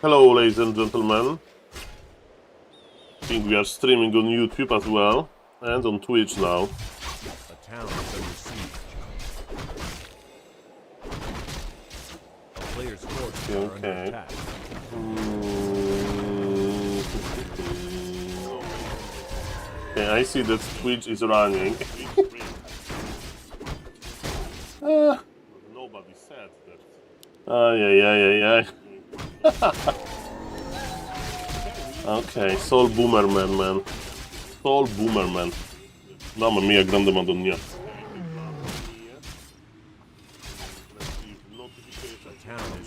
Hello, ladies and gentlemen. I think we are streaming on YouTube as well, and on Twitch now. A town is under siege. A player's forces are under attack. Okay, I see that Twitch is running. Nobody said that. Yeah. Ok, SaulBoomerman, man. SaulBoomerman. Mamma mia, grande madonna.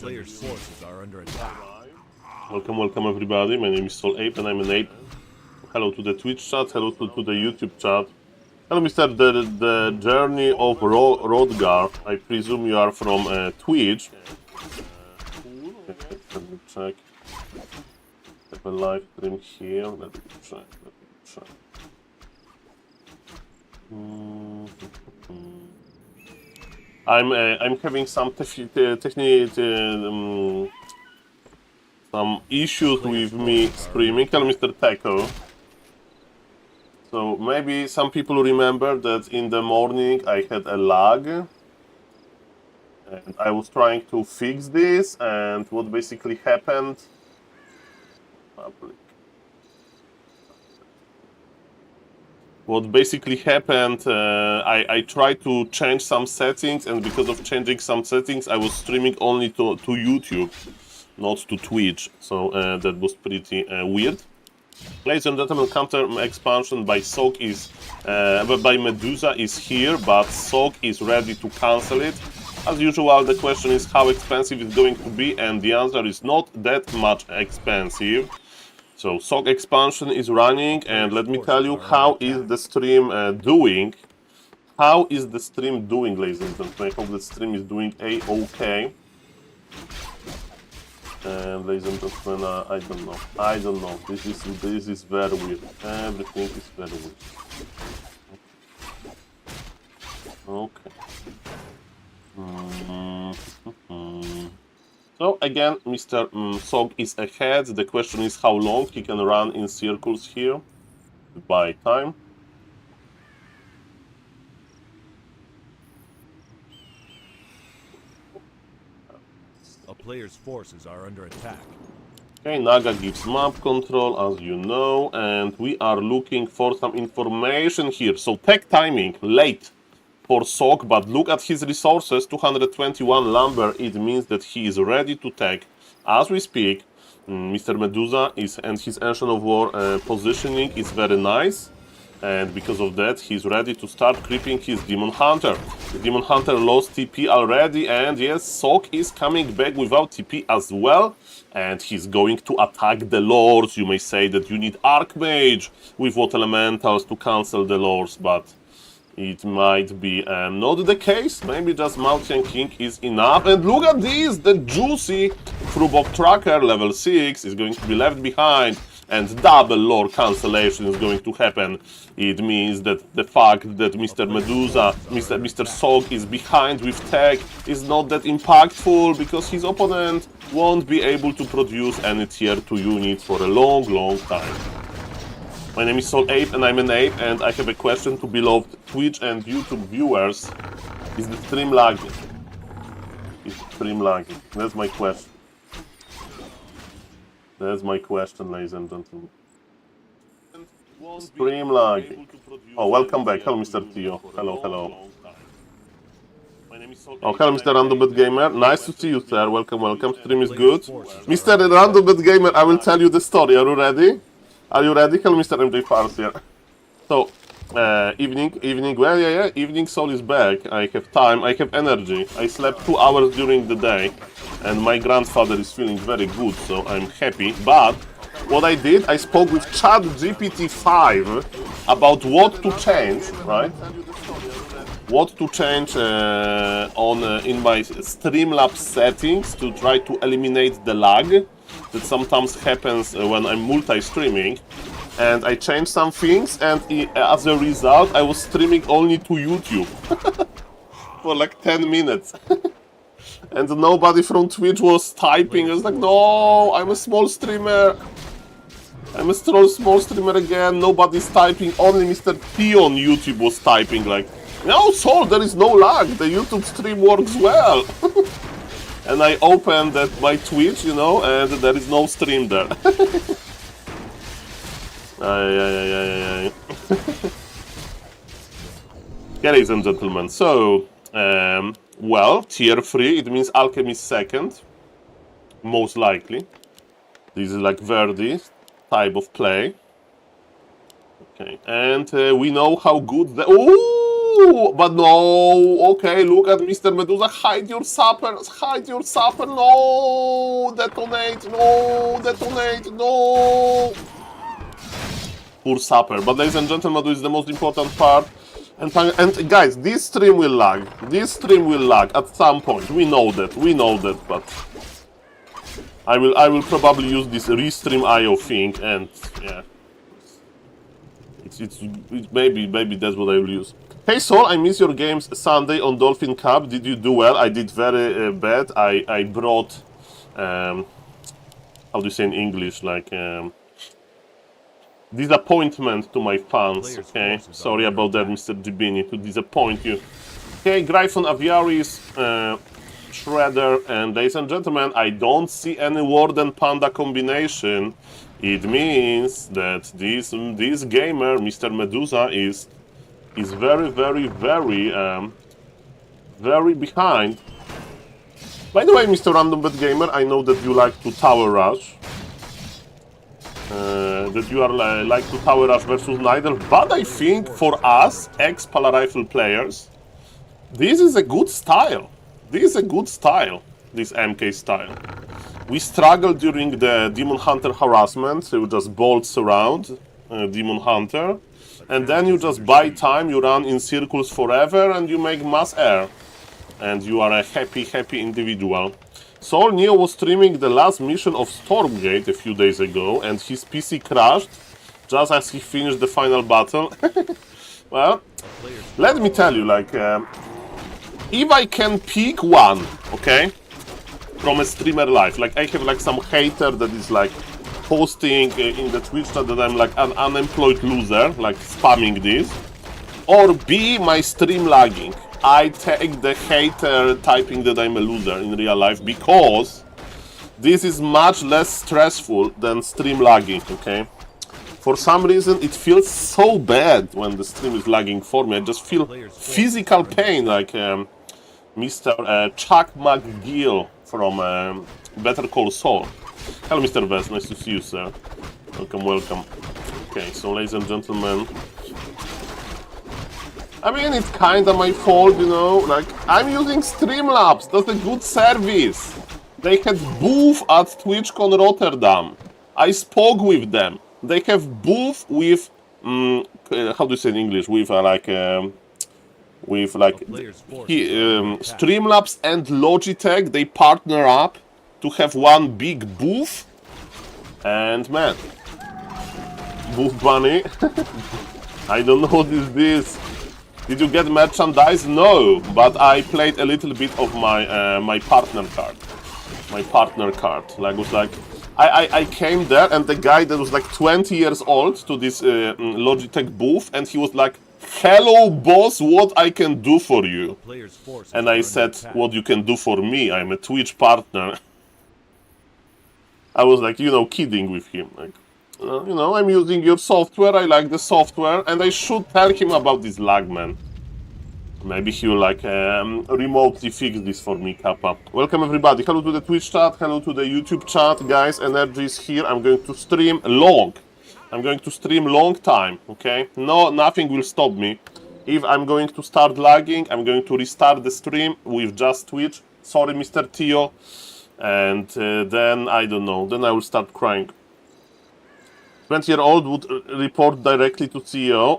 Players' forces are under attack. Welcome everybody. My name is SaulApe and I'm an ape. Hello to the Twitch chat, hello to the YouTube chat. Hello, Mr. The Journey of Rodgar. I presume you are from Twitch. Let me check. Have a live stream here. Let me check. I'm having some some issues with me streaming. Hello, Mr. Techo. So maybe some people remember that in the morning I had a lag. And I was trying to fix this, and what basically happened... What basically happened, I tried to change some settings, and because of changing some settings, I was streaming only to YouTube, not to Twitch. So that was pretty weird. Ladies and gentlemen, counter expansion by by Medusa is here, but Sauk is ready to cancel it. As usual, the question is how expensive it's going to be, and the answer is not that much expensive. So Sauk expansion is running, and let me tell you how is the stream doing. How is the stream doing, ladies and gentlemen? I hope the stream is doing a-okay. And ladies and gentlemen, I don't know. This is very weird. Everything is very weird. Okay. So again, Mr. Sauk is ahead. The question is how long he can run in circles here by time. A player's forces are under attack. Okay, Naga gives map control, as you know, and we are looking for some information here. So tech timing, late for Sauk, but look at his resources, 221 lumber. It means that he is ready to tech as we speak. Mr. Medusa and his Ancient of War positioning is very nice. And because of that, he's ready to start creeping his Demon Hunter. The Demon Hunter lost TP already, and yes, Sauk is coming back without TP as well. And he's going to attack the lords. You may say that you need Archmage with what elementals to cancel the lords, but it might be not the case. Maybe just Mountain King is enough. And look at this! The juicy Frubob Tracker level 6 is going to be left behind. And double lore cancellation is going to happen. It means that the fact that Mr. Medusa, Mr. Sauk is behind with tech is not that impactful, because his opponent won't be able to produce any tier 2 units for a long time. My name is SaulApe and I'm an ape, and I have a question to beloved Twitch and YouTube viewers. Is the stream lagging? Is the stream lagging? That's my question. That's my question, ladies and gentlemen. Stream lagging. Oh, welcome back. Hello, Mr. Tio. Hello. Oh, hello, Mr. Randombet Gamer. Nice to see you, sir. Welcome. Stream is good. Mr. Randombet Gamer, I will tell you the story. Are you ready? Hello, Mr. MJ Fars here. So, evening. Well, yeah. Evening Saul is back. I have time. I have energy. I slept 2 hours during the day. And my grandfather is feeling very good, so I'm happy. But what I did, I spoke with ChatGPT-5 about what to change, right? What to change in my Streamlabs settings to try to eliminate the lag that sometimes happens when I'm multi-streaming. And I changed some things, and as a result, I was streaming only to YouTube for like 10 minutes. And nobody from Twitch was typing. I was like, no, I'm a small streamer. I'm a small streamer again. Nobody's typing. Only Mr. T on YouTube was typing. Like, no, Saul, there is no lag. The YouTube stream works well. And I opened my Twitch, you know, and there is no stream there. Okay, ladies and gentlemen, so, well, tier 3, it means Alchemist second, most likely. This is like Verdi type of play. Okay, and we know how good the... Ooh, but no, okay, look at Mr. Medusa, hide your sappers, no, detonate, no. Poor sapper, but ladies and gentlemen, this is the most important part. And guys, this stream will lag. At some point. We know that, but I will probably use this restream IO thing, and yeah, it's maybe that's what I will use. Hey Saul, I miss your games Sunday on Dolphin Cup. Did you do well? I did very bad. I brought how do you say in English, like disappointment to my fans. Okay, sorry about that, Mr. Gibini, to disappoint you. Okay, Gryphon Aviaris, Shredder, and ladies and gentlemen, I don't see any Warden Panda combination. It means that this gamer, Mr. Medusa, is very behind. By the way, Mr. Random Bet Gamer, I know that you like to tower rush. That you are like to tower rush versus Nidal, but I think for us, ex-Pala Rifle players, this is a good style. This MK style. We struggled during the Demon Hunter harassment, so you just bolts around Demon Hunter, and then you just buy time, you run in circles forever, and you make mass air. And you are a happy individual. Saul Neo was streaming the last mission of Stormgate a few days ago, and his PC crashed just as he finished the final battle. Well, let me tell you, like, if I can pick one, okay, from a streamer life, like I have like some hater that is like posting in the Twitch chat that I'm like an unemployed loser, like spamming this, or B, my stream lagging. I take the hater typing that I'm a loser in real life, because this is much less stressful than stream lagging, okay? For some reason, it feels so bad when the stream is lagging for me. I just feel physical pain, like Mr. Chuck McGill from Better Call Saul. Hello, Mr. Vest. Nice to see you, sir. Welcome. Okay, so ladies and gentlemen, I mean, it's kinda my fault, you know, like, I'm using Streamlabs, that's a good service. They had booth at TwitchCon Rotterdam. I spoke with them. They have booth with, how do you say in English, with Streamlabs and Logitech, they partner up to have one big booth, and man, Booth Bunny, I don't know what is this. Did you get merchandise? No, but I played a little bit of my my partner card. Like, was like, I came there, and the guy that was like 20 years old to this Logitech booth, and he was like, "Hello, boss, what I can do for you?" And I said, "What you can do for me? I'm a Twitch partner." I was like, you know, kidding with him, like, you know, I'm using your software, I like the software, and I should tell him about this lag, man. Maybe he will, like, remotely fix this for me, Kappa. Welcome, everybody. Hello to the Twitch chat, hello to the YouTube chat. Guys, energy is here. I'm going to stream long. I'm going to stream long time, okay? No, nothing will stop me. If I'm going to start lagging, I'm going to restart the stream with just Twitch. Sorry, Mr. Tio. And then, I don't know, then I will start crying. 20-year-old would report directly to CEO.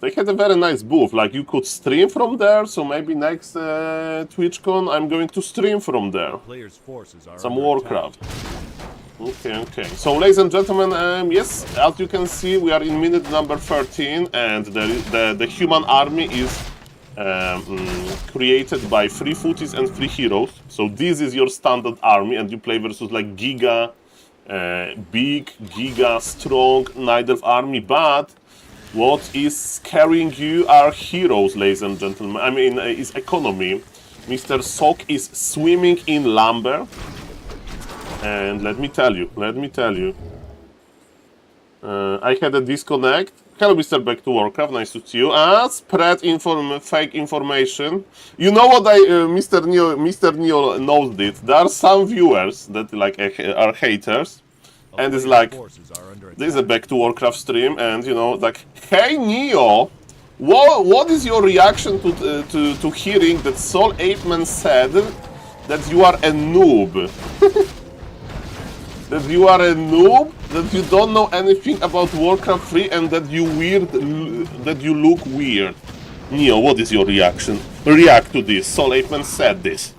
They had a very nice booth, like you could stream from there, so maybe next TwitchCon I'm going to stream from there. Some Warcraft. Okay. So ladies and gentlemen, yes, as you can see, we are in minute number 13, and the human army is created by 3 footies and 3 heroes. So this is your standard army, and you play versus like Giga, big, Giga, strong Night Elf army. But what is carrying you are heroes, ladies and gentlemen. I mean, is economy. Mr. Sok is swimming in lumber. And let me tell you, I had a disconnect. Hello, Mr. Back to Warcraft, nice to see you. Spread fake information. You know what Mr. Neo knows this. There are some viewers that like are haters. And it's like, this is a Back to Warcraft stream, and you know, like, hey Neo, what is your reaction to hearing that SaulApeMan said that you are a noob? That you are a noob, that you don't know anything about Warcraft 3, and that you look weird. Neo, what is your reaction? React to this. SaulApeMan said this.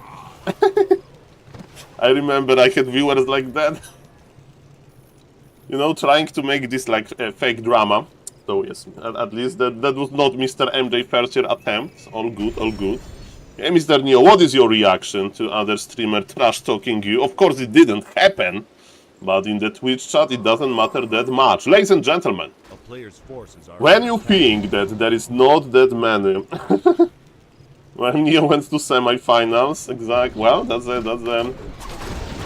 I remember I had viewers like that. You know, trying to make this like a fake drama. So yes, at least that was not Mr. MJ first year attempt. All good, all good. Hey, Mr. Neo, what is your reaction to other streamer trash talking you? Of course, it didn't happen. But in the Twitch chat, it doesn't matter that much. Ladies and gentlemen, when you think that there is not that many, when Neo went to semi-finals, exactly, well, that's a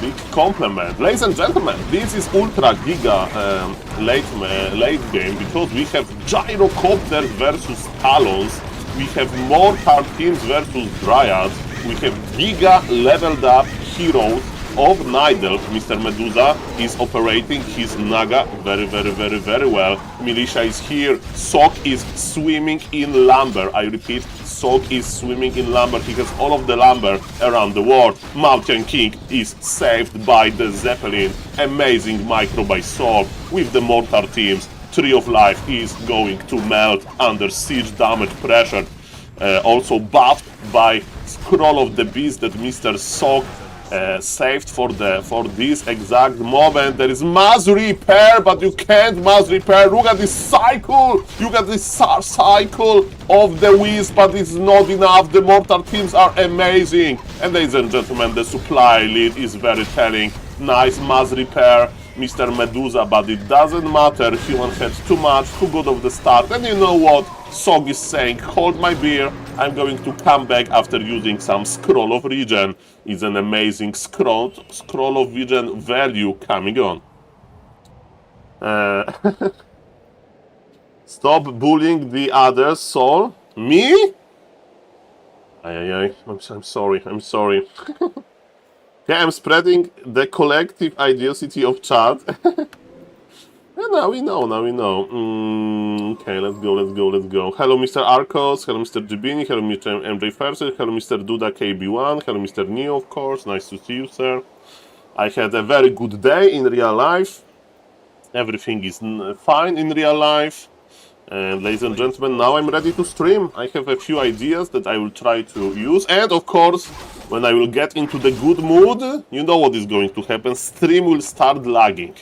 big compliment. Ladies and gentlemen, this is Ultra Giga late game, because we have Gyrocopters versus Talons, we have Mortar Teams versus Dryads, we have Giga leveled up heroes of Night Elf. Mr. Medusa is operating his Naga very well. Militia is here. Sok is swimming in lumber. I repeat, Sok is swimming in lumber. He has all of the lumber around the world. Mountain King is saved by the Zeppelin. Amazing micro by Saul with the Mortar Teams. Tree of Life is going to melt under siege damage pressure. Also buffed by Scroll of the Beast that Mr. Sok saved for this exact moment. There is mass repair, but you can't mass repair. Look at this cycle. You got this cycle of the Wisp, but it's not enough. The Mortar Teams are amazing. And ladies and gentlemen, the supply lead is very telling. Nice mass repair, Mr. Medusa, but it doesn't matter. Human had too much, too good of the start. And you know what? Sog is saying, hold my beer, I'm going to come back after using some Scroll of Regen. It's an amazing Scroll of Regen value coming on. Stop bullying the others, Saul. Me? I'm sorry. Yeah, I'm spreading the collective idiocy of chat. Yeah, now we know. Okay, let's go. Hello, Mr. Arcos. Hello, Mr. Jibini. Hello, Mr. MJ Ferser. Hello, Mr. Duda KB1. Hello, Mr. Neo, of course. Nice to see you, sir. I had a very good day in real life. Everything is fine in real life. And ladies and gentlemen, now I'm ready to stream. I have a few ideas that I will try to use. And of course, when I will get into the good mood, you know what is going to happen. Stream will start lagging.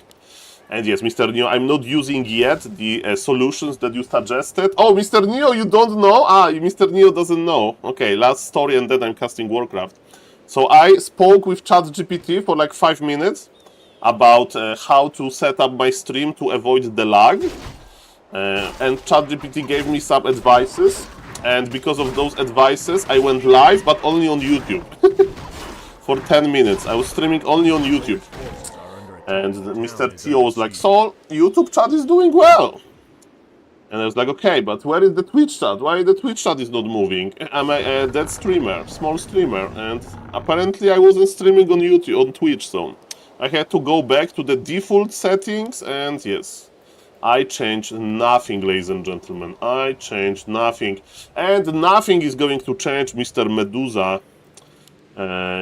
And yes, Mr. Neo, I'm not using yet the solutions that you suggested. Oh, Mr. Neo, you don't know? Mr. Neo doesn't know. Okay, last story and then I'm casting Warcraft. So I spoke with ChatGPT for like 5 minutes about how to set up my stream to avoid the lag. And ChatGPT gave me some advices. And because of those advices, I went live, but only on YouTube. For 10 minutes. I was streaming only on YouTube. And Mr. Tio was like, Saul, YouTube chat is doing well. And I was like, okay, but where is the Twitch chat? Why the Twitch chat is not moving? I'm a dead streamer, small streamer. And apparently I wasn't streaming on YouTube, on Twitch, so I had to go back to the default settings. And yes, I changed nothing, ladies and gentlemen. I changed nothing. And nothing is going to change Mr. Medusa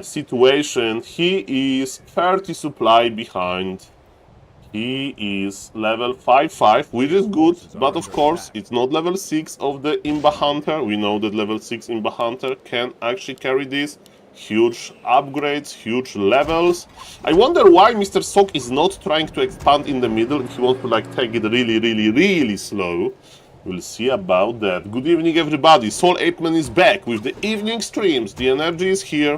situation. He is 30 supply behind. He is level 5-5, which is good, but of course it's not level 6 of the Imba Hunter. We know that level 6 Imba Hunter can actually carry this. Huge upgrades, huge levels. I wonder why Mr. Sok is not trying to expand in the middle. He wants to like take it really slow. We'll see about that. Good evening, everybody. SaulApeMan is back with the evening streams. The energy is here.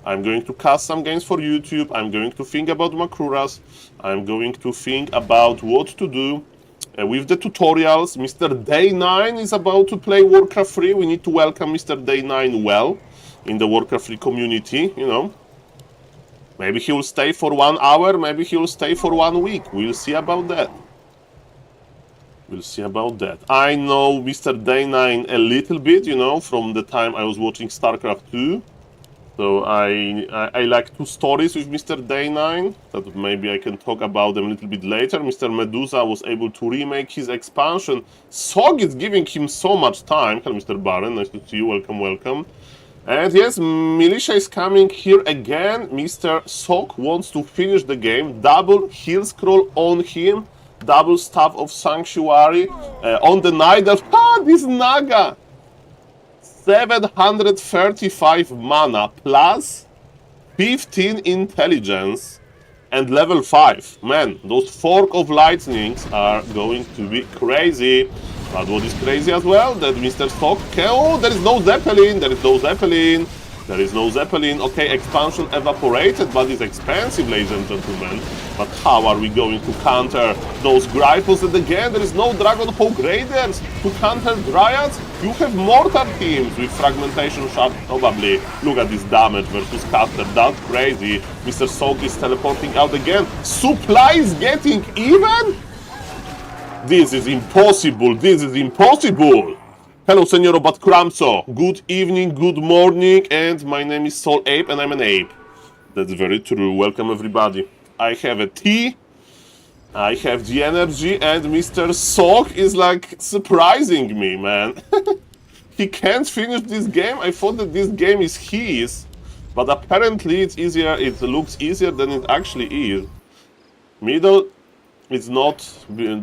I'm going to cast some games for YouTube. I'm going to think about Makruras. I'm going to think about what to do with the tutorials. Mr. Day9 is about to play Warcraft 3. We need to welcome Mr. Day9 well in the Warcraft 3 community, you know. Maybe he will stay for 1 hour, maybe he will stay for 1 week. We'll see about that. We'll see about that. I know Mr. Day9 a little bit, you know, from the time I was watching StarCraft 2. So I like 2 stories with Mr. Day9 that maybe I can talk about them a little bit later. Mr. Medusa was able to remake his expansion. SOG is giving him so much time. Hello, Mr. Baron. Nice to see you. Welcome, welcome. And yes, Militia is coming here again. Mr. SOG wants to finish the game. Double heal scroll on him. Double Staff of Sanctuary on the Night Elf. This Naga! 735 mana plus 15 intelligence and level 5. Man, those Fork of Lightnings are going to be crazy. But what is crazy as well, that Mr. SOG can... Oh, there is no Zeppelin, there is no Zeppelin. There is no Zeppelin. Okay, expansion evaporated, but it's expensive, ladies and gentlemen. But how are we going to counter those Gryphons? And again, there is no Dragonhawk Raiders to counter Dryads. You have Mortar teams with Fragmentation Shard, probably. Look at this damage versus Caster. That's crazy. Mr. SOG is teleporting out again. Supply is getting even? This is impossible. This is impossible. Hello, Senor Batcramso. Good evening, good morning, and my name is SaulApe, and I'm an ape. That's very true. Welcome, everybody. I have a tea, I have the energy, and Mr. SOG is like surprising me, man. He can't finish this game. I thought that this game is his, but apparently it's easier. It looks easier than it actually is. Middle is not,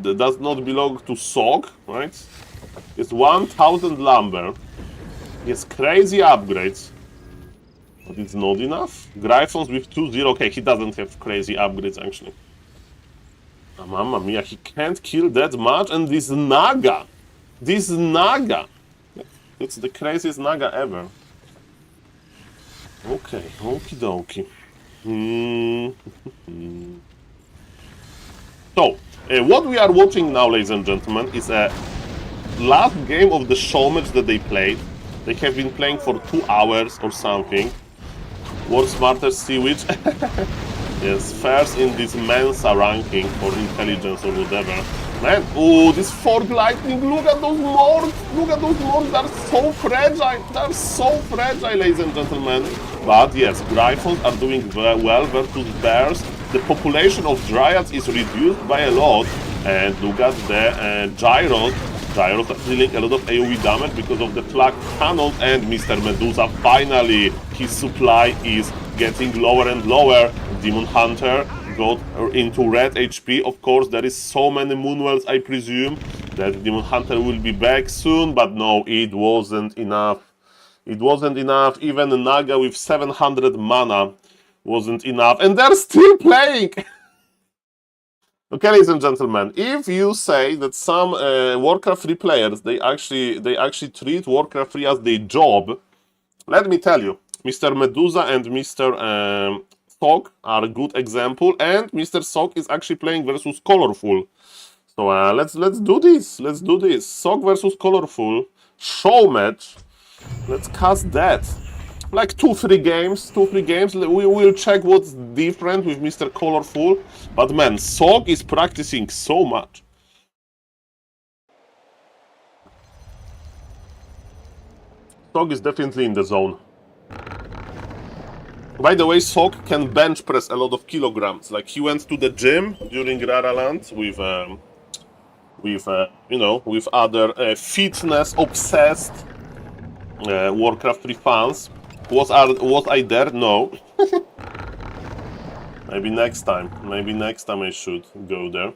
does not belong to SOG, right? It's 1000 lumber. He has crazy upgrades. But it's not enough. Gryphons with 2-0. Okay, he doesn't have crazy upgrades actually. Mamma mia, he can't kill that much. And this Naga. This Naga. It's the craziest Naga ever. Okay, okie dokie. So, what we are watching now, ladies and gentlemen, is a last game of the show match that they played. They have been playing for 2 hours or something. War Smarter Sea Witch. Yes, first in this Mensa ranking for intelligence or whatever. Man, oh, this Fork Lightning, look at those morts! Look at those morts, they're so fragile! They're so fragile, ladies and gentlemen. But yes, Gryphons are doing well versus Bears. The population of Dryads is reduced by a lot. And look at the Gyros. Gyros are dealing a lot of AoE damage because of the Flak Cannon, and Mr. Medusa finally, his supply is getting lower and lower. Demon Hunter got into red HP. Of course, there is so many Moonwells, I presume, that Demon Hunter will be back soon, but no, it wasn't enough. It wasn't enough. Even a Naga with 700 mana wasn't enough, and they're still playing! Okay, ladies and gentlemen, if you say that some Warcraft 3 players, they actually treat Warcraft 3 as their job, let me tell you, Mr. Medusa and Mr. SOG are a good example, and Mr. SOG is actually playing versus Colorful. So let's do this. Let's do this. SOG versus Colorful show match. Let's cast that. Like 2-3 games, 2-3 games. We will check what's different with Mr. Colorful. But man, SOG is practicing so much. SOG is definitely in the zone. By the way, SOG can bench press a lot of kilograms. Like he went to the gym during Raraland with other fitness obsessed Warcraft 3 fans. Was I there? No. Maybe next time. Maybe next time I should go there.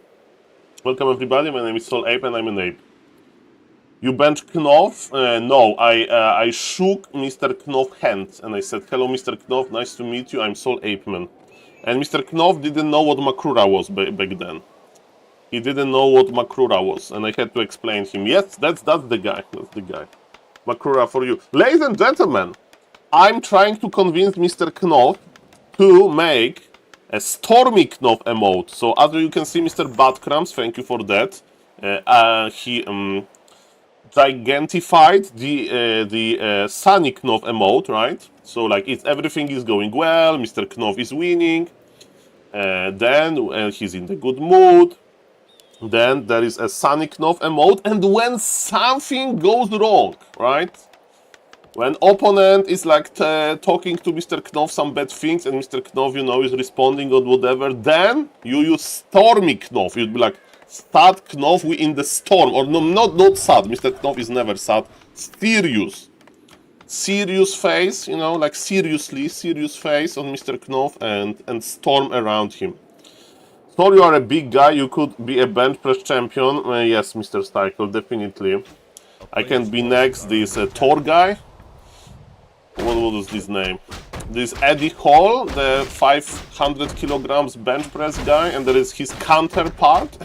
Welcome everybody. My name is SaulApe and I'm an ape. You bench Knopf? No, I shook Mr. Knopf's hand and I said, "Hello, Mr. Knopf. Nice to meet you. I'm SaulApeMan." And Mr. Knopf didn't know what Makrura was back then. He didn't know what Makrura was, and I had to explain him. Yes, that's the guy. That's the guy. Makrura for you. Ladies and gentlemen, I'm trying to convince Mr. Knopf to make a Stormy Knopf emote. So as you can see, Mr. Badcrams, thank you for that. He gigantified the Sunny Knopf emote, right? So like everything is going well, Mr. Knopf is winning. Then he's in the good mood. Then there is a Sunny Knopf emote, and when something goes wrong, right? When opponent is like talking to Mr. Knopf some bad things, and Mr. Knopf, you know, is responding or whatever, then you use Stormy Knopf. You'd be like, sad Knopf, we in the storm. Or no, not sad. Mr. Knopf is never sad. Serious. Serious face, you know, like seriously, serious face on Mr. Knopf and storm around him. So you are a big guy, you could be a bench press champion. Yes, Mr. Stikel, definitely. I can be next, this Thor guy. What was his name? This Eddie Hall, the 500 kilograms bench press guy, and there is his counterpart.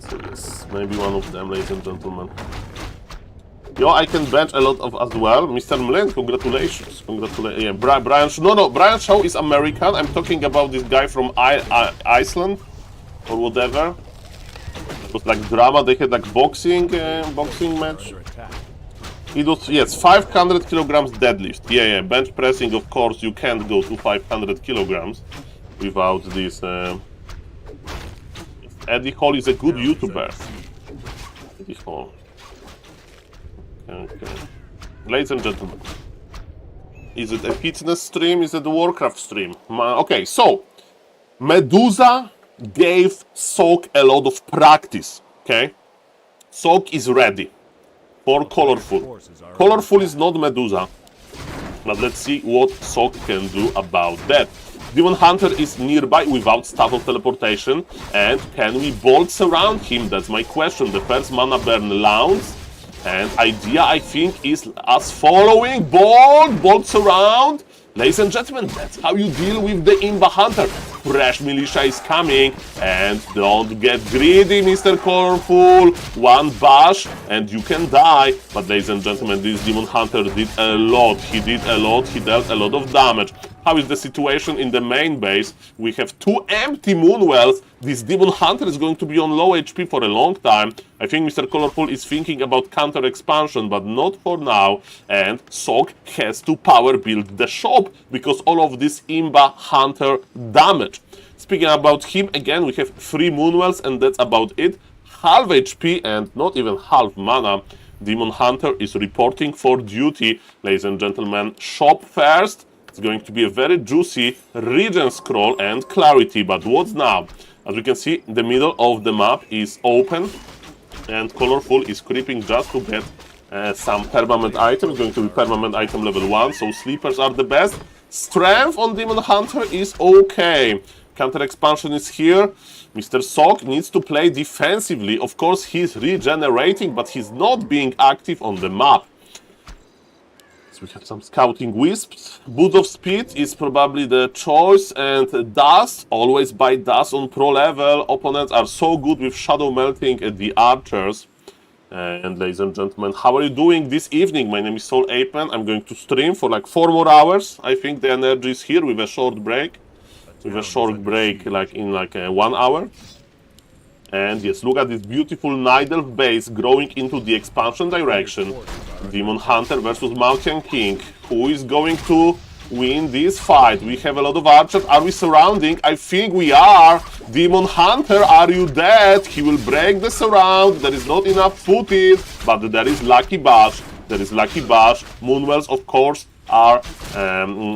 So yes, maybe one of them, ladies and gentlemen. Yo, I can bench a lot of as well. Mr. Mlin, congratulations. Congratulations. Yeah, Brian Brian Shaw is American. I'm talking about this guy from Iceland or whatever. It was like drama. They had like boxing match. It was, yes, 500 kilograms deadlift. Yeah, bench pressing, of course, you can't go to 500 kilograms without this. Eddie Hall is a good YouTuber. Eddie Hall. Okay. Ladies and gentlemen, is it a fitness stream? Is it a Warcraft stream? Okay, so Medusa gave Sock a lot of practice. Okay, Sock is ready for Colorful. Colorful is not Medusa, but let's see what Sock can do about that. Demon Hunter is nearby without staff of teleportation, and can we bolt surround him? That's my question. The first mana burn launch. And idea, I think, is as following. Bolt surround. Ladies and gentlemen, that's how you deal with the Imba Hunter. Fresh militia is coming, and don't get greedy, Mr. Colorful. One bash, and you can die. But ladies and gentlemen, this Demon Hunter did a lot. He did a lot. He dealt a lot of damage. How is the situation in the main base? We have 2 empty Moonwells. This Demon Hunter is going to be on low HP for a long time. I think Mr. Colorful is thinking about counter expansion, but not for now. And Sock has to power build the shop because all of this Imba Hunter damage. Speaking about him, again, we have 3 Moonwells, and that's about it. Half HP and not even half mana. Demon Hunter is reporting for duty. Ladies and gentlemen, shop first. It's going to be a very juicy region scroll and clarity, but what's now? As we can see, the middle of the map is open, and Colorful is creeping just to get some permanent items. Going to be permanent item level 1, so sleepers are the best. Strength on Demon Hunter is okay. Counter expansion is here. Mr. Sock needs to play defensively. Of course, he's regenerating, but he's not being active on the map. We have some scouting wisps. Boots of Speed is probably the choice, and Dust, always buy Dust on pro level. Opponents are so good with shadow melting at the archers. And ladies and gentlemen, how are you doing this evening? My name is SaulApeMan. I'm going to stream for like 4 more hours. I think the energy is here with a short break. With a short break like in like 1 hour. And yes, look at this beautiful Night Elf base growing into the expansion direction. Demon Hunter versus Mountain King. Who is going to win this fight? We have a lot of archers. Are we surrounding? I think we are. Demon Hunter, are you dead? He will break the surround. There is not enough footage, but there is Lucky Bash. There is Lucky Bash. Moonwells, of course, are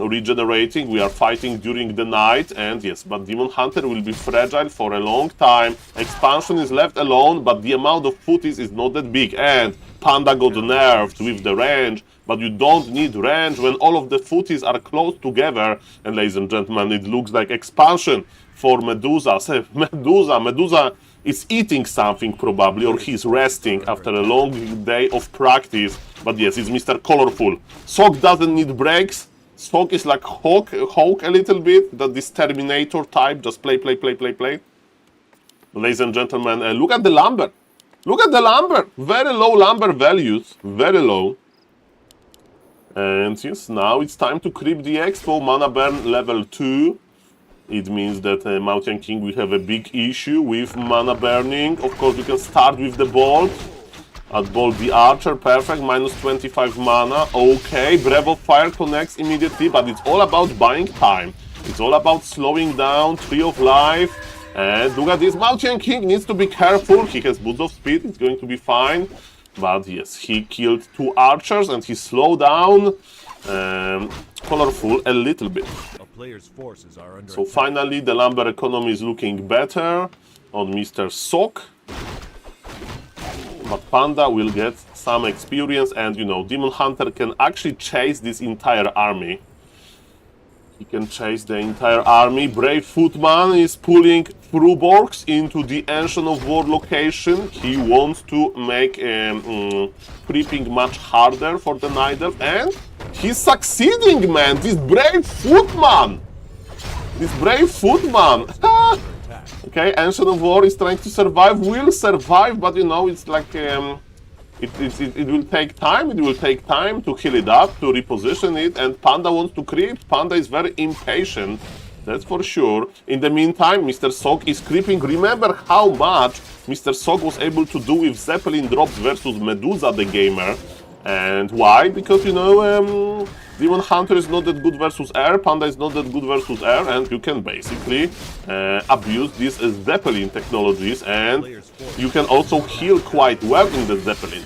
regenerating. We are fighting during the night, and yes, but Demon Hunter will be fragile for a long time. Expansion is left alone, but the amount of footage is not that big, and Panda got nerfed with the range, but you don't need range when all of the footies are close together. And ladies and gentlemen, it looks like expansion for Medusa. Medusa is eating something probably, or he's resting after a long day of practice. But yes, it's Mr. Colorful. Sock doesn't need breaks. Sock is like Hawk a little bit, that this Terminator type, just play. Ladies and gentlemen, look at the lumber. Look at the lumber. Very low lumber values. Very low. And yes, now it's time to creep the expo. Mana burn level 2. It means that Mountain King will have a big issue with mana burning. Of course, we can start with the bolt. At bolt the archer, perfect, minus 25 mana. Okay, Breath of Fire connects immediately, but it's all about buying time. It's all about slowing down, Tree of Life. And look at this, Mountain King needs to be careful. He has Boots of Speed, it's going to be fine. But yes, he killed 2 archers and he slowed down Colorful a little bit. So finally the lumber economy is looking better on Mr. Sok. But Panda will get some experience and, you know, Demon Hunter can actually chase this entire army. He can chase the entire army. Brave Footman is pulling through Borgs into the Ancient of War location. He wants to make creeping much harder for the Night Elf, and he's succeeding, man! This Brave Footman! This Brave Footman! Okay, Ancient of War is trying to survive, will survive, but you know, it's like it will take time. It will take time to heal it up, to reposition it, and Panda wants to creep. Panda is very impatient, that's for sure. In the meantime, Mr. Sok is creeping. Remember how much Mr. Sok was able to do with Zeppelin drops versus Medusa the Gamer. And why? Because, you know, Demon Hunter is not that good versus air, Panda is not that good versus air, and you can basically abuse these Zeppelin technologies, and you can also heal quite well in the Zeppelin.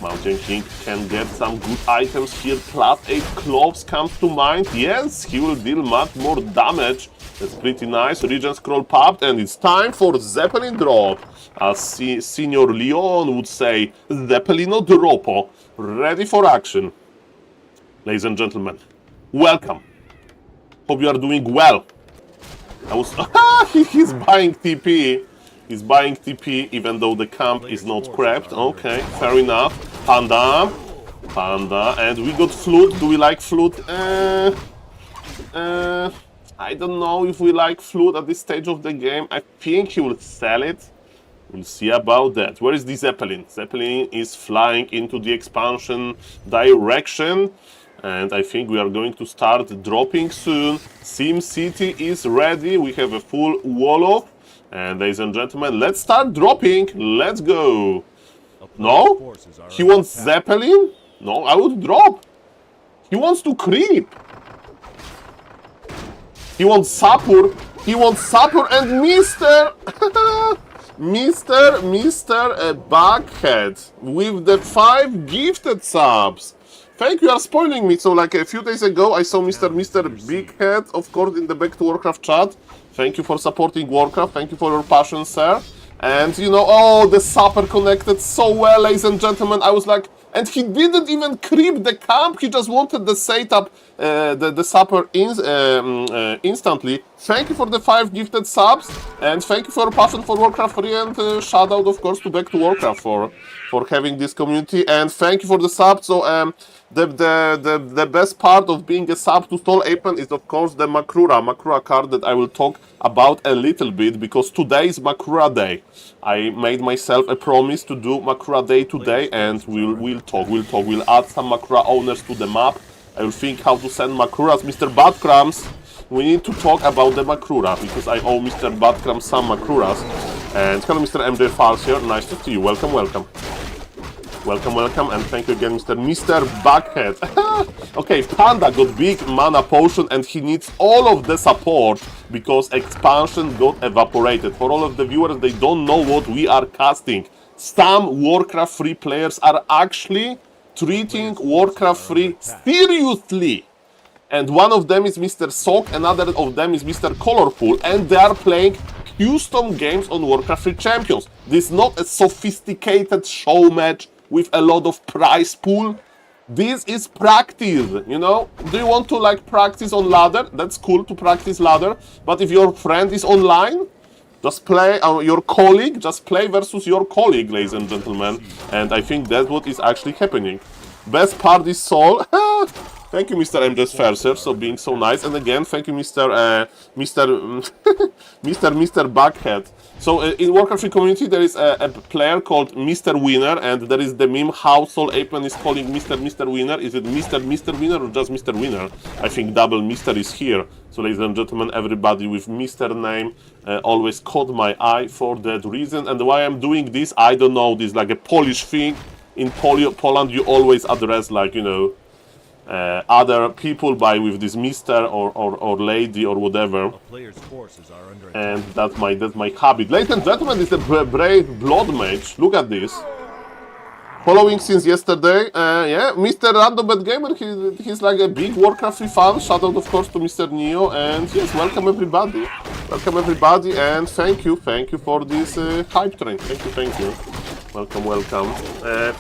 Mountain King can get some good items here, plus 8 cloves comes to mind. Yes, he will deal much more damage. That's pretty nice. Regen Scroll popped, and it's time for Zeppelin drop. As Senior Leon would say, Zeppelino dropo. Ready for action. Ladies and gentlemen, welcome. Hope you are doing well. He's buying TP. He's buying TP even though the camp is not crept. Okay, fair enough. Panda. And we got flute. Do we like flute? I don't know if we like flute at this stage of the game. I think he will sell it. We'll see about that. Where is the Zeppelin? Zeppelin is flying into the expansion direction. And I think we are going to start dropping soon. Sim City is ready. We have a full wall-off. And ladies and gentlemen, let's start dropping. Let's go. No? He wants Zeppelin? No, I would drop. He wants to creep. He wants Sapur. He wants Sapur and Mr. Mr. Buckhead with the 5 gifted subs. Thank you, are spoiling me. So like a few days ago, I saw Mr. Big Head, of course, in the Back to Warcraft chat. Thank you for supporting Warcraft. Thank you for your passion, sir. And you know, oh, the Sapper connected so well, ladies and gentlemen. I was like, and he didn't even creep the camp. He just wanted the setup, the Sapper instantly. Thank you for the 5 gifted subs, and thank you for your passion for Warcraft 3, and shout out, of course, to Back to Warcraft for having this community, and thank you for the sub. So the best part of being a sub to SaulApeMan is, of course, the Makrura card that I will talk about a little bit, because today is Makrura Day. I made myself a promise to do Makrura Day today, and we'll talk. We'll add some Makrura owners to the map. I will think how to send Makruras. Mr. Badcrams, we need to talk about the Makrura, because I owe Mr. Badcrams some Makruras. And hello, Mr. MJ Falls here. Nice to see you. Welcome. Welcome, and thank you again, Mr. Buckhead. Okay, Panda got big mana potion, and he needs all of the support because expansion got evaporated. For all of the viewers, they don't know what we are casting. Some Warcraft 3 players are actually treating Warcraft 3 seriously. And one of them is Mr. Sok, another of them is Mr. Colorful, and they are playing custom games on Warcraft 3 Champions. This is not a sophisticated show match with a lot of prize pool. This is practice, you know. Do you want to like practice on ladder? That's cool to practice ladder, but if your friend is online, just play your colleague, just play versus your colleague, ladies and gentlemen. And I think that's what is actually happening. Best part is Saul. Thank you, Mr. MJ's Ferser, for being so nice. And again, thank you, Mr. Buckhead. So in Warcraft 3 community, there is a player called Mr. Winner, and there is the meme how SaulApeMan is calling Mr. Winner. Is it Mr. Winner or just Mr. Winner? I think double Mr. is here. So ladies and gentlemen, everybody with Mr. name always caught my eye for that reason. And why I'm doing this, I don't know. This is like a Polish thing. In Poland, you always address like, you know, other people by with this Mr. or lady or whatever, and that's my habit. Ladies and gentlemen, this is a brave blood mage. Look at this. Following since yesterday, yeah, Mr. Random Bad Gamer. He's like a big Warcraft 3 fan. Shout out, of course, to Mr. Neo, and yes, welcome everybody, and thank you for this hype train. Thank you, welcome.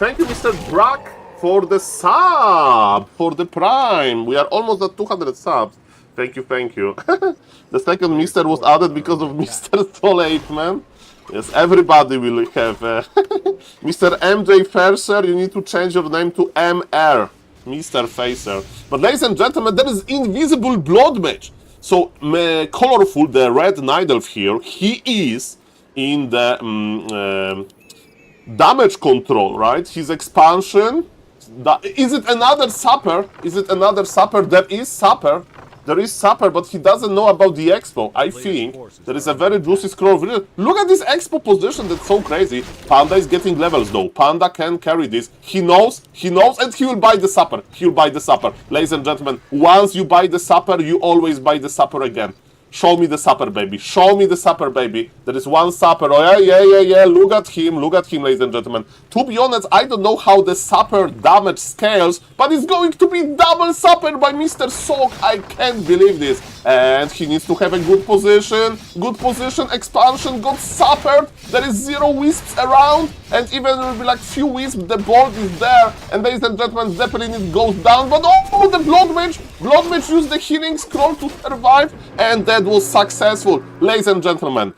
Thank you, Mr. Brack, for the sub, for the prime. We are almost at 200 subs. Thank you. The second Mr. was added because of Mr. SaulApeMan. Yes, everybody will have Mr. MJ Ferser. You need to change your name to MR, Mr. Facer. But ladies and gentlemen, there is invisible blood mage. So colorful, the red Night Elf here. He is in the damage control, right? His expansion. Is it another supper? There is supper, but he doesn't know about the expo. I think there is a very juicy scroll. Look at this expo position, that's so crazy. Panda is getting levels though. Panda can carry this. He knows, and he will buy the supper. Ladies and gentlemen, once you buy the supper, you always buy the supper again. Show me the supper, baby. There is one supper. Oh, yeah. Look at him, ladies and gentlemen. To be honest, I don't know how the supper damage scales, but it's going to be double supper by Mr. Sauk. I can't believe this. And he needs to have a good position, expansion, got suppered. There is 0 wisps around, and even will be like few wisps, the board is there. And ladies and gentlemen, Zeppelin it goes down, but oh, the blood mage used the healing scroll to survive, and that was successful. Ladies and gentlemen,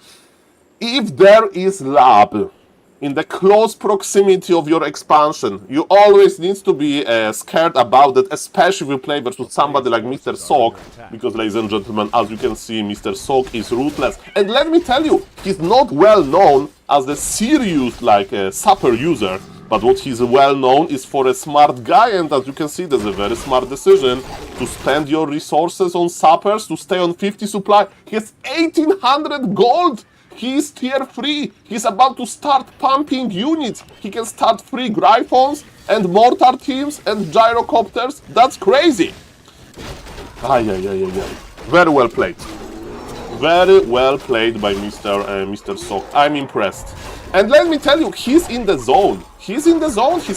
if there is lab in the close proximity of your expansion, you always need to be scared about that, especially if you play versus somebody like Mr. Sauk, because ladies and gentlemen, as you can see, Mr. Sauk is ruthless. And let me tell you, he's not well known as the serious like supper user, but what he's well known is for a smart guy, and as you can see, there's a very smart decision to spend your resources on suppers to stay on 50 supply. He has 1800 gold. He is tier 3. He's about to start pumping units. He can start free Gryphons and mortar teams and gyrocopters. That's crazy. Very well played. Very well played by Mr. Sauk. I'm impressed. And let me tell you, he's in the zone. He's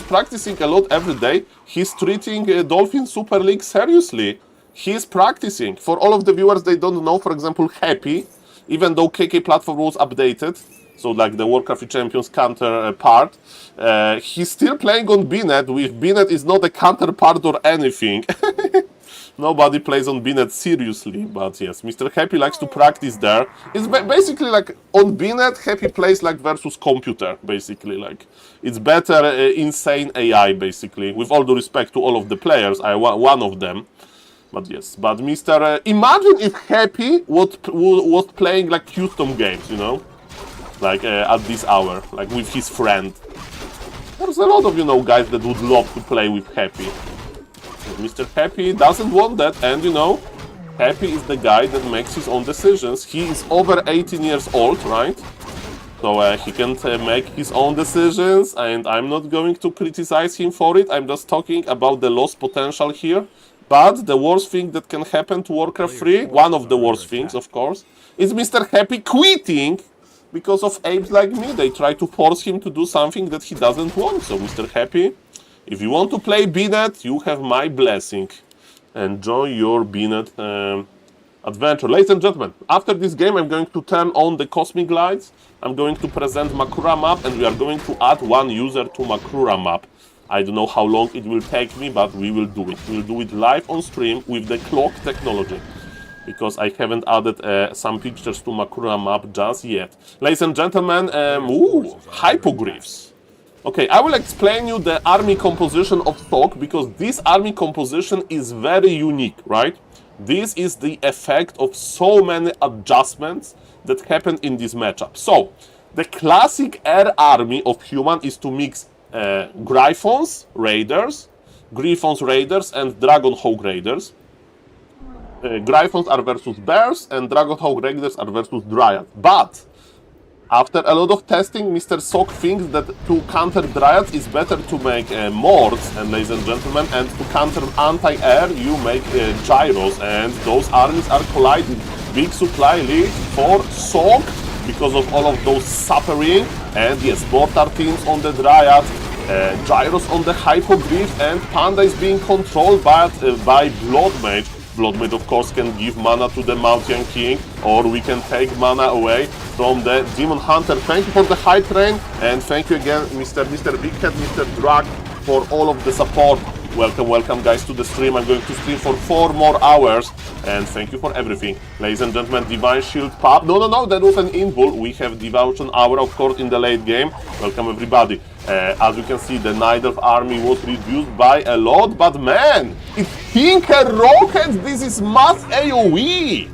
practicing a lot every day. He's treating Dolphin Super League seriously. He's practicing. For all of the viewers, they don't know, for example, Happy, even though KK platform was updated, so like the Warcraft Champions counterpart, he's still playing on BNet. With BNet is not a counterpart or anything. Nobody plays on BNet seriously, but yes, Mr. Happy likes to practice there. It's basically like on BNet, Happy plays like versus computer, basically. Like it's better insane AI, basically. With all due respect to all of the players, I one of them. But yes, but Mr. Imagine if Happy was playing like custom games, you know, like at this hour, like with his friend. There's a lot of, you know, guys that would love to play with Happy. But Mr. Happy doesn't want that, and you know, Happy is the guy that makes his own decisions. He is over 18 years old, right? So he can make his own decisions, and I'm not going to criticize him for it. I'm just talking about the lost potential here. But the worst thing that can happen to Warcraft 3, one of the worst things, of course, is Mr. Happy quitting because of apes like me. They try to force him to do something that he doesn't want. So, Mr. Happy, if you want to play BNet, you have my blessing. Enjoy your BNet adventure. Ladies and gentlemen, after this game, I'm going to turn on the Cosmic Lights. I'm going to present Makura map, and we are going to add one user to Makura map. I don't know how long it will take me, but we will do it. We'll do it live on stream with the clock technology, because I haven't added some pictures to Makura map just yet. Ladies and gentlemen, hypogryphs. Okay, I will explain you the army composition of SaulC because this army composition is very unique, right? This is the effect of so many adjustments that happened in this matchup. So, the classic air army of human is to mix Griffons, Raiders, and Dragonhawk Raiders. Griffons are versus Bears and Dragonhawk Raiders are versus Dryads. But after a lot of testing, Mr. SaulC thinks that to counter Dryads is better to make Mords, and ladies and gentlemen, and to counter anti-air you make Gyros, and those armies are colliding. Big supply lead for SaulC because of all of those suffering, and yes, mortar teams on the Dryad, Gyros on the Hypogriff, and Panda is being controlled by Blood Mage. Blood Mage, of course, can give mana to the Mountain King, or we can take mana away from the Demon Hunter. Thank you for the high train, and thank you again, Mr. Big Head, Mr. Drag, for all of the support. Welcome guys to the stream. I'm going to stream for 4 more hours, and thank you for everything. Ladies and gentlemen, Divine Shield pop. No, that was an inbull. We have Devotion Hour, of course, in the late game. Welcome everybody. As you can see, the Night Elf army was reduced by a lot, but man, it's Tinker Rockets. This is mass AoE.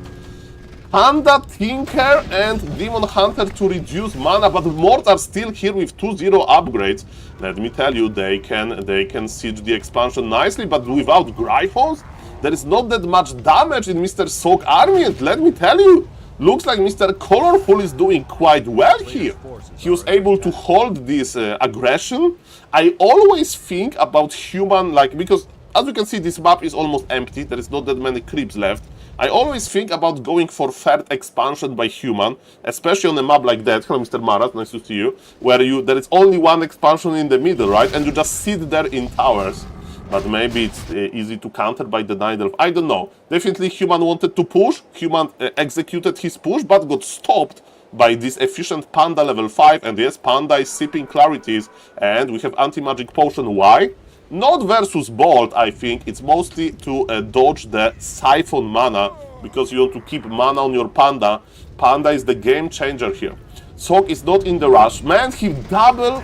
Panda, Tinker, and Demon Hunter to reduce mana, but Mords are still here with 2-0 upgrades. Let me tell you, they can siege the expansion nicely, but without Griffons, there is not that much damage in Mr. SaulC army, and let me tell you, looks like Mr. Colorful is doing quite well here. He was able to hold this aggression. I always think about human, because as you can see, this map is almost empty, there is not that many creeps left. I always think about going for third expansion by human, especially on a map like that. Hello, Mr. Marat, nice to see you. Where there is only one expansion in the middle, right? And you just sit there in towers. But maybe it's easy to counter by the Night Elf. I don't know. Definitely human wanted to push. Human executed his push, but got stopped by this efficient Panda level 5. And yes, Panda is sipping clarities. And we have anti-magic potion. Why? Not versus Bolt, I think. It's mostly to dodge the Siphon mana, because you want to keep mana on your Panda. Panda is the game changer here. SaulC is not in the rush. Man, he double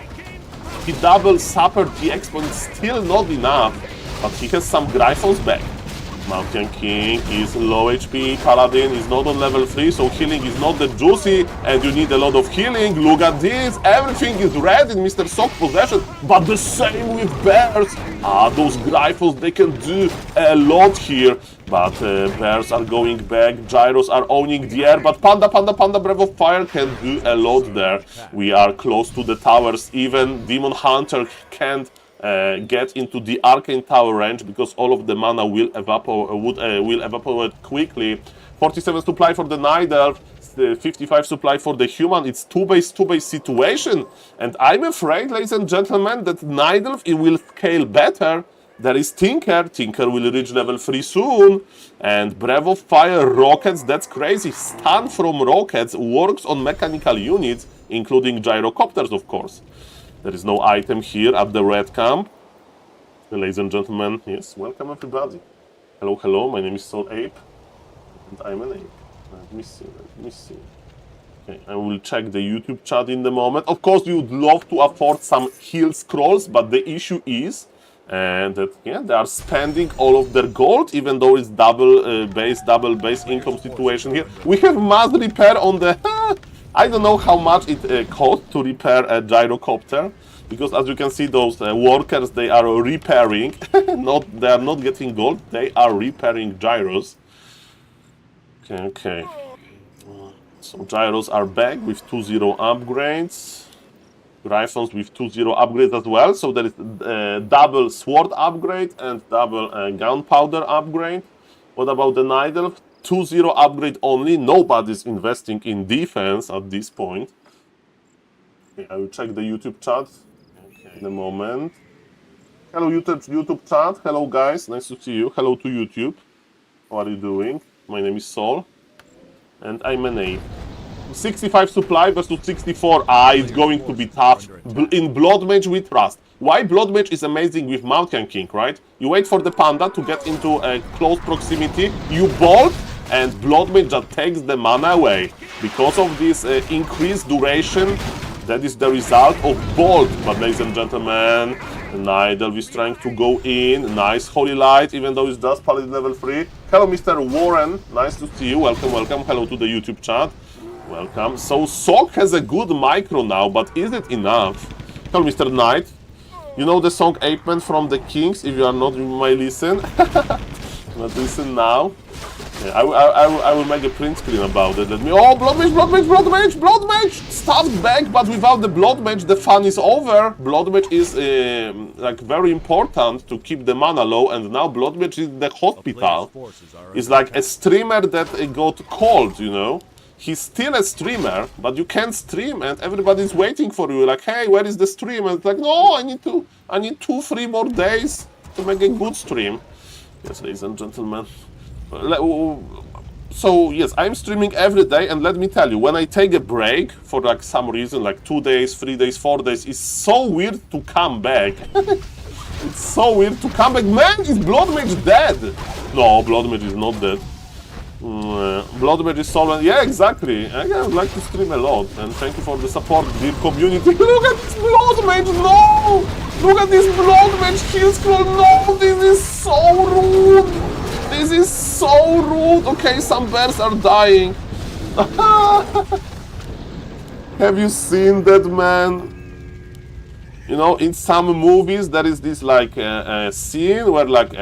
Supper DX, but it's still not enough. But he has some Griffons back. Mountain King is low HP, Paladin is not on level 3, so healing is not that juicy, and you need a lot of healing. Look at this, everything is red in Mr. SaulC possession, but the same with Bears. Those Griffons, they can do a lot here, but Bears are going back, Gyros are owning the air, but Panda, Breath of Fire can do a lot there. We are close to the towers, even Demon Hunter can't get into the Arcane Tower range because all of the mana will evaporate quickly. 47 supply for the Night Elf, 55 supply for the human. It's 2-base situation, and I'm afraid, ladies and gentlemen, that Night Elf it will scale better. There is Tinker will reach level 3 soon, and Breath of Fire, Rockets, that's crazy. Stun from Rockets works on mechanical units, including gyrocopters, of course. There is no item here at the red camp. Ladies and gentlemen, yes, welcome everybody. Hello, my name is SaulApe, and I'm an ape. Let me see. Okay, I will check the YouTube chat in the moment. Of course, you would love to afford some heal scrolls, but the issue is that they are spending all of their gold, even though it's double base income situation here. We have mass repair on the... I don't know how much it costs to repair a gyrocopter, because as you can see, those workers, they are repairing. They are not getting gold, they are repairing gyros. Okay. So gyros are back with 2-0 upgrades. Griffons with 2-0 upgrades as well. So there is double sword upgrade and double gunpowder upgrade. What about the Night Elf? 2-0 upgrade only. Nobody's investing in defense at this point. Okay, I will check the YouTube chat in a moment. Hello YouTube chat. Hello guys, nice to see you. Hello to YouTube. How are you doing? My name is Saul, and I'm an ape. 65 supply versus 64. It's going to be tough. In Blood Mage we trust. Why Blood Mage is amazing with Mountain King, right? You wait for the Panda to get into a close proximity, you bolt, and Blood Mage just takes the mana away. Because of this increased duration, That is the result of bolt. But ladies and gentlemen, Night Elf is trying to go in. Nice Holy Light, even though it's just Paladin level 3. Hello, Mr. Warren. Nice to see you. Welcome, welcome. Hello to the YouTube chat. Welcome. So, Sok has a good micro now, but is it enough? Hello, Mr. Knight. You know the song SaulApeMan from the Kings? If you are not, you might listen. But listen now. Yeah, I will make a print screen about it. Let me. Oh, Blood Mage, Blood Mage, Blood Mage, Blood Mage! Stuffed back, but without the Blood Mage, the fun is over. Blood Mage is like very important to keep the mana low, and now Blood Mage is the hospital. It's like a streamer that got cold, you know. He's still a streamer, but you can't stream, and everybody's waiting for you. Like, hey, where is the stream? And it's like, no, I need 2-3 more days to make a good stream. Yes, ladies and gentlemen. So yes, I'm streaming every day, and let me tell you, when I take a break for like some reason, like 2 days, 3 days, 4 days, it's so weird to come back. It's so weird to come back. Man, is Blood Mage dead? No, Blood Mage is not dead. Blood Mage is solvent. Yeah, exactly. I would like to stream a lot, and thank you for the support, dear community. Look at this Blood Mage, no! Look at this Blood Mage heal scroll, no! This is so rude! This is so rude! Okay, some bears are dying. Have you seen that, man? You know, in some movies there is this like scene where like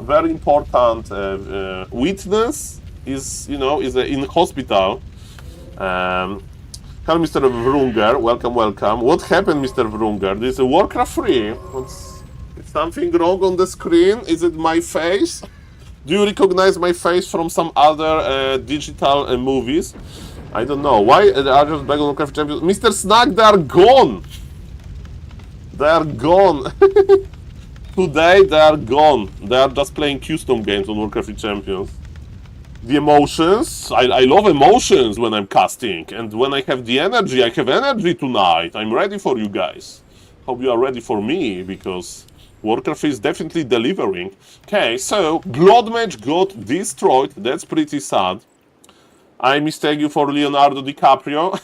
very important witness is, you know, is in hospital. Hello, Mr. Vrunger. Welcome, welcome. What happened, Mr. Vrunger? This is a Warcraft 3. Is something wrong on the screen? Is it my face? Do you recognize my face from some other digital movies? I don't know. Why are just back on Warcraft Champions? Mr. Snack, they are gone! They are gone! Today they are gone. They are just playing custom games on Warcraft Champions. The emotions, I love emotions when I'm casting. And when I have the energy, I have energy tonight. I'm ready for you guys. Hope you are ready for me, because Warcraft is definitely delivering. Okay, so Blood Mage got destroyed. That's pretty sad. I mistake you for Leonardo DiCaprio.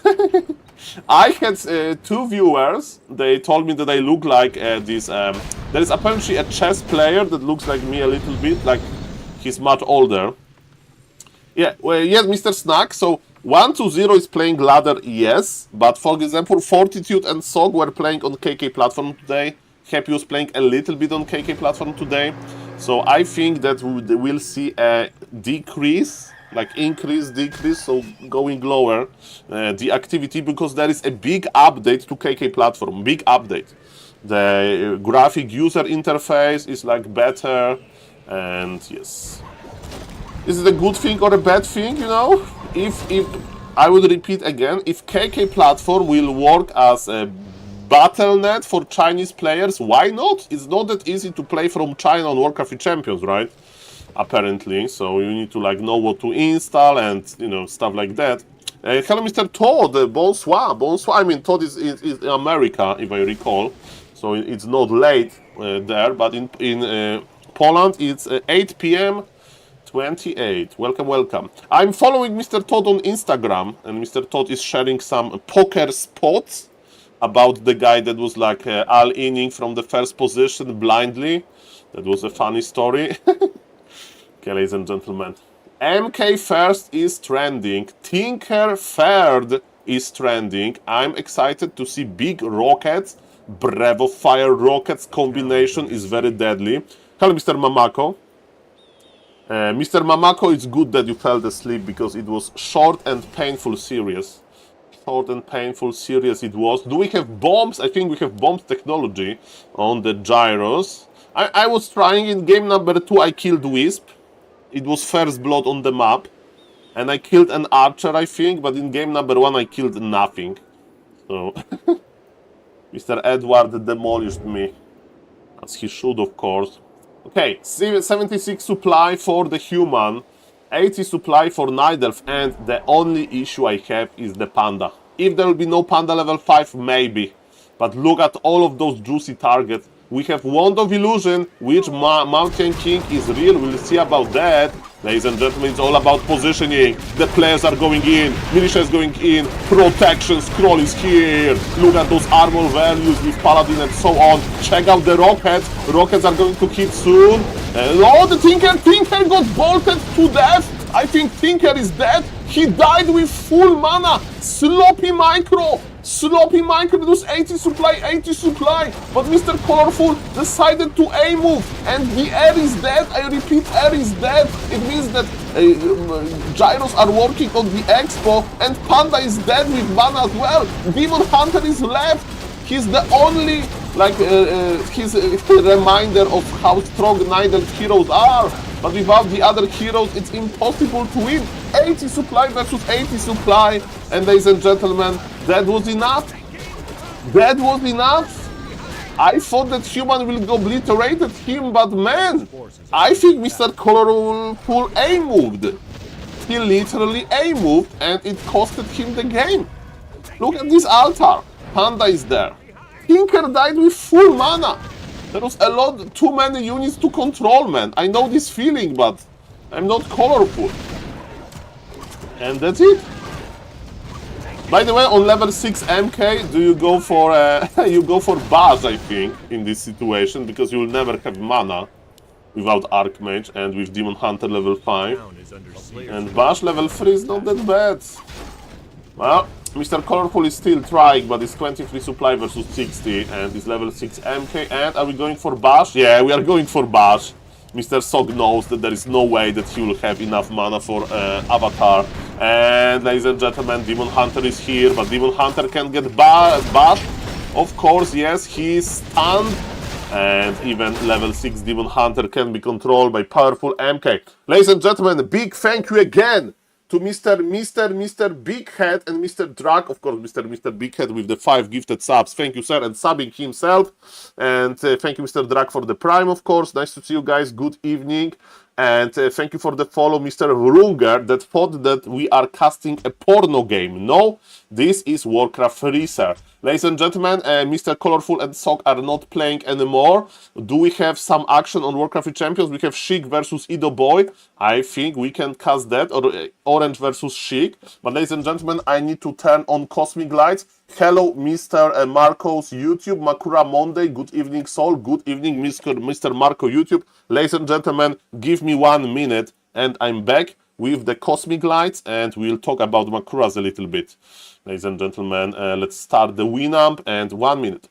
I had 2 viewers. They told me that I look like this. There is apparently a chess player that looks like me a little bit, like he's much older. Yeah, well, yes, Mr. Snack. So 1-0 is playing ladder, yes. But for example, Fortitude and Sog were playing on KK platform today. Happy was playing a little bit on KK platform today. So I think that we'll see a decrease, like increase, decrease, so going lower, the activity, because there is a big update to KK platform, big update. The graphic user interface is like better, and yes. Is it a good thing or a bad thing, you know? If I would repeat again, if KK platform will work as a Battle.net for Chinese players, why not? It's not that easy to play from China on Warcraft Champions, right? Apparently, so you need to like know what to install and, you know, stuff like that. Hello, Mr. Todd. Bonsoir, bonsoir. I mean, Todd is in America, if I recall, so it's not late there, but in Poland it's 8 p.m. 28. Welcome, welcome. I'm following Mr. Todd on Instagram, and Mr. Todd is sharing some poker spots about the guy that was like all-inning from the first position blindly. That was a funny story. Okay, ladies and gentlemen. MK first is trending. Tinker third is trending. I'm excited to see big rockets. Bravo fire rockets combination is very deadly. Hello, Mr. Mamako. Mr. Mamako, it's good that you fell asleep, because it was short and painful series. Short and painful series it was. Do we have bombs? I think we have bombs technology on the gyros. I was trying in game number 2, I killed Wisp. It was first blood on the map. And I killed an archer, I think, but in game number 1 I killed nothing. So Mr. Edward demolished me. As he should, of course. Okay, 76 supply for the human, 80 supply for Night Elf, and the only issue I have is the panda. If there will be no panda level 5, maybe. But look at all of those juicy targets. We have Wand of Illusion, which Mountain King is real, we'll see about that. Ladies and gentlemen, it's all about positioning. The players are going in, militia is going in, protection scroll is here. Look at those armor values with paladin and so on. Check out the rockets. Rockets are going to hit soon. Oh, the Tinker got bolted to death. I think Tinker is dead. He died with full mana. Sloppy micro reduced 80 supply. But Mr. Colorful decided to A move. And the air is dead. I repeat, air is dead. It means that Gyros are working on the expo. And Panda is dead with mana as well. Demon Hunter is left. He's the only, he's a reminder of how strong neither heroes are. But without the other heroes, it's impossible to win. 80 supply versus 80 supply. And ladies and gentlemen, that was enough. That was enough. I thought that human will obliterate him, but man, I think Mr. Colorful A moved. He literally A moved, and it costed him the game. Look at this altar. Panda is there. Tinker died with full mana. There was too many units to control, man. I know this feeling, but I'm not colorful. And that's it. By the way, on level 6 MK, do you go for you go for Bash, I think, in this situation, because you will never have mana without Archmage and with Demon Hunter level 5. And Bash level 3 is not that bad. Well, Mr. Colorful is still trying, but it's 23 supply versus 60, and it's level 6 MK. And are we going for Bash? Yeah, we are going for Bash. Mr. Sog knows that there is no way that he will have enough mana for Avatar. And ladies and gentlemen, Demon Hunter is here, but Demon Hunter can get bashed. Of course, yes, he is stunned. And even level 6 Demon Hunter can be controlled by powerful MK. Ladies and gentlemen, big thank you again to Mr. Big Head and Mr. Drag, of course, Mr. Big Head with the 5 gifted subs. Thank you, sir, and subbing himself. And thank you, Mr. Drag, for the Prime, of course. Nice to see you guys. Good evening. And thank you for the follow, Mr. Runger, that thought that we are casting a porno game. No, this is Warcraft 3, sir. Ladies and gentlemen, Mr. Colorful and Sok are not playing anymore. Do we have some action on Warcraft Champions? We have Sheik versus Ido Boy. I think we can cast that, or Orange versus Sheik. But ladies and gentlemen, I need to turn on Cosmic Lights. Hello, Mr. Marco's YouTube. Makura Monday. Good evening, Soul. Good evening, Mr. Marco YouTube. Ladies and gentlemen, give me 1 minute and I'm back with the Cosmic Lights and we'll talk about Makuras a little bit. Ladies and gentlemen, let's start the Winamp and 1 minute.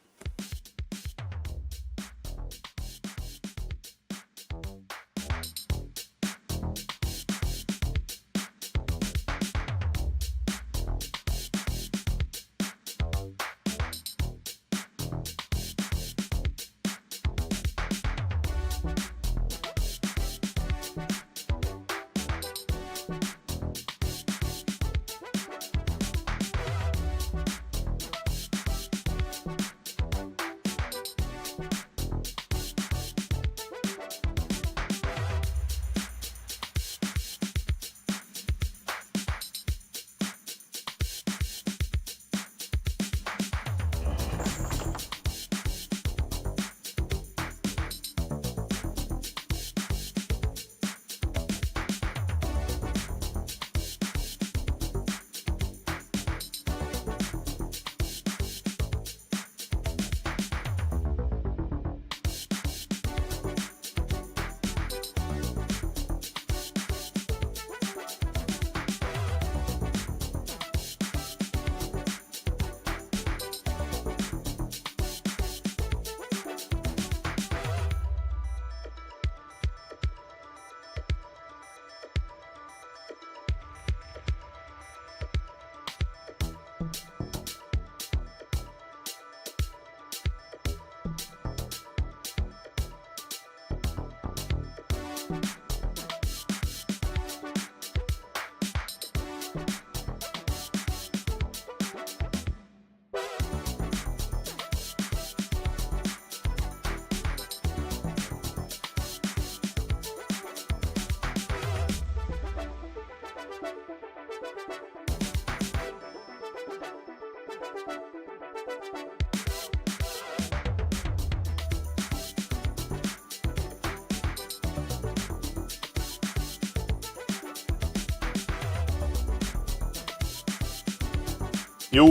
Yo.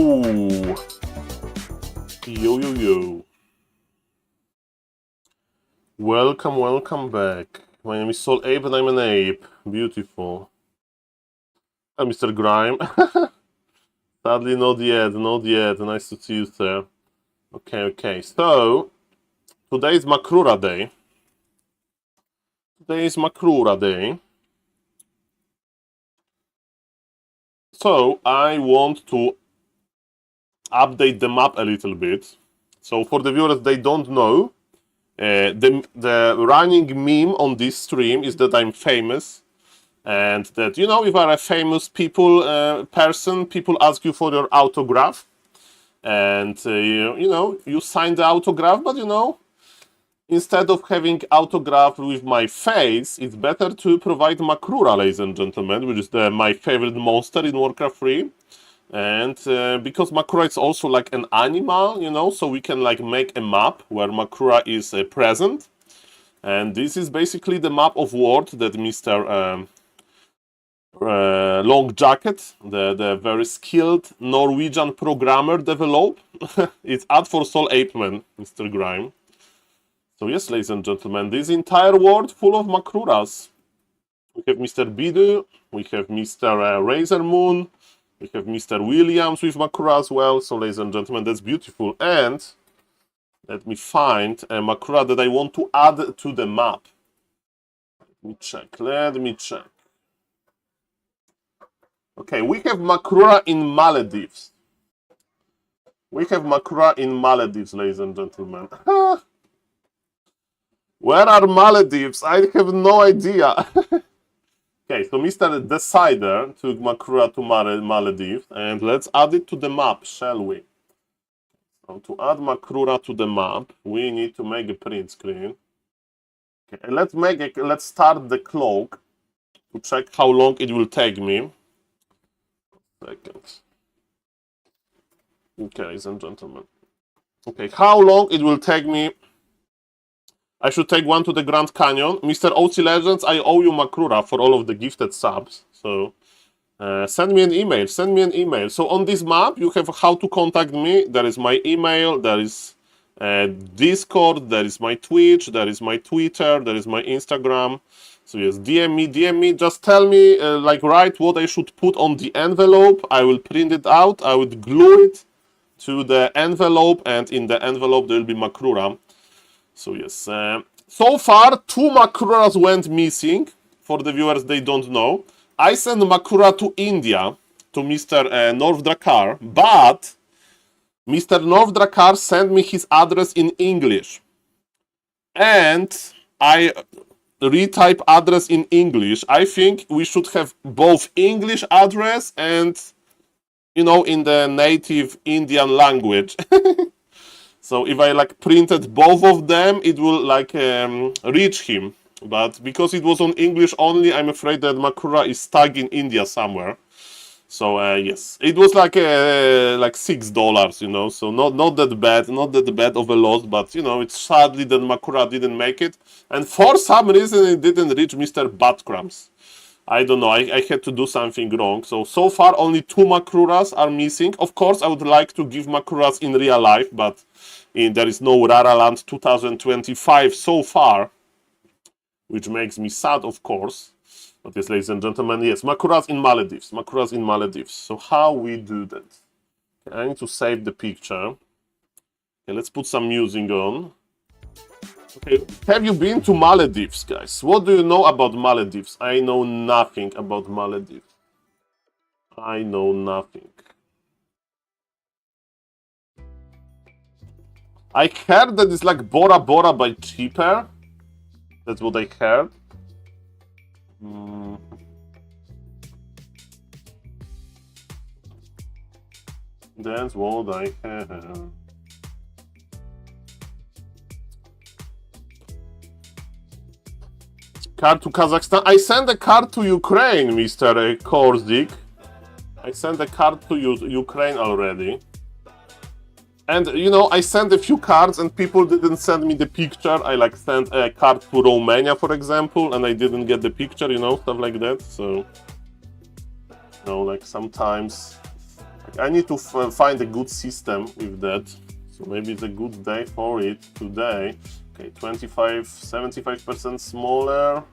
Yo, yo, yo. Welcome, welcome back. My name is SaulApe and I'm an ape. Beautiful. Mr. Grime. Sadly, not yet, not yet. Nice to see you, sir. Okay, okay. So, today is Makrura Day. Today is Makrura Day. So, I want to update the map a little bit. So, for the viewers, they don't know, the running meme on this stream is that I'm famous. And that, you know, if you're a famous person, people ask you for your autograph. And, you know, you sign the autograph, but, you know, instead of having autograph with my face, it's better to provide Makrura, ladies and gentlemen, which is my favorite monster in Warcraft 3. And because Makrura is also like an animal, you know, so we can like make a map where Makrura is present. And this is basically the map of world that Mr. Long Jacket, the very skilled Norwegian programmer, developed. It's ad for SaulApeMan, Mr. Grime. So yes, ladies and gentlemen, this entire world full of Makruras. We have Mr. Bidu, we have Mr. Razor Moon, we have Mr. Williams with Makrura as well. So ladies and gentlemen, that's beautiful. And let me find a Makrura that I want to add to the map. Let me check. Okay, we have Makrura in Maldives. We have Makrura in Maldives, ladies and gentlemen. Where are Maldives? I have no idea. Okay, so Mr. Decider took Makrura to Maldives, and let's add it to the map, shall we? So to add Makrura to the map, we need to make a print screen. Okay, let's start the clock to check how long it will take me. Second. Okay, ladies and gentlemen. Okay, how long it will take me? I should take one to the Grand Canyon. Mr. OC Legends, I owe you Makrura for all of the gifted subs. So send me an email. Send me an email. So on this map, you have how to contact me. There is my email. There is Discord. There is my Twitch. There is my Twitter. There is my Instagram. So yes, DM me. Just tell me, write what I should put on the envelope. I will print it out. I would glue it to the envelope, and in the envelope there will be Makrura. So yes, so far 2 Makruras went missing. For the viewers, they don't know. I sent Makrura to India, to Mr. North Drakkar, but Mr. North Drakkar sent me his address in English. And I retype address in English. I think we should have both English address and, you know, in the native Indian language. So if I printed both of them, it will reach him. But because it was on English only, I'm afraid that Makrura is stuck in India somewhere. So yes, it was like $6, you know. So not that bad of a loss. But you know, it's sadly that Makrura didn't make it, and for some reason it didn't reach Mr. Buttcrumbs. I don't know. I had to do something wrong. So far only 2 Makruras are missing. Of course, I would like to give Makruras in real life, but there is no Raraland 2025 so far, which makes me sad, of course. But yes, ladies and gentlemen, yes, Makrura's in Maldives. Makrura's in Maldives. So how we do that? Okay, I need to save the picture. Okay, let's put some music on. Okay, have you been to Maldives, guys? What do you know about Maldives? I know nothing about Maldives. I know nothing. I heard that it's like Bora Bora but cheaper. That's what I heard. That's what I heard. Card to Kazakhstan. I sent a card to Ukraine, Mr. Korzik. I sent a card to Ukraine already. And, you know, I sent a few cards and people didn't send me the picture. I, sent a card to Romania, for example, and I didn't get the picture, you know, stuff like that. So, you know, sometimes I need to find a good system with that. So maybe it's a good day for it today. Okay, 75% smaller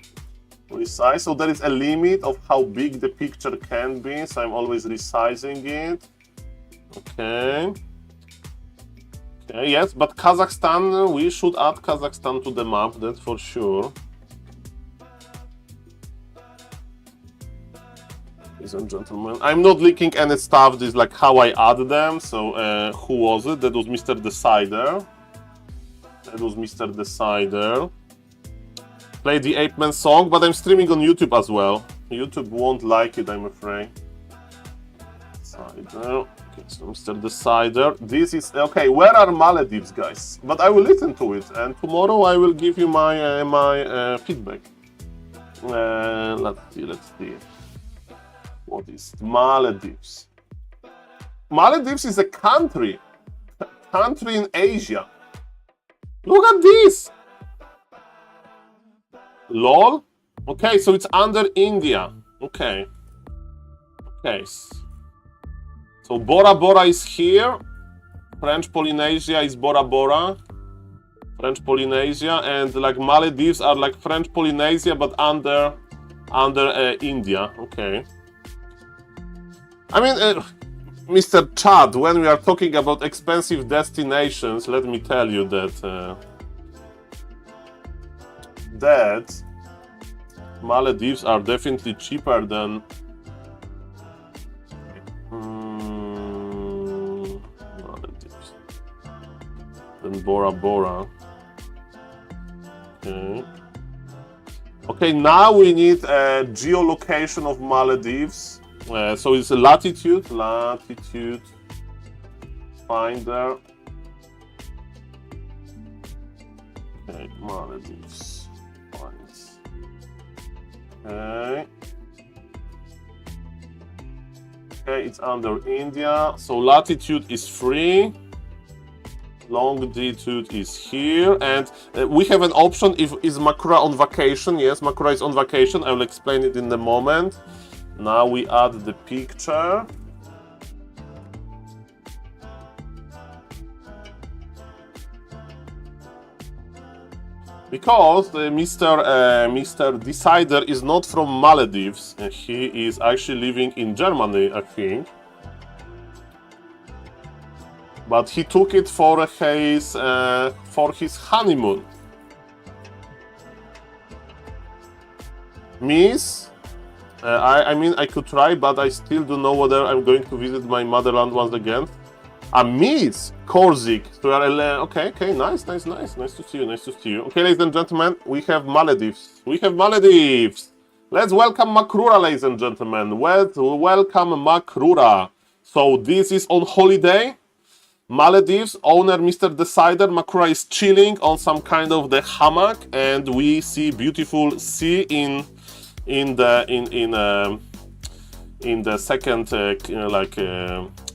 resize. So there is a limit of how big the picture can be. So I'm always resizing it. Okay. Okay, yes, but Kazakhstan, we should add Kazakhstan to the map, that's for sure. Ladies and gentlemen, I'm not leaking any stuff, this is like how I add them. So who was it? That was Mr. Decider. That was Mr. Decider. Play the SaulApeMan song, but I'm streaming on YouTube as well. YouTube won't like it, I'm afraid. Decider. Okay, so Mr. Decider. This is okay. Where are Maledives, guys? But I will listen to it, and tomorrow I will give you my feedback. Let's see. What is Maledives? Maledives is a country in Asia. Look at this. LOL. Okay, so it's under India. Okay. Okay. So Bora Bora is here. French Polynesia is Bora Bora. French Polynesia, and like Maledives are like French Polynesia but under India. Okay. I mean, Mr. Chad, when we are talking about expensive destinations, let me tell you that Maledives are definitely cheaper than Maledives, than Bora Bora. Okay. Okay, now we need a geolocation of Maledives. So it's a latitude finder. Okay, Maledives finds. Okay. Okay, it's under India. So latitude is free. Longitude is here, and we have an option if is Makura on vacation. Yes, Makura is on vacation. I will explain it in a moment. Now we add the picture. Because Mr. Decider is not from Maledives. He is actually living in Germany, I think. But he took it for his honeymoon. Miss, I mean, I could try, but I still don't know whether I'm going to visit my motherland once again. Miss Korzik. So okay, nice to see you. Okay, ladies and gentlemen, we have Maledives. Let's welcome Makrura, ladies and gentlemen. Welcome Makrura. So this is on holiday. Maledives, owner Mr. Decider, Makrura is chilling on some kind of the hammock, and we see beautiful sea in the second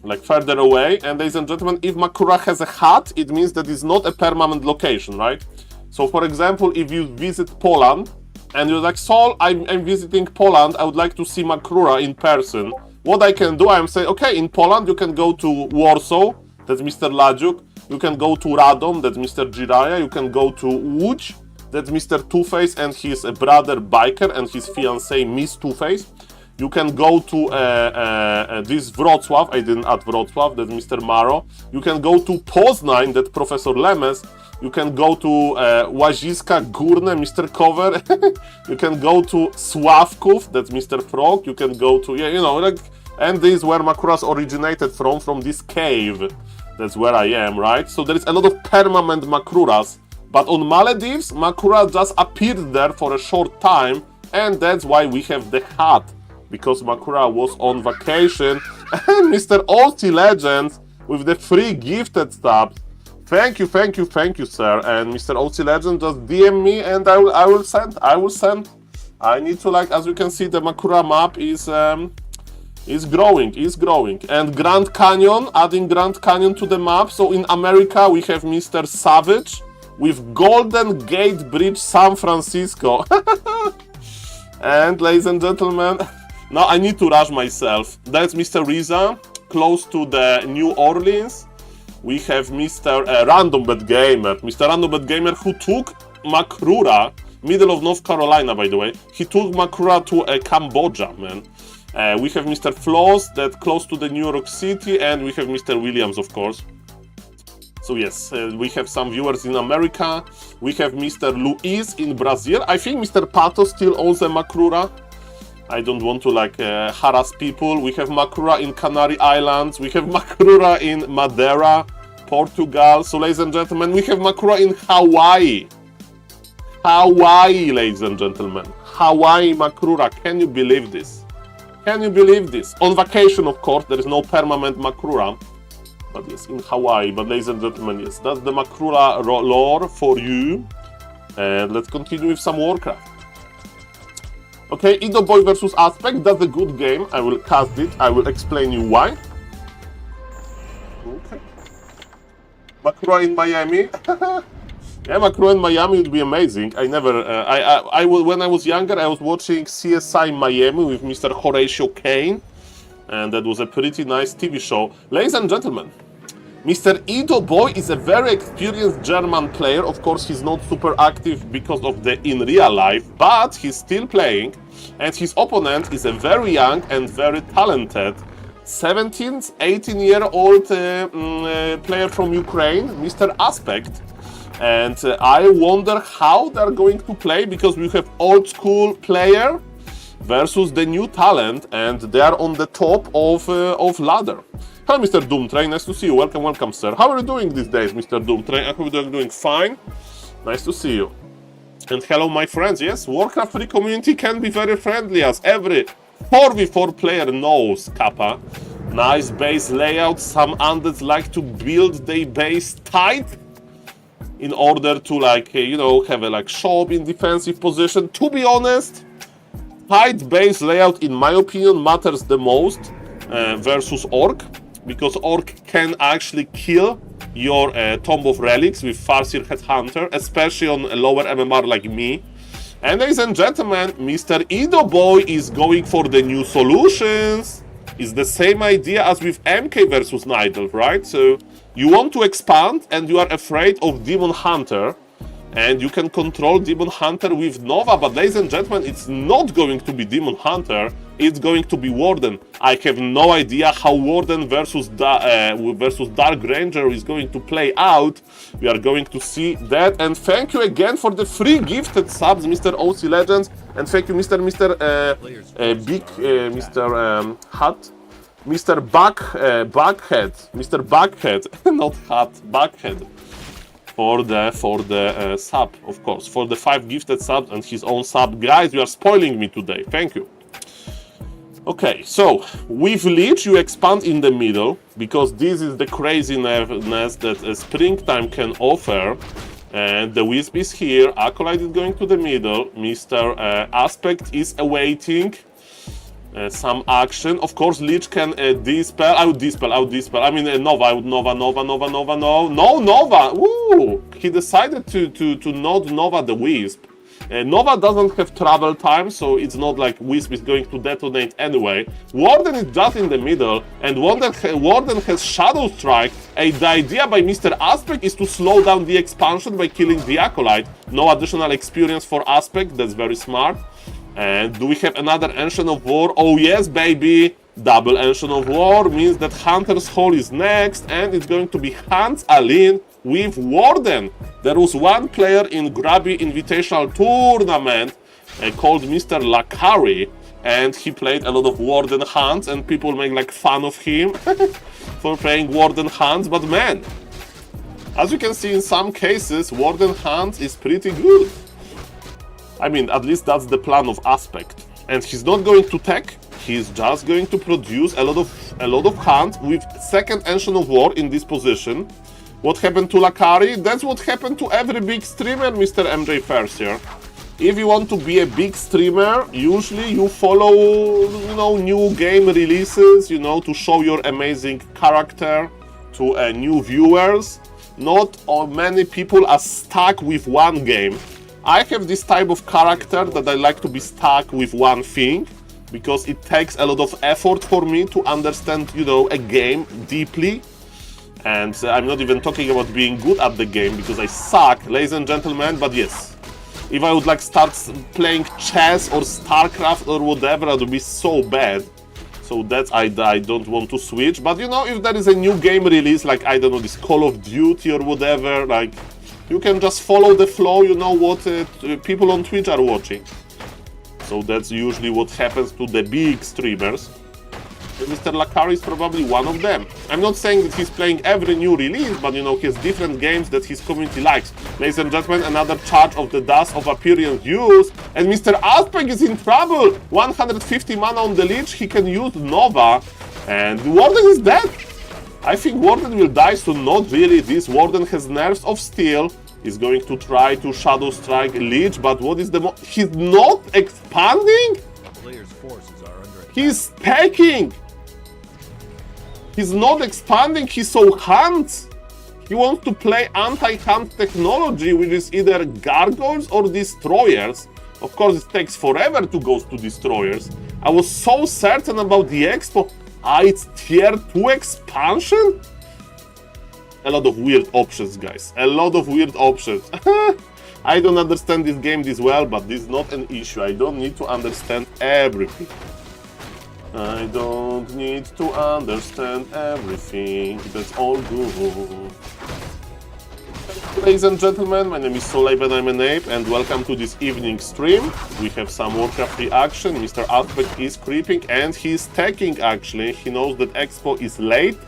like further away. And ladies and gentlemen, if Makrura has a hut, it means that it's not a permanent location, right? So for example, if you visit Poland and you're like, Saul, I'm visiting Poland, I would like to see Makrura in person. What I can do, I'm saying, okay, in Poland you can go to Warsaw, that's Mr. Ladziuk. You can go to Radom, that's Mr. Jiraya. You can go to Łódź, that's Mr. Two-Face and his brother Biker and his fiancée Miss Two-Face. You can go to this Wrocław, I didn't add Wrocław, that's Mr. Maro. You can go to Poznań, that's Professor Lemes. You can go to Łaziska Górne, Mr. Cover. You can go to Sławków, that's Mr. Frog. You can go to, and this is where Makuras originated from this cave. That's where I am, right? So there is a lot of permanent Makuras. But on Maledives, Makura just appeared there for a short time, and that's why we have the hut. Because Makura was on vacation. And Mr. Ulti Legends with the free gifted stuff. Thank you, sir. And Mr. Ulti Legend just DM me, and I will send. I need to, as you can see, the Makura map is growing. And Grand Canyon, adding Grand Canyon to the map. So in America, we have Mr. Savage with Golden Gate Bridge, San Francisco. And ladies and gentlemen, now I need to rush myself. That's Mr. Riza. close to the New Orleans. We have Mr. Random Bet Gamer. Mr. Random Bet Gamer who took Makrura, middle of North Carolina, by the way. He took Makrura to Cambodia, man. We have Mr. Floss, that close to the New York City, and we have Mr. Williams, of course. So yes, we have some viewers in America. We have Mr. Luis in Brazil. I think Mr. Pato still owns a Makrura. I don't want to like harass people. We have Makrura in Canary Islands. We have Makrura in Madeira, Portugal. So ladies and gentlemen, we have Makrura in Hawaii. Hawaii, ladies and gentlemen. Hawaii Makrura. Can you believe this? Can you believe this? On vacation, of course, there is no permanent Makrura. But yes, in Hawaii. But ladies and gentlemen, yes, that's the Makrura lore for you. And let's continue with some Warcraft. Okay, Ido Boy versus Aspect, that's a good game. I will cast it, I will explain you why. Okay. Makrura in Miami. Yeah, Makrura in Miami would be amazing. I never, when I was younger, I was watching CSI Miami with Mr. Horatio Kane. And that was a pretty nice TV show. Ladies and gentlemen, Mr. Ido Boy is a very experienced German player. Of course, he's not super active because of the in real life, but he's still playing. And his opponent is a very young and very talented 17, 18-year-old player from Ukraine, Mr. Aspect. And I wonder how they're going to play, because we have old school player versus the new talent, and they are on the top of ladder. Hello, Mr. Doomtrain, nice to see you. Welcome, welcome, sir. How are you doing these days, Mr. Doomtrain? I hope you're doing fine. Nice to see you. And hello, my friends. Yes, Warcraft 3 community can be very friendly, as every 4v4 player knows, Kappa. Nice base layout. Some undeads like to build their base tight in order to, like, you know, have a like shop in defensive position. To be honest, tight base layout, in my opinion, matters the most versus Orc, because Orc can actually kill your Tomb of Relics with Farseer Headhunter, especially on a lower MMR like me. And ladies and gentlemen, Mr. Ido Boy is going for the new solutions. It's the same idea as with MK versus Night Elf, right? So you want to expand and you are afraid of Demon Hunter, and you can control Demon Hunter with Nova, but ladies and gentlemen, it's not going to be Demon Hunter, it's going to be Warden. I have no idea how Warden versus Dark Ranger is going to play out. We are going to see that, and thank you again for the free gifted subs, Mr. OC Legends, and thank you, Mr. Buckhead, not Hat, Buckhead. For the sub, of course, for the 5 gifted subs and his own sub. Guys, you are spoiling me today. Thank you. Okay, so with Leech you expand in the middle, because this is the craziness that Springtime can offer. And the Wisp is here. Acolyte is going to the middle. Mr. Aspect is awaiting some action. Of course, Leech can dispel. I would dispel. I mean, Nova. No, Nova. Woo! He decided to not Nova the Wisp. Nova doesn't have travel time, so it's not like Wisp is going to detonate anyway. Warden is just in the middle, and Warden has Shadow Strike. The idea by Mr. Aspect is to slow down the expansion by killing the Acolyte. No additional experience for Aspect. That's very smart. And do we have another Ancient of War? Oh yes, baby! Double Ancient of War means that Hunter's Hall is next, and it's going to be Hans Alin with Warden. There was one player in Grabby Invitational Tournament called Mr. Lakari, and he played a lot of Warden Hunts, and people make like fun of him for playing Warden Hunts, but man, as you can see in some cases, Warden Hunts is pretty good. I mean, at least that's the plan of Aspect. And he's not going to tech, he's just going to produce a lot of hunts with second Ancient of War in this position. What happened to Lakari? That's what happened to every big streamer, Mr. MJ Farseer. If you want to be a big streamer, usually you follow, you know, new game releases, you know, to show your amazing character to new viewers. Not many people are stuck with one game. I have this type of character that I like to be stuck with one thing. because it takes a lot of effort for me to understand, you know, a game deeply. And I'm not even talking about being good at the game, because I suck, ladies and gentlemen, but yes. If I would like start playing chess or StarCraft or whatever, that would be so bad. So that's I don't want to switch. But you know, if there is a new game release, like I don't know, this Call of Duty or whatever, like you can just follow the flow, you know what people on Twitch are watching. So that's usually what happens to the big streamers. Mr. Lakari is probably one of them. I'm not saying that he's playing every new release, but you know, he has different games that his community likes. Ladies and gentlemen, another charge of the Dust of Appearance use, and Mr. Aspect is in trouble! 150 mana on the Lich, he can use Nova, and Warden is dead! I think Warden will die, so not really. This Warden has Nerves of Steel, he's going to try to Shadow Strike Lich, but what is the he's not expanding? Player's forces are under attack. He's packing! He's not expanding, he's so hunt. He wants to play anti-hunt technology, which is either gargoyles or destroyers. Of course, it takes forever to go to destroyers. I was so certain about the expo. It's tier 2 expansion? A lot of weird options, guys. A lot of weird options. I don't understand this game this well, but this is not an issue. I don't need to understand everything. I don't need to understand everything, that's all good. Ladies and gentlemen, my name is SaulApeMan, I'm an ape, and welcome to this evening stream. We have some Warcraft reaction. Mr. Aspect is creeping and he's stacking actually. He knows that Expo is late.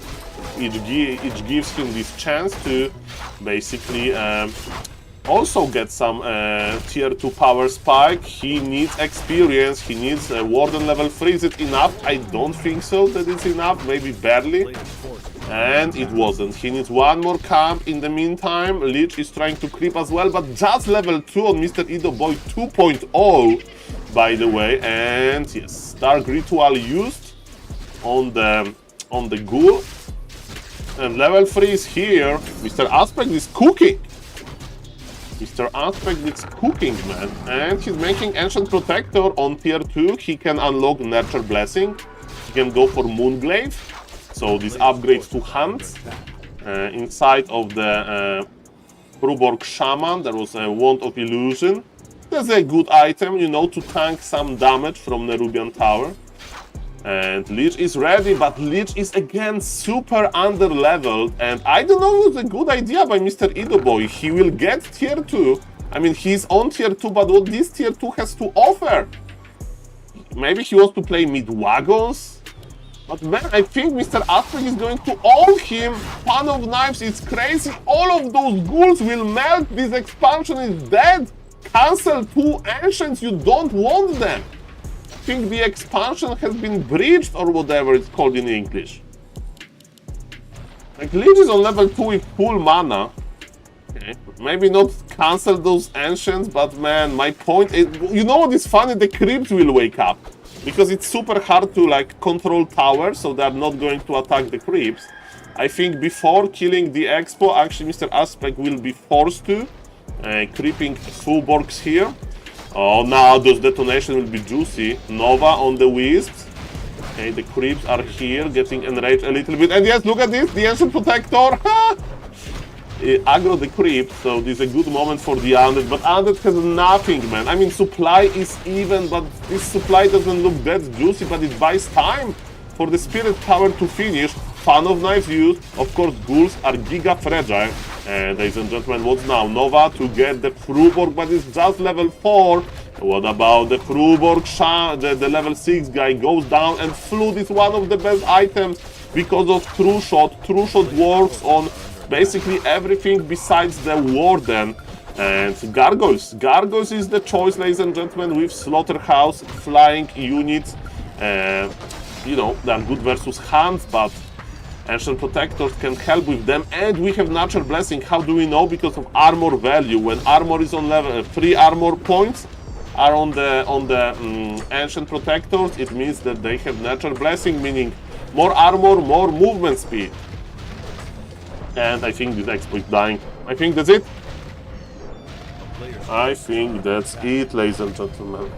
It gives him this chance to basically also get some tier 2 power spike. He needs experience, he needs Warden level 3. Is it enough? I don't think so that it's enough, maybe barely. And it wasn't. He needs one more camp. In the meantime, Lich is trying to creep as well, but just level 2 on Mr. Edo Boy 2.0, by the way. And yes, Dark Ritual used on the Ghoul. And level 3 is here. Mr. Aspect is cooking. Mr. Aspect is cooking, man. And he's making Ancient Protector on tier 2. He can unlock Nurture Blessing. He can go for Moonglaive. So this upgrades to Hunt. Inside of the Kruborg Shaman, there was a Wand of Illusion. That's a good item, you know, to tank some damage from Nerubian Tower. And Lich is ready, but Lich is again super under-leveled, and I don't know if it's a good idea by Mr. Edo Boy. He will get tier 2. I mean, he's on tier 2, but what this tier 2 has to offer? Maybe he wants to play mid-wagons? But man, I think Mr. Aspect is going to own him. Fan of Knives, it's crazy. All of those ghouls will melt. This expansion is dead. Cancel 2 Ancients, you don't want them. I think the expansion has been breached, or whatever it's called in English. Like, Lich is on level 2 with full mana. Okay. Maybe not cancel those Ancients, but man, my point is, you know what is funny? The creeps will wake up. Because it's super hard to like control towers, so they're not going to attack the creeps. I think before killing the Expo, actually Mr. Aspect will be forced to. Creeping Fullborgs here. Oh, now those detonations will be juicy. Nova on the Wisps. Okay, the creeps are here, getting enraged a little bit. And yes, look at this, the Ancient Protector. Aggro the creep, so this is a good moment for the Undead. But Undead has nothing, man. I mean, supply is even, but this supply doesn't look that juicy, but it buys time for the Spirit Power to finish. Fan of Knives used. Of course, ghouls are giga fragile. And ladies and gentlemen, what's now? Nova to get the Fruborg, but it's just level 4. What about the Fruborg? The level 6 guy goes down, and Flood is one of the best items because of True Shot. True Shot works on basically everything besides the Warden. And Gargoyles. Gargoyles is the choice, ladies and gentlemen, with Slaughterhouse, flying units. You know, they are good versus Hands, but Ancient Protectors can help with them. And we have Natural Blessing. How do we know? Because of armor value. When armor is on level, 3 armor points are on the Ancient Protectors, it means that they have Natural Blessing, meaning more armor, more movement speed. And I think this Expo is dying. I think that's it. I think that's it, ladies and gentlemen.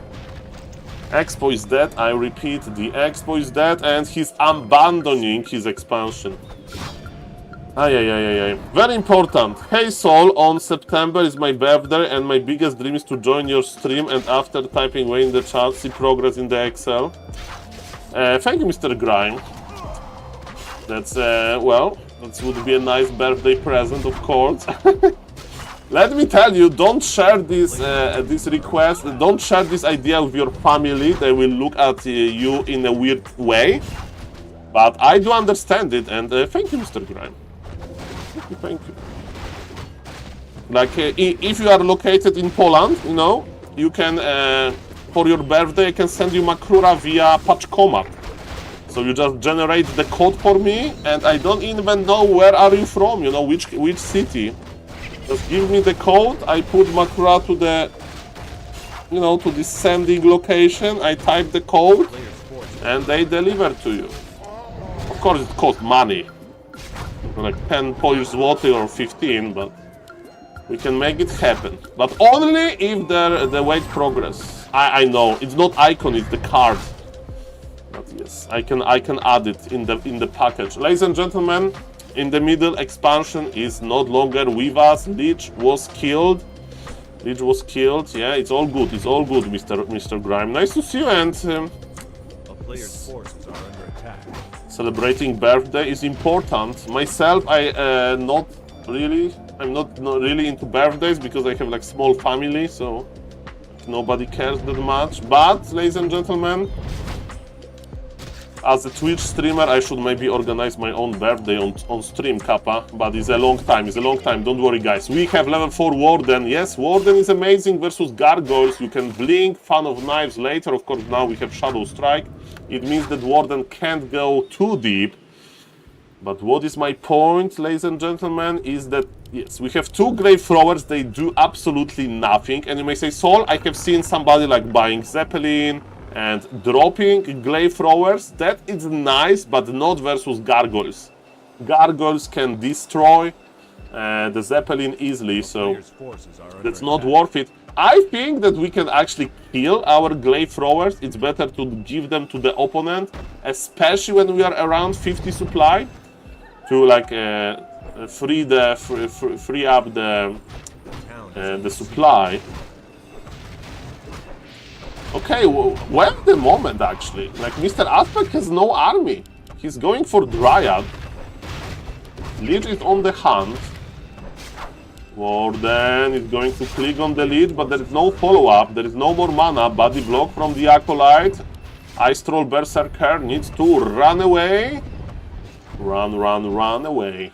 Expo is dead, I repeat, the Expo is dead, and he's abandoning his expansion. Ay. Very important. Hey Saul, on September is my birthday and my biggest dream is to join your stream and after typing away in the chat, see progress in the Excel. Thank you, Mr. Grime. That's, well, that would be a nice birthday present, of course. Let me tell you, don't share this request, don't share this idea with your family. They will look at you in a weird way. But I do understand it, and thank you, Mr. Grime. Thank you. Like, if you are located in Poland, you know, you can, for your birthday, I can send you Makrura via Paczkomat. So you just generate the code for me, and I don't even know where are you from, you know, which city. Just give me the code, I put Makrura to the, you know, to the sending location, I type the code, and they deliver to you. Of course, it costs money. Like 10 Polish zloty or 15, but we can make it happen. But only if the weight progress. I know it's not icon, it's the card. But yes, I can add it in the package. Ladies and gentlemen, in the middle, expansion is not longer with us. Lich was killed. Yeah, it's all good. It's all good, Mr. Grime. Nice to see you, and a player's forces are under attack. Celebrating birthday is important. Myself, I'm not really into birthdays because I have like small family, so nobody cares that much. But, ladies and gentlemen, as a Twitch streamer, I should maybe organize my own birthday on stream, Kappa. But it's a long time, don't worry, guys. We have level 4 Warden. Yes, Warden is amazing versus Gargoyles. You can blink, Fan of Knives later. Of course, now we have Shadow Strike. It means that Warden can't go too deep. But what is my point, ladies and gentlemen, is that, yes, we have 2 Grave Throwers. They do absolutely nothing. And you may say, Saul, I have seen somebody like buying Zeppelin and dropping Glaive Throwers. That is nice, but not versus Gargoyles. Gargoyles can destroy the Zeppelin easily, so that's not worth it. I think that we can actually kill our Glaive Throwers. It's better to give them to the opponent, especially when we are around 50 supply, to like free up the supply. Okay, well, the moment actually. Like, Mr. Aspect has no army. He's going for Dryad. Lich is on the hunt. Warden is going to click on the Lich, but there is no follow-up. There is no more mana. Body block from the Acolyte. Ice Troll Berserker needs to run away. Run away.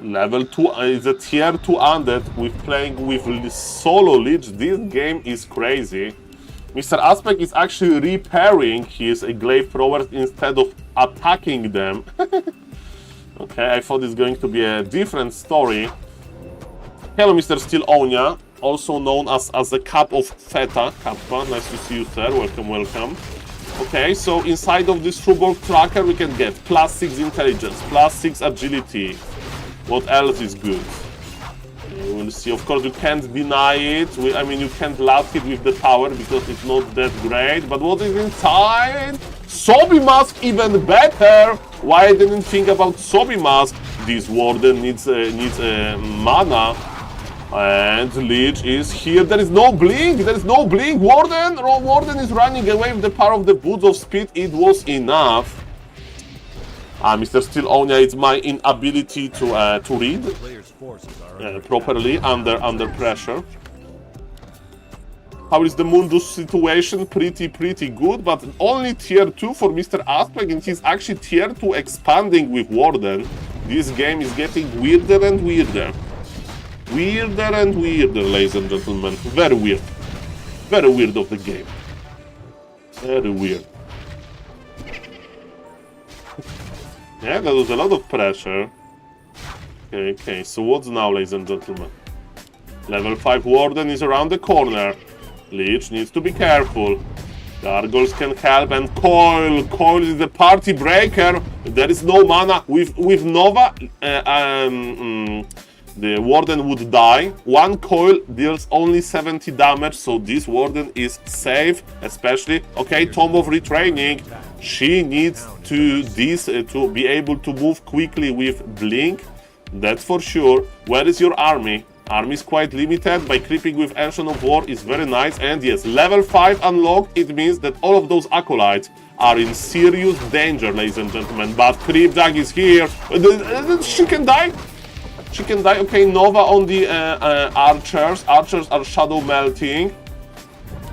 Level 2 is a tier 2 undead with playing with solo Lich. This game is crazy. Mr. Aspect is actually repairing his Glaive Throwers instead of attacking them. Okay, I thought it's going to be a different story. Hello, Mr. Steel Onya, also known as the Cup of Feta. Kappa, nice to see you, sir. Welcome. Okay, so inside of this Trueborg tracker we can get +6 intelligence, +6 agility. What else is good? We'll see. Of course, you can't deny it. I mean, you can't laugh it with the tower because it's not that great. But what is inside? Sobi Mask, even better. Why I didn't think about Sobi Mask? This Warden needs mana. And Lich is here. There is no blink. Warden is running away with the power of the Boots of Speed. It was enough. Mr. Steel Onya, it's my inability to read properly under pressure. How is the Mundus situation? Pretty good, but only tier 2 for Mr. Aspect, and he's actually tier 2 expanding with Warden. This game is getting weirder and weirder. Ladies and gentlemen. Very weird. Very weird of the game. Very weird. Yeah, that was a lot of pressure. Okay, so what's now, ladies and gentlemen? Level 5 Warden is around the corner. Lich needs to be careful. Gargoyles can help, and Coil is the party breaker. There is no mana. With Nova, the Warden would die. One coil deals only 70 damage, so this Warden is safe, especially. Okay, Tomb of Retraining. She needs to be able to move quickly with Blink. That's for sure. Where is your army? Army is quite limited. By creeping with Ancient of War is very nice. And yes, level 5 unlocked. It means that all of those acolytes are in serious danger, ladies and gentlemen. But Creepjack is here. She can die. She can die. Okay, Nova on the archers. Archers are shadow melting.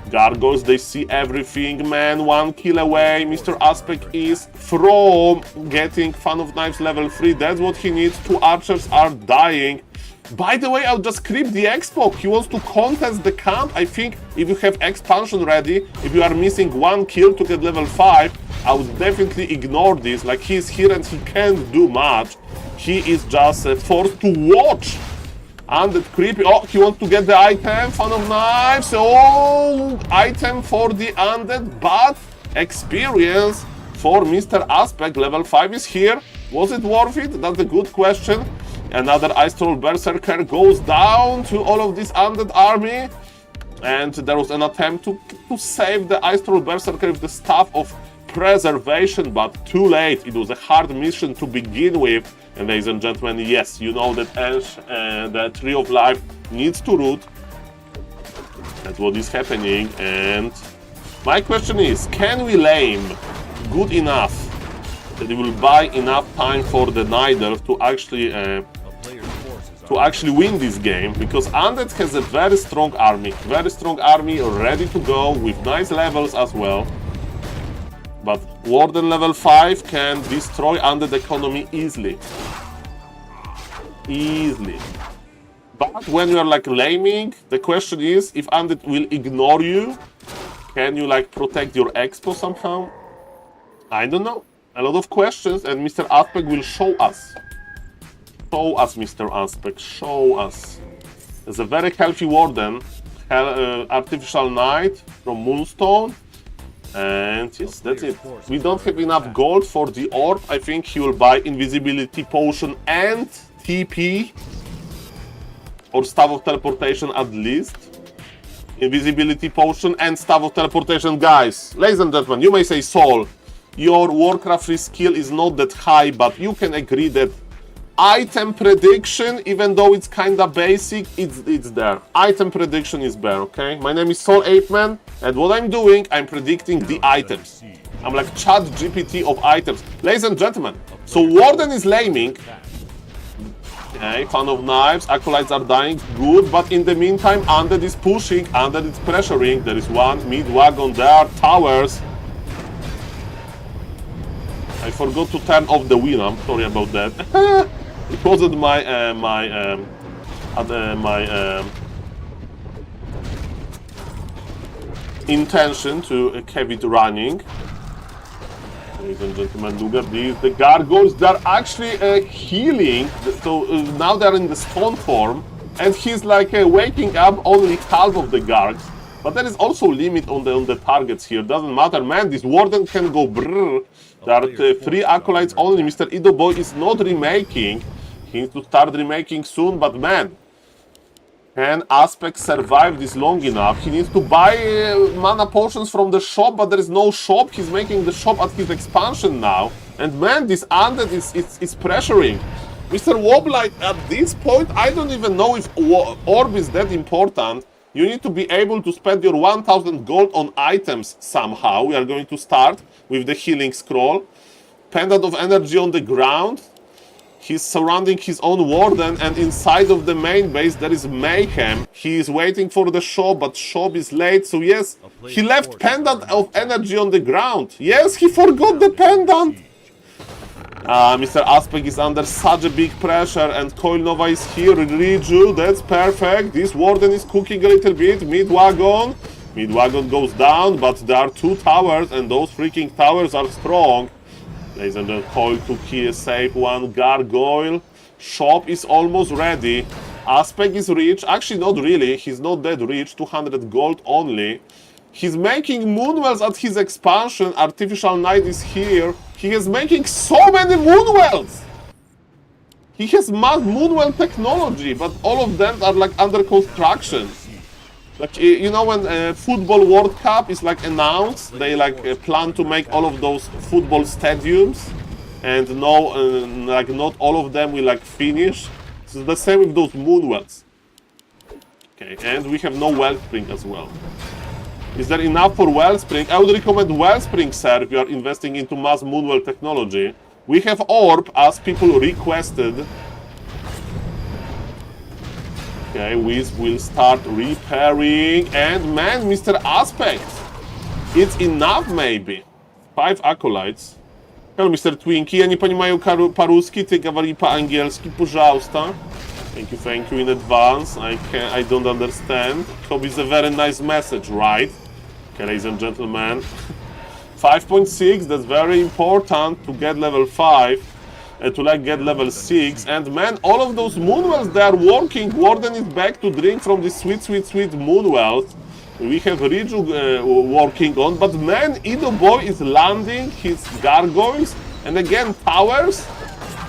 Gargoyles, they see everything, man. 1 kill away. Mr. Aspect is from getting Fan of Knives level 3. That's what he needs. 2 archers are dying. By the way, I'll just creep the expo. He wants to contest the camp. I think if you have expansion ready, if you are missing 1 kill to get level 5, I would definitely ignore this. Like, he's here and he can't do much. He is just forced to watch. Undead creepy. Oh, he wants to get the item. Fan of Knives. Oh, item for the Undead, but experience for Mr. Aspect. Level 5 is here. Was it worth it? That's a good question. Another Ice Troll Berserker goes down to all of this Undead army. And there was an attempt to save the Ice Troll Berserker with the Staff of Preservation, but too late. It was a hard mission to begin with. And ladies and gentlemen, yes, you know that the Tree of Life needs to root. That's what is happening. And my question is, can we lame good enough that it will buy enough time for the Night Elf to actually win this game? Because Undead has a very strong army ready to go with nice levels as well. But Warden level 5 can destroy Undead economy easily. But when you are like laming, the question is, if Undead will ignore you, can you like protect your expo somehow? I don't know. A lot of questions, and Mr. Aspect will show us. Show us, Mr. Aspect, show us. There's a very healthy Warden, Artificial Knight from Moonstone. And yes, that's it. We don't have enough gold for the orb. I think he will buy Invisibility Potion and TP. Or Staff of Teleportation at least. Invisibility Potion and Staff of Teleportation. Guys, ladies and gentlemen, you may say, Saul, your Warcraft 3 skill is not that high, but you can agree that item prediction, even though it's kinda basic, it's there. Item prediction is there, okay? My name is SaulApeMan, and what I'm doing, I'm predicting the items. I'm like ChatGPT of items. Ladies and gentlemen, so Warden is laming. Okay, Fan of Knives, Acolytes are dying, good, but in the meantime, Undead is pushing, Undead is pressuring. There is one mid-wagon, there are towers. I forgot to turn off the wheel, I'm sorry about that. It wasn't my intention to have it running. Ladies and gentlemen, look at these. The gargoyles, they're actually healing. So now they're in the stone form. And he's like waking up only half of the gargs. But there is also limit on the targets here. Doesn't matter, man. This Warden can go brrr. There are 3 acolytes only. Mr. Ido Boy is not remaking. He needs to start remaking soon, but man, can Aspect survive this long enough? He needs to buy mana potions from the shop, but there is no shop. He's making the shop at his expansion now. And man, this Undead is pressuring. Mr. Woblite, at this point, I don't even know if Orb is that important. You need to be able to spend your 1000 gold on items somehow. We are going to start with the healing scroll. Pendant of Energy on the ground. He's surrounding his own Warden, and inside of the main base there is mayhem. He is waiting for the shop, but shop is late, so yes, he left Pendant of Energy on the ground. Yes, he forgot the pendant. Mr. Aspect is under such a big pressure, and Coil Nova is here. Reju, that's perfect. This Warden is cooking a little bit. Mid-wagon. Mid-wagon goes down, but there are 2 towers, and those freaking towers are strong. Ladies and gentlemen, Coil to kill, save 1 gargoyle. Shop is almost ready. Aspect is rich. Actually, not really. He's not that rich. 200 gold only. He's making Moonwells at his expansion. Artificial Knight is here. He is making so many Moonwells! He has mass Moonwell technology, but all of them are like under construction. Like, you know, when Football World Cup is like announced, they like plan to make all of those football stadiums, and no, like not all of them will like finish. So it's the same with those Moonwells. Okay, and we have no Wellspring as well. Is there enough for Wellspring? I would recommend Wellspring, sir, if you are investing into mass Moonwell technology. We have Orb, as people requested. Okay, we will start repairing. And man, Mr. Aspect, it's enough maybe. 5 Acolytes. Hello, Mr. Twinkie. Они понимаю по-русски, ты говори по-английски, пожалуйста. Thank you in advance. I don't understand. Hope it's a very nice message, right? Okay, ladies and gentlemen. 5.6, that's very important to get level 5. To like get level 6, and man, all of those Moonwells, they are working. Warden is back to drink from the sweet Moonwells. We have Riju working on, but man, Ido Boy is landing his gargoyles, and again, towers,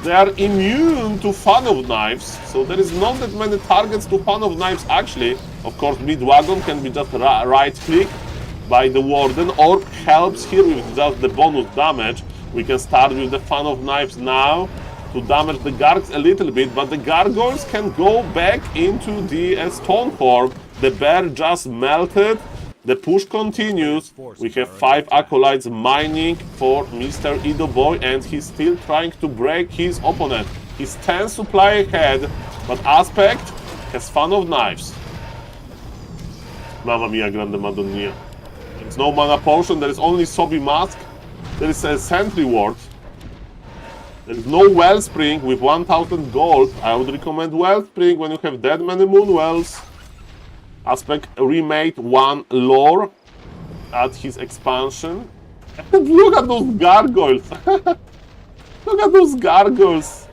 they are immune to Fan of Knives, so there is not that many targets to Fan of Knives actually. Of course, mid-wagon can be just right-click by the Warden, or helps here with just the bonus damage. We can start with the Fan of Knives now to damage the Gargs a little bit, but the Gargoyles can go back into the stone form. The bear just melted. The push continues. We have 5 Acolytes mining for Mr. Ido Boy, and he's still trying to break his opponent. He's 10 supply ahead, but Aspect has Fan of Knives. Mamma mia, grande madonna. There's no mana potion, there is only Sobi Mask. There is a Sentry Ward. There is no Wellspring with 1000 gold. I would recommend Wellspring when you have that many Moonwells. Aspect remade 1 lore at his expansion. And look at those gargoyles! Look at those gargoyles!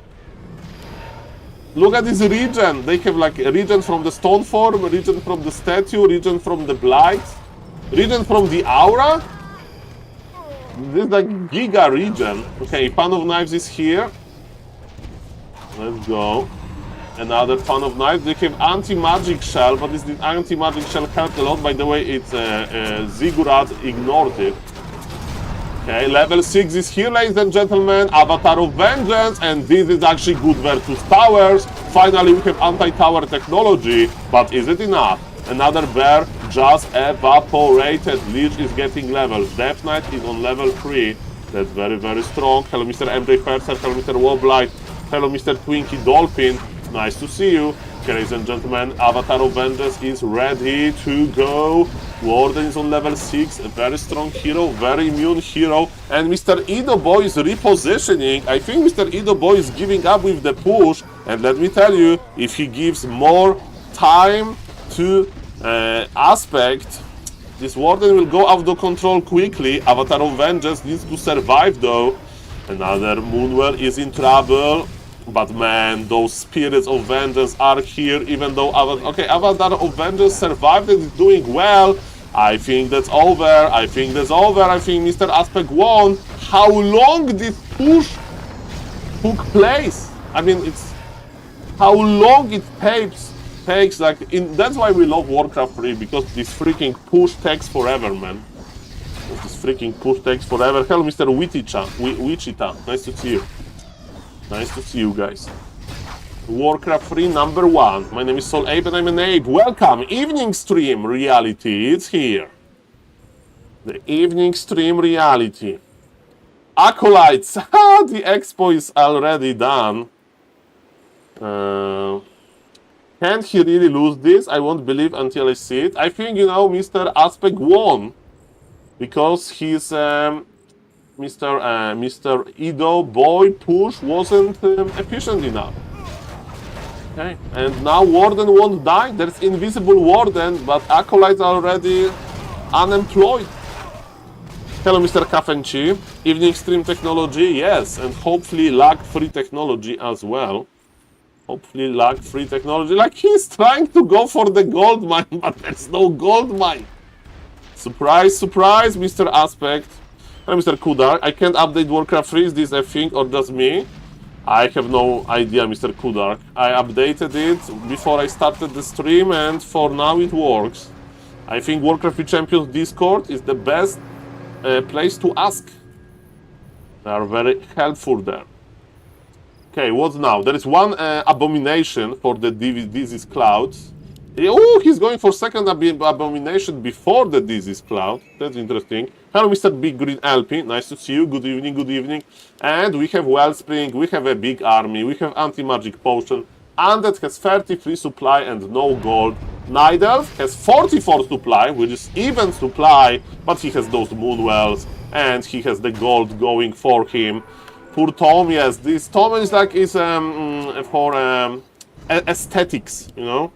Look at this region! They have like a region from the stone form, a region from the statue, region from the blight, region from the aura. This is like Giga region. Okay, Fan of Knives is here. Let's go. Another Fan of Knives. They have anti-magic shell, but this anti-magic shell helped a lot. By the way, it's Ziggurat ignored it. Okay, level 6 is here, ladies and gentlemen. Avatar of Vengeance, and this is actually good versus towers. Finally, we have anti-tower technology, but is it enough? Another bear just evaporated. Lich is getting levels. Death Knight is on level 3. That's very, very strong. Hello, Mr. MJ Ferser. Hello, Mr. Woblight. Hello, Mr. Twinkie Dolphin. Nice to see you. Okay, ladies and gentlemen, Avatar of Vengeance is ready to go. Warden is on level 6. A very strong hero, very immune hero. And Mr. Ido Boy is repositioning. I think Mr. Ido Boy is giving up with the push. And let me tell you, if he gives more time to Aspect, this Warden will go out of control quickly. Avatar of Vengeance needs to survive though. Another Moonwell is in trouble. But man, those Spirits of Vengeance are here, even though Avatar of Vengeance survived and is doing well. I think that's over. I think Mr. Aspect won. How long this push took place? I mean, it's how long it takes like that's why we love Warcraft 3, because this freaking push takes forever, man. This freaking push takes forever. Hello, Mr. Wichita. Nice to see you. Nice to see you guys. Warcraft 3 number 1. My name is SaulApe and I'm an ape. Welcome! Evening stream reality. It's here. The evening stream reality. Acolytes! The expo is already done. Can't he really lose this? I won't believe until I see it. I think, you know, Mr. Aspect won. Because he's... Mr. Ido Boy push wasn't efficient enough. Okay, and now Warden won't die. There's Invisible Warden, but Acolytes are already unemployed. Hello, Mr. Kafenchi. Evening stream technology, yes, and hopefully lag-free technology as well. Hopefully lag-free technology. Like, he's trying to go for the gold mine, but there's no gold mine. Surprise, surprise, Mr. Aspect. Hello, Mr. Kudar. I can't update Warcraft 3. Is this a thing or just me? I have no idea, Mr. Kudark. I updated it before I started the stream, and for now it works. I think Warcraft w3Champions Discord is the best place to ask. They are very helpful there. Okay, what's now? There is one abomination for the disease clouds. Oh, he's going for second abomination before the disease cloud. That's interesting. Hello, Mr. Big Green LP. Nice to see you. Good evening, good evening. And we have Wellspring, we have a big army, we have anti-magic potion. Undead has 33 supply and no gold. Night Elf has 44 supply, which is even supply, but he has those moonwells and he has the gold going for him. Poor Tom, yes, this Tom is like for aesthetics, you know,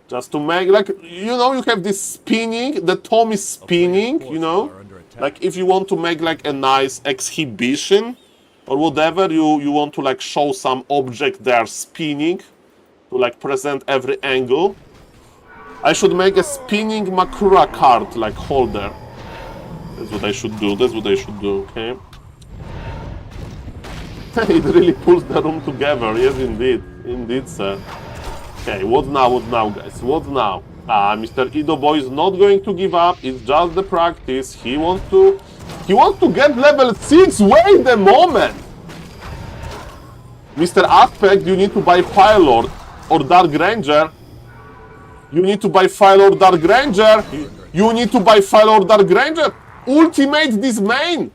just to make like you know you have this spinning. The Tom is spinning, you know, like if you want to make like a nice exhibition or whatever, you want to like show some object they are spinning to like present every angle. I should make a spinning Makura card like holder. That's what I should do. That's what I should do. Okay. It really pulls the room together. Yes, indeed. Indeed, sir. Okay, what now? What now, guys? What now? Mr. Ido Boy is not going to give up. It's just the practice. He wants to get level 6. Wait a moment. Mr. Aspect, you need to buy Fire Lord or Dark Ranger. You need to buy Fire Lord Dark Ranger. You need to buy Fire Lord Dark Ranger. Ultimate this main.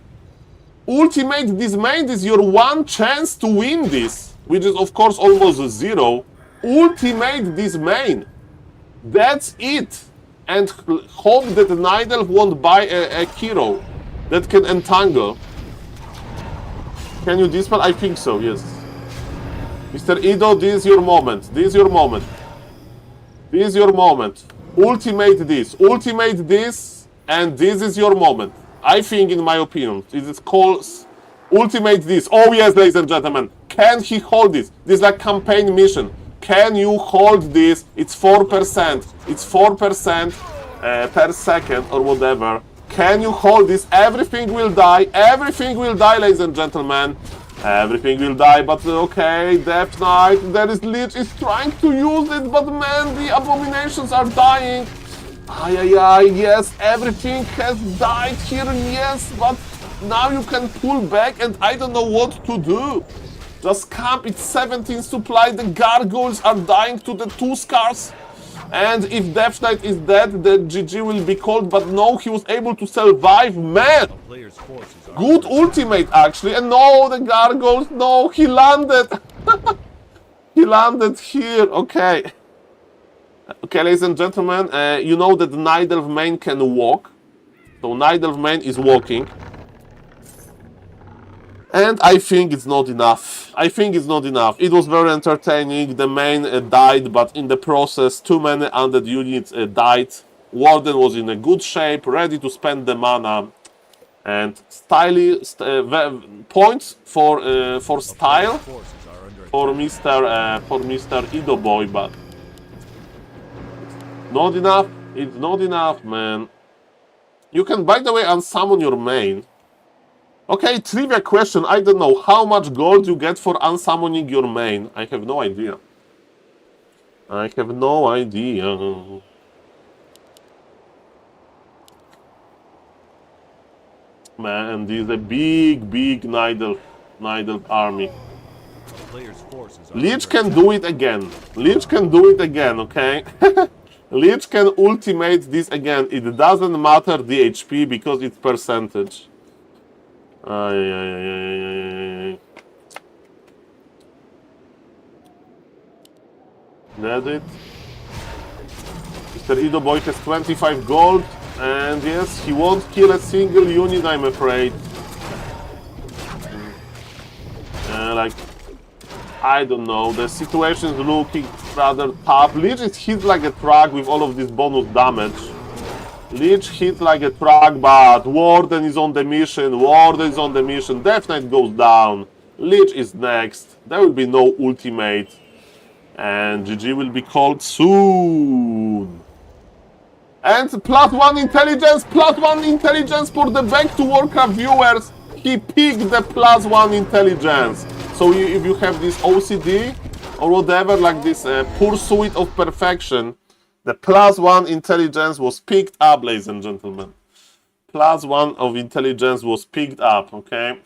Ultimate this main is your one chance to win this, which is of course almost zero. Ultimate this main. That's it. And hope that Night Elf won't buy a hero that can entangle. Can you dispel? I think so, yes. Mr. Ido, this is your moment. This is your moment. This is your moment. Ultimate this, and this is your moment. I think, in my opinion, it is called ultimate this. Oh yes, ladies and gentlemen, can he hold this? This is like campaign mission. Can you hold this? It's 4%. It's 4% per second or whatever. Can you hold this? Everything will die. Everything will die, ladies and gentlemen. Everything will die, but okay, Death Knight, there is Lich is trying to use it, but man, the abominations are dying. Yes, everything has died here, yes, but now you can pull back and I don't know what to do. Just camp, it's 17 supply, the gargoyles are dying to the 2 scars. And if Death Knight is dead, the GG will be called, but no, he was able to survive, man! Good ultimate, actually, and no, the gargoyles, no, he landed! He landed here, okay. Okay, ladies and gentlemen, you know that Night Elf main can walk. So Night Elf main is walking. And I think it's not enough. I think it's not enough. It was very entertaining. The main died, but in the process, too many undead units died. Warden was in a good shape, ready to spend the mana. And points for style for Mr. Ido Boy, but not enough. It's not enough, man. You can, by the way, unsummon your main. Okay, trivia question. I don't know how much gold you get for unsummoning your main. I have no idea. I have no idea. Man, this is a big Night Elf army. Lich can do it again. Lich can do it again, okay? Lich can ultimate this again. It doesn't matter the HP because it's percentage. That's it. Mr. Ido Boy has 25 gold, and yes, he won't kill a single unit, I'm afraid. Like, I don't know, the situation is looking rather tough. Lich is hit like a truck with all of this bonus damage. Lich hit like a truck, but Warden is on the mission. Warden is on the mission. Death Knight goes down. Lich is next. There will be no ultimate. And GG will be called soon. And +1 intelligence for the Back to Warcraft viewers. He picked the +1 intelligence. So if you have this OCD or whatever, like this pursuit of perfection, the +1 intelligence was picked up, ladies and gentlemen. +1 of intelligence was picked up, okay?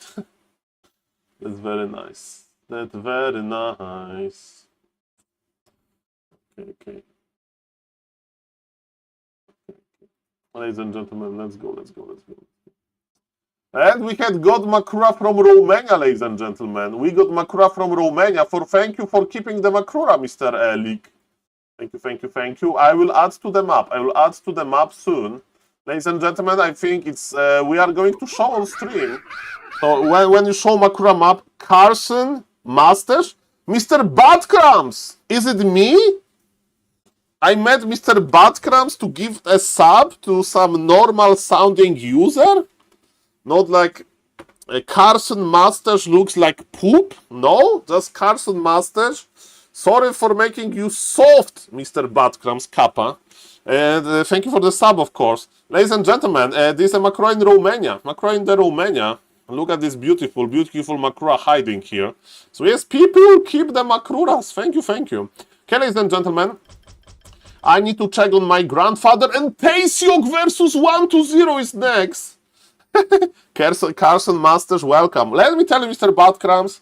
That's very nice. That's very nice. Okay. Ladies and gentlemen, let's go. And we had got Makura from Romania, ladies and gentlemen. We got Makura from Romania. Thank you for keeping the Makura, Mr. Leak. Thank you. I will add to the map. Soon. Ladies and gentlemen, I think it's we are going to show on stream. So when you show Makura map, Carson, Masters, Mr. Badcrams, is it me? I met Mr. Badcrams to give a sub to some normal sounding user? Not like Carson Masters looks like poop? No, just Carson Masters. Sorry for making you soft, Mr. Badcrams Kappa. And thank you for the sub, of course. Ladies and gentlemen, this is a Makura in Romania. Makura in Romania. Look at this beautiful Makura hiding here. So yes, people keep the Makuras. Thank you. Okay, ladies and gentlemen, I need to check on my grandfather, and Taeseok versus 1-0 is next. Carson Masters, welcome. Let me tell you, Mr. Badcrams,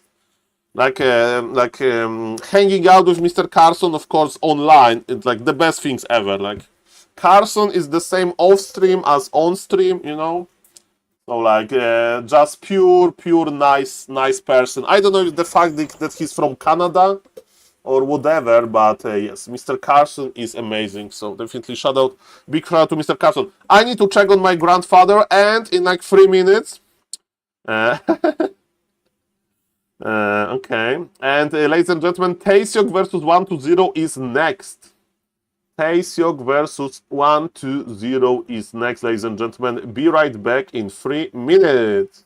hanging out with Mr. Carson, of course, online, it's like the best things ever. Like, Carson is the same off stream as on stream, you know. So like, just pure nice person. I don't know if the fact that he's from Canada or whatever, but yes, Mr. Carson is amazing. So definitely shout out, big shout out to Mr. Carson. I need to check on my grandfather, and in like 3 minutes. Okay, and ladies and gentlemen, Taeseok versus 1-0 is next. Taeseok versus 1-0 is next, ladies and gentlemen. Be right back in 3 minutes.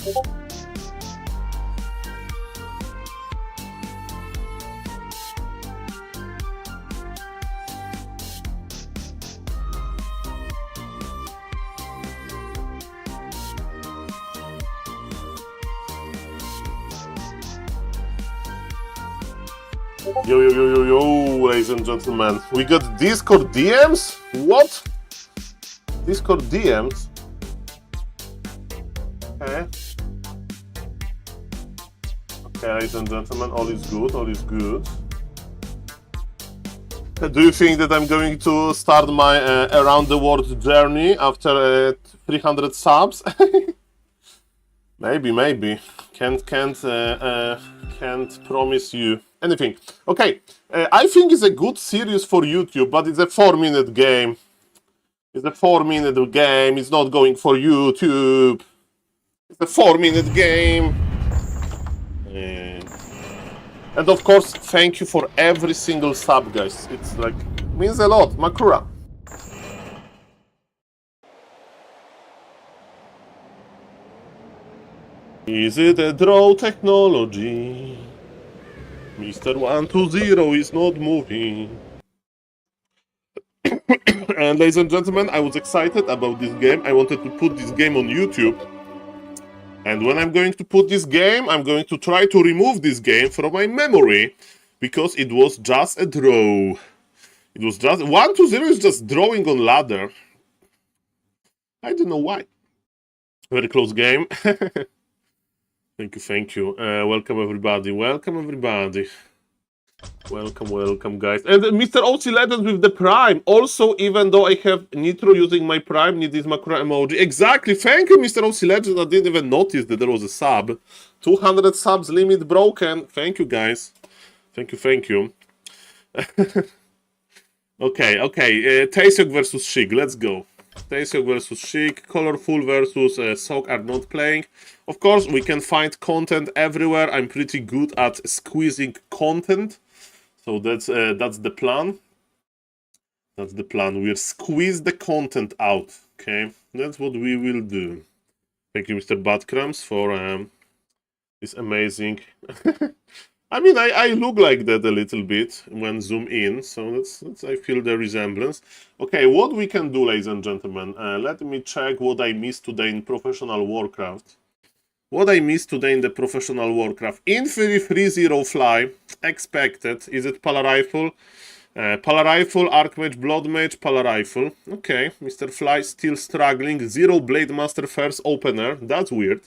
Yo, yo, yo, yo, yo, ladies and gentlemen. We got Discord DMs? What? Discord DMs? Okay. Okay, ladies and gentlemen, all is good, all is good. Do you think that I'm going to start my around the world journey after 300 subs? Maybe. Can't promise you anything. Okay, I think it's a good series for YouTube, but it's a 4-minute game. It's a 4-minute game. It's not going for YouTube. It's a 4-minute game. And of course, thank you for every single sub, guys. It's like, means a lot. Makura. Is it a draw technology? Mr. 120 is not moving. And ladies and gentlemen, I was excited about this game. I wanted to put this game on YouTube. And when I'm going to put this game, I'm going to try to remove this game from my memory. Because it was just a draw. It was just... 120 is just drawing on ladder. I don't know why. Very close game. Thank you. Welcome everybody. Welcome, guys. And Mr. OC Legends with the Prime. Also, even though I have Nitro using my Prime, need this Makura emoji. Exactly. Thank you, Mr. OC Legends. I didn't even notice that there was a sub. 200 subs limit broken. Thank you, guys. Thank you. Okay. Taeseok versus Sheik. Let's go. Taeseok versus Sheik. Colorful versus Sok are not playing. Of course, we can find content everywhere. I'm pretty good at squeezing content. So that's the plan. That's the plan. We'll squeeze the content out. Okay, that's what we will do. Thank you, Mr. Badcrams, for this amazing. I mean, I look like that a little bit when zoom in, so that's I feel the resemblance. Okay, what we can do, ladies and gentlemen? Let me check what I missed today in Professional Warcraft. What I missed today in the Professional Warcraft. Infantry 3-0 fly. Expected. Is it Pala Rifle? Pala Rifle, Archmage, Blood Mage, Pala Rifle. Okay, Mr. Fly still struggling. 0 Blade Master first opener. That's weird.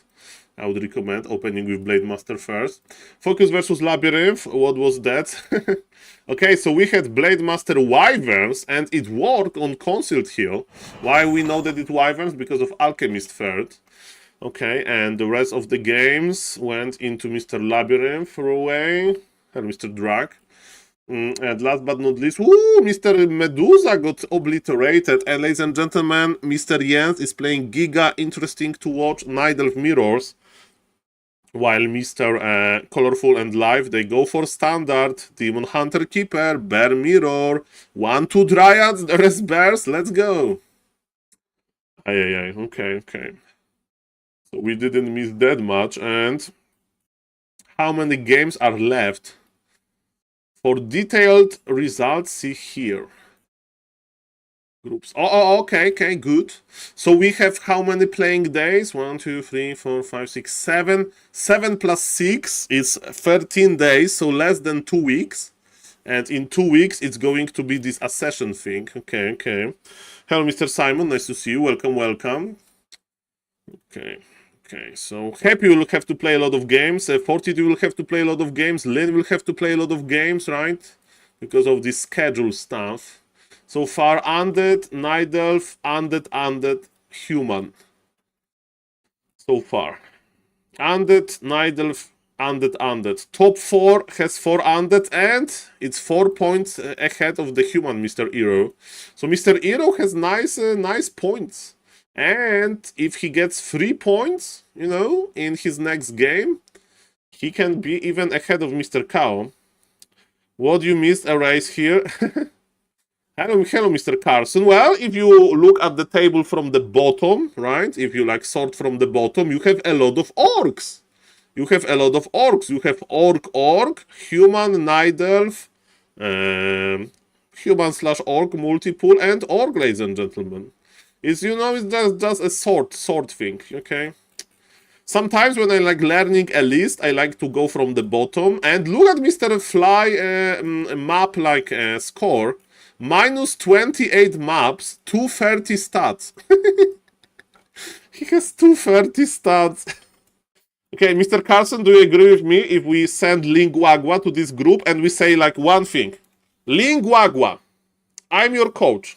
I would recommend opening with Blade Master first. Focus versus Labyrinth. What was that? Okay, so we had Blade Master Wyverns and it worked on Concealed Heal. Why we know that it Wyverns? Because of Alchemist third. Okay, and the rest of the games went into Mr. Labyrinth for away, and Mr. Drag. And last but not least, Mr. Medusa got obliterated. And ladies and gentlemen, Mr. Jens is playing Giga, interesting to watch, Night Elf Mirrors. While Mr. Colorful and Live, they go for standard, Demon Hunter Keeper, Bear Mirror, 1-2 Dryads, the rest Bears, let's go. Okay. So we didn't miss that much, and how many games are left? For detailed results, see here. Groups. Okay, good. So we have how many playing days? 1, 2, 3, 4, 5, 6, 7. 7 plus 6 is 13 days, so less than 2 weeks. And in 2 weeks, it's going to be this accession thing. Okay. Hello, Mr. Simon. Nice to see you. Welcome. Okay, so Happy will have to play a lot of games. 42 will have to play a lot of games. Lynn will have to play a lot of games, right? Because of this schedule stuff. So far, Undead, Night Elf, Undead, Human. So far. Undead, Night Elf, Undead. Top 4 has 4 Undead, and it's 4 points ahead of the Human, Mr. Hero. So Mr. Hero has nice points. And if he gets 3 points, in his next game, he can be even ahead of Mr. Cow. What you missed, Erase here? Hello, Mr. Carson. Well, if you look at the table from the bottom, right? If you like sort from the bottom, you have a lot of orcs. You have a lot of orcs. You have orc, human, night elf, human/orc, multiple, and orc, ladies and gentlemen. It's, you know, it's just a sort thing, okay? Sometimes when I like learning a list, I like to go from the bottom and look at Mr. Fly map like score. Minus 28 maps, 230 stats. He has 230 stats. Okay, Mr. Carson, do you agree with me if we send Linguagua to this group and we say like one thing? Linguagua, I'm your coach.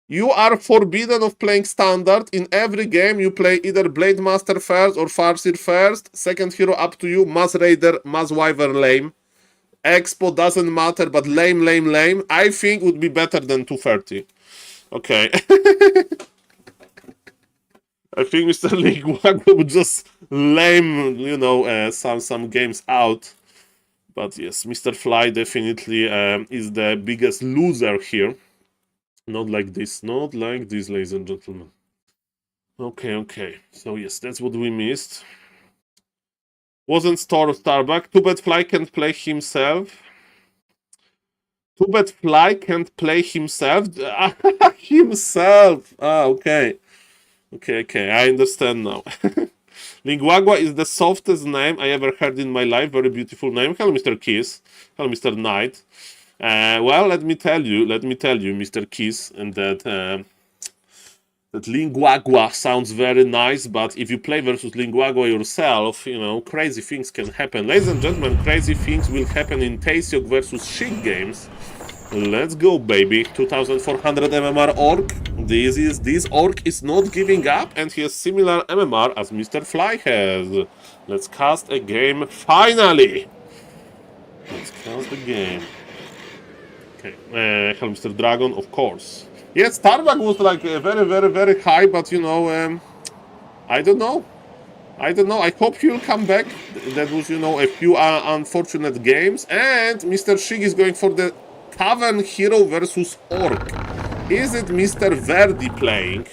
You are forbidden of playing standard. In every game, you play either Blade Master first or Farseer first. Second hero up to you. Mass Raider, Mass Wyvern, lame. Expo doesn't matter, but lame. I think would be better than 230. Okay. I think Mr. Linguagua would just lame, you know, some games out. But yes, Mr. Fly definitely is the biggest loser here. Not like this, ladies and gentlemen. Okay. So yes, that's what we missed. Wasn't Starbuck. Too bad Fly can't play himself. Too bad Fly can't play himself. Himself. Okay. I understand now. Linguagua is the softest name I ever heard in my life. Very beautiful name. Hello, Mr. Kiss. Hello, Mr. Knight. Well, let me tell you, Mr. Kiss, and that Linguagua sounds very nice, but if you play versus Linguagua yourself, you know, crazy things can happen. Ladies and gentlemen, crazy things will happen in Taesiok versus Sheik games. Let's go, baby. 2400 MMR orc. This orc is not giving up, and he has similar MMR as Mr. Fly has. Let's cast a game, finally! Let's cast the game. Okay, hello, Mr. Dragon, of course. Yes, Starbuck was like very high, but you know, I don't know. I hope he will come back. That was, you know, a few unfortunate games. And Mr. Sheik is going for the Tavern Hero versus Orc. Is it Mr. Verdi playing?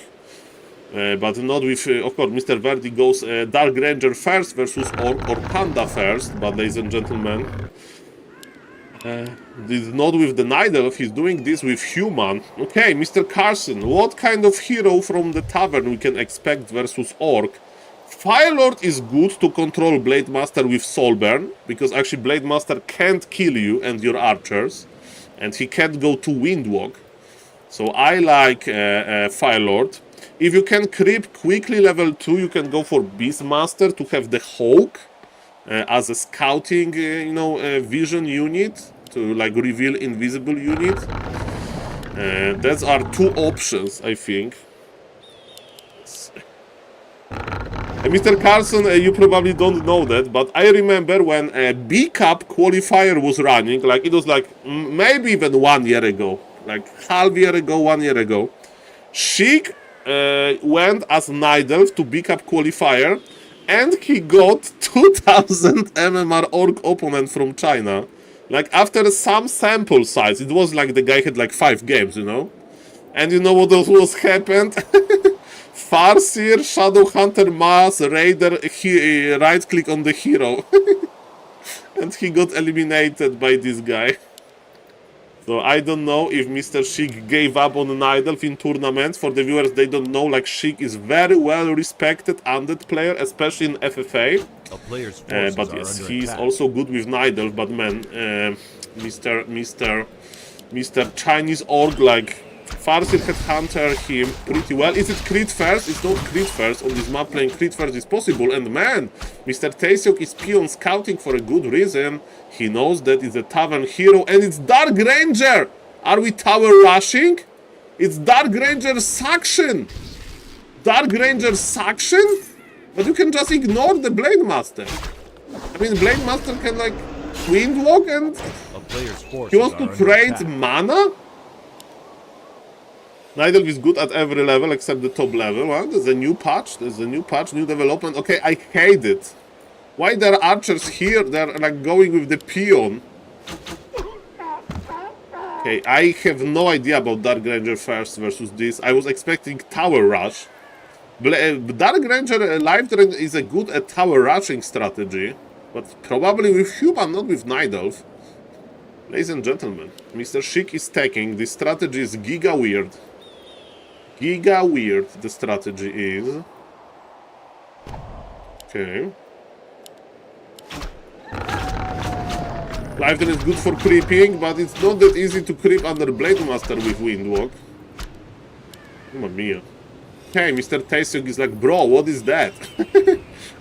But not with, of course, Mr. Verdi goes Dark Ranger first versus Orc, or Panda first. But, ladies and gentlemen, this is not with the Night Elf, he's doing this with Human. Okay, Mr. Carson, what kind of hero from the Tavern we can expect versus Orc? Firelord is good to control Blade Master with Soulburn, because actually Blade Master can't kill you and your archers, and he can't go to Windwalk. So I like Firelord. If you can creep quickly level 2, you can go for Beastmaster to have the Hawk as a scouting, you know, vision unit to like reveal invisible unit. Those are two options, I think. Mr. Carson, you probably don't know that, but I remember when a B-Cup qualifier was running, like it was like maybe even 1 year ago, like half year ago, 1 year ago. Sheik went as Night Elf to B-Cup qualifier, and he got 2000 MMR orc opponent from China. Like after some sample size, it was like the guy had like 5 games, you know? And you know what was happened? Farseer, Shadowhunter, Mass, Raider, he right click on the hero. And he got eliminated by this guy. So I don't know if Mr. Sheik gave up on Night Elf in tournaments. For the viewers, they don't know, like Sheik is very well respected undead player, especially in FFA. But yes, he's also good with Night Elf, but man, Mr. Chinese Orc, like Farseer Headhunter him pretty well. Is it crit first? It's not crit first. On this map, playing crit first is possible. And man, Mr. Taesiok is peon scouting for a good reason. He knows that it's a Tavern Hero, and it's Dark Ranger! Are we tower rushing? It's Dark Ranger Suction! Dark Ranger Suction? But you can just ignore the Blade Master. I mean, Blade Master can, like, Windwalk, and he wants to trade mana? Night Elf is good at every level except the top level. Well, there's a new patch, new development. Okay, I hate it. Why there are archers here? They're like going with the peon. Okay, I have no idea about Dark Ranger first versus this. I was expecting Tower Rush. Dark Ranger Life Drain is a good at tower rushing strategy, but probably with human, not with Night Elf. Ladies and gentlemen, Mr. Chic is taking. This strategy is giga weird. Giga weird, the strategy is. Okay. Life Drain is good for creeping, but it's not that easy to creep under Blade Master with Windwalk. Mamma mia. Okay, Mr. Taeseok is like, bro, what is that?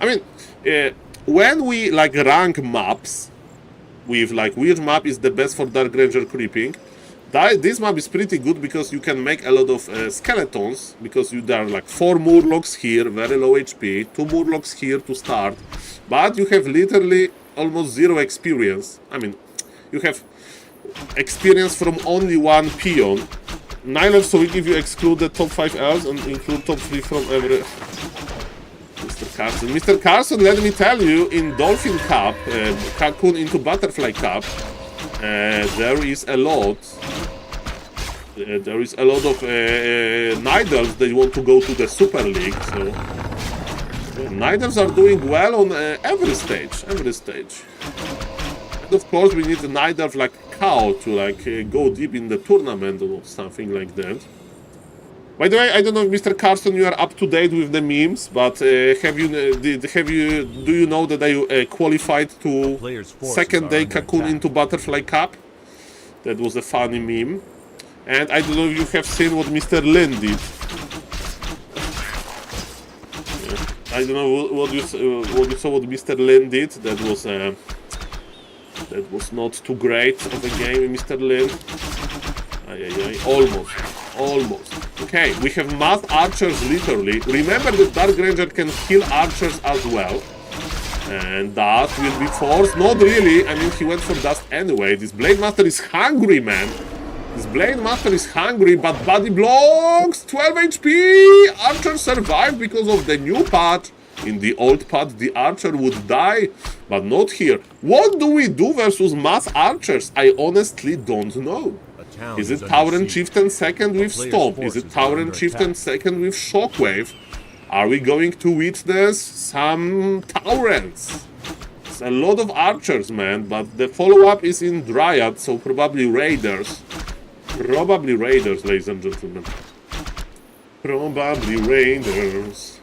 I mean, when we like rank maps with like which map is the best for Dark Ranger creeping, this map is pretty good because you can make a lot of skeletons, because there are like 4 Murlocs here, very low HP, 2 Murlocs here to start, but you have literally almost 0 experience. I mean, you have experience from only 1 peon. Neither, so we give you exclude the top 5 elves and include top 3 from every... Mr. Carson. Mr. Carson, let me tell you, in Dolphin Cup, Cocoon into Butterfly Cup, there is a lot... there is a lot of Night Elves that want to go to the Super League, so... Night Elves are doing well on every stage, And of course we need a Night Elf like Cow to like go deep in the tournament or something like that. By the way, I don't know, Mr. Carson, you are up to date with the memes, but do you know that I qualified to second day Cocoon into Butterfly Cup? That was a funny meme. And I don't know if you have seen what Mr. Lin did. Yeah. I don't know what you saw what Mr. Lin did. That was not too great of a game, Mr. Lin. Almost. Okay, we have mass archers literally. Remember that Dark Ranger can kill archers as well. And that will be forced. Not really, I mean, he went for dust anyway. This Blade Master is hungry, man. This Blade Master is hungry, but body blocks! 12 HP! Archer survived because of the new patch. In the old patch, the archer would die, but not here. What do we do versus mass archers? I honestly don't know. Is it Tower and Chieftain second with Stomp? Is it Tower and Chieftain second with Shockwave? Are we going to witness some Tyrants? It's a lot of archers, man, but the follow-up is in Dryad, so probably Raiders. Probably Raiders, ladies and gentlemen. Probably Raiders.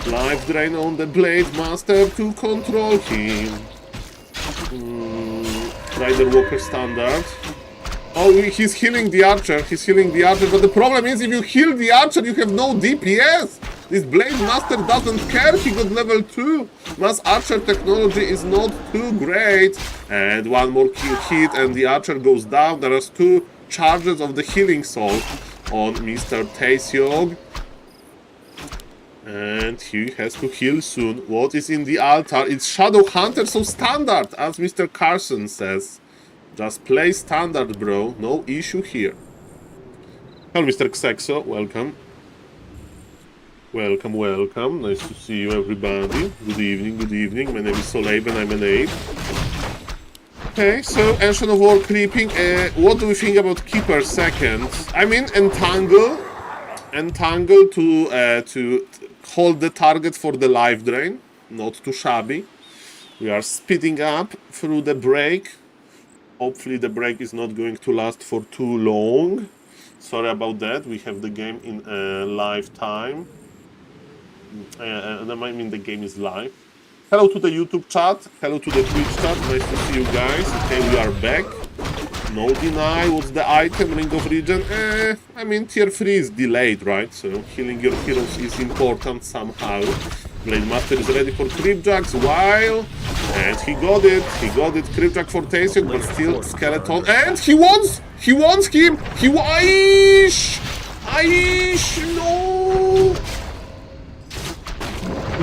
Life Drain on the Blade Master to control him. Rider Walker Standard. Oh, he's healing the archer, but the problem is if you heal the archer, you have no DPS. This Blade Master doesn't care, he got level 2. Mass Archer technology is not too great. And one more kill hit and the archer goes down. There are 2 charges of the healing soul on Mr. Taeseok. And he has to heal soon. What is in the altar? It's Shadow Hunter, so standard, as Mr. Carson says. Just play standard, bro. No issue here. Hello, Mr. Xexo. Welcome. Welcome. Nice to see you, everybody. Good evening. My name is SaulApeMan, I'm an ape. Okay, so Ancient of War creeping. What do we think about Keeper second? I mean, Entangle to hold the target for the life drain. Not too shabby. We are speeding up through the break. Hopefully the break is not going to last for too long. Sorry about that. We have the game in live time. I mean the game is live. Hello to the YouTube chat. Hello to the Twitch chat. Nice to see you guys. Okay, we are back. No deny. What's the item? Ring of Regen? I mean tier 3 is delayed, right? So healing your heroes is important somehow. Blade Master is ready for Creepjacks while... And he got it. Creepjack for Taeseok, but still Skeleton. And he wants him! Aish! No!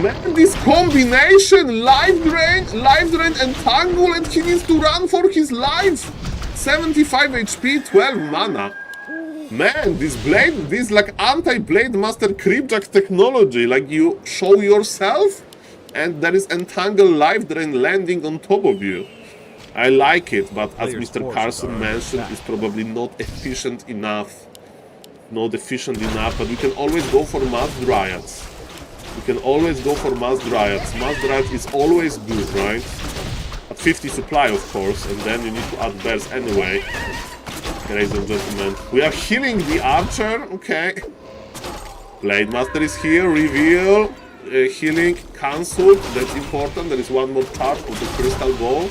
Man, this combination! Life Drain, Entangle, and he needs to run for his life! 75 HP, 12 mana. Man, this like anti-Blade Master Creepjack technology, like you show yourself and there is Entangle Life Drain landing on top of you. I like it, but as Player's Mr. forces Carson are under mentioned, attack. it's probably not efficient enough. Not efficient enough, but we can always go for mass dryads. We can always go for mass dryads. Mass dryad is always good, right? At 50 supply, of course, and then you need to add bears anyway. Ladies and gentlemen, we are healing the archer. Okay. Blade Master is here. Reveal. Healing cancelled. That's important. There is one more charge of the crystal ball.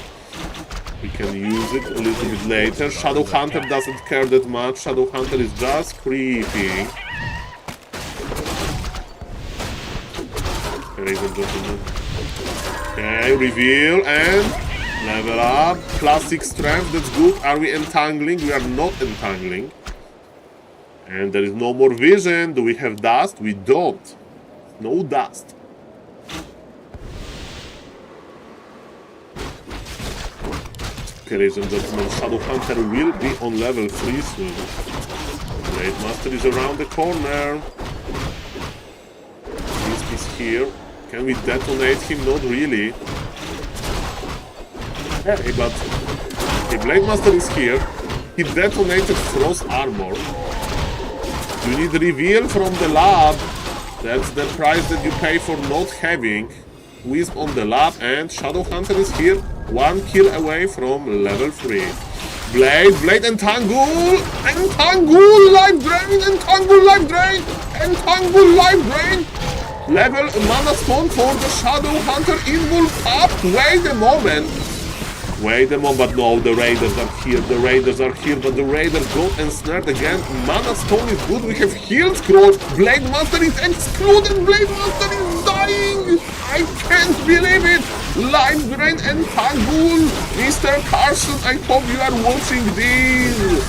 We can use it a little bit later. Shadow Hunter doesn't care that much. Shadow Hunter is just creeping. Ladies and gentlemen. Okay, reveal and level up. Plus 6 strength, that's good. Are we entangling? We are not entangling. And there is no more vision. Do we have dust? We don't. No dust. Okay, ladies and gentlemen, Shadow Hunter will be on level 3 soon. Blade Master is around the corner. Beast is here. Can we detonate him? Not really. Okay, but the Blade Master is here. He detonated Frost Armor. You need reveal from the lab. That's the price that you pay for not having Wisp on the lab. And Shadow Hunter is here. 1 kill away from level 3. Blade, entangle! Entangle, life drain! Entangle, life drain! Entangle, life drain! Level mana spawn for the Shadow Hunter invul up. Wait a moment, but no, the Raiders are here. The Raiders are here, but the Raiders got ensnared again. Mana stone is good. We have heal scroll. Blade Master is excluded. Blade Master is dying. I can't believe it. Life drain and Tangle. Mr. Carson, I hope you are watching this.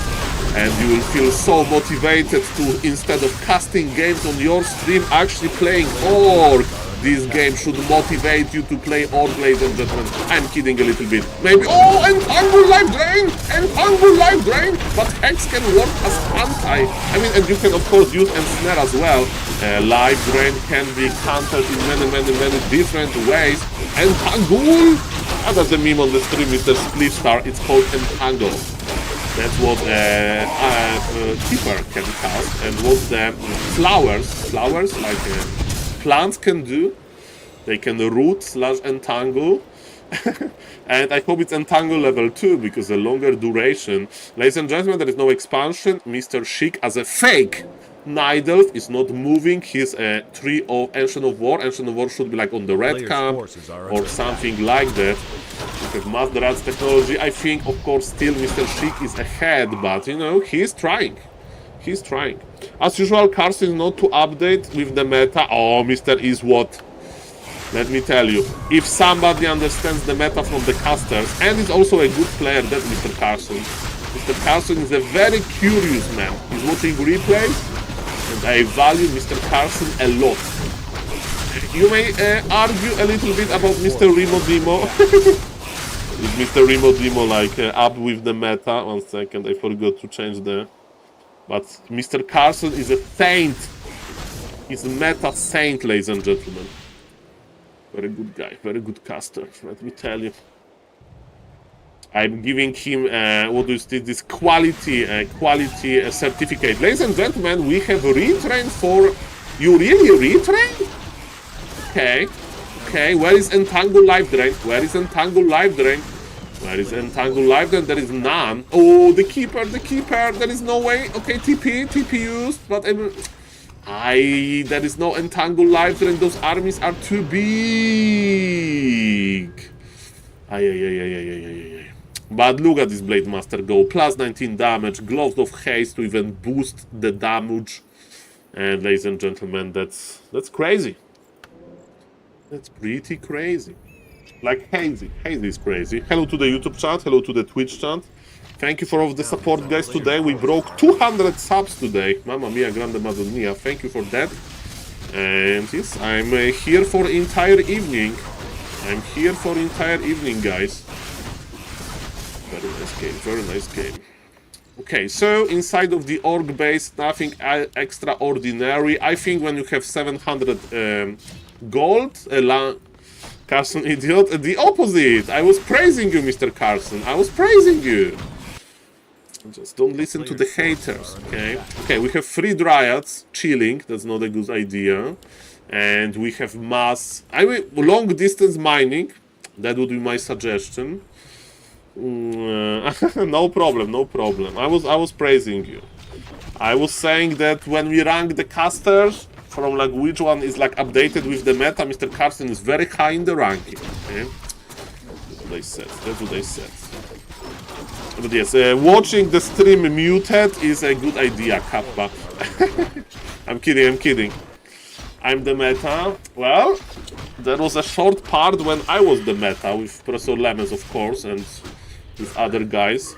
And you will feel so motivated to, instead of casting games on your stream, actually playing Orc. This game should motivate you to play Orc, ladies and gentlemen. I'm kidding a little bit. Maybe, oh, Entangle Life Drain! Entangle Life Drain! But Hex can work as anti. I mean, and you can, of course, use Ensnare as well. Life Drain can be countered in many different ways. Entangle! That's a meme on the stream, Mr. Splitstar. It's called Entangle. That's what Keeper can cast, and what the flowers like plants can do. They can root / entangle. And I hope it's entangle level 2, because a longer duration. Ladies and gentlemen, there is no expansion. Mr. Chic as a fake Night Elf is not moving. He's a Tree of Ancient of War. Ancient of War should be like on the red camp or something like that. We have Master Rats technology. I think, of course, still Mr. Chic is ahead, but you know, he's trying. He's trying. As usual, Carson is not to update with the meta. Oh, Mr. is what? Let me tell you, if somebody understands the meta from the casters and is also a good player, that's Mr. Carson. Mr. Carson is a very curious man. He's watching replays, and I value Mr. Carson a lot. You may argue a little bit about Mr. Remo Demo. Is Mr. Remo Demo like up with the meta? 1 second, I forgot to change the... But Mr. Carson is a saint. He's a meta saint, ladies and gentlemen. Very good guy, very good caster, let me tell you. I'm giving him, what is this quality certificate. Ladies and gentlemen, we have retrained for... You really retrained? Okay. Okay, where is Entangle Life Drain? Where is Entangle Life Drain? Where is Entangle Life Drain? There is none. Oh, the Keeper, there is no way. Okay, TP used, but there is no Entangle Life Drain. Those armies are too big. But look at this Blade Master go. Plus 19 damage, Gloves of Haste to even boost the damage. And ladies and gentlemen, that's crazy. That's pretty crazy. Like Hazy. Hazy is crazy. Hello to the YouTube chat. Hello to the Twitch chat. Thank you for all the support, guys. Today we broke 200 subs today. Mamma mia, grande madonna. Thank you for that. And yes, I'm here for entire evening. I'm here for entire evening, guys. Very nice game. Very nice game. Okay, so inside of the org base, nothing extraordinary. I think when you have 700 gold, Carson, idiot. The opposite. I was praising you, Mr. Carson. I was praising you. Just don't listen to the haters, okay? Okay, we have 3 Dryads chilling. That's not a good idea. And we have mass... long distance mining. That would be my suggestion. No problem, no problem. I was praising you. I was saying that when we rank the casters, from like which one is like updated with the meta, Mr. Carson is very high in the ranking. Okay? That's what they said. That's what they said. But yes, watching the stream muted is a good idea, Kappa. I'm kidding, I'm kidding. I'm the meta. Well, there was a short part when I was the meta with Professor Lemons, of course, and with other guys.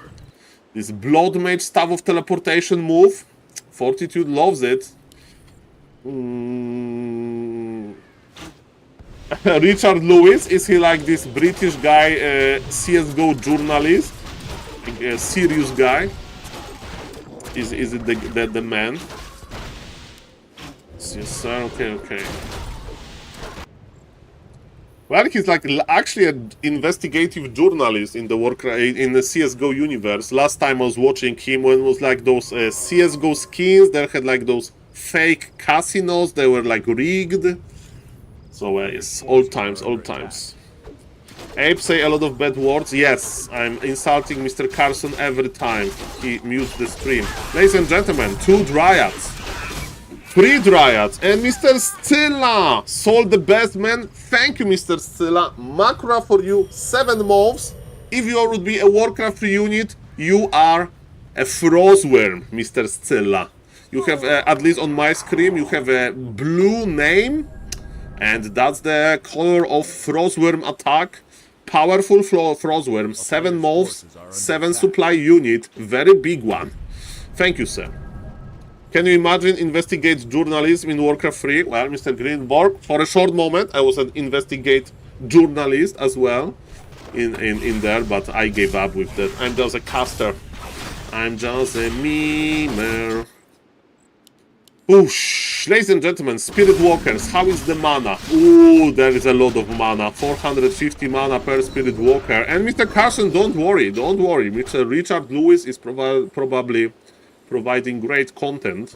This Blood Mage Staff of Teleportation move. Fortitude loves it. Richard Lewis, is he like this British guy, CSGO journalist? A serious guy? Is it the man? Yes, sir. Okay, okay. Well, he's like actually an investigative journalist in the Warcraft, in the CSGO universe. Last time I was watching him, when it was like those CSGO skins, they had like those fake casinos, they were like rigged. So yes, old times, old times. Ape say a lot of bad words. Yes, I'm insulting Mr. Carson every time he mutes the stream. Ladies and gentlemen, 2 Dryads. 3 Dryads, and Mr. Stilla, Saul the best man. Thank you, Mr. Stilla. Makura for you, 7 moves. If you would be a Warcraft unit, you are a Frostworm, Mr. Stilla. You have, at least on my screen, you have a blue name, and that's the color of Frostworm attack. Powerful Frostworm, 7 moves, 7 supply unit, very big one. Thank you, sir. Can you imagine investigate journalism in Warcraft 3? Well, Mr. Greenborg, for a short moment, I was an investigate journalist as well in there, but I gave up with that. I'm just a caster. I'm just a memer. Oosh. Ladies and gentlemen, Spirit Walkers, how is the mana? Ooh, there is a lot of mana. 450 mana per Spirit Walker. And Mr. Carson, don't worry, don't worry. Mr. Richard Lewis is probably providing great content.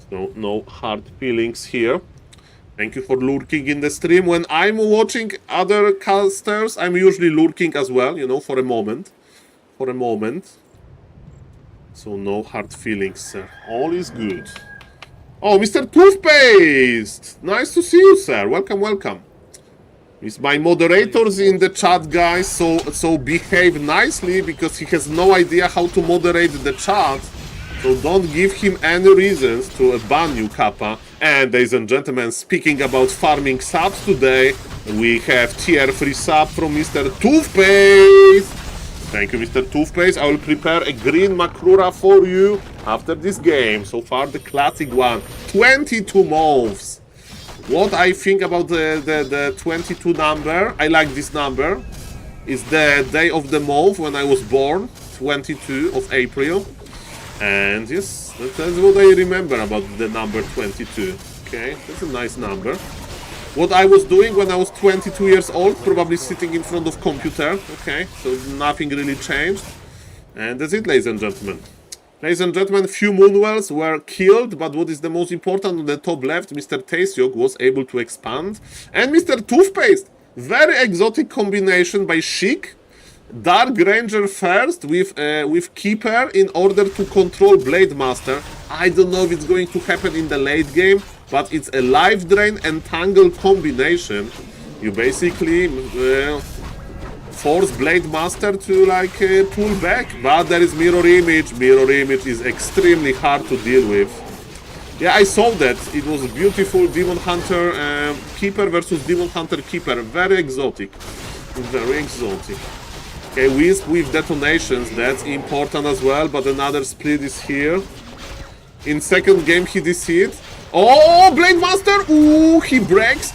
So no hard feelings here. Thank you for lurking in the stream. When I'm watching other casters, I'm usually lurking as well, you know, for a moment. For a moment. So no hard feelings, sir. All is good. Oh, Mr. Toothpaste! Nice to see you, sir. Welcome, welcome. It's my moderators in the chat, guys, so behave nicely, because he has no idea how to moderate the chat. So don't give him any reasons to ban you, Kappa. And ladies and gentlemen, speaking about farming subs today, we have tier 3 sub from Mr. Toothpaste. Thank you, Mr. Toothpaste. I will prepare a green Makrura for you after this game. So far, the classic one. 22 moves. What I think about the 22 number, I like this number. It's the day of the month when I was born, 22 of April. And yes, that's what I remember about the number 22. Okay, that's a nice number. What I was doing when I was 22 years old, probably sitting in front of computer. Okay, so nothing really changed. And that's it, ladies and gentlemen. Ladies and gentlemen, few Moonwells were killed, but what is the most important, on the top left, Mr. Tastyok was able to expand. And Mr. Toothpaste, very exotic combination by Chic. Dark Ranger first with Keeper in order to control Blade Master. I don't know if it's going to happen in the late game, but it's a Life Drain and Tangle combination. You basically force Blade Master to like pull back, but there is Mirror Image. Mirror Image is extremely hard to deal with. Yeah, I saw that. It was beautiful. Demon Hunter Keeper versus Demon Hunter Keeper. Very exotic. Very exotic. Okay, Wisp with detonations, that's important as well, but another split is here. In second game he did. Oh, Blade Master! Ooh, he breaks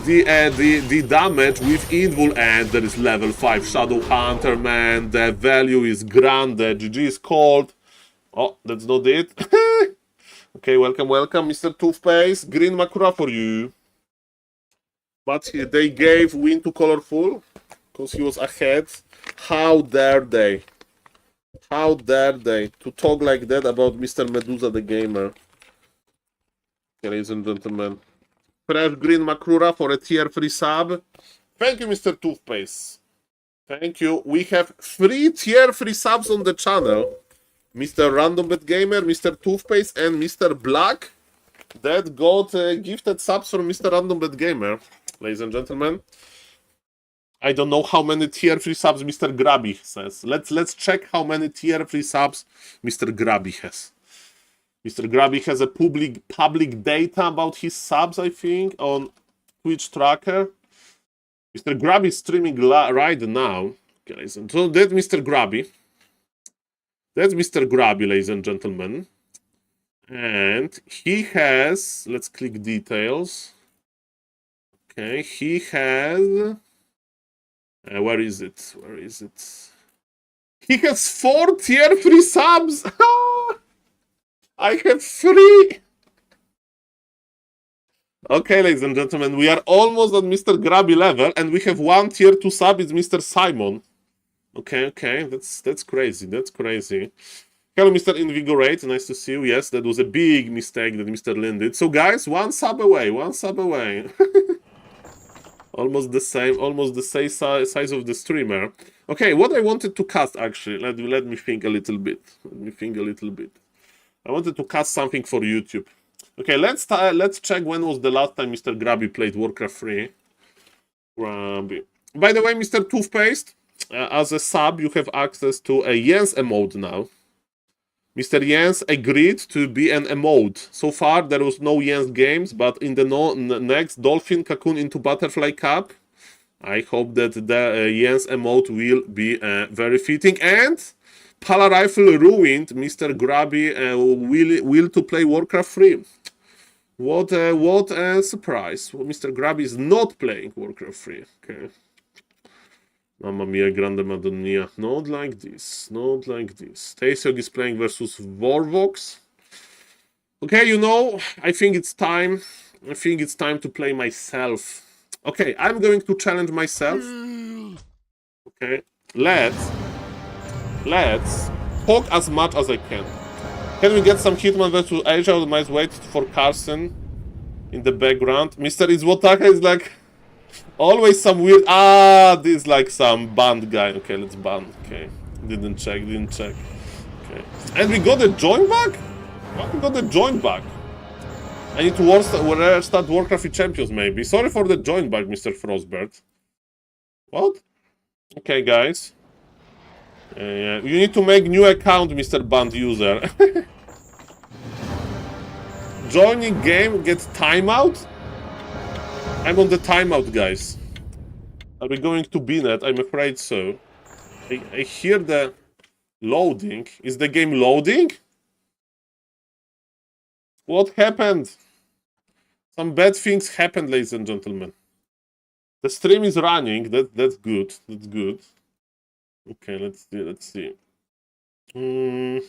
the damage with Invul, and there is level 5 Shadow Hunter, man. The value is grande. GG is called. Oh, that's not it. Okay, welcome, welcome, Mr. Toothpaste. Green Makura for you. But they gave win to Colorful because he was ahead. How dare they? How dare they to talk like that about Mr. Medusa the gamer? Ladies and gentlemen. Fresh Green Makrura for a tier 3 sub. Thank you, Mr. Toothpaste. Thank you. We have 3 tier 3 subs on the channel. Mr. Random Bet Gamer, Mr. Toothpaste, and Mr. Black. That got gifted subs from Mr. Random Bet Gamer. Ladies and gentlemen. I don't know how many tier 3 subs Mr. Grabby says. Let's check how many tier 3 subs Mr. Grabby has. Mr. Grabby has a public data about his subs, I think, on Twitch tracker. Mr. Grabby is streaming right now. Okay, so that's Mr. Grabby. That's Mr. Grabby, ladies and gentlemen. And he has, let's click details. Okay, he has, where is it? Where is it? He has 4 tier 3 subs. I have 3. Okay, ladies and gentlemen, we are almost at Mr. Grabby level, and we have 1 tier 2 sub. It's Mr. Simon. Okay, that's crazy. That's crazy. Hello, Mr. Invigorate. Nice to see you. Yes, that was a big mistake that Mr. Lin did. So, guys, 1 sub away. 1 sub away. Almost the same size of the streamer. Okay, what I wanted to cast actually. Let me think a little bit. I wanted to cast something for YouTube. Okay, let's check when was the last time Mr. Grabby played Warcraft 3. Grabby. By the way, Mr. Toothpaste, as a sub, you have access to a Jens emote now. Mr. Jens agreed to be an emote. So far, there was no Jens games, but in the next Dolphin Cocoon into Butterfly Cup, I hope that the Jens emote will be very fitting. And Pala Rifle ruined Mr. Grabby will to play Warcraft 3. What a surprise. Well, Mr. Grabby is not playing Warcraft 3. Okay. Mamma mia, grande madonna. Not like this. Not like this. Taesiog is playing versus Vorvox. Okay, you know, I think it's time. I think it's time to play myself. Okay, I'm going to challenge myself. Okay, let's talk as much as I can. Can we get some Hitman versus Asia? I might wait for Carson in the background. Mr. Izwotaka is like always some weird. This is like some banned guy. Okay, let's ban. Okay, didn't check. Okay, and we got a join back. What? We got a join back. I need to start Warcraft with Champions maybe. Sorry for the join back, Mr. Frostbird. What? Okay, guys. You need to make new account, Mr. Band user. Joining game, get timeout? I'm on the timeout, guys. Are we going to BNet? I'm afraid so. I hear the loading. Is the game loading? What happened? Some bad things happened, ladies and gentlemen. The stream is running. That's good. That's good. Okay, let's see. Oh!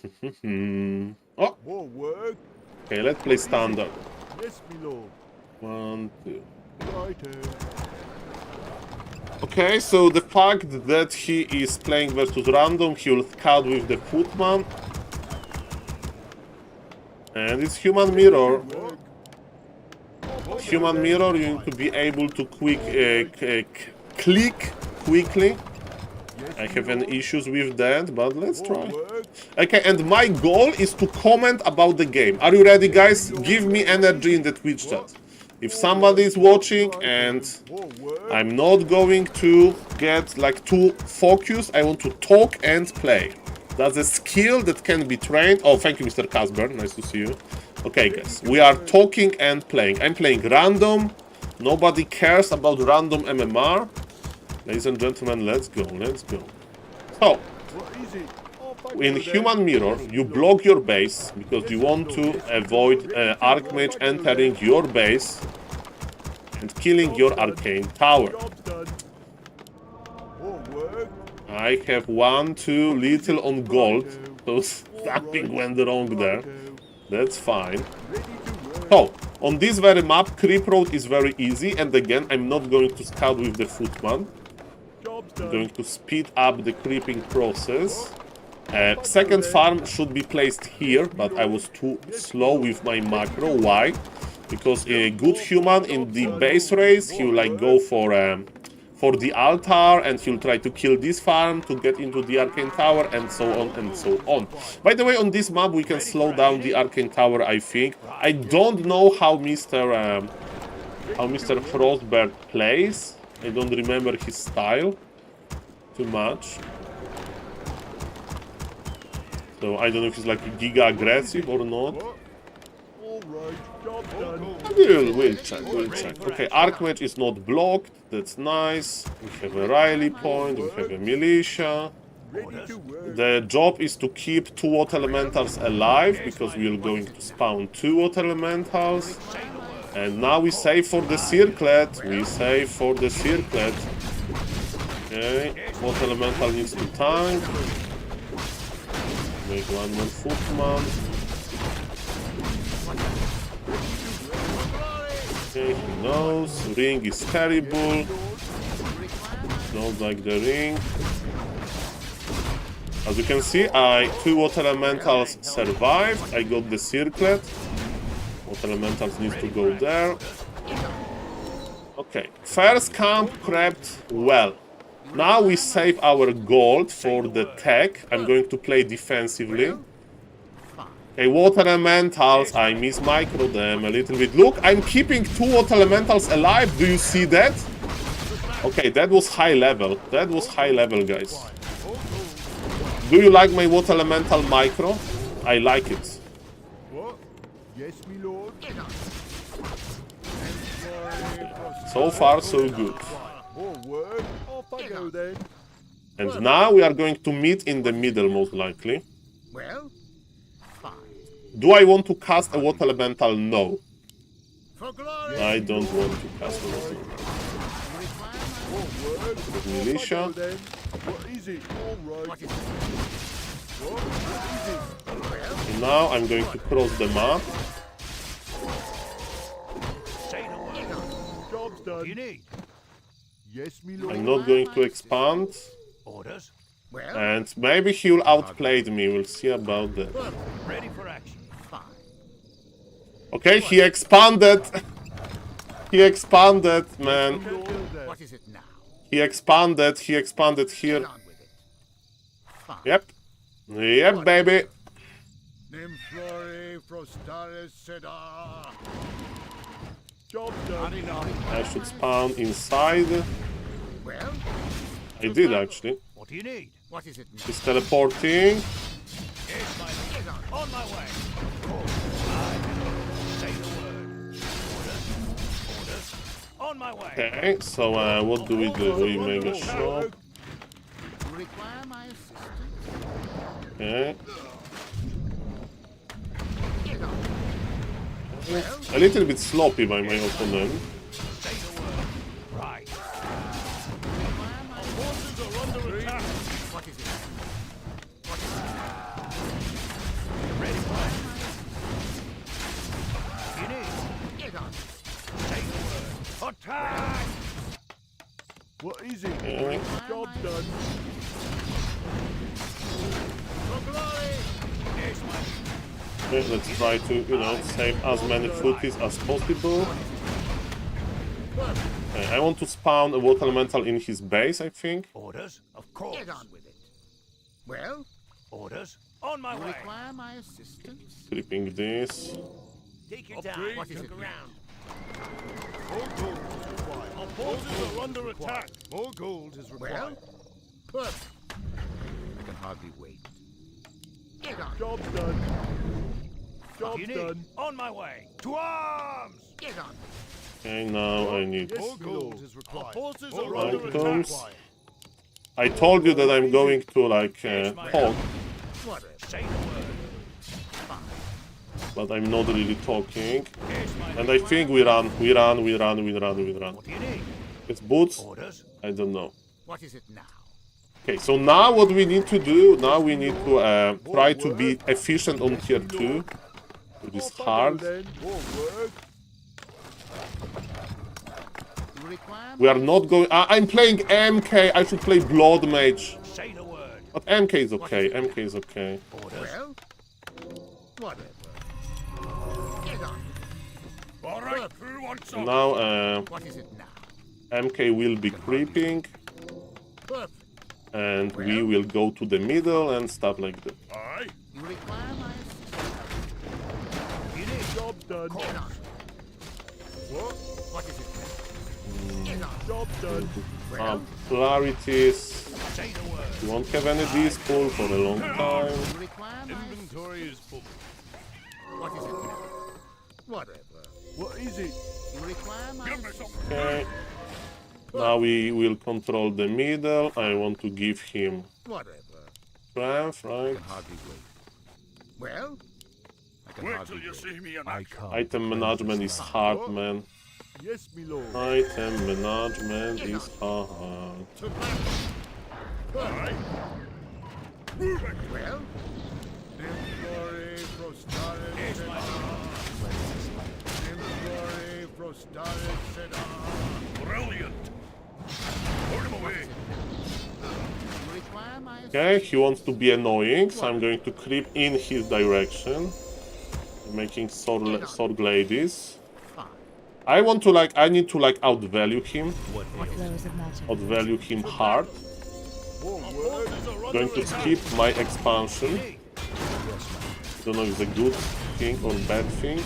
Okay, let's play standard. 1, 2. Okay, so the fact that he is playing versus random, he will scout with the footman. And it's human mirror. Human mirror, you need to be able to click quickly. I have any issues with that, but let's try. Okay, and my goal is to comment about the game. Are you ready, guys? Give me energy in the Twitch chat. If somebody is watching and I'm not going to get like too focused, I want to talk and play. That's a skill that can be trained. Oh, thank you, Mr. Casper. Nice to see you. Okay, guys, we are talking and playing. I'm playing random. Nobody cares about random MMR. Ladies and gentlemen, let's go. So, in Human Mirror, you block your base because you want to avoid Archmage entering your base and killing your Arcane Tower. I have 1, 2 little on gold, so something went wrong there. That's fine. Oh, On this very map, creep road is very easy, and again, I'm not going to scout with the footman. I'm going to speed up the creeping process. Second farm should be placed here, but I was too slow with my macro. Why? Because a good human in the base race, he will like go for the altar, and he'll try to kill this farm to get into the arcane tower, and so on and so on. By the way, on this map we can slow down the arcane tower, I think. I don't know how Mr. Frostbird plays. I don't remember his style too much. So I don't know if he's like giga aggressive or not. We'll check. Okay, Archmage is not blocked. That's nice. We have a Riley point. We have a militia. The job is to keep 2 water elementals alive, because we are going to spawn 2 water elementals. And now we save for the circlet. Okay, water elemental needs to tank. Make 1 more footman. Okay, he knows. Ring is terrible. Don't like the ring. As you can see, 2 water elementals survived. I got the circlet. Water elementals need to go there. Okay, first camp crept well. Now we save our gold for the tech. I'm going to play defensively. Okay, water elementals, I miss micro them a little bit. Look, I'm keeping 2 water elementals alive. Do you see that? Okay, that was high level. Guys. Do you like my water elemental micro? I like it. Yes, my lord. So far, so good. Off I go then. And now we are going to meet in the middle, most likely. Well, fine. Do I want to cast a water elemental? No. For glory. I don't want to cast a water elemental. Militia. What is it? All right. What is it? What is it? And now I'm going to cross the map. Job's done. You need Yes, my lord. I'm not going to expand. orders. Well, And maybe he'll outplay me. We'll see about that. ready for action. Fine. Okay, he expanded. He expanded, man. What is it now? He expanded here. Get on with it. Fine. Yep. Yep, baby. Nymphlory Frostaris Seda. Job's done. I should spawn inside. Well, I did, actually. what do you need? What is it now? He's teleporting. Here's my get on my way. Say the word. Orders. On my way. Okay, so what do? We make a shop. Require my assistance. Okay. Get on. A little bit sloppy by my opponent. Say the word. Right. Require my Forces are under attack. What is it? What is it? Ready for action. You need. Get on. Say the word. Attack! What is it? Okay. Job's done. For glory! Here's my Okay, let's try to, save as many footies as possible. Okay, I want to spawn a water elemental in his base, I think. orders, of course. Get on with it. Well, orders, on my way. Require my assistance. Clipping this. Take your time. What is it around? More gold is required. Our forces are under attack. More gold is Well, required. perfect. I can hardly wait. Get on. Job's done. What do you Job's need? done. On my way. To arms! Get on. Okay, now I need... More gold is required. Our forces More are under items. attack. I told you that I'm going to, talk, What a say the word. Fine. but I'm not really talking. Here's my And I think we run. What do you need? It's boots? Orders. I don't know. What is it now? Okay, so now what we need to do, now we need to try to be efficient on tier 2. Which is Off I go hard. then. More work. We are not going... I'm playing MK. I should play Blood Mage. Say the word. But MK is okay. MK is okay. Well, whatever. Get on. All right, who wants some? Now, What is it now? MK will be creeping. Perfect. And we will go to the middle and stuff like that. Aye. You require my assistance. It is job done. Get on. What is it now? Get on. Job done. Well, Polarities. Say the word. We won't have any disco for a long time. you require my Inventory is full. What is it now? Whatever. What is it? You require my Give me some. Okay. Now we will control the middle. I want to give him whatever. strength, right? Hardly wait. Well, I can Wait hardly till you wait. see me in I action. can't. Item management is hard, man. Yes, me lord. Item management is hard. to battle. Aye. Move it. Well, Glory, prostaris, glory, prostaris, brilliant. Put him away. you require my Okay, he wants to be annoying, so I'm going to creep in his direction. Making sword ladies. fine. I want to like, I need to like outvalue him. What ails Flows of magic. Outvalue him hard. Forces are under Going to attack. skip my expansion. Don't know if it's a good thing or bad thing.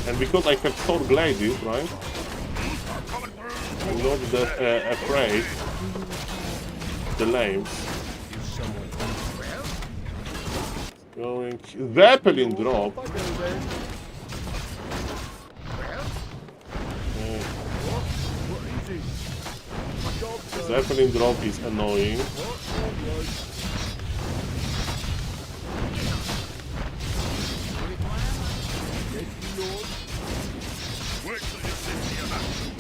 And because I have sword ladies, right? I'm not afraid. The lames. Going Zeppelin drop. Zeppelin drop is annoying. Wait till you see me in action.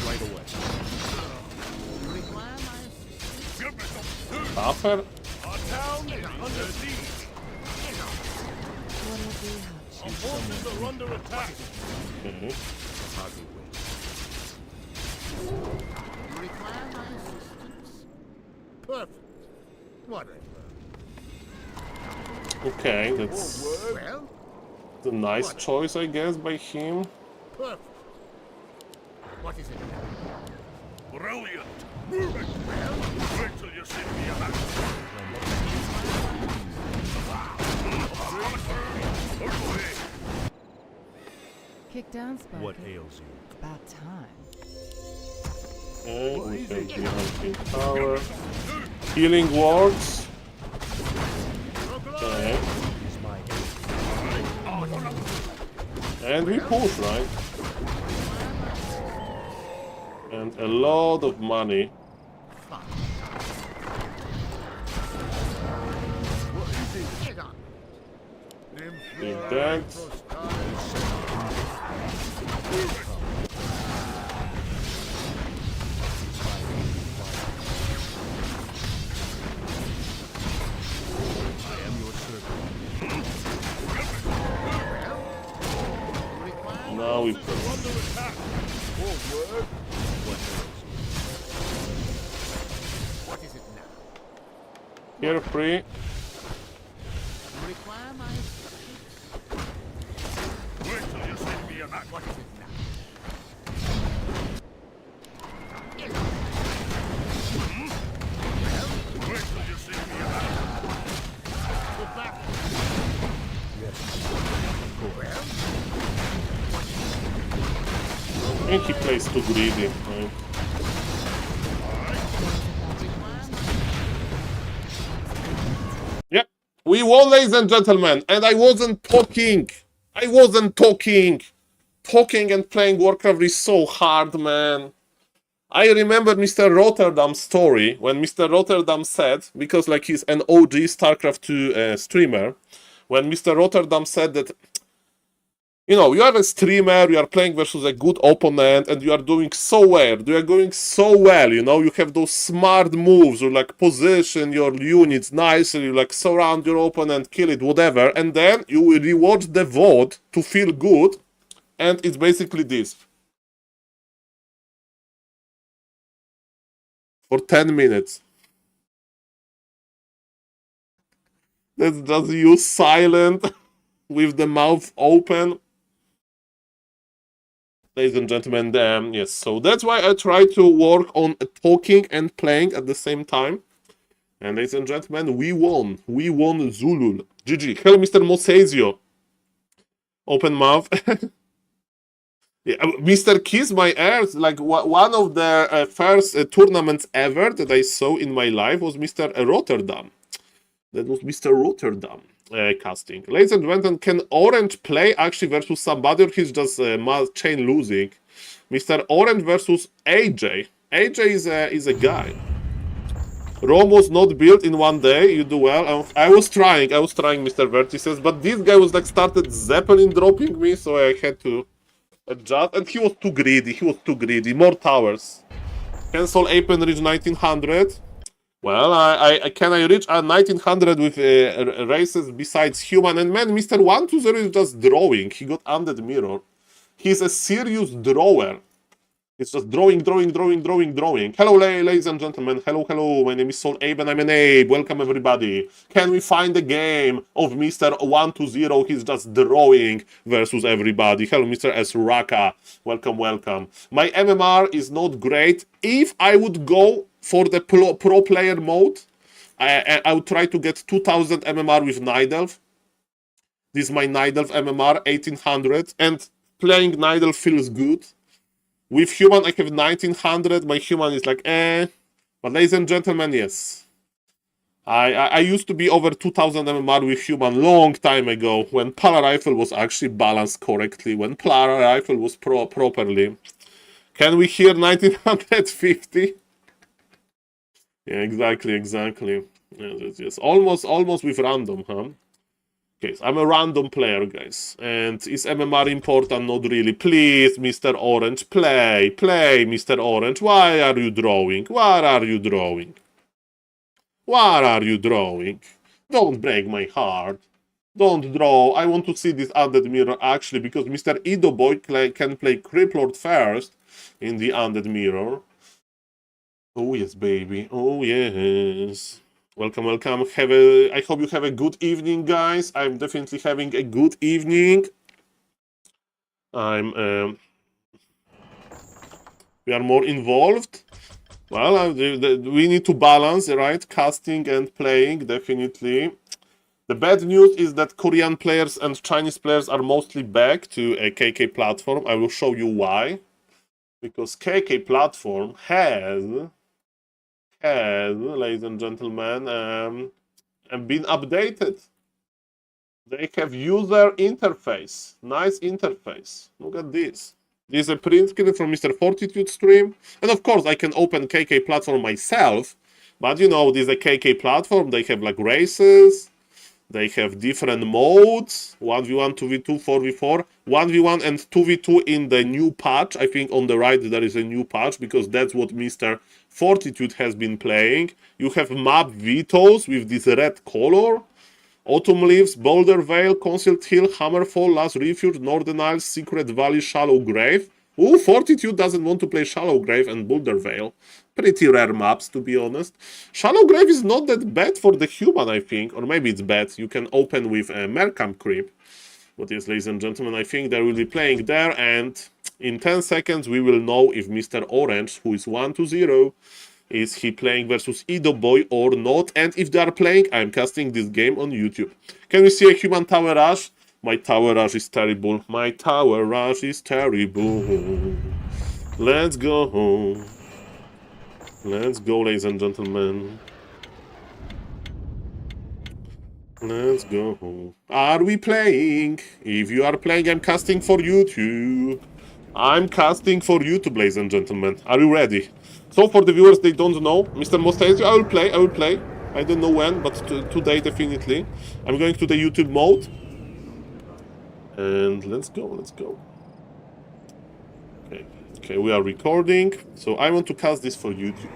Right away. You require my assistance. Give me some. Upper. Our town is under siege. What will be how Our forces are under attack. Okay. Hardly wait. You require my assistance. Perfect. Whatever. Okay, that's Well, a nice choice, I guess, by him. perfect. What is it now? Brilliant. Move it. Wait till you see me in action. Put him away. kick down, Sparky? What ails you? About time. Okay, we have the hunting power. Healing wards. Okay. Is my aim. And we push, right? And a lot of money. Get on. Take that. I am your servant. Now we Under attack. Forward. What ails What is it now? carefree. You require my assistance. Wait till you see me in action. What is it now? Wait till you see me in action. Go back. I think he plays too greedy, right? Yeah, we won, ladies and gentlemen, and I wasn't talking. I wasn't talking. Talking and playing Warcraft is so hard, man. I remember Mr. Rotterdam's story when Mr. Rotterdam said, because like he's an OG StarCraft 2 streamer, when Mr. Rotterdam said that You know, you are a streamer, you are playing versus a good opponent, and you are doing so well. You are going so well, you know, you have those smart moves, you like position your units nicely, you like surround your opponent, kill it, whatever, and then you will rewatch the VOD to feel good, and it's basically this. For 10 minutes. That's just you silent, with the mouth open. Ladies and gentlemen, yes, so that's why I try to work on talking and playing at the same time. And ladies and gentlemen, we won. We won Zulul. GG. Hello, Mr. Mosesio. Open mouth. Yeah, Mr. Kiss My Earth, like one of the first tournaments ever that I saw in my life was Mr. Rotterdam. That was Mr. Rotterdam. Casting. Ladies and gentlemen, can Orange play actually versus somebody, or he's just chain losing? Mr. Orange versus AJ. AJ is a guy. Rome was not built in one day. You do well. I was trying, Mr. Vertices, but this guy was like started Zeppelin dropping me, so I had to adjust. And he was too greedy. More towers. Can SaulApeMan reach 1900? Well, can I reach 1900 with races besides human? And man, Mr. 120 is just drawing. He got undead mirror. He's a serious drawer. It's just drawing. Hello, ladies and gentlemen. Hello. My name is SaulApeMan. I'm an Abe. Welcome, everybody. Can we find a game of Mr. 120? He's just drawing versus everybody. Hello, Mr. S. Raka. Welcome. My MMR is not great. If I would go for the pro player mode, I would try to get 2000 MMR with Nidelf. This is my Nidelf MMR, 1800. And playing Nidelf feels good. With human, I have 1900. My human is like, eh. But ladies and gentlemen, yes. I used to be over 2000 MMR with human long time ago, when Polar Rifle was actually balanced correctly, when Polar Rifle was properly. Can we hear 1950? Yeah, exactly. Yes. Almost with random, huh? Okay, so I'm a random player, guys. And is MMR important? Not really. Please, Mr. Orange, play, Mr. Orange. Why are you drawing? What are you drawing? Don't break my heart. Don't draw. I want to see this undead mirror, actually, because Mr. Ido Boy can play Criplord first in the undead mirror. Oh, yes, baby. Oh, yes. Welcome. I hope you have a good evening, guys. I'm definitely having a good evening. We are more involved. Well, we need to balance, right? Casting and playing, definitely. The bad news is that Korean players and Chinese players are mostly back to a KK platform. I will show you why. Because KK platform has, ladies and gentlemen, been updated. They have user interface. Nice interface. Look at this. This is a print screen from Mr. Fortitude stream. And of course, I can open KK platform myself. But you know, this is a KK platform. They have like races. They have different modes. 1v1, 2v2, 4v4. 1v1 and 2v2 in the new patch. I think on the right there is a new patch, because that's what Mr. Fortitude has been playing. You have map vetoes with this red color. Autumn Leaves, Boulder Vale, Concealed Hill, Hammerfall, Last Refuge, Northern Isles, Secret Valley, Shallow Grave. Ooh, Fortitude doesn't want to play Shallow Grave and Boulder Vale. Pretty rare maps, to be honest. Shallow Grave is not that bad for the human, I think. Or maybe it's bad. You can open with a Mercamp Creep. But yes, ladies and gentlemen, I think they will be playing there. And in 10 seconds, we will know if Mr. Orange, who is 1-0, is he playing versus Ido Boy or not. And if they are playing, I'm casting this game on YouTube. Can we see a human tower rush? My tower rush is terrible. Let's go. Let's go, ladies and gentlemen. Let's go. Are we playing? If you are playing, I'm casting for YouTube. Ladies and gentlemen. Are you ready? So for the viewers, they don't know, Mr. Mostasio, I will play. I don't know when, but today definitely. I'm going to the YouTube mode. And let's go, let's go. Okay, okay, we are recording. So I want to cast this for YouTube.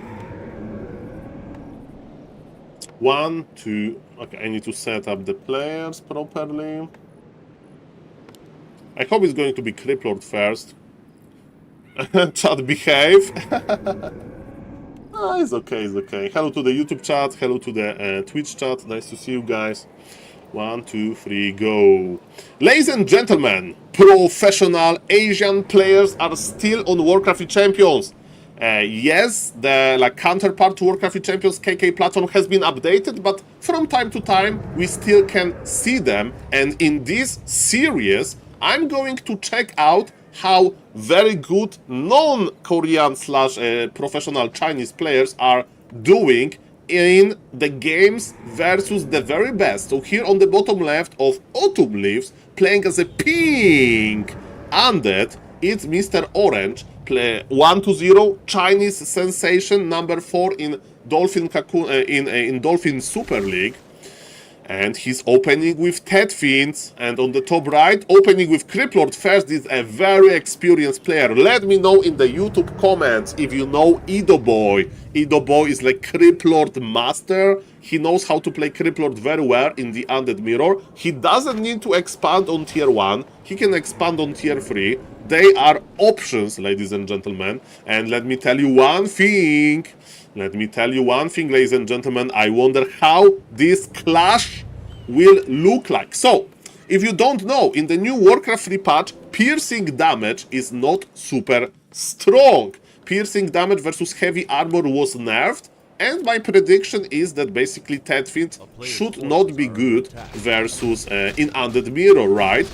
1, 2. Okay, I need to set up the players properly. I hope it's going to be Criplord first. Chat, behave. It's okay, it's okay. Hello to the YouTube chat, hello to the Twitch chat. Nice to see you guys. 1, 2, 3, go. Ladies and gentlemen, professional Asian players are still on Warcraft Champions. Yes, the counterpart to Warcraft Champions KK platform has been updated, but from time to time we still can see them. And in this series, I'm going to check out how very good non-Korean / professional Chinese players are doing in the games versus the very best. So here on the bottom left of Autumn Leaves, playing as a pink undead, it's Mr. Orange, play 1-0, Chinese sensation, number 4 in Dolphin in Dolphin Super League. And he's opening with Ted Fiends, and on the top right, opening with Criplord first is a very experienced player. Let me know in the YouTube comments if you know Ido Boy. Ido Boy is like Criplord master. He knows how to play Criplord very well in the Undead Mirror. He doesn't need to expand on tier 1. He can expand on tier 3. They are options, ladies and gentlemen. And let me tell you one thing. Ladies and gentlemen. I wonder how this clash will look like. So, if you don't know, in the new Warcraft 3 patch, piercing damage is not super strong. Piercing damage versus heavy armor was nerfed, and my prediction is that basically Ted Fiend should not be good versus in Undead Mirror, right?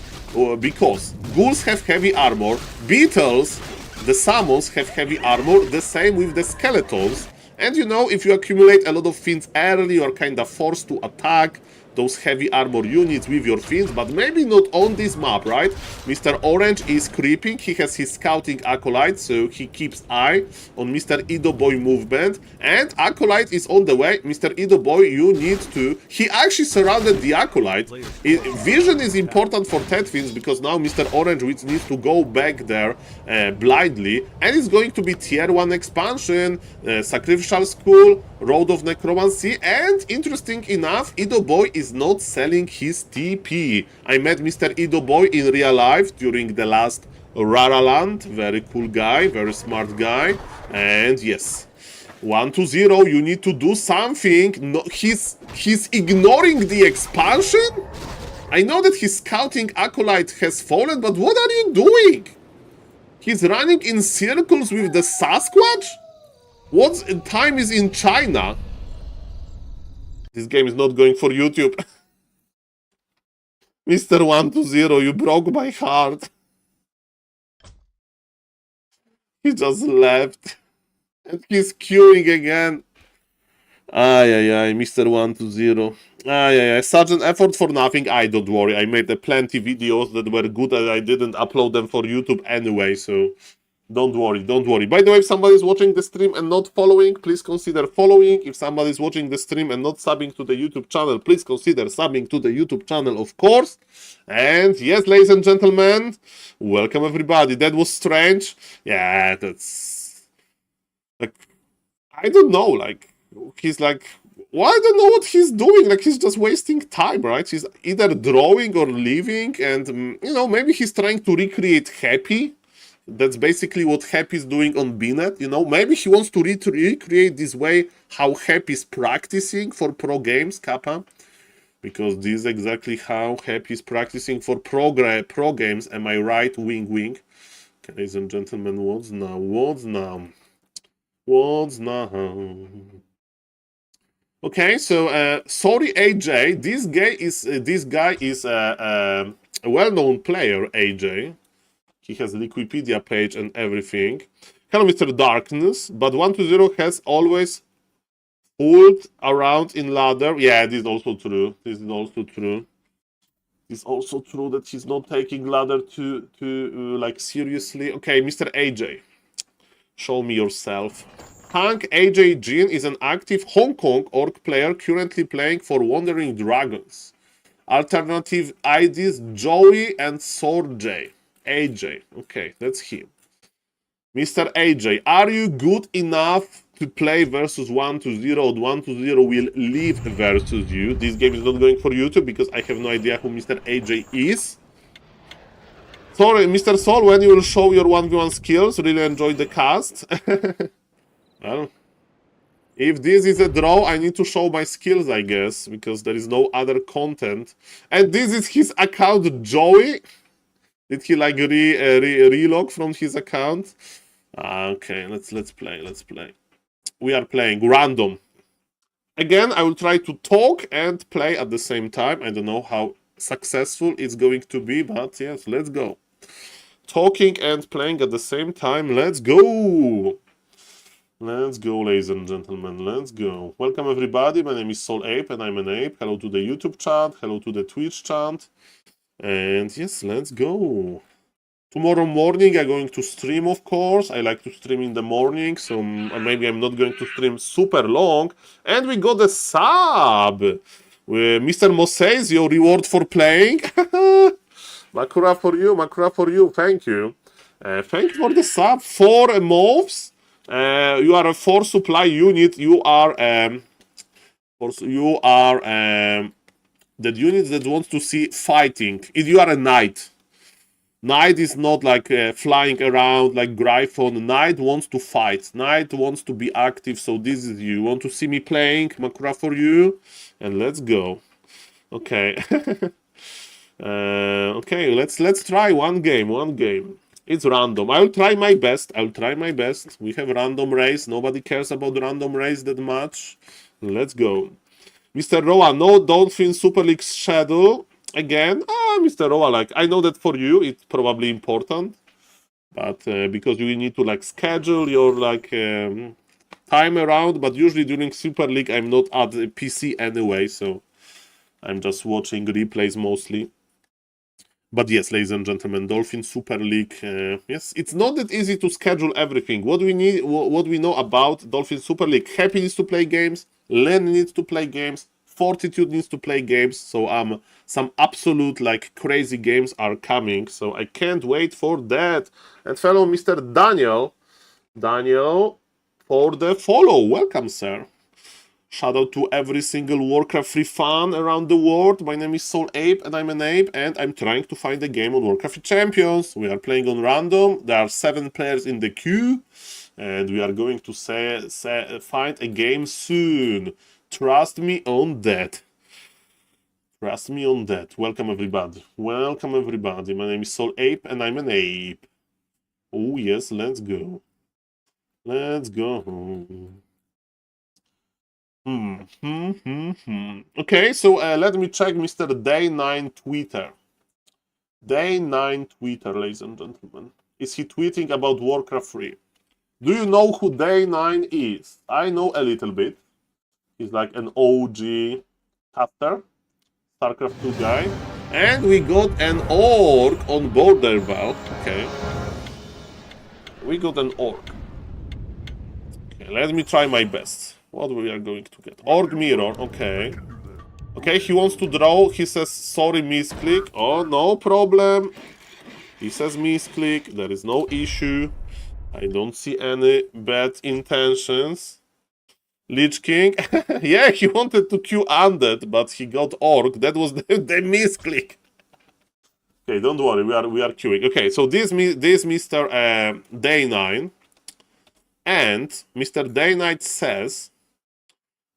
Because ghouls have heavy armor, beetles, the summons have heavy armor, the same with the skeletons. And you know, if you accumulate a lot of fiends early, you are kind of forced to attack those heavy armor units with your fiends, but maybe not on this map, right? Mr. Orange is creeping, he has his scouting Acolyte, so he keeps eye on Mr. Ido Boy movement, and Acolyte is on the way. Mr. Ido Boy, you need to... He actually surrounded the Acolyte. Vision is important for Ted Fiends, because now Mr. Orange needs to go back there blindly, and it's going to be tier 1 expansion, Sacrificial School, Road of Necromancy, and interesting enough, Ido Boy is not selling his TP. I met Mr. Ido Boy in real life during the last Raraland. Very cool guy, very smart guy. And yes, 1-0, you need to do something. No, he's ignoring the expansion? I know that his scouting Acolyte has fallen, but what are you doing? He's running in circles with the Sasquatch? What time is in China? This game is not going for YouTube. Mr. 1-0, you broke my heart. He just left. And he's queuing again. Ay, Mr. 1-0. Ay, such an effort for nothing. Don't worry, I made plenty videos that were good and I didn't upload them for YouTube anyway, so... Don't worry, don't worry. By the way, if somebody is watching the stream and not following, please consider following. If somebody is watching the stream and not subbing to the YouTube channel, please consider subbing to the YouTube channel, of course. And yes, ladies and gentlemen, welcome everybody. That was strange. Yeah, that's... Like, I don't know, like, he's like... Well, I don't know what he's doing, like, he's just wasting time, right? He's either drawing or leaving, and, you know, maybe he's trying to recreate Happy. That's basically what Happy is doing on Bnet, you know? Maybe he wants to recreate this way how Happy is practicing for pro games, Kappa. Because this is exactly how Happy is practicing for pro games, am I right? Wing, wing. Okay, ladies and gentlemen, what's now? What's now? What's now? Okay, so, sorry AJ, this guy is a well-known player, AJ. He has a Wikipedia page and everything. Hello, Mr. Darkness, but 1-0 has always fooled around in ladder. Yeah, this is also true. This is also true. It's also true that he's not taking ladder too like seriously. Okay, Mr. AJ, show me yourself. Hank AJ Jin is an active Hong Kong orc player currently playing for Wandering Dragons. Alternative IDs, Joey and SorJ. AJ. Okay, that's him. Mr. AJ, are you good enough to play versus 1-0? 1-0 will leave versus you. This game is not going for YouTube because I have no idea who Mr. AJ is. Sorry, Mr. Saul, when you will show your 1v1 skills, really enjoy the cast. Well, if this is a draw, I need to show my skills, I guess, because there is no other content. And this is his account, Joey. Did he like relog from his account? Okay, let's play. We are playing random. Again, I will try to talk and play at the same time. I don't know how successful it's going to be, but yes, let's go. Talking and playing at the same time. Let's go. Let's go, ladies and gentlemen. Let's go. Welcome, everybody. My name is SaulApe, and I'm an ape. Hello to the YouTube chat. Hello to the Twitch chat. And yes, let's go. Tomorrow morning I'm going to stream, of course. I like to stream in the morning, so maybe I'm not going to stream super long. And we got a sub. Mr. Moses, your reward for playing. Makura for you, thank you. Thank you for the sub. 4 moves. You are a 4 supply unit. You are the unit that wants to see fighting. If you are a knight. Knight is not like flying around like Gryphon. Knight wants to fight. Knight wants to be active. So this is you. Want to see me playing? Makura for you. And let's go. Okay. Okay, let's try one game. It's random. I'll try my best. We have random race. Nobody cares about random race that much. Let's go. Mr. Roa, no Dolphin Super League schedule. Again, Mr. Roa, like, I know that for you it's probably important, but because you need to like schedule your like time around, but usually during Super League I'm not at the PC anyway, so I'm just watching replays mostly. But yes, ladies and gentlemen, Dolphin Super League, yes, it's not that easy to schedule everything. What we need, what we know about Dolphin Super League, Happy needs to play games, Len needs to play games, Fortitude needs to play games, so some absolute like crazy games are coming, so I can't wait for that. And fellow Mr. Daniel for the follow. Welcome, sir. Shout out to every single Warcraft free fan around the world. My name is SaulApe and I'm an ape, and I'm trying to find a game on Warcraft Champions. We are playing on random. There are 7 players in the queue, and we are going to find a game soon. Trust me on that. Trust me on that. Welcome, everybody. Welcome, everybody. My name is SaulApe, and I'm an ape. Oh, yes, let's go. Let's go. Okay, so let me check Mr. Day9 Twitter. Day9 Twitter, ladies and gentlemen. Is he tweeting about Warcraft 3? Do you know who Day9 is? I know a little bit. He's like an OG caster, StarCraft 2 guy. And we got an orc on Border Vault. Okay. We got an orc. Okay, let me try my best. What we are going to get? Orc mirror, okay. Okay, he wants to draw. He says, sorry, misclick. Oh, no problem. He says misclick. There is no issue. I don't see any bad intentions. Lich King. Yeah, he wanted to queue undead, but he got orc. That was the misclick. Okay, don't worry, we are queuing. Okay, so this Mr. Day9, and Mr. Day9 says,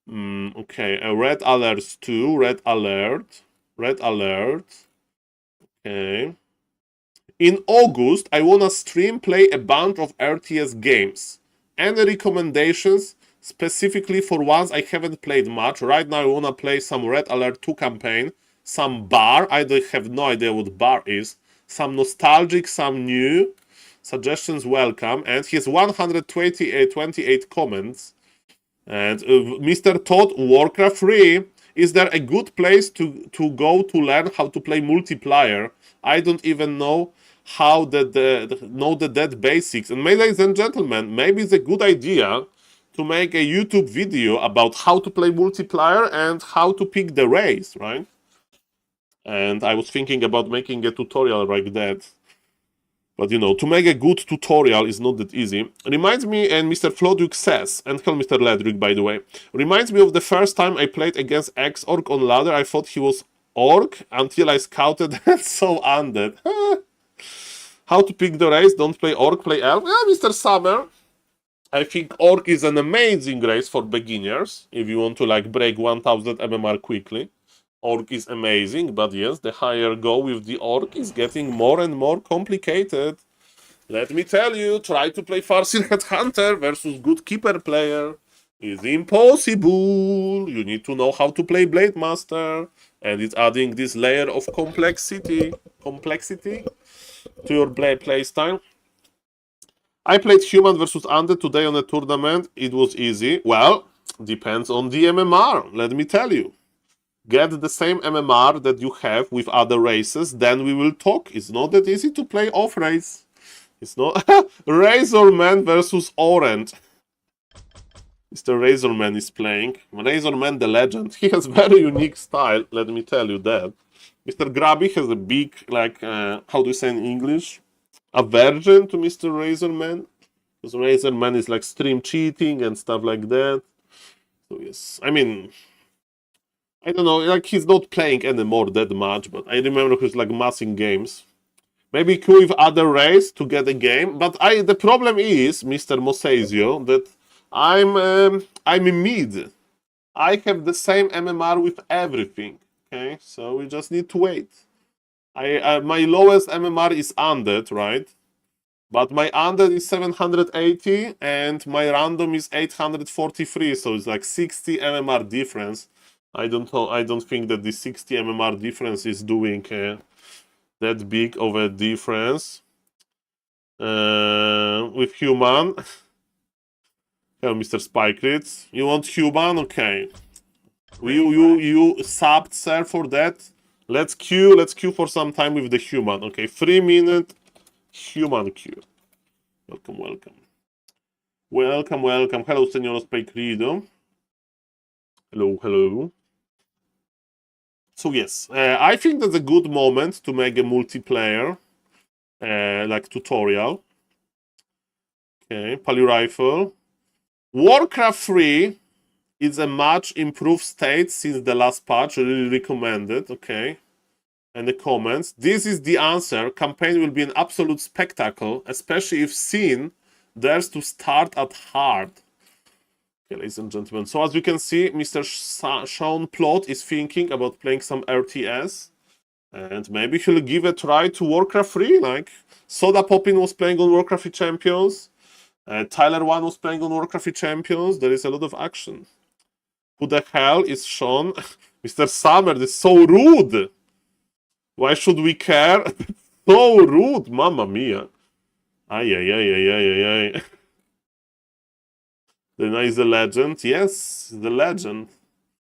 okay, red alerts 2, red alert. Okay. In August, I wanna stream play a bunch of RTS games. Any recommendations? Specifically for ones I haven't played much. Right now I wanna play some Red Alert 2 campaign, some bar, I have no idea what bar is, some nostalgic, some new. Suggestions welcome. And he has 128 comments. And Mr. Todd, Warcraft 3, is there a good place to go to learn how to play multiplayer? I don't even know how the dead basics. And ladies and gentlemen, maybe it's a good idea to make a YouTube video about how to play multiplayer and how to pick the race, right? And I was thinking about making a tutorial like that. But, you know, to make a good tutorial is not that easy. Reminds me, and Mr. Floduk says, and hello Mr. Ledrick, by the way, reminds me of the first time I played against X-Orc on ladder. I thought he was Orc until I scouted and saw Undead. How to pick the race? Don't play Orc, play Elf. Mr. Summer, I think Orc is an amazing race for beginners, if you want to, like, break 1000 MMR quickly. Orc is amazing, but yes, the higher go with the Orc is getting more and more complicated. Let me tell you, try to play Farseer Headhunter versus good Keeper player is impossible. You need to know how to play Blade Master, and it's adding this layer of complexity to your play style. I played Human versus Undead today on a tournament. It was easy. Well, depends on the MMR, let me tell you. Get the same MMR that you have with other races, then we will talk. It's not that easy to play off race. It's not. Razorman versus Orange. Mr. Razorman is playing. Razorman the legend. He has very unique style, let me tell you that. Mr. Grabby has a big, like, how do you say in English? Aversion to Mr. Razorman. Because Razorman is like stream cheating and stuff like that. So yes, I mean, I don't know, like he's not playing anymore that much, but I remember he's like massing games. Maybe queue with other race to get a game, but the problem is, Mr. Mosesio, that I'm mid. I have the same MMR with everything. Okay, so we just need to wait. My lowest MMR is Undead, right? But my Undead is 780 and my random is 843, so it's like 60 MMR difference. I don't think that the 60 MMR difference is doing that big of a difference. With Human. Hello, Mr. Spikerit. You want Human? Okay. You subbed, sir, for that? Let's queue for some time with the Human. Okay, 3-minute Human queue. Welcome. Hello, Senor Spikerit. Hello. So yes, I think that's a good moment to make a multiplayer, like tutorial. Okay, Pali Rifle. Warcraft 3 is a much improved state since the last patch. Really recommended. Okay, and the comments. This is the answer. Campaign will be an absolute spectacle, especially if Sin dares to start at hard. Okay, ladies and gentlemen, so as you can see, Mr. Sean Plot is thinking about playing some RTS, and maybe he'll give a try to Warcraft 3, like Soda Poppin was playing on Warcraft Champions, Tyler 1 was playing on Warcraft Champions, there is a lot of action. Who the hell is Sean? Mr. Summer, this is so rude! Why should we care? So rude, mamma mia. Ay. Then is the legend. Yes, the legend.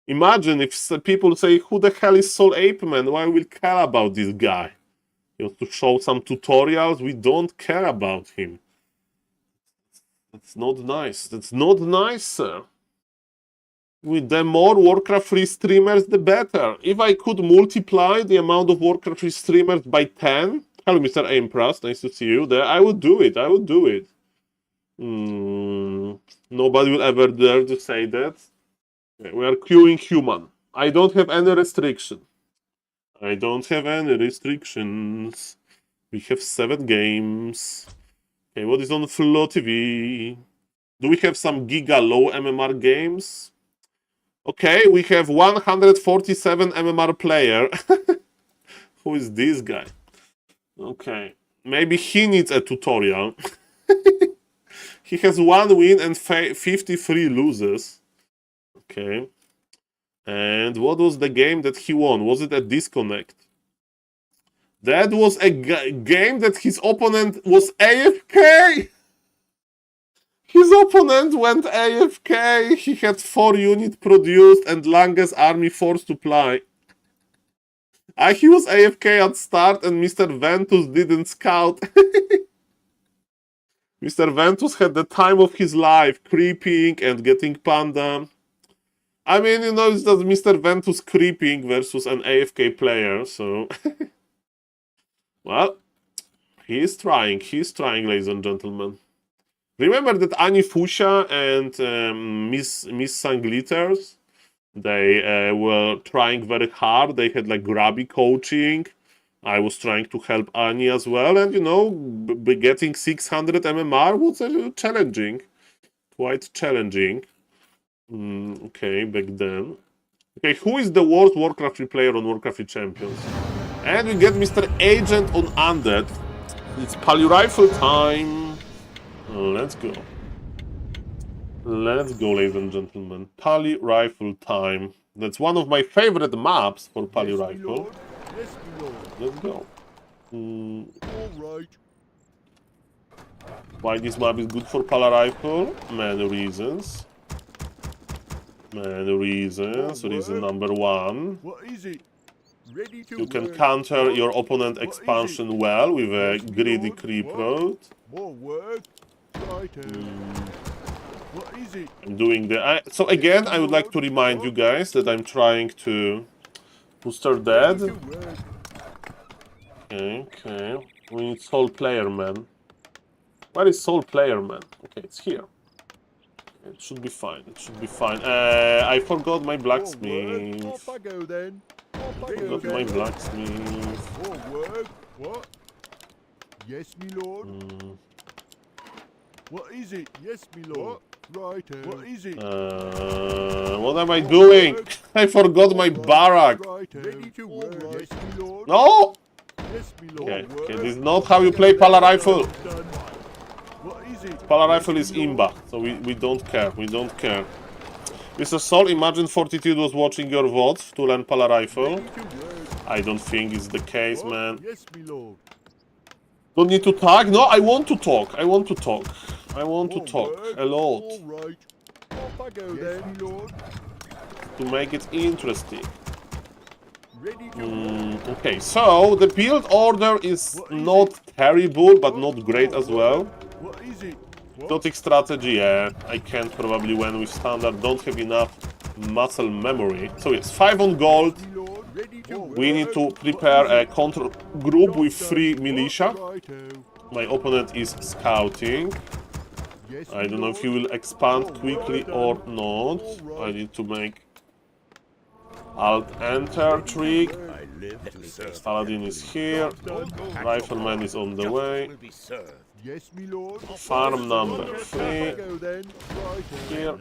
Imagine if people say, who the hell is SaulApeMan? Why will care about this guy? You want to show some tutorials? We don't care about him. That's not nice. That's not nice, sir. With the more Warcraft 3 streamers, the better. If I could multiply the amount of Warcraft 3 streamers by 10, hello, Mr. Aimprust, nice to see you there. I would do it. Nobody will ever dare to say that. Okay, we are queuing Human. I don't have any restriction. We have 7 games. Okay, what is on Flow TV? Do we have some giga low MMR games? Okay, we have 147 MMR player. Who is this guy? Okay, maybe he needs a tutorial. He has 1 win and 53 losses. Okay. And what was the game that he won? Was it a disconnect? That was a game that his opponent was AFK! His opponent went AFK! He had 4 units produced and longest army forced to play. He was AFK at start and Mr. Ventus didn't scout. Mr. Ventus had the time of his life, creeping and getting panda. I mean, you know, it's just Mr. Ventus creeping versus an AFK player, so... Well, he's trying, ladies and gentlemen. Remember that Ani Fuchsia and Miss Sanglitters? They were trying very hard. They had like grabby coaching. I was trying to help Ani as well, and you know, getting 600 MMR was challenging, quite challenging. Okay, back then. Okay, who is the worst Warcraft 3 player on Warcraft 3 Champions? And we get Mr. Agent on Undead. It's Polyrifle time. Let's go. Let's go, ladies and gentlemen. Polyrifle time. That's one of my favorite maps for Polyrifle. Yes, my lord. Let's go. All right. Why this map is good for Polyrifle? Many reasons. Many reasons. Reason number one. What is it? Ready to You can work. counter your opponent expansion well with a greedy creep road. More work. Righto. What is it? I'm doing the... So again, I would like to remind you guys that I'm trying to... Booster dead. To work. Okay. We need SaulPlayerMan. Where is SaulPlayerMan? Okay, it's here. It should be fine. It should be fine. I forgot my More work. blacksmith. Off I go then. Off I go Forgot my then. blacksmith. More work. What? Yes, me lord. What is it? Yes, me lord. Righto. What is it? What am I doing? I forgot my barrack. Righto. Ready to work. Yes, me lord. No! Yes, me lord. Okay, Work. this is not how you play Polyrifle. Done. What is it? Polyrifle is imba, so we don't care. We don't care. Mr. Saul, imagine Fortitude was watching your VODs to learn Polyrifle. Ready to work. I don't think it's the case, What? man. Yes, me lord. Don't need to talk? No, I want to talk. I want to talk. I want to More talk work. a lot All right. Off I go then, me lord. to make it interesting. Ready to work. Okay, so the build order is not terrible, but not great as well. What is it? What? Exotic strategy, yeah, I can't probably win with standard, don't have enough muscle memory. So yes, 5 on gold. Me lord. Ready to work. We need to prepare a counter group with 3 militia. Righto. My opponent is scouting. Yes, I me don't know if lord. he will expand quickly or not. I need to make Alt-Enter trick. I live to serve. Paladin is here. Rifleman is on the way. Will be served. Yes, me lord. Farm number Off 3 I go then. Righto. here.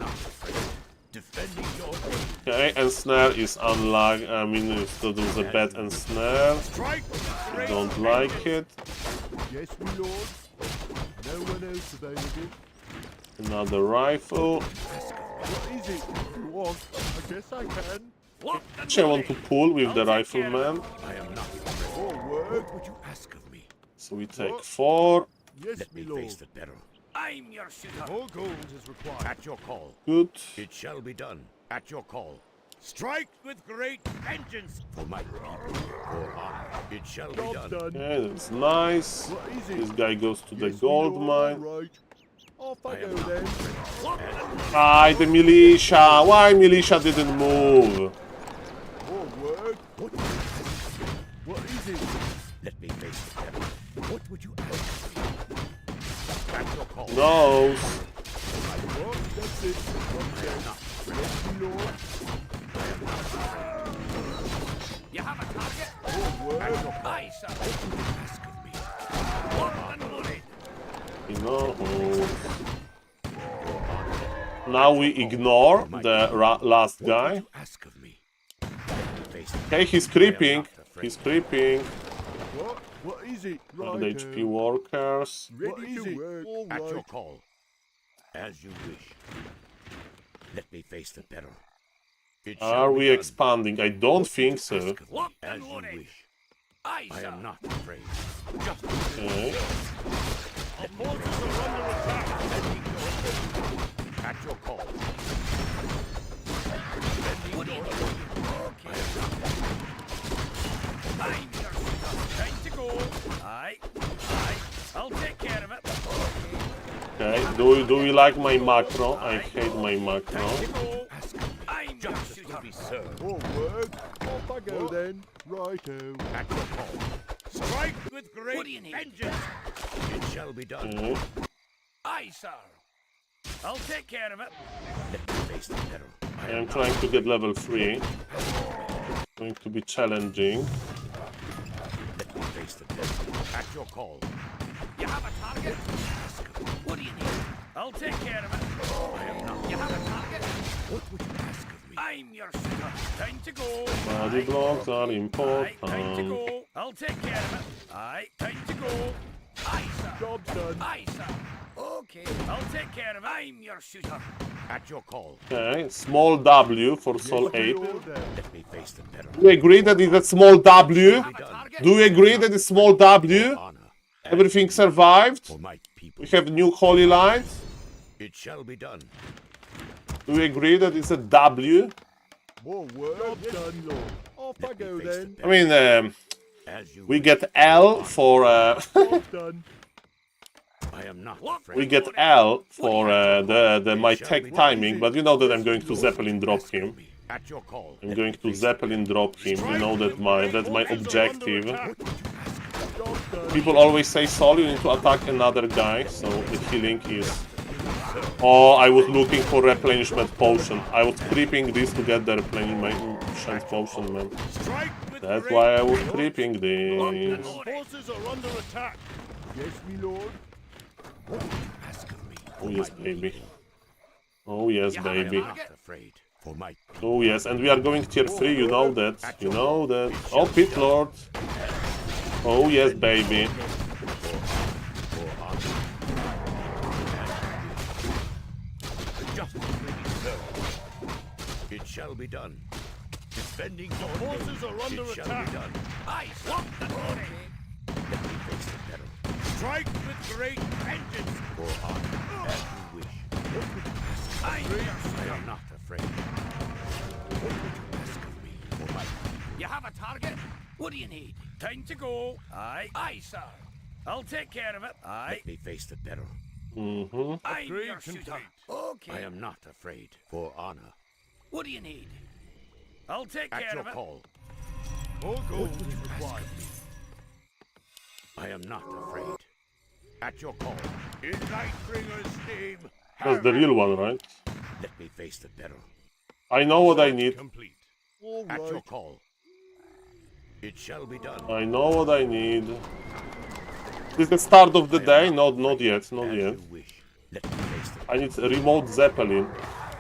Defending your home. Okay, and snare is unlocked. I mean, it's to do the bed and snare. Strike. I don't like it. Yes, me lord. No one else available. Another rifle. What is it? You want? I guess I can. What? Actually, I want to pull with the rifleman. I am not afraid. More work. What would you ask of me? So we take 4. Yes, Let me me lord. face the peril. I'm your shooter. More gold is required. At your call. Good. It shall be done. At your call. Strike with great vengeance. For my people. For honor. It shall be Job done. done. Okay, that's nice. What is it? This guy goes to the Yes, me gold lord. mine. All right. Off I I go am not then. Ah, the militia. Why militia didn't move? More work. What is it? Let me face the peril. What would you ask of me? At your call. Nose. What? That's it. Okay. Yes, me lord. You have a target? More work. At your call. Aye, sir. What would you ask of me? What and money? No. Now we ignore the last What guy. would you ask of me? Let me face the Okay, he's creeping. He's creeping. What? What is it? 100 Right. HP workers. Ready to work. All At your right. call. As you wish. Let me face the peril. It shall Are be we done. expanding? I don't think so. Ask of me as you wish. I am not afraid. Just Okay. Opponents are under attack. at your call. What do you need? Okay. I'm your shooter. Time to go. Aye. Aye. I'll take care of it. Okay. Do we like my macro? I hate my macro. Time to go. I'm your served. More work. Off I go then. Righto. At your call. Strike with great What do you need? vengeance. It shall be done. Okay. Aye, sir. I'll take care of it. Let me face the peril. I am trying to get level 3. Going to be challenging. Let me face the peril. At your call. You have a target? What do you need? I'll take care of it. I am not. You have a target? What would you ask of me? I'm your shooter. Time to go. Body blocks are Aye, time to important. go. I'll take care of it. Aye, time to go. Aye, sir. Job's done. Aye, sir. Okay, I'll take care of it. I'm your shooter. At your call. Okay, small W for SaulApe. Order. Let me face the peril. Do you agree that it's a small W? Have a target? Do you agree that it's small W? Honor. Everything survived? For my people. We have new holy lights. It shall be done. Do you agree that it's a W? More work. Job's done, Lord. Off I Let me go face the then. I mean, As you we wish. get L for Job's done. I am not afraid. we get L for the my tech timing, but you know that I'm going to Zeppelin drop him. At your call. I'm going to Zeppelin drop him. You know that that's my objective. Job's done. People always say, Saul, you need to attack another guy, so the healing is... Oh, I was looking for replenishment potion. I was creeping this to get the replenishment potion, man. Strike with That's great why I was vengeance. creeping this. Forces are under attack. Yes, me lord. Ask of me. Oh yes, baby. Oh yes, baby. I'm not afraid. For my Oh yes, and we are going tier 3, you know that. You know that. Oh, Pit Lord. Oh yes, baby. justice may be served. It shall be done. Defending your Forces are under it shall attack. be done. Aye, swap the glory. Let me face the peril. Strike with great vengeance. For honor, as you wish. I'm your I shooter. am not afraid. What would you ask of me? For my You have a target? What do you need? Time to go. Aye. Aye, sir. I'll take care of it. Aye. let me face the peril. Mm-hmm. I'm Upgrade your shooter. complete. Okay. I am not afraid. For honor. What do you need? I'll take At care your of it. call. More gold is required. I am not afraid. At your call. In Nightbringer's name. That's the real one, right? Let me face the peril. I know what I need. Complete. All At your right. call. It shall be done. I know what I need. This is the start of the day? Not yet, not As yet. you wish. Let me face the I need a remote Zeppelin.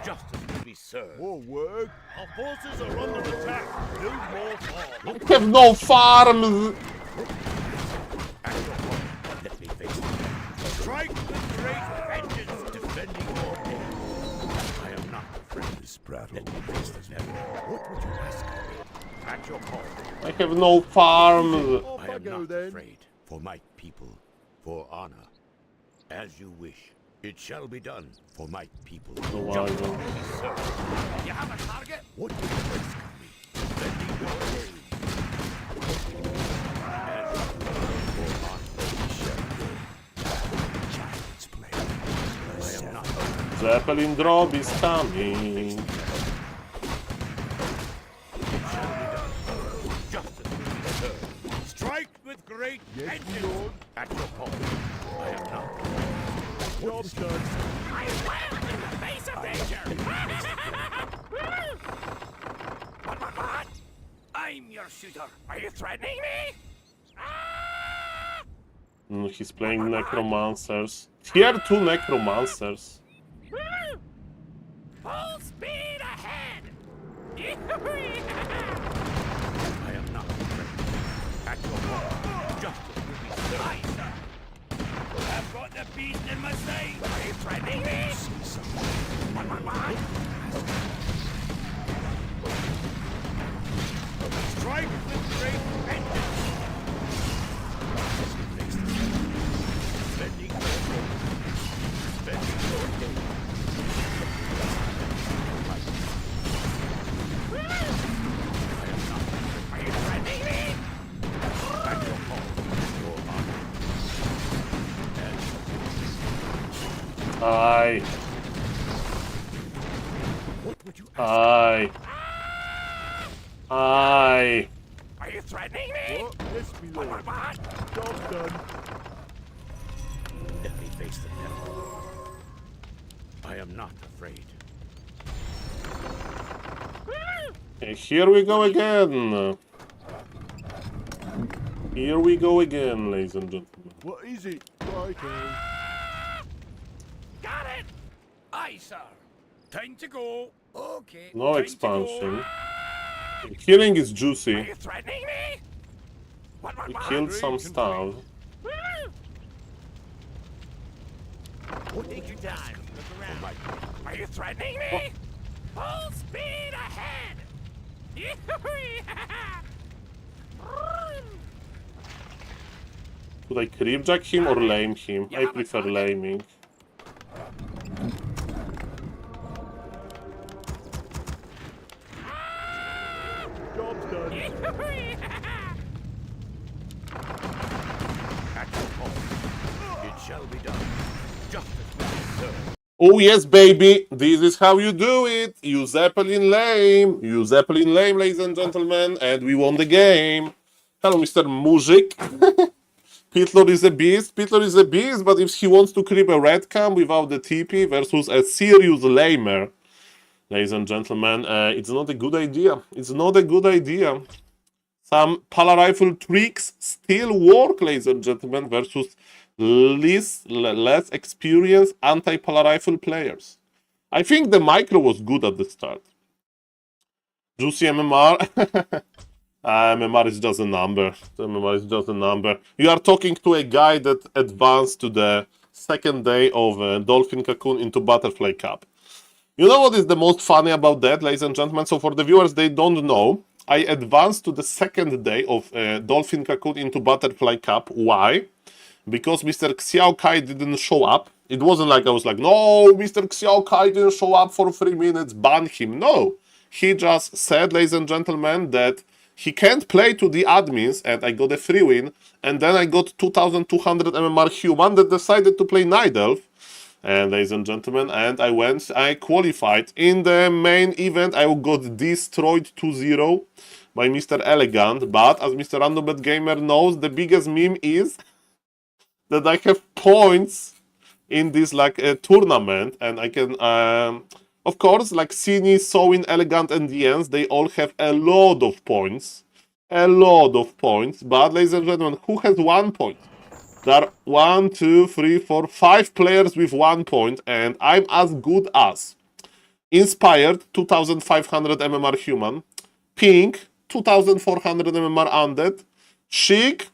justice will be served. More work. Our forces are under attack. Build more farm. I have no farms! At your call. Let me face the peril. Strike with great vengeance. Defending your home. I am not afraid. Let me face the peril. What would you ask of me? At your call. I have no farms! Off I I am go not then. afraid. For my people. For honor. As you wish. It shall be done. For my people. So I Justice don't- will be served. You have a target? What would you ask of me? Defending your home. As you wish. For honor. We shall go. Child's play. I am not afraid. Zeppelin drop is coming. Justice will be served. Strike with great Yes, me vengeance. lord. At your call. I am not. Job's done. I swam in the face of danger. What? I'm your shooter. Are you threatening me? Ah! He's playing necromancers. Tier 2 necromancers. Full speed ahead! I am not afraid. At your call. Justice will be served. Aye, sir. I've got the beast in my sight. Are you threatening me? What? Strike with great vengeance. Defending your home. Defending your home. Are you threatening me? At your call. For honor. Aye. What would you ask? Aye. Aye. Are you threatening me? What? Yes, me lord. What? Job done. Let me face the devil. I am not afraid. Okay, here we go again. Here we go again, ladies and gentlemen. What is it? Righto. Got it! Aye, sir. Time to go. Okay. No time expansion. to go. Killing is Are juicy. you threatening me? We What? killed some stuff. Take your time. Look around. Are you threatening me? Full speed ahead! Should I creepjack him or lame him? I prefer laming. Job's done. At your call. It shall be done. Justice will be served. Oh yes, baby! This is how you do it! You Zeppelin lame! You Zeppelin lame, ladies and gentlemen, and we won the game! Hello, Mr. Mujik! Pitler is a beast, Pitler is a beast, but if he wants to creep a red cam without the TP versus a serious lamer, ladies and gentlemen, it's not a good idea. It's not a good idea. Some pala rifle tricks still work, ladies and gentlemen, versus less experienced anti-pala rifle players. I think the micro was good at the start. Juicy MMR. MMR is just a number. MMR is just a number. You are talking to a guy that advanced to the second day of Dolphin Cocoon into Butterfly Cup. You know what is the most funny about that, ladies and gentlemen? So for the viewers, they don't know. I advanced to the second day of Dolphin Cocoon into Butterfly Cup. Why? Because Mr. Xiao Kai didn't show up. It wasn't like I was like, no, Mr. Xiao Kai didn't show up for 3 minutes, ban him. No. He just said, ladies and gentlemen, that he can't play to the admins, and I got a free win, and then I got 2200 MMR human that decided to play Night Elf. And ladies and gentlemen, and I qualified. In the main event, I got destroyed 2-0 by Mr. Elegant, but as Mr. Randombet Gamer knows, the biggest meme is that I have points in this like tournament, and I can, of course, like Cini, Sowin, Elegant, and Jens, they all have a lot of points. A lot of points, but ladies and gentlemen, who has 1 point? There are 1, 2, 3, 4, 5 players with 1 point, and I'm as good as Inspired, 2500 MMR human, Pink, 2400 MMR undead, Chic,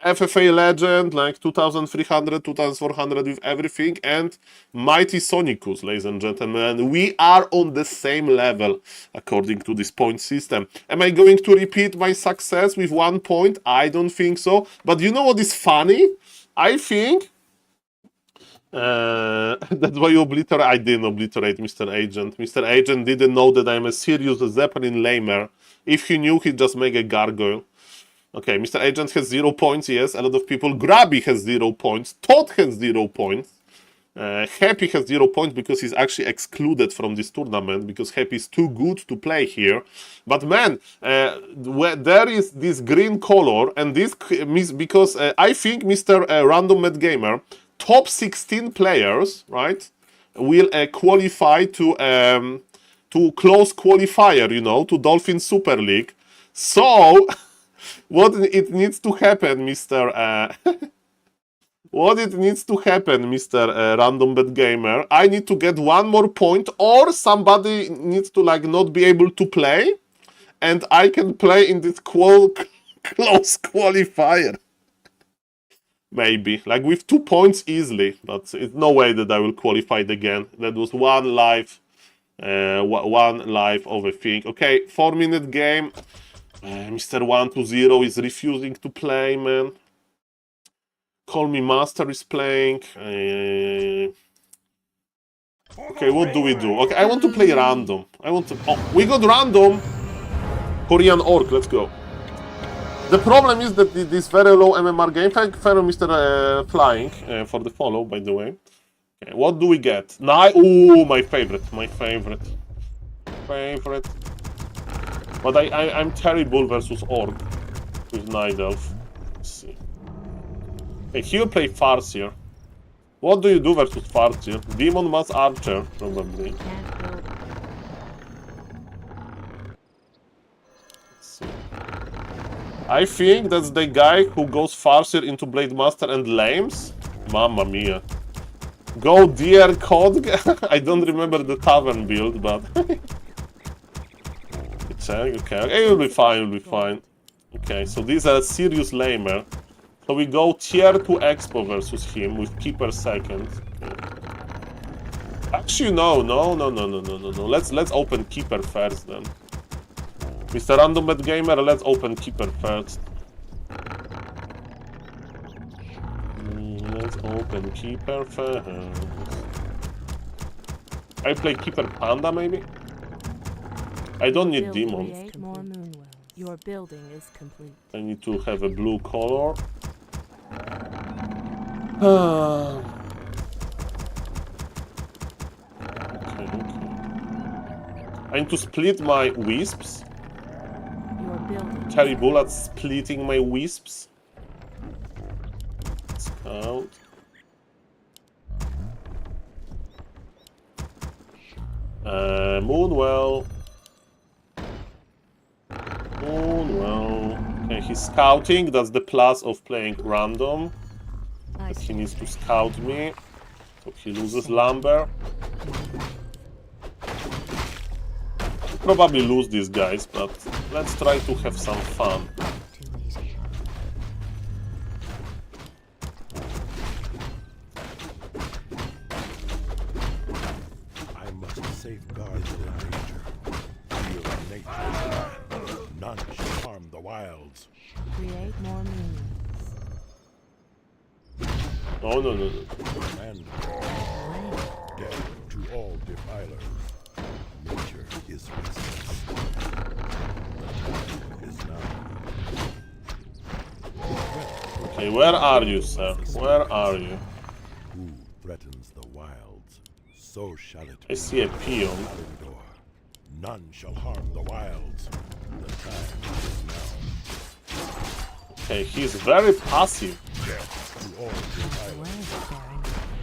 FFA legend, like 2300, 2400 with everything, and Mighty Sonicus, ladies and gentlemen. We are on the same level according to this point system. Am I going to repeat my success with 1 point? I don't think so. But you know what is funny? I think that's why you obliterate. I didn't obliterate Mr. Agent. Mr. Agent didn't know that I'm a serious Zeppelin lamer. If he knew, he'd just make a gargoyle. Okay, Mr. Agent has 0 points, yes, a lot of people. Grabby has 0 points. Todd has 0 points. Happy has 0 points because he's actually excluded from this tournament because Happy is too good to play here. But man, there is this green color, and this because I think Mr. Random Met Gamer, top 16 players, right, will qualify to close qualifier, you know, to Dolphin Super League. So what it needs to happen, Mr. What it needs to happen, Mr. Random Bet Gamer, I need to get 1 more point, or somebody needs to like not be able to play, and I can play in this close qualifier. Maybe, like with 2 points easily, but it's no way that I will qualify it again. That was one life of a thing. Okay, 4-minute game. Mr. 120 is refusing to play, man. Call Me Master is playing. Okay, what do we do? Okay, I want to play random. Oh, we got random. Korean Orc, let's go. The problem is that this very low MMR game. Thank you, Mr. Flying, for the follow, by the way. Okay, what do we get? Ooh, my favorite. But I'm terrible versus Orc with Night Elf. Let's see. Hey, he'll play Farseer. What do you do versus Farseer? Demon Mass Archer, probably. Can't build. Let's see. I think that's the guy who goes Farseer into Blade Master and lames. Mamma mia. Go dear Cod. I don't remember the tavern build, but okay, it will be fine, it will be fine. Okay, so these are a serious lamer. So we go tier 2 Expo versus him with Keeper second. Okay. Actually, no. Let's open Keeper first then. Mr. Random Bad Gamer, let's open Keeper first. Let's open Keeper first. I play Keeper Panda maybe? I don't need demons. Create more moonwells. Your building is complete. I need to have a blue color. Okay. I need to split my wisps. Your building. Terrible at splitting my wisps. Scout. Moonwell. Okay, he's scouting. That's the plus of playing random. But he needs to scout me. So he loses lumber. We'll probably lose these guys, but let's try to have some fun. I must safeguard the danger. Feel nature. None shall harm the wilds. Create more moonwells. No. And death to all defilers. Nature is restless. The time is now. Okay, where are you, sir? Where are you? Who threatens the wilds? So shall it I be. see a peon. Kalimdor. None shall harm the wilds. The time is now. Okay, he's very passive. Death to all defilers.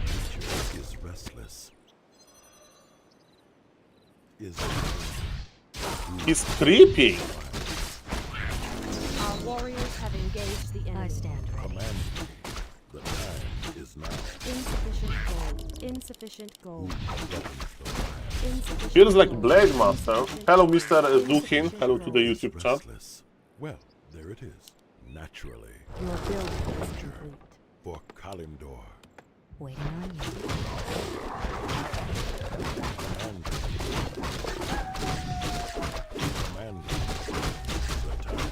Nature is restless. Is He's creepy. Our warriors have engaged the enemy. I stand ready. command me. The time is now. Insufficient gold. Insufficient gold. Threatens the wild. Insufficient Feels like gold. Blade Master. Hello, Mr. Duhin. Hello to the YouTube chat. Restless. Well, there it is. Naturally. Your building is complete. For Kalimdor. Waiting on you. Command me. Command me. The time.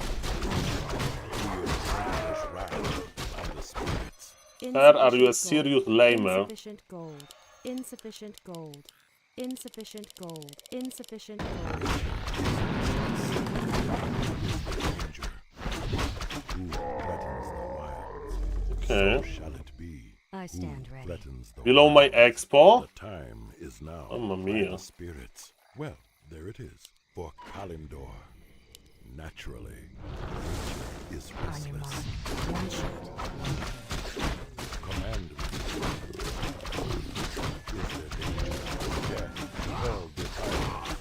Feel Satan's wrath on the spirits. Sir, are you a Insufficient serious gold. lamer? Insufficient gold. Insufficient gold. Insufficient gold. Insufficient gold. Danger. Who threatens the wilds? Okay. So shall it be. I stand Who ready. threatens the Below my wilds? expo? The time is now. Mamma by mia. the spirits. Well, there it is. For Kalimdor. Naturally. Nature is On your mark. restless. One shot. Command me. Is there danger? Death to all defilers.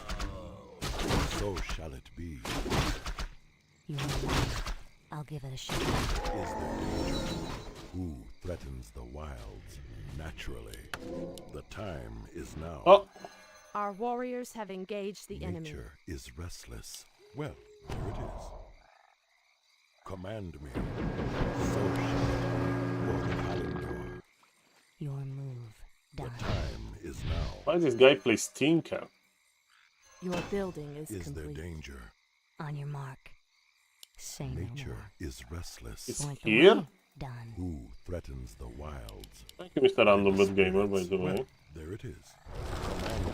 So shall it be. You know what? I'll give it a shot. Is there danger? Who threatens the wilds? Naturally. The time is now. Oh, Our warriors have engaged the enemy. Nature is restless. Well, there it is. Command me. So shall it be. For Kalimdor. Your move. The Done. time is now. why this guy plays Tinker? Your building is Is there complete. danger? On your mark. Say no Nature more. is restless. It's Point the here? way. Done. Who threatens the wilds? Thank you, Mr. Random Bad Gamer, by the way. Well, there it is. Command me.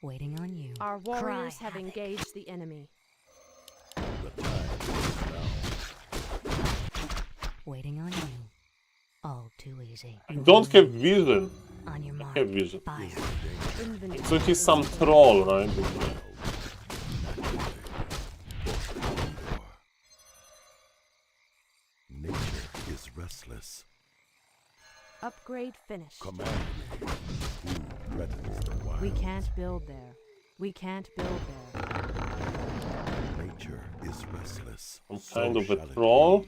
Waiting on you. Our warriors warriors have have engaged the enemy. The time is now. Waiting on you. All too easy. I don't have vision. On your mark. I have vision. Fire. Is there danger? Inventory. So he's some troll, right? Naturally. restless. Upgrade finished. Command me. Who threatens the wild? We can't build there. We can't build there. Nature is restless. I'm So kind of a shall it troll. be.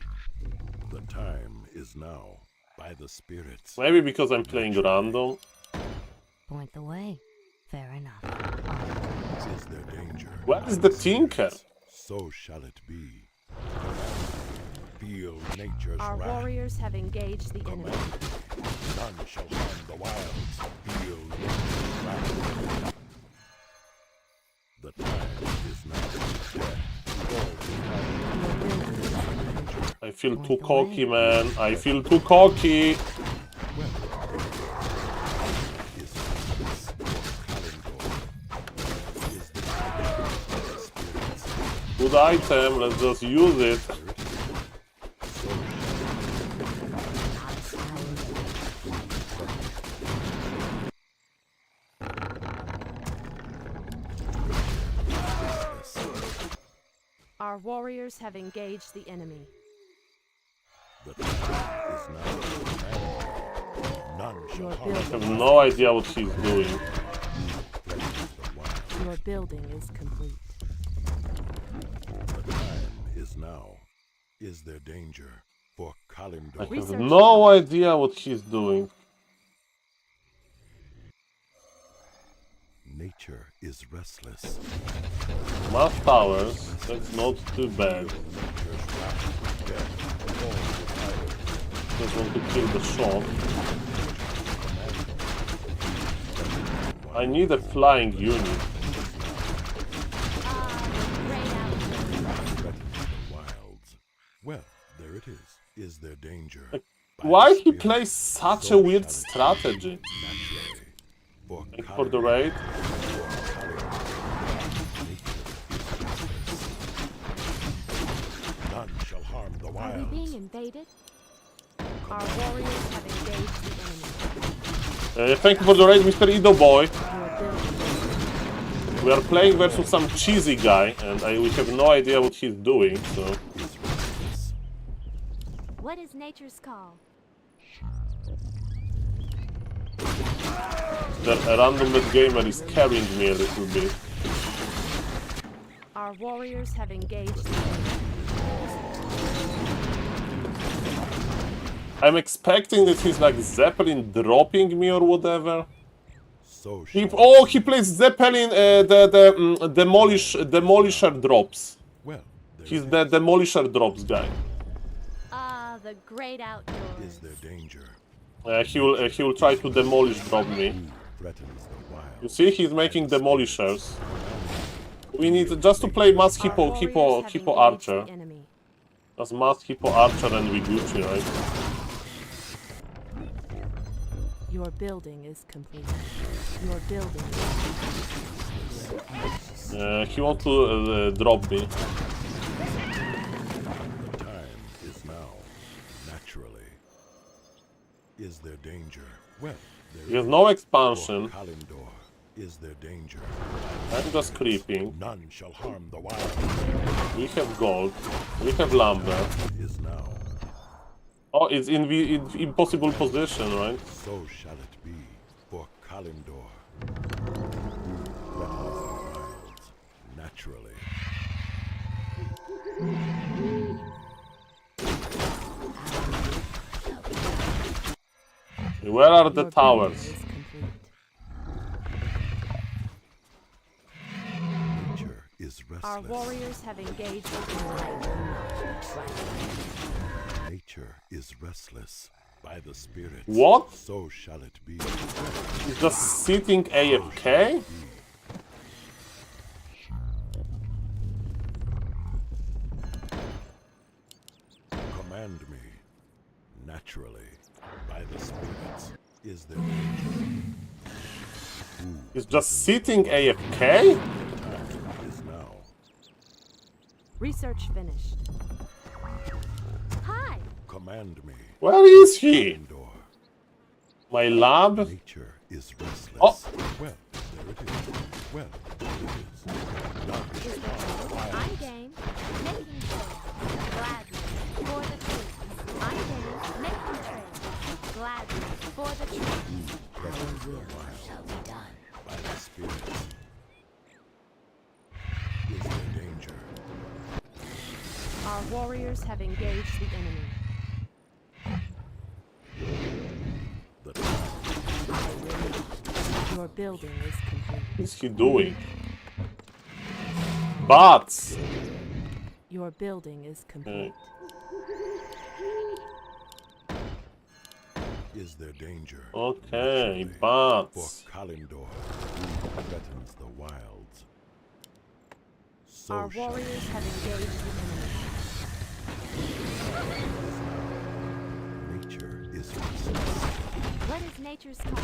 The time is now. By the spirits. Maybe because I'm playing random. Point the way. Fair enough. Is there danger? Where is the tinker? So shall it be. Feel nature's Our wrath. warriors have engaged the enemy. None shall harm the wilds. Feel nature's wrath. The time is now. I feel too cocky, man. I feel too cocky. Good item, let's just use it. Our warriors have engaged the enemy. The time is now. None shall Your harm I have building, no idea what he's doing. the wild. your building is complete. The time is now. Is there danger for I Kalimdor? have Research no idea what he's doing. Nature is restless. Mass towers, that's not too bad. Nature's wrath. Death. All the Just want to kill the shot. I need a flying unit. wilds. Well, there it is. Is there danger? By Why the he spirit, plays such so a weird shall it be. strategy? Naturally. For Thank you for the Kalimdor. raid. None shall harm the Are we wilds. being invaded? Our warriors have engaged the enemy. Thank you for the raid, Mr. Ido Boy. Your building. We are playing versus some cheesy guy, and we have no idea what he's doing, so... What is nature's call? The random gamer is carrying me a little bit. Our warriors have engaged the enemy. I'm expecting that he's like Zeppelin dropping me or whatever. So He, shall oh, he plays Zeppelin, Demolisher drops. well, there He's it the is. Demolisher drops guy. Ah, the great outdoors. Is there danger? He will try to demolish drop me. Who threatens the wild? You see, he's making demolishers. We need just to play mass Our warriors have hippo engaged archer. the enemy. Just mass hippo archer and we Gucci, right? Your building is complete. Your building is He wants to drop me. The time is now. Naturally. Is there danger? Well, there He has is. no For expansion. Kalimdor. Is there danger? I'm just creeping. None shall harm the wild. We have gold. We have lumber. Is now. Oh, it's in the impossible position, right? So shall it be. For Kalimdor. Threatens the wilds. Naturally. Where are the Your building towers? is complete. Nature is restless. Our warriors have engaged the enemy. Nature is restless. By the spirits. What? So shall it be. He's just sitting AFK? Command me. Naturally. By the spirits. Is there danger? Who He's just sitting AFK? time is now? Research finished. Hi. Command me. Where is he? Kalimdor. My lab? Nature is restless. Oh. Well, there it is. Well, there it is. None shall harm the wild. I'm game. Making sure. Gladly. For the troops. I'm game. Making Gladly, for the truth. Our will shall be done. By the spirit. Is there danger? Our warriors have engaged the enemy. The Your building is complete. What is he doing? Bats! Your building is complete. Is there danger? Okay, For bats. Kalindor, who threatens the wilds. So Our shall warriors have engaged the enemy. nature is restless. What is nature's call?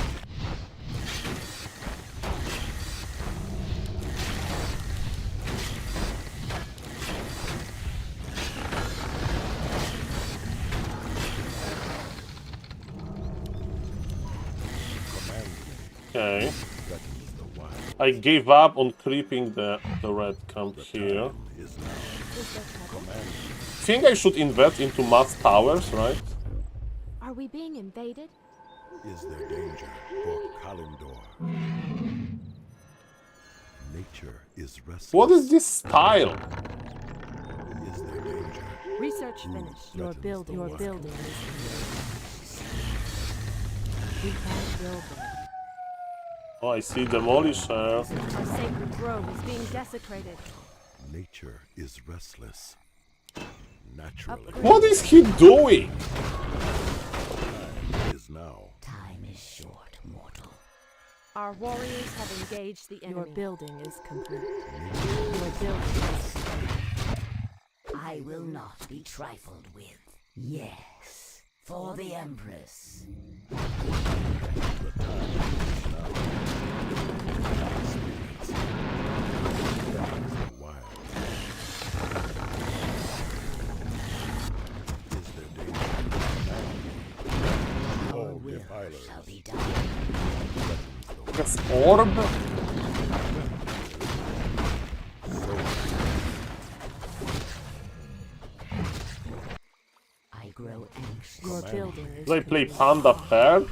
Okay. Threatens the wild. I gave up on creeping the red camp here. Is now. Is there trouble? Think I should invest into mass towers, right? Are we being invaded? Is there danger for Kalindor? Nature is restless. What is this style? Is there danger? Research finished. Your threatens the wild? building is complete. We can't build them. Oh, I see demolisher. Our sacred grove is being desecrated. Nature is restless. Naturally. What is he doing? Is now. Time is short, mortal. Our warriors have engaged the enemy. Your building is complete. Your building is complete. I will not be trifled with. Yes, for the Empress. Wild. Is there danger? Our All will defilers. shall be done. This orb? I grow anxious. Your building is Do I play complete. Panda paired?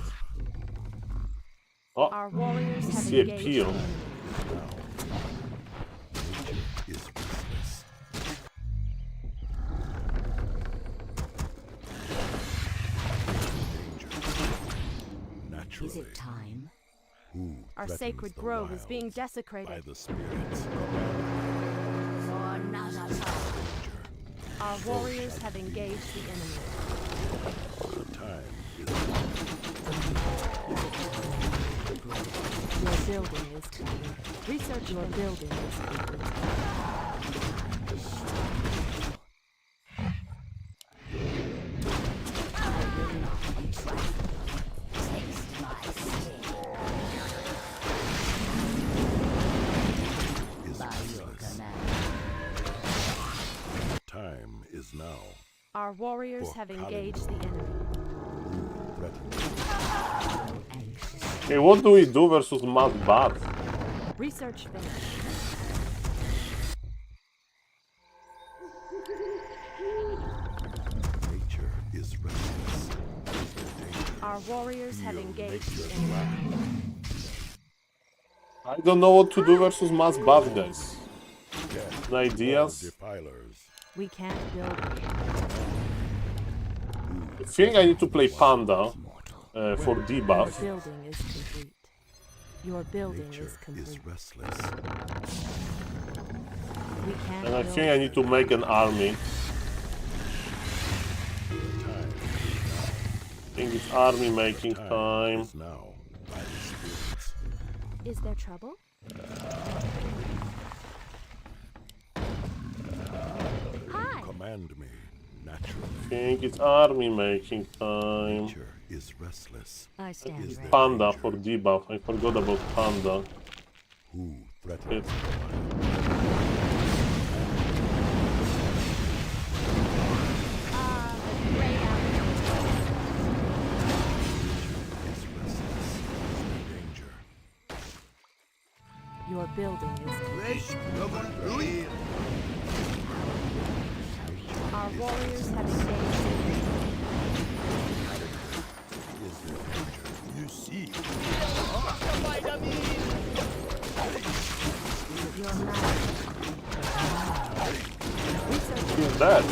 Oh, Our warriors have see a engaged the peel. enemy. Nature is restless. Danger. Naturally. Is it time? Who Our threatens sacred the grove is being wilds? By desecrated. the spirits. For Nazareth. Our warriors have engaged the enemy. The time is Your building is complete. Research your building is complete. Taste my sting. is By your restless. command. Time is now. Our warriors For have engaged the enemy. Threatens. Anxious. Okay, what do we do versus mass bats? Research finished. Nature is restless. Is there danger? Our warriors have Feel engaged the nature's enemy. wrath. I don't know what to do versus mass bats, guys. Death. Any ideas? Defilers. We can't build them. I think I need to play Panda for Your debuff. building is complete. Your building Nature is complete. is restless. We can't And I build think I need to make an army. Time I think it's army making time time. is now. By the spirits. Is there trouble? Hi! Command me. Naturally. I think it's army making time. Nature is restless. I stand Is ready. there Panda danger? for debuff. I forgot about Panda. Who threatens? Great out. Is restless. Is there danger? Your building is complete. Our warriors have engaged the enemy. Is dead.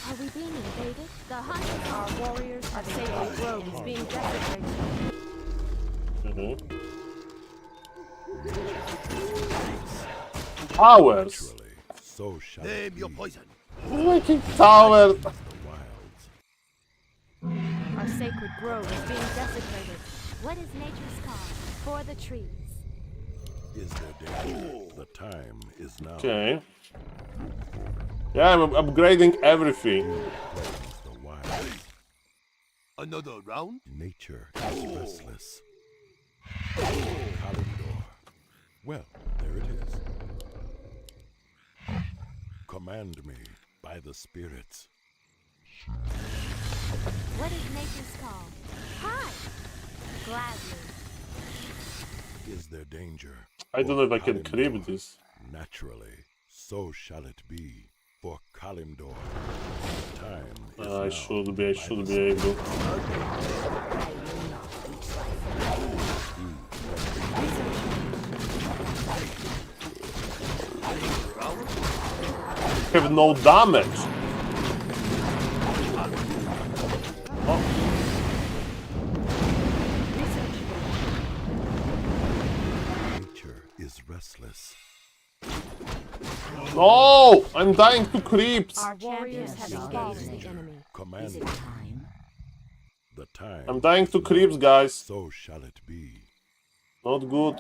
Are we being invaded? The hunters, our warriors, our sacred grove is being desecrated. Towers. Naturally, so shall it Name be. your poison. Making towers. The wilds. Our sacred grove is being desecrated. What is nature's cause? For the trees. Is there danger? The time is now. Okay. Yeah, I'm upgrading everything. Plains the wilds. Another round? Nature is restless. Kalimdor. Well, there it is. Command me by the spirits. What is nature's call? Hi! Gladly. Is there danger? I don't know if I can Kalimdor? creep this. Naturally, so shall it be for Kalimdor. Time is I now should by be the able. Have no damage. Nature is restless. No! I'm dying to creeps. Our warriors have engaged the enemy. Command Is me. it time? The time. I'm dying to is creeps, now. guys. So shall it be. Not good.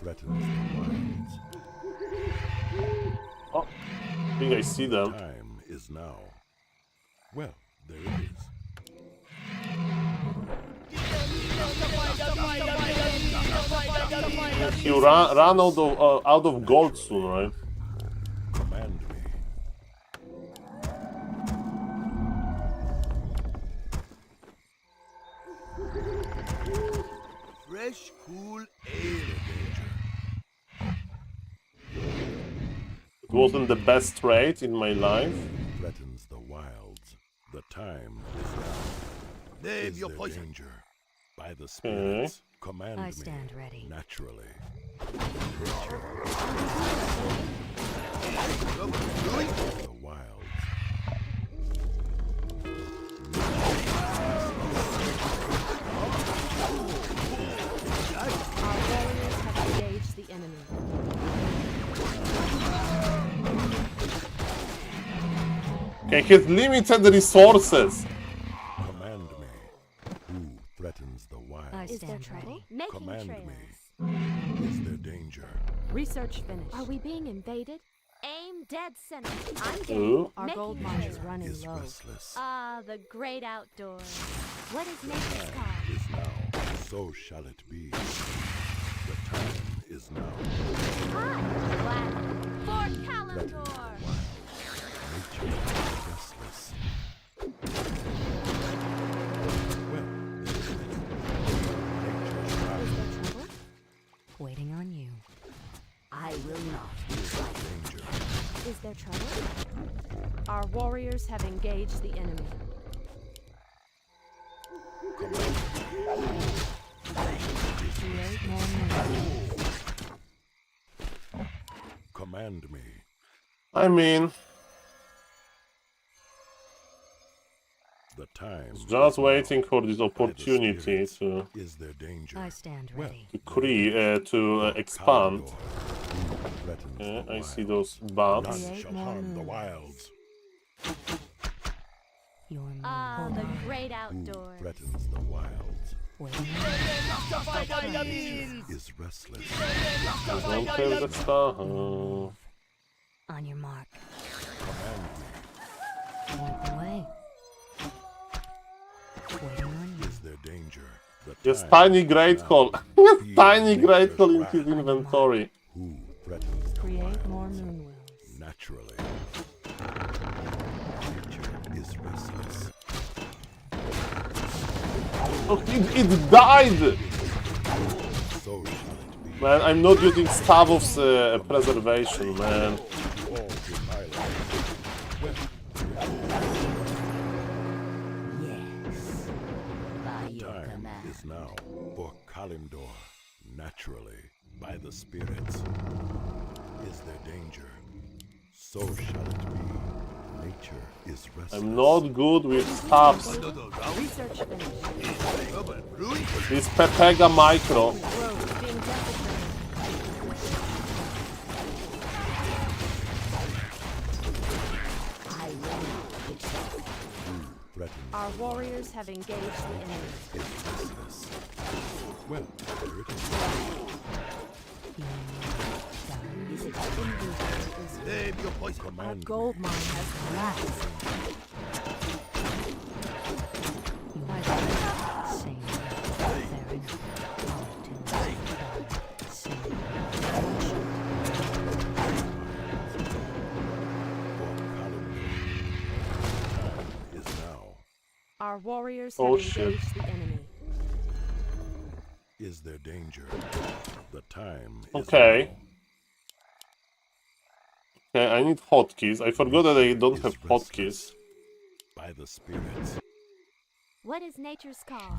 Threatens the wilds. Oh, I think I see them. Time is now. Well, there it is. You run out of gold soon, right? Command me. Fresh, cool ale. It wasn't the best trade in my life. Threatens the wilds. The time is now. Name Is your there poison. danger? By the spirits. Command I me. stand ready. Naturally. The wilds. Our warriors have engaged the enemy. Okay, he has limited resources. Command me. Who threatens the wilds? I Is there stand trouble? ready. Making Command trails. me. Is there danger? Research finished. Are we being invaded? Aim dead center. I'm Ooh. game. Our gold mine is running Is low. restless. Ah, the great outdoors. What is nature's call? Is now. So shall it be. The time is now. Hi, Glad. For Kalimdor. Nature is restless. Well, there it is. Nature's Is right. there trouble? Waiting on you. I will not be frightened. Danger. Is there trouble? Our warriors have engaged the enemy. Create more moonlight. Command me. I mean, The time. just is now. waiting for this By the opportunity spirits. to Is there danger? I stand Well, ready. expand. Kalimdor, who threatens Yeah, the I see wilds. those bats. None Create shall more harm the moonlight. wilds. Your moon. Ah, Hold the on. great Who outdoors. threatens the wilds? Waiting Is restless. I don't have the stuff. on your mark. Command me. Point the way. Waiting on you. Is there danger? The Yes, time tiny is great now. hole. Feel Tiny great nature's hole in wrath. his inventory. Who threatens the Create more wilds? moon wheels. Naturally. Nature is restless. Oh, it died! So shall it be. Man, I'm not using Staff of Preservation, man. Falls in my life. Yes. By your Time command. is now for Kalimdor. Naturally. By the spirits is their danger. So shall it be. Nature is restless. I'm not good with staffs. Research finished. This Pepega Micro. Growth being demonstrated. I will not betray. Threatens Our warriors have engaged the enemy. is restless. Well, here it is. Is it Our Command gold mine has collapsed. is now. Our warriors Oh, have shit. engaged the enemy. Is there danger? The time is Okay. now. Okay, I need hotkeys. I forgot that I don't have hotkeys. By the spirits. What is nature's call?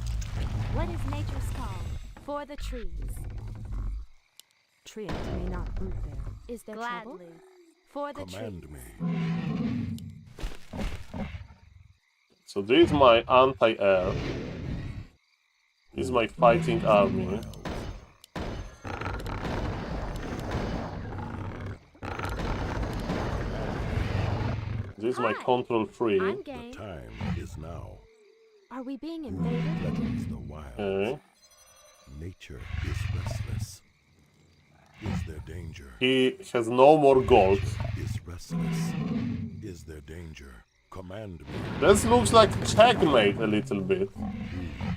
What is nature's call? For the trees. Triot may not root there. Is there trouble? For the Command trees. me. So this is my anti-air. This is my fighting army. This is my Hi. control free. I'm game. Time is now. Are we being invaded? Threatens the wild. Okay. Nature is restless. Is there danger? He has no more gold. Is restless. Is there danger? Command me. This looks like checkmate a little bit. Who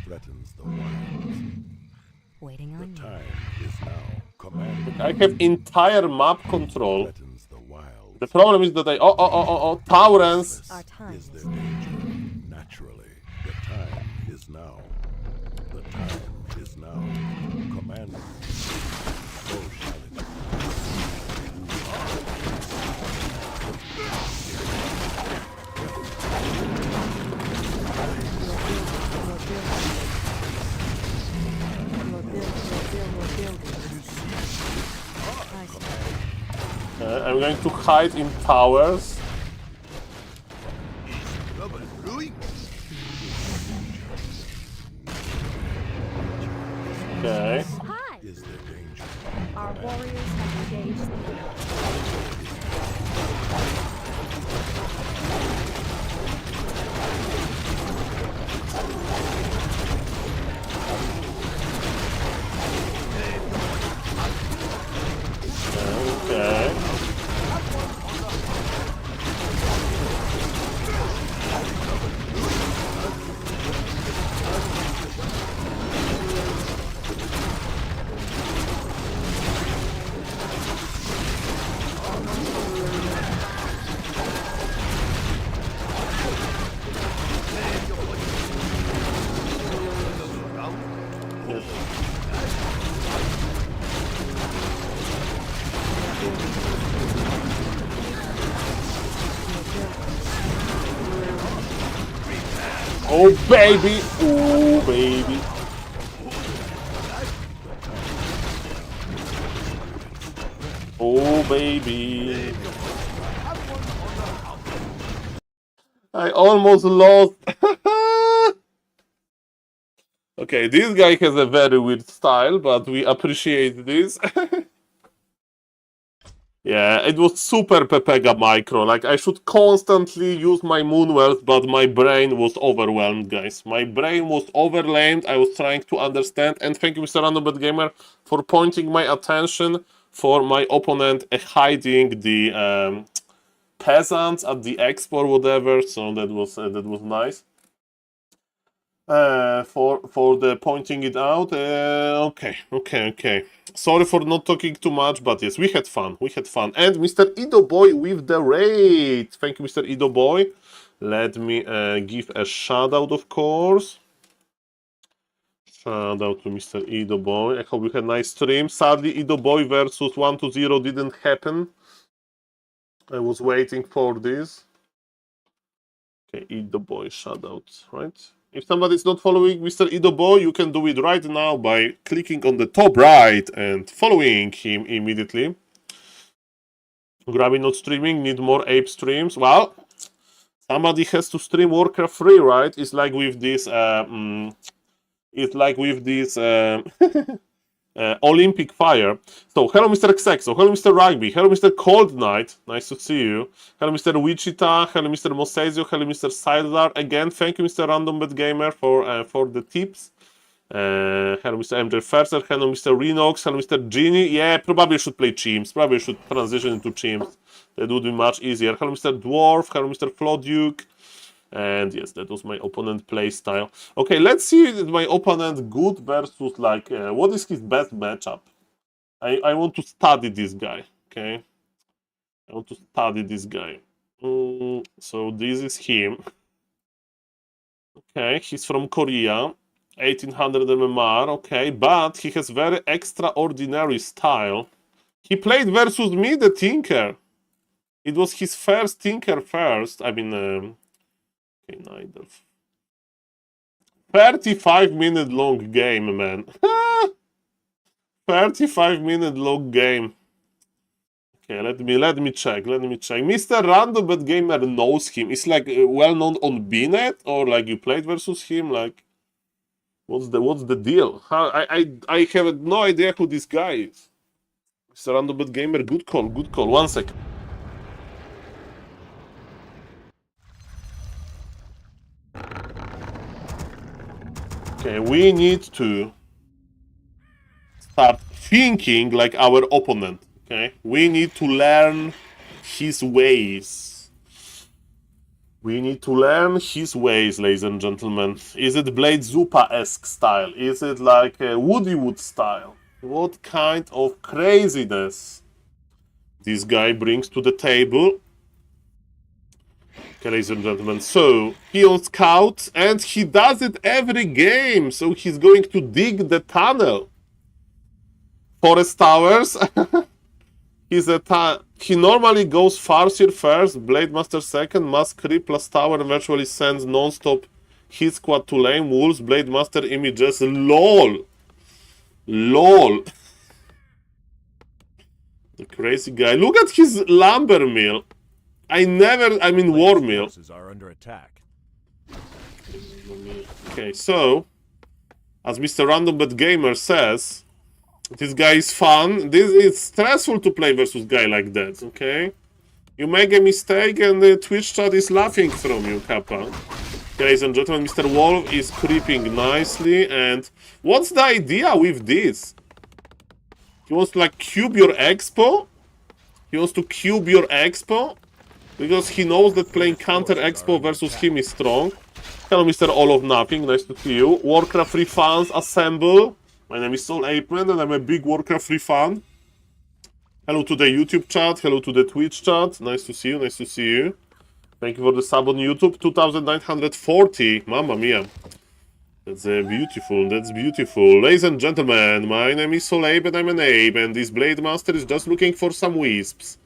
threatens the wilds? waiting The on you? time is now. Command me. I have entire map control. Threatens the wild. The problem is that Taurens. Our time Is is there danger? Naturally, the time is now. The time is now. Command me. So shall it be. I'm going to hide in towers. Okay. Hi. Is there danger? Our warriors have engaged the enemy. Okay. Oh baby, oh baby. Oh baby. I almost lost. Okay, this guy has a very weird style, but we appreciate this. Yeah, it was super Pepega Micro. Like, I should constantly use my Moonwealth, but my brain was overwhelmed, guys. My brain was overwhelmed. I was trying to understand. And thank you, Mr. Randombet Gamer, for pointing my attention for my opponent hiding the peasants at the expo or whatever. So that was nice. For the pointing it out. Okay. Sorry for not talking too much, but yes, we had fun. And Mr. Ido Boy with the raid. Thank you, Mr. Ido Boy. Let me give a shout out, of course. Shout out to Mr. Ido Boy. I hope you had a nice stream. Sadly, Ido Boy versus 1-0 didn't happen. I was waiting for this. Okay, Ido Boy shout out, right? If somebody is not following Mr. Idobo, you can do it right now by clicking on the top right and following him immediately. Grabby not streaming, need more ape streams. Well, somebody has to stream Warcraft 3, right? It's like with this Olympic fire. So, hello Mr. Xexo, hello Mr. Rugby, hello Mr. Cold Knight, nice to see you. Hello Mr. Wichita, hello Mr. Mosezio, hello Mr. Sidar. Again, thank you Mr. Random Bet Gamer for the tips. Hello Mr. MJ Ferser, hello Mr. Renox, hello Mr. Genie. Yeah, probably should play Chimps, probably should transition into Chimps. That would be much easier. Hello Mr. Dwarf, hello Mr. Floduke. And yes, that was my opponent play style. Okay, let's see my opponent good versus like, what is his best matchup? I want to study this guy, okay? I want to study this guy. So this is him. Okay, he's from Korea, 1800 MMR, okay, but he has very extraordinary style. He played versus me, the Tinker. It was his first Tinker first, I mean, okay, neither. 35-minute long game, man. 35-minute long game. Okay, let me check. Mr. Random Bet Gamer knows him. It's like well known on BNet, or like you played versus him. Like, what's the deal? I have no idea who this guy is. Mr. Random Bet Gamer, good call. 1 second. Okay, we need to start thinking like our opponent, okay? We need to learn his ways. Ladies and gentlemen. Is it Blade Zupa-esque style? Is it like a Woody Wood style? What kind of craziness this guy brings to the table? Okay, ladies and gentlemen, so he on scout, and he does it every game. So he's going to dig the tunnel. Forest Towers. He normally goes Farseer first, Blade Master second, Mask Creep plus Tower virtually sends non-stop hit squad to lane, Wolves, Blade Master images. LOL. The crazy guy. Look at his lumber mill. War mill. Are under attack. Okay, so as Mr. Random Bet Gamer says, this guy is fun. It's stressful to play versus guy like that, okay? You make a mistake and the Twitch chat is laughing from you, Kappa. Okay, ladies and gentlemen, Mr. Wolf is creeping nicely, and what's the idea with this? He wants to like cube your expo? Because he knows that playing counter expo versus him is strong. Hello, Mr. All of Nothing. Nice to see you. Warcraft 3 fans, assemble. My name is SaulApeMan, and I'm a big Warcraft 3 fan. Hello to the YouTube chat. Hello to the Twitch chat. Nice to see you. Thank you for the sub on YouTube. 2,940. Mamma mia. That's beautiful. Ladies and gentlemen, my name is SaulApe, and I'm an ape, and this Blade Master is just looking for some wisps.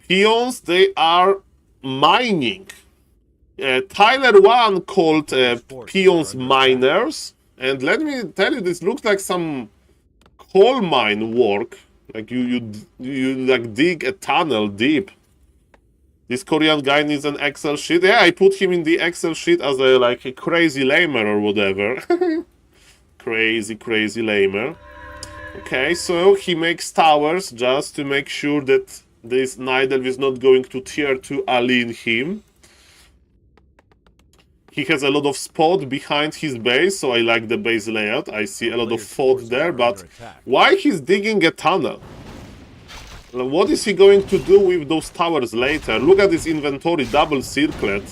Peons, they are mining. Tyler 1 called peons miners. And let me tell you, this looks like some coal mine work. Like you like dig a tunnel deep. This Korean guy needs an Excel sheet. Yeah, I put him in the Excel sheet as a crazy lamer or whatever. crazy lamer. Okay, so he makes towers just to make sure that this Nidelv is not going to tier 2 align him. He has a lot of spot behind his base, so I like the base layout. I see a lot of fault there, but why he's digging a tunnel? What is he going to do with those towers later? Look at this inventory, double circlet.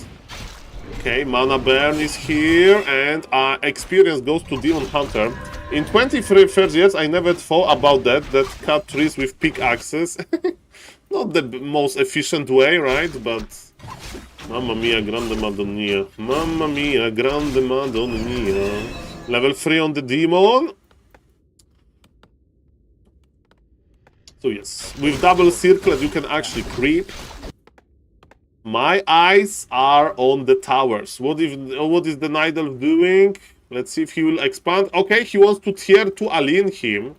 Okay, Mana Burn is here, and experience goes to Demon Hunter. In 23 first years, I never thought about that cut trees with pickaxes. Not the most efficient way, right? But Mamma mia, grande madonna. Mamma mia, grande madonna. Level 3 on the demon. So yes, with double circlet you can actually creep. My eyes are on the towers. What is the Nidal doing? Let's see if he will expand. Okay, he wants to tier 2 align him.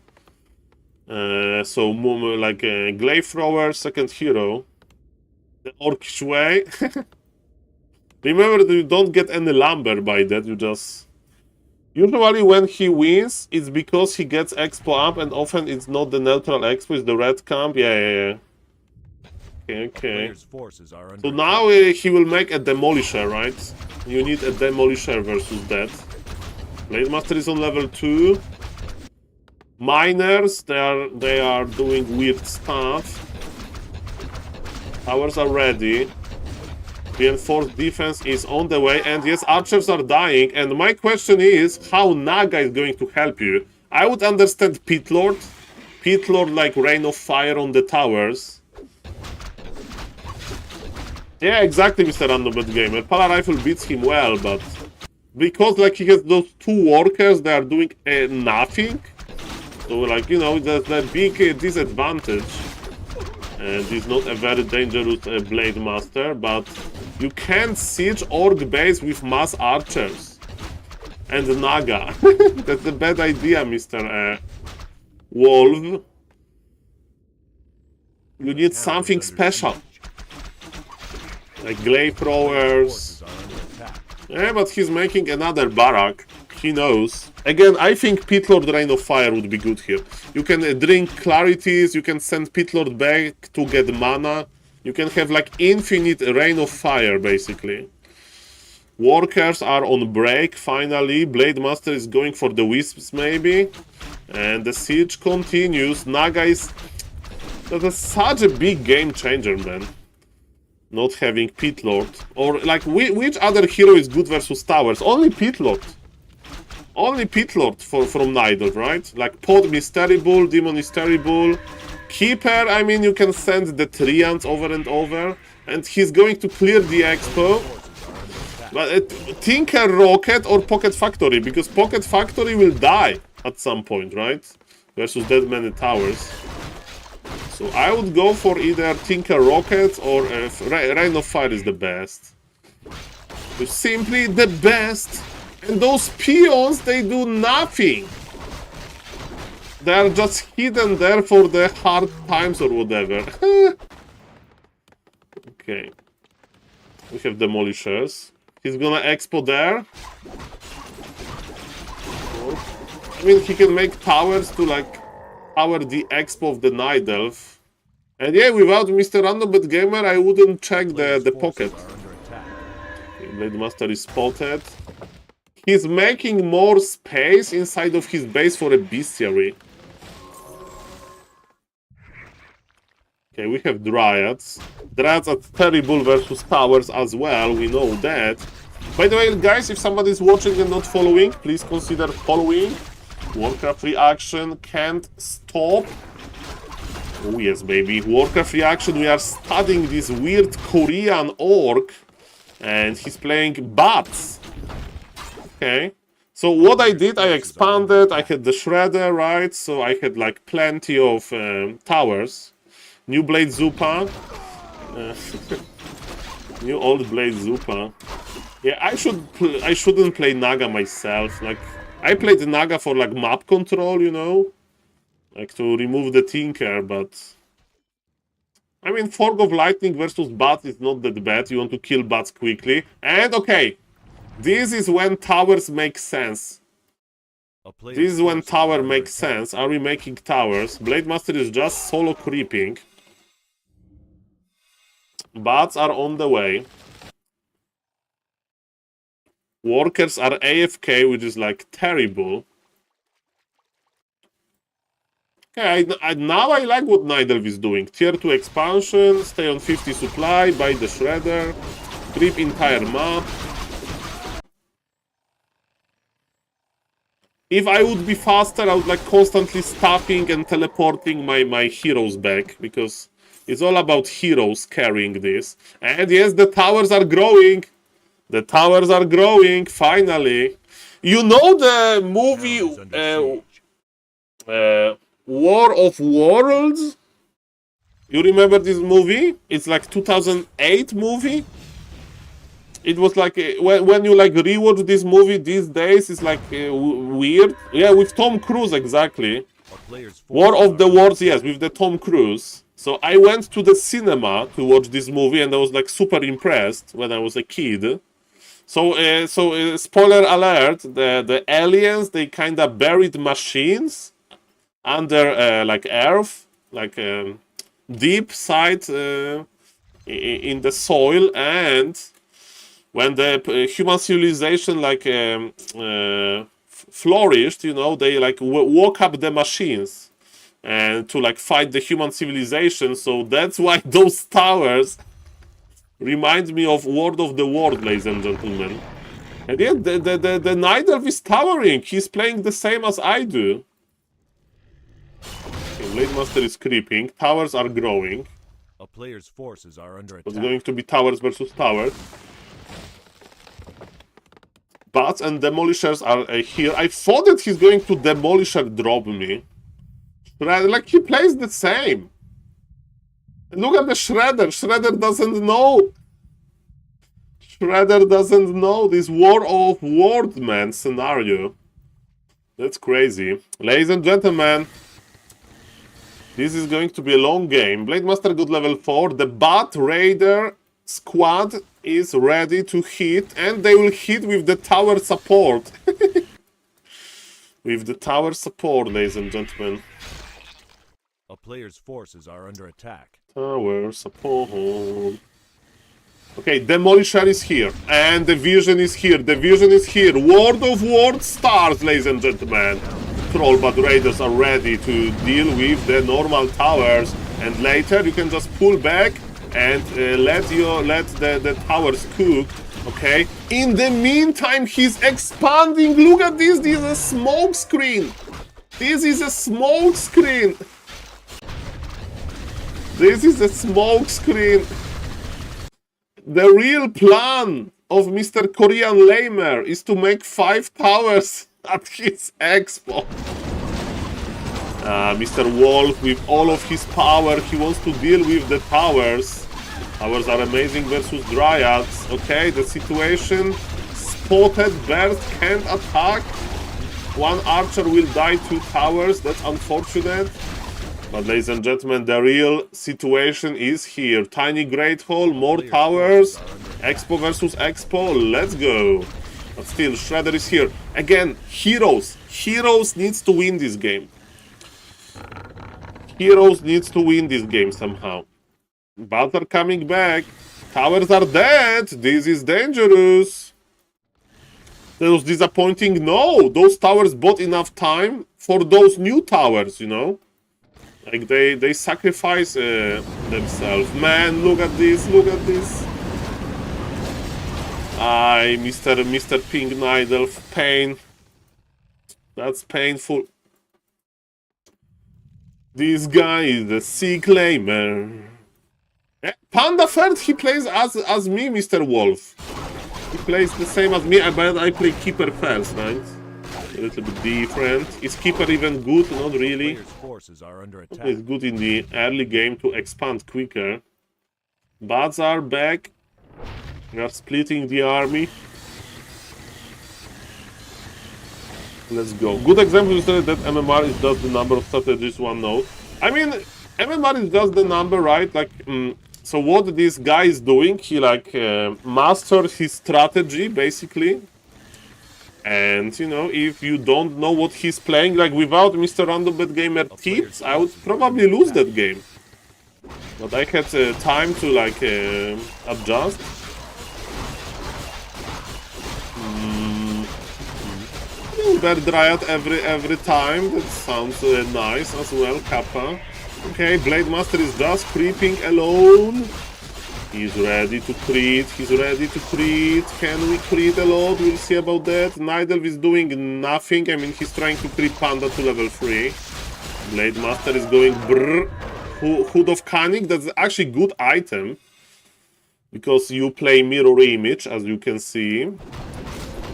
So like a glaive thrower, second hero. The orcish way. Remember, you don't get any lumber by that. You just usually when he wins, it's because he gets expo up, and often it's not the neutral expo, it's the red camp. Yeah. Okay. So now he will make a demolisher, right? You need a demolisher versus that. Blade Master is on level 2. Miners, they are doing weird stuff. Towers are ready. Reinforced defense is on the way, and yes, archers are dying. And my question is, how Naga is going to help you? I would understand Pit Lord like Rain of Fire on the towers. Yeah, exactly, Mr. Random Gamer. Pala Rifle beats him well, but because like he has those 2 workers, they are doing nothing. So like, you know, there's a big disadvantage. And he's not a very dangerous Blade Master, but you can't siege Orc base with mass archers. And Naga. That's a bad idea, Mr. Wolf. You need something special. Like glaive throwers. Yeah, but he's making another barrack. He knows. Again, I think Pitlord Rain of Fire would be good here. You can drink clarities, you can send Pitlord back to get mana. You can have like infinite Rain of Fire, basically. Workers are on break, finally. Blade Master is going for the Wisps, maybe. And the siege continues. Naga is... That is such a big game changer, man. Not having Pit Lord. Or, like, which other hero is good versus towers? Only Pit Lord. Only Pit Lord from Nidal, right? Like, Pod Mystery Bull, Demon Mystery Bull. Keeper, I mean, you can send the Treants over and over. And he's going to clear the expo. But Tinker Rocket or Pocket Factory, because Pocket Factory will die at some point, right? Versus that many towers. So I would go for either Tinker Rocket or Rain of Fire is the best. It's simply the best. And those peons, they do nothing. They are just hidden there for the hard times or whatever. Okay. We have Demolishers. He's gonna expo there. I mean, he can make towers to, like, power the expo of the Night Elf. And yeah, without Mr. Random Gamer, I wouldn't check the pocket. Okay, Blade Master is spotted. He's making more space inside of his base for a bestiary. Okay, we have Dryads. Dryads are terrible versus towers as well, we know that. By the way, guys, if somebody is watching and not following, please consider following. Warcraft Reaction can't stop. Oh yes, baby. Warcraft Reaction, we are studying this weird Korean orc. And he's playing bats. Okay. So what I did, I expanded. I had the Shredder, right? So I had like plenty of towers. New Blade Zupa. New old Blade Zupa. Yeah, I shouldn't play Naga myself. Like, I played Naga for like map control, you know? Like to remove the Tinker, but... I mean, Fog of Lightning versus Bats is not that bad. You want to kill Bats quickly. And okay, this is when towers make sense. This is when tower makes sense. Are we making towers? Blade Master is just solo creeping. Bats are on the way. Workers are AFK, which is like terrible. Okay, now I like what Night Elf is doing. Tier 2 expansion, stay on 50 supply, buy the Shredder, creep entire map. If I would be faster, I would like constantly staffing and teleporting my heroes back, because it's all about heroes carrying this. And yes, the towers are growing. The towers are growing, finally. You know the movie War of Worlds? You remember this movie? It's like 2008 movie. It was like when you like rewatch this movie these days, it's like weird. Yeah, with Tom Cruise exactly. War of the Worlds, yes, with the Tom Cruise. So I went to the cinema to watch this movie, and I was like super impressed when I was a kid. So, spoiler alert: the aliens, they kind of buried machines under like earth, like deep side in the soil, and when the human civilization like flourished, you know, they like woke up the machines and to like fight the human civilization. So that's why those towers remind me of World of the World, ladies and gentlemen. And yeah, the Night Elf is towering. He's playing the same as I do. Okay, Blade Master is creeping. Towers are growing. A player's forces are under attack. It's going to be towers versus towers. Bats and Demolishers are here. I thought that he's going to Demolisher drop me. Like, he plays the same. Look at the Shredder. Shredder doesn't know. Shredder doesn't know this War of Worldsman scenario. That's crazy. Ladies and gentlemen, this is going to be a long game. Blade Master got level 4. The Bat Raider squad is ready to hit, and they will hit with the tower support. With the tower support, ladies and gentlemen. A player's forces are under attack. Tower support. Okay, Demolisher is here, and the Vision is here. The Vision is here. World of Worlds stars, ladies and gentlemen. Troll Bat Raiders are ready to deal with the normal towers, and later you can just pull back and let the towers cook. Okay. In the meantime, he's expanding. Look at this. This is a smoke screen. This is a smoke screen. This is a smoke screen. The real plan of Mr. Korean Lamer is to make 5 towers at his expo. Mr. Wolf, with all of his power, he wants to deal with the towers. Towers are amazing versus Dryads. Okay, the situation. Spotted Burst can't attack. 1 archer will die, 2 towers. That's unfortunate. But ladies and gentlemen, the real situation is here. Tiny Great Hall, more towers. Expo versus Expo, let's go. But still, Shredder is here. Again, Heroes. Heroes needs to win this game. Heroes needs to win this game somehow. Bats are coming back. Towers are dead. This is dangerous. That was disappointing. No, those towers bought enough time for those new towers, you know. Like, they sacrifice themselves. Man, look at this, look at this. Aye, Mr. Pink Night Elf, pain. That's painful. This guy is the sea claimer. Panda Ferd, he plays as me, Mr. Wolf. He plays the same as me, but I play Keeper first, right? A little bit different. Is Keeper even good? Not really. It's good in the early game to expand quicker. Bats are back. We are splitting the army. Let's go. Good example is that MMR is just the number of strategies one node. I mean, MMR is just the number, right? Like, so what this guy is doing, he like mastered his strategy, basically. And, you know, if you don't know what he's playing, like without Mr. Random Bet Gamer tips, I would probably lose that game. But I had time to, like, adjust. Bear Dryad every time, that sounds nice as well, Kappa. Okay, Blade Master is just creeping alone. He's ready to crit, he's ready to crit. Can we crit a lot? We'll see about that. Night Elf is doing nothing. I mean, he's trying to crit Panda to level 3. Blade Master is going brrr. Hood of Cunning, that's actually good item. Because you play mirror image, as you can see.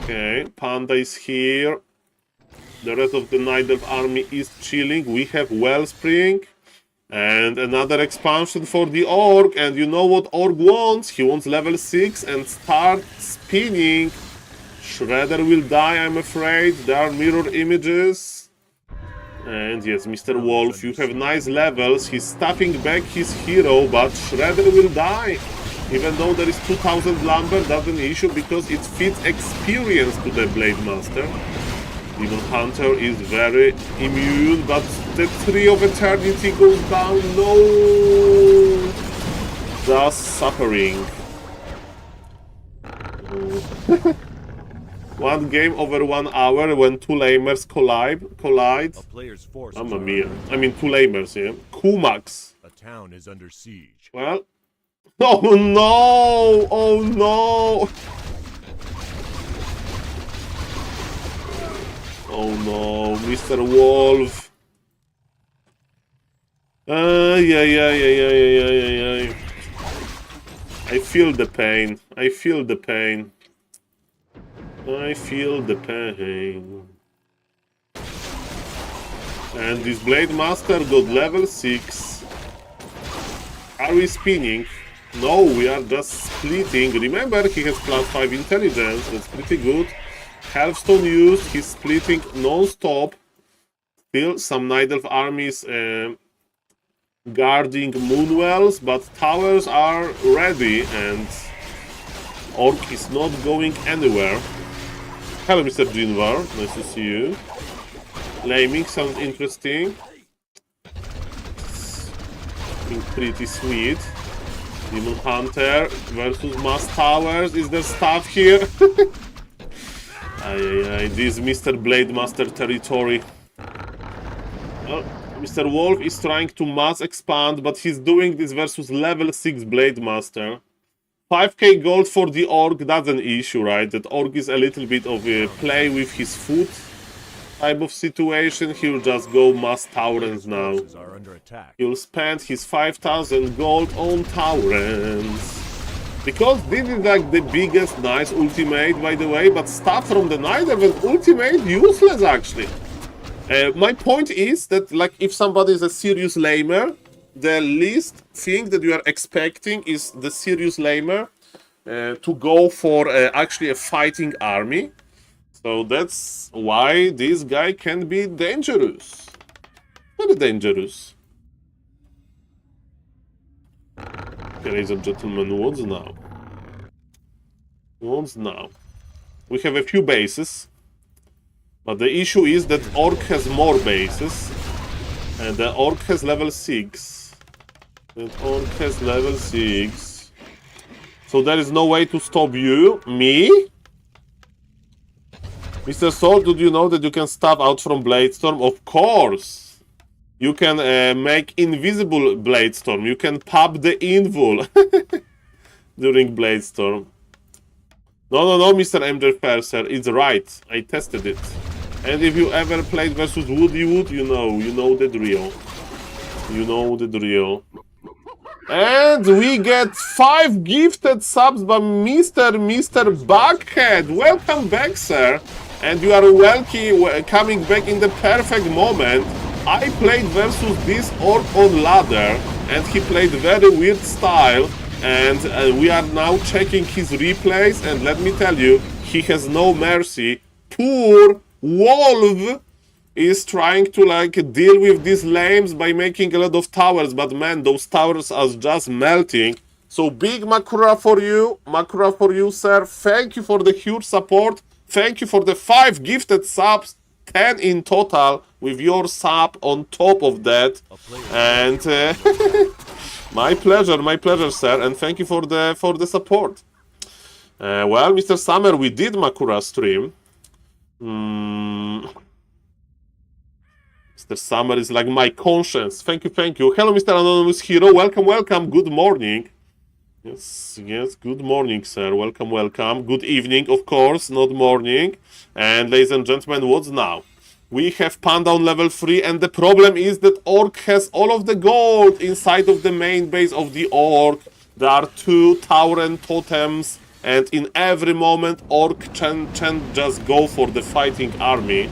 Okay, Panda is here. The rest of the Night Elf army is chilling. We have Wellspring. And another expansion for the Orc. And you know what Orc wants? He wants level 6 and start spinning. Shredder will die, I'm afraid. There are mirror images. And yes, Mr. Wolf, you have nice levels. He's stuffing back his hero, but Shredder will die. Even though there is 2000 lumber, that's an issue because it fits experience to the Blade Master. Demon Hunter is very immune, but the Tree of Eternity goes down. No! Thus suffering. One game over 1 hour when two lamers collide. A player's forces Mamma are mia. under I mean, two lamers, yeah. Kumax. A town is under siege. Well. Oh no! Oh no! Oh no, Mr. Wolf. Yeah. I feel the pain. I feel the pain. I feel the pain. And this Blade Master got level 6. Are we spinning? No, we are just splitting. Remember, he has +5 intelligence. That's pretty good. Healthstone used. He's splitting non-stop. Still, some Night Elf armies guarding Moonwells, but towers are ready and Orc is not going anywhere. Hello, Mr. Jinvar. Nice to see you. Laming sounds interesting. Being pretty sweet. Demon Hunter versus Mass Towers. Is there stuff here? This is Mr. Blade Master territory. Well, Mr. Wolf is trying to mass expand, but he's doing this versus level 6 Blade Master. 5k gold for the Orc, that's an issue, right? That Orc is a little bit of a play with his foot type of situation. He'll just go mass Taurens now. Are under attack. He'll spend his 5000 gold on Taurens. Because this is like the biggest nice ultimate, by the way, but stuff from the Night Event ultimate, useless actually. My point is that, like, if somebody is a serious lamer, the least thing that you are expecting is the serious lamer to go for actually a fighting army. So that's why this guy can be dangerous. Very dangerous. Okay, ladies and gentlemen, what's now? What's now? We have a few bases. But the issue is that Orc has more bases. And the Orc has level 6. And Orc has level 6. So there is no way to stop you. Me? Mr. Saul, did you know that you can stab out from Bladestorm? Of course! You can make invisible Bladestorm. You can pop the invul during Bladestorm. No, Mr. MJ Perser, it's right. I tested it. And if you ever played versus Woody Wood, you know the drill. You know the drill. And we get 5 gifted subs by Mr. Buckhead. Welcome back, sir. And you are coming back in the perfect moment. I played versus this Orc on ladder, and he played very weird style. And we are now checking his replays, and let me tell you, he has no mercy. Poor Wolf is trying to deal with these lames by making a lot of towers, but man, those towers are just melting. So big Makura for you, sir. Thank you for the huge support. Thank you for the 5 gifted subs, 10 in total, with your sub on top of that. And my pleasure, sir, and thank you for the support. Well, Mr. Summer, we did Makura stream. Mr. Summer is like my conscience. Thank you. Hello, Mr. Anonymous Hero. Welcome. Good morning. Yes, good morning, sir. Welcome. Good evening, of course, not morning. And ladies and gentlemen, what's now? We have Panda on level 3, and the problem is that Orc has all of the gold inside of the main base of the Orc. There are 2 Tauren totems, and in every moment, Orc can just go for the fighting army.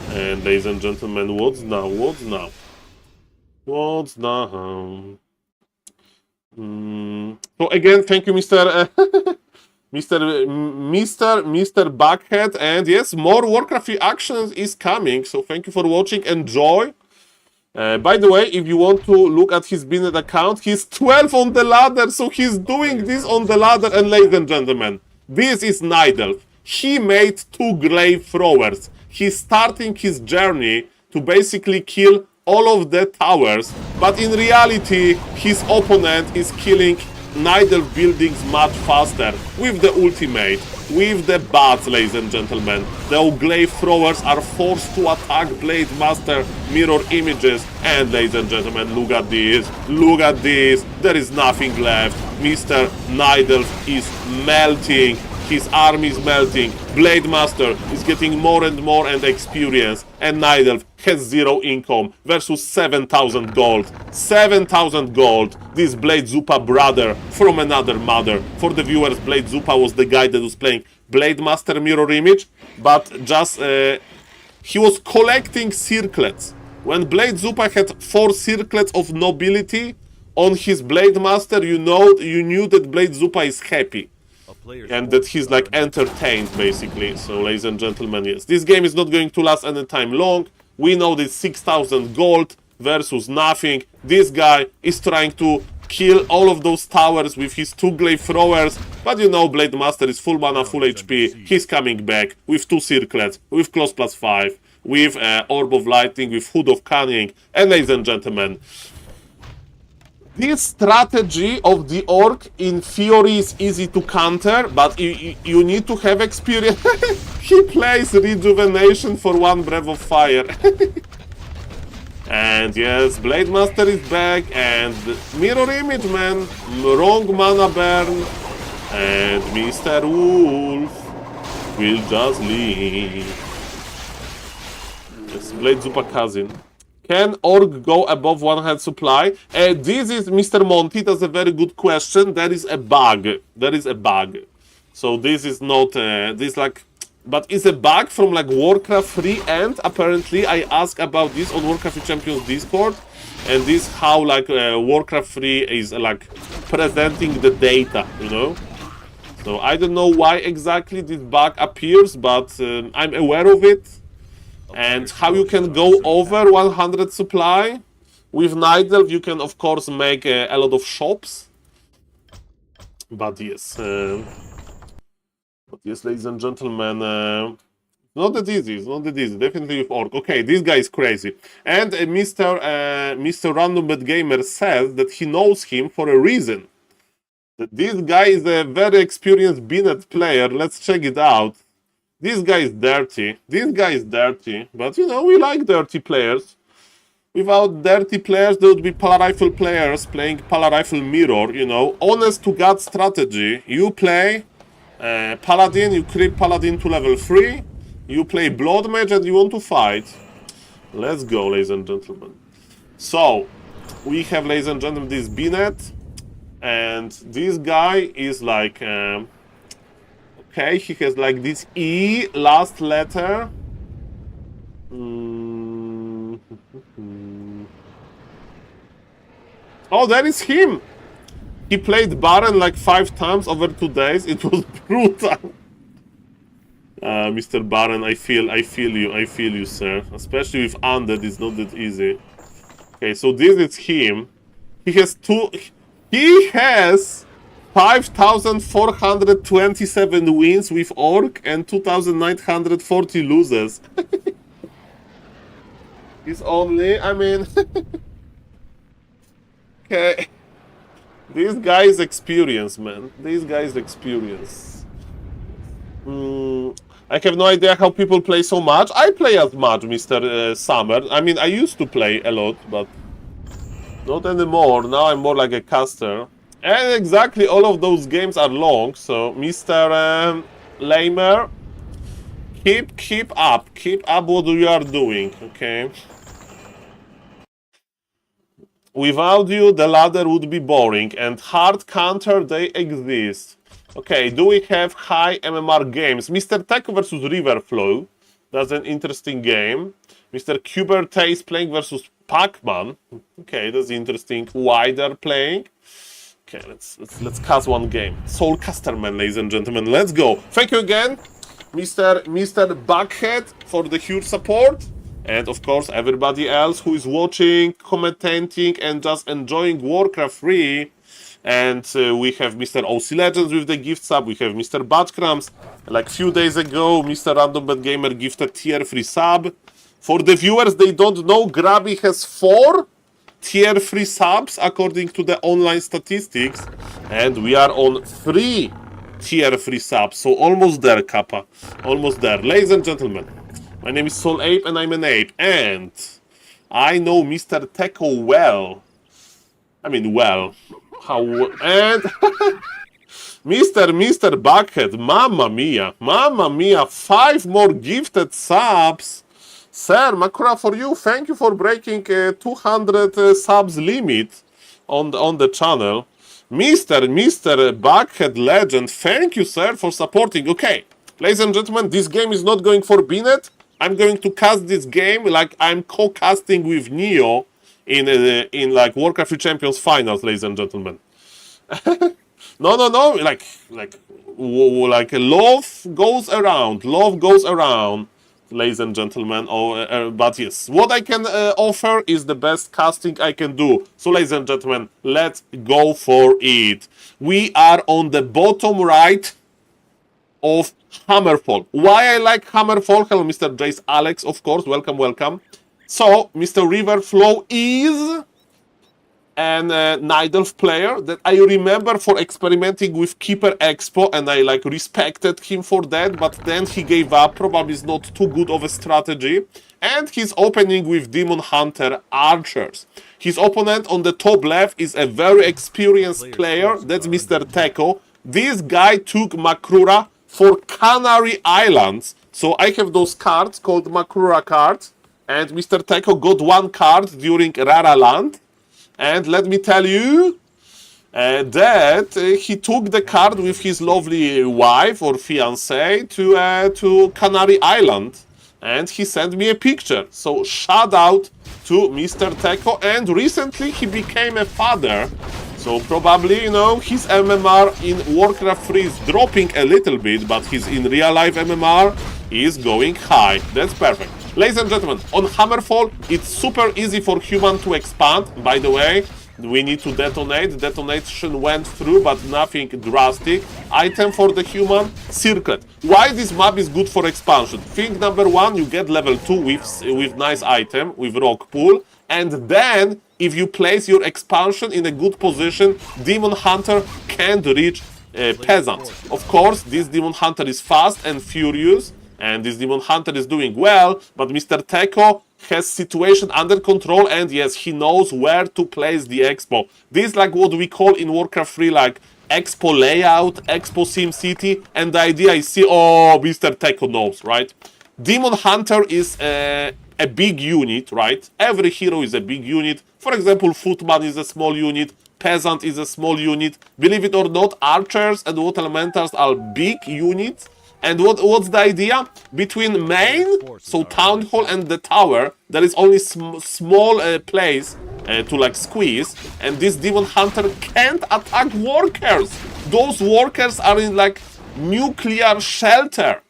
And ladies and gentlemen, what's now? What's down? So again, thank you, Mr. Mr. Buckhead, and yes, more Warcraft reactions is coming. So thank you for watching. Enjoy. By the way, if you want to look at his Binet account, he's 12 on the ladder, so he's doing this on the ladder. And ladies and gentlemen, this is Nidelf. He made 2 glaive throwers. He's starting his journey to basically kill all of the towers, but in reality, his opponent is killing Nidelf buildings much faster with the ultimate, with the bats, ladies and gentlemen. The glaive throwers are forced to attack Blade Master mirror images, and ladies and gentlemen, look at this, look at this, there is nothing left. Mr. Nidelf is melting. His army is melting. Blade Master is getting more and more and experience. And Nidelf has 0 income versus 7,000 gold. 7,000 gold. This Blade Zupa brother from another mother. For the viewers, Blade Zupa was the guy that was playing Blade Master mirror image. But just he was collecting circlets. When Blade Zupa had 4 circlets of nobility on his Blade Master, you knew that Blade Zupa is happy. And that he's like entertained, basically. So, ladies and gentlemen, yes, this game is not going to last any time long. We know this 6,000 gold versus nothing. This guy is trying to kill all of those towers with his 2 glaive throwers. But you know, Blade Master is full mana, full HP. He's coming back with 2 circlets, with Close +5, with Orb of Lightning, with Hood of Cunning. And ladies and gentlemen, this strategy of the Orc, in theory, is easy to counter, but you need to have experience. He plays Rejuvenation for 1 Breath of Fire. And yes, Blade Master is back, and Mirror Image, man. Wrong mana burn. And Mr. Wolf will just leave. Yes, Blade Zupa cousin. Can Orc go above 1 health supply? This is, Mr. Monty, that's a very good question. There is a bug. There is a bug. So this is not, this like, but it's a bug from like Warcraft 3, and apparently I asked about this on w3Champions Discord, and this how like Warcraft 3 is like presenting the data, you know? So I don't know why exactly this bug appears, but I'm aware of it. And how you can go over 100 supply. With Nidelf, you can of course make a lot of shops. But yes, ladies and gentlemen, not that easy. It's not that easy. Definitely with Orc. Okay, this guy is crazy. And Mr. Random Bad Gamer says that he knows him for a reason. That this guy is a very experienced Binet player. Let's check it out. This guy is dirty. This guy is dirty. But, you know, we like dirty players. Without dirty players, there would be Pala-Rifle players playing Pala-Rifle Mirror, you know. Honest-to-God strategy. You play Paladin, you creep Paladin to level 3. You play Blood Mage and you want to fight. Let's go, ladies and gentlemen. So, we have, ladies and gentlemen, this Binet. And this guy is like... okay, he has like this E, last letter. Oh, that is him! He played Baron like 5 times over 2 days. It was brutal. Mr. Baron, I feel you, sir. Especially with Undead, it's not that easy. Okay, so this is him. He has 5,427 wins with Orc and 2,940 losses. He's only, I mean... okay. This guy is experienced, man. This guy is experienced. I have no idea how people play so much. I play as much, Mr. Summer. I mean, I used to play a lot, but not anymore. Now I'm more like a caster. And exactly, all of those games are long, so Mr. Lamer, keep up what you are doing, okay? Without you, the ladder would be boring, and hard counter, they exist. Okay, do we have high MMR games? Mr. Tech versus Riverflow, that's an interesting game. Mr. Kuberte is playing versus Pac-Man. Okay, that's interesting. Why they're playing. Okay, let's cast one game. SaulCasterMan, ladies and gentlemen. Let's go. Thank you again, Mr. Buckhead, for the huge support. And of course, everybody else who is watching, commenting, and just enjoying Warcraft 3. And we have Mr. OC Legends with the gift sub. We have Mr. Batcrams. Like few days ago, Mr. Random Bad Gamer gifted tier 3 sub. For the viewers, they don't know, Grabby has 4 tier 3 subs according to the online statistics. And we are on 3 tier 3 subs. So almost there, Kappa. Almost there. Ladies and gentlemen, my name is SaulApe and I'm an ape. And I know Mr. Techo well. I mean, well. How and Mr. Buckhead, mamma mia, 5 more gifted subs. Sir, Makura for you, thank you for breaking 200 subs limit on the channel. Mr. Buckhead Legend, thank you, sir, for supporting. Okay, ladies and gentlemen, this game is not going for Binet. I'm going to cast this game like I'm co-casting with Neo in like Warcraft 3 Champions finals, ladies and gentlemen. No, like love goes around, ladies and gentlemen. But yes, what I can offer is the best casting I can do. So, ladies and gentlemen, let's go for it. We are on the bottom right of Hammerfall. Why I like Hammerfall? Hello, Mr. Jace Alex, of course. Welcome. So, Mr. Riverflow is an Night Elf player that I remember for experimenting with Keeper Expo, and I like respected him for that, but then he gave up. Probably is not too good of a strategy. And he's opening with Demon Hunter Archers. His opponent on the top left is a very experienced player. That's Mr. Techo. This guy took Makrura for Canary Islands. So I have those cards called Makrura cards. And Mr. Techo got 1 card during Rara Land. And let me tell you that he took the card with his lovely wife or fiancée to Canary Island. And he sent me a picture. So shout out to Mr. Techo. And recently he became a father. So probably, you know, his MMR in Warcraft 3 is dropping a little bit, but his in real life MMR is going high. That's perfect. Ladies and gentlemen, on Hammerfall, it's super easy for human to expand. By the way, we need to detonate. Detonation went through, but nothing drastic. Item for the human, Circlet. Why this map is good for expansion? Thing number 1, you get level 2 with nice item, with rock pool. And then, if you place your expansion in a good position, Demon Hunter can't reach Peasant. Of course, this Demon Hunter is fast and furious. And this Demon Hunter is doing well, but Mr. Techo has situation under control, and yes, he knows where to place the expo. This is like what we call in Warcraft 3 like expo layout, expo sim city, and the idea is see, oh, Mr. Techo knows, right? Demon Hunter is a big unit, right? Every hero is a big unit. For example, Footman is a small unit, Peasant is a small unit. Believe it or not, Archers and Water Elementals are big units. And what's the idea? Between main, so Town Hall, and the tower, there is only small place to like squeeze. And this Demon Hunter can't attack workers. Those workers are in like nuclear shelter.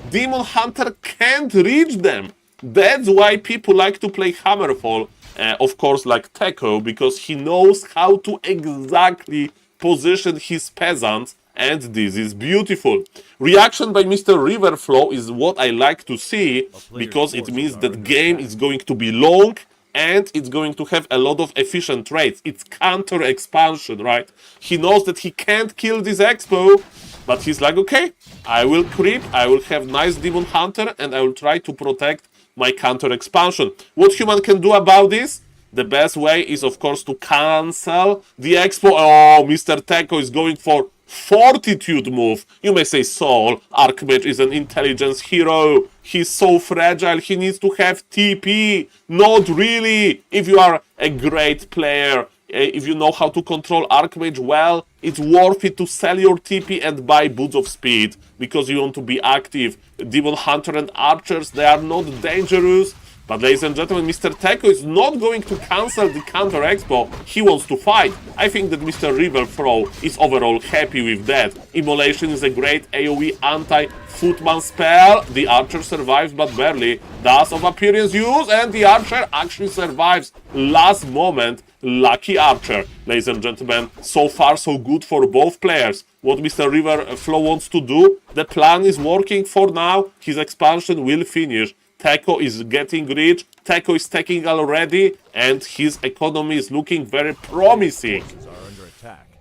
Demon Hunter can't reach them. That's why people like to play Hammerfall. Of course, like Techo, because he knows how to exactly position his peasants. And this is beautiful. Reaction by Mr. Riverflow is what I like to see, because it means that game is going to be long and it's going to have a lot of efficient trades. It's counter expansion, right? He knows that he can't kill this expo, but he's like, okay, I will creep, I will have nice Demon Hunter, and I will try to protect my counter expansion. What human can do about this? The best way is, of course, to cancel the expo. Oh, Mr. Techo is going for Fortitude move. You may say, Saul, Archmage is an intelligence hero. He's so fragile, he needs to have TP. Not really. If you are a great player, if you know how to control Archmage well, it's worth it to sell your TP and buy Boots of Speed, because you want to be active. Demon Hunter and Archers, they are not dangerous. But ladies and gentlemen, Mr. Teko is not going to cancel the counter expo. He wants to fight. I think that Mr. Riverflow is overall happy with that. Immolation is a great AoE anti-footman spell. The archer survives but barely. Dust of appearance use, and the archer actually survives. Last moment, lucky archer. Ladies and gentlemen, so far so good for both players. What Mr. Riverflow wants to do, the plan is working for now. His expansion will finish. Teko is getting rich, Teko is taking already, and his economy is looking very promising.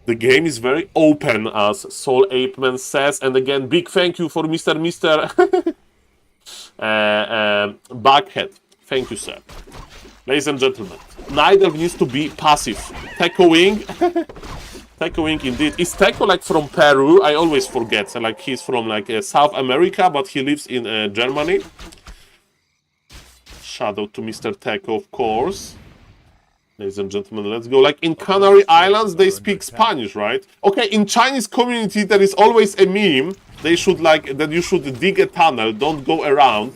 The game is very open, as SaulApeMan says, and again, big thank you for Mr. Backhead. Thank you, sir. Ladies and gentlemen, neither needs to be passive. Tekoing, Tekoing indeed. Is Teko like from Peru? I always forget. So, like he's from like South America, but he lives in Germany. Shout out to Mr. Teko, of course. Ladies and gentlemen, let's go. Like in Canary Islands, they speak Spanish, right? Okay, in Chinese community, there is always a meme. They should like that you should dig a tunnel, don't go around.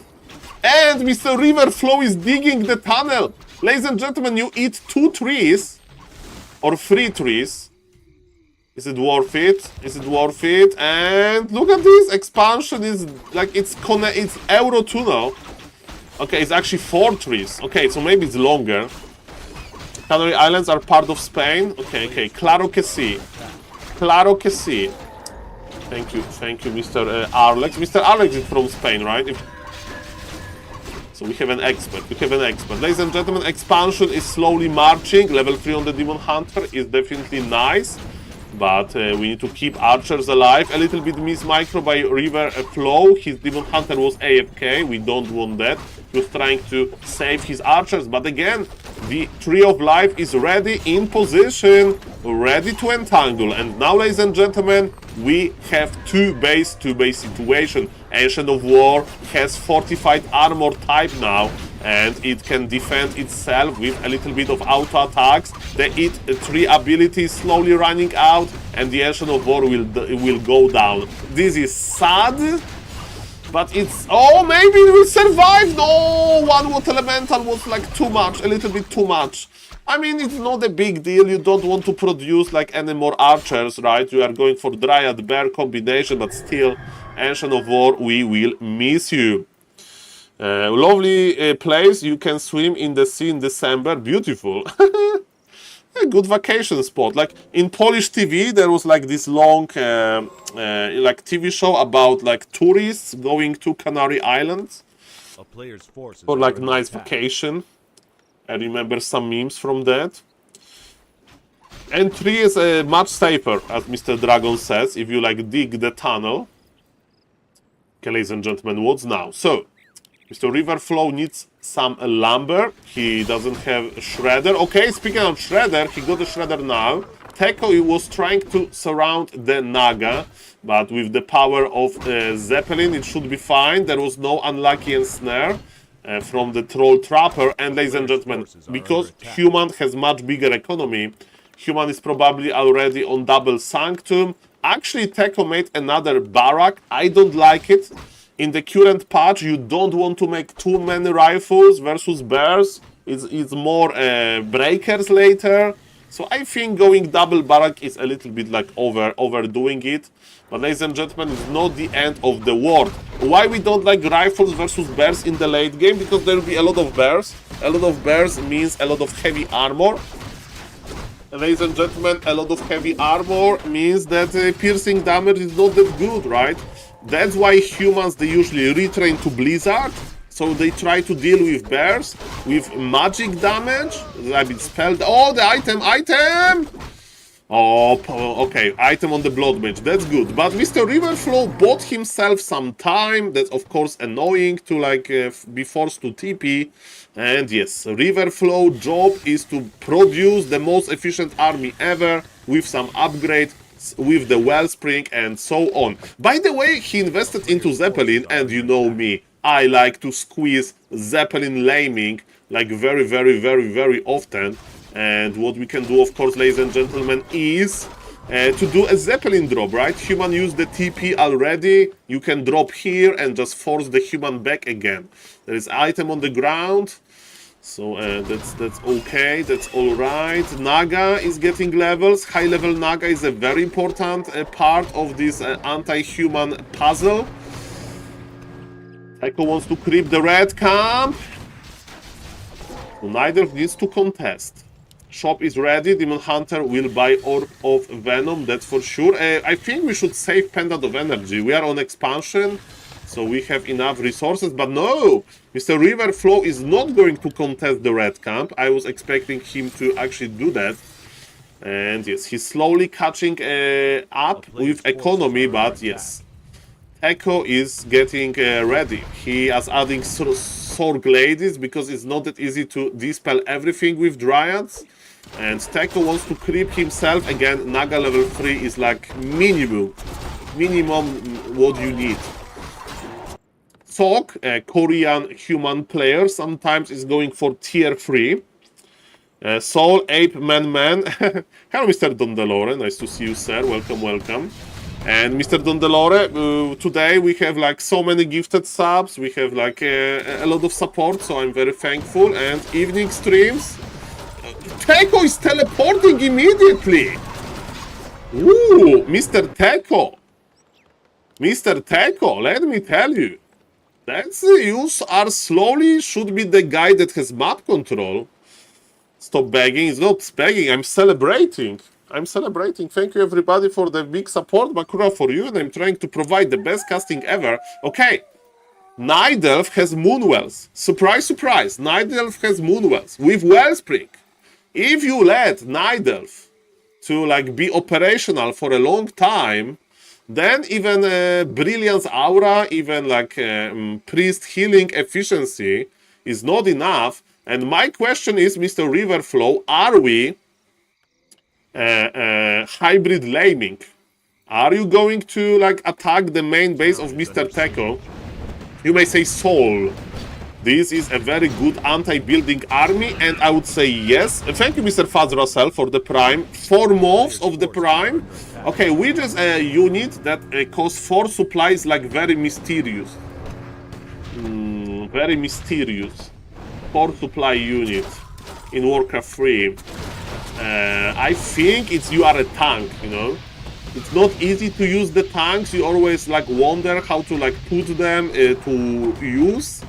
And Mr. Riverflow is digging the tunnel. Ladies and gentlemen, you eat 2 trees or 3 trees. Is it worth it? Is it worth it? And look at this expansion is like it's Euro Tunnel. Okay, it's actually 4 trees. Okay, so maybe it's longer. Canary Islands are part of Spain. Okay. Claro que sí. Claro que sí. Thank you, Mr. Arlex. Mr. Arlex is from Spain, right? So we have an expert. Ladies and gentlemen, expansion is slowly marching. Level 3 on the Demon Hunter is definitely nice. But we need to keep archers alive. A little bit miss micro by Riverflow. His Demon Hunter was AFK. We don't want that. He was trying to save his archers. But again, the Tree of Life is ready, in position, ready to entangle. And now, ladies and gentlemen, we have 2-base situation. Ancient of War has fortified armor type now, and it can defend itself with a little bit of auto attacks. The tree ability is slowly running out, and the Ancient of War will go down. This is sad, but it's... Oh, maybe it will survive! No! One Water Elemental was like too much, a little bit too much. I mean, it's not a big deal. You don't want to produce like any more archers, right? You are going for Dryad Bear combination, but still, Ancient of War, we will miss you. Lovely place. You can swim in the sea in December. Beautiful. A good vacation spot. Like in Polish TV, there was like this long like TV show about like tourists going to Canary Islands for like nice vacation. I remember some memes from that. And 3 is much safer, as Mr. Dragon says, if you like dig the tunnel. Okay, ladies and gentlemen, what's now? So, Mr. Riverflow needs some lumber. He doesn't have a shredder. Okay, speaking of shredder, he got a shredder now. Teko was trying to surround the Naga, but with the power of Zeppelin, it should be fine. There was no unlucky ensnare from the Troll Trapper. And ladies and gentlemen, because Human has much bigger economy, Human is probably already on double Sanctum. Actually, Teko made another barrack. I don't like it. In the current patch, you don't want to make too many rifles versus bears. It's more breakers later. So I think going double barrack is a little bit like overdoing it. But ladies and gentlemen, it's not the end of the world. Why we don't like rifles versus bears in the late game? Because there will be a lot of bears. A lot of bears means a lot of heavy armor. And ladies and gentlemen, a lot of heavy armor means that piercing damage is not that good, right? That's why humans, they usually retrain to Blizzard. So they try to deal with bears with magic damage. I mean, spelled. Oh, the item! Oh, okay, item on the Blood Mage, that's good. But Mr. Riverflow bought himself some time. That's of course annoying to like be forced to TP. And yes, Riverflow job is to produce the most efficient army ever with some upgrades, with the Wellspring and so on. By the way, he invested into Zeppelin, and you know me, I like to squeeze Zeppelin laming like very often. And what we can do, of course, ladies and gentlemen, is to do a Zeppelin drop, right? Human used the TP already. You can drop here and just force the human back again. There is item on the ground. So that's okay, that's alright. Naga is getting levels. High level Naga is a very important part of this anti-human puzzle. Echo wants to creep the red camp. Neither needs to contest. Shop is ready. Demon Hunter will buy Orb of Venom, that's for sure. I think we should save Pendant of Energy. We are on expansion, so we have enough resources. But no! Mr. Riverflow is not going to contest the red camp. I was expecting him to actually do that. And yes, he's slowly catching up with economy, but yes. Echo is getting ready. He is adding Sword Ladies because it's not that easy to dispel everything with Dryads. And Teko wants to creep himself. Again, Naga level 3 is like minimum what you need. Sok, a Korean human player, sometimes is going for tier 3. SaulApeMan. Hello, Mr. Dondelore. Nice to see you, sir. Welcome, welcome. And Mr. Dondelore, today we have like so many gifted subs, we have like a lot of support, so I'm very thankful. And evening streams. Teko is teleporting immediately! Ooh, Mr. Teko! Mr. Teko, let me tell you. That's you are slowly should be the guy that has map control. Stop begging, it's not begging, I'm celebrating. I'm celebrating. Thank you everybody for the big support. Makura for you, and I'm trying to provide the best casting ever. Okay. Nidelf has Moonwells. Surprise, surprise. Nidelf has Moonwells with Wellspring. If you let Nidelf to like be operational for a long time, then even Brilliance Aura, even like Priest Healing Efficiency is not enough. And my question is, Mr. Riverflow, are we hybrid laming? Are you going to like attack the main base of Mr. Teko? You may say Soul. This is a very good anti-building army, and I would say yes. Thank you, Mr. Faz Russell, for the Prime. 4 moves of the Prime. Okay, which is a unit that costs 4 supplies, like very mysterious. Very mysterious. 4 supply unit in Warcraft 3. I think it's you are a tank, you know. It's not easy to use the tanks. You always like wonder how to like put them to use.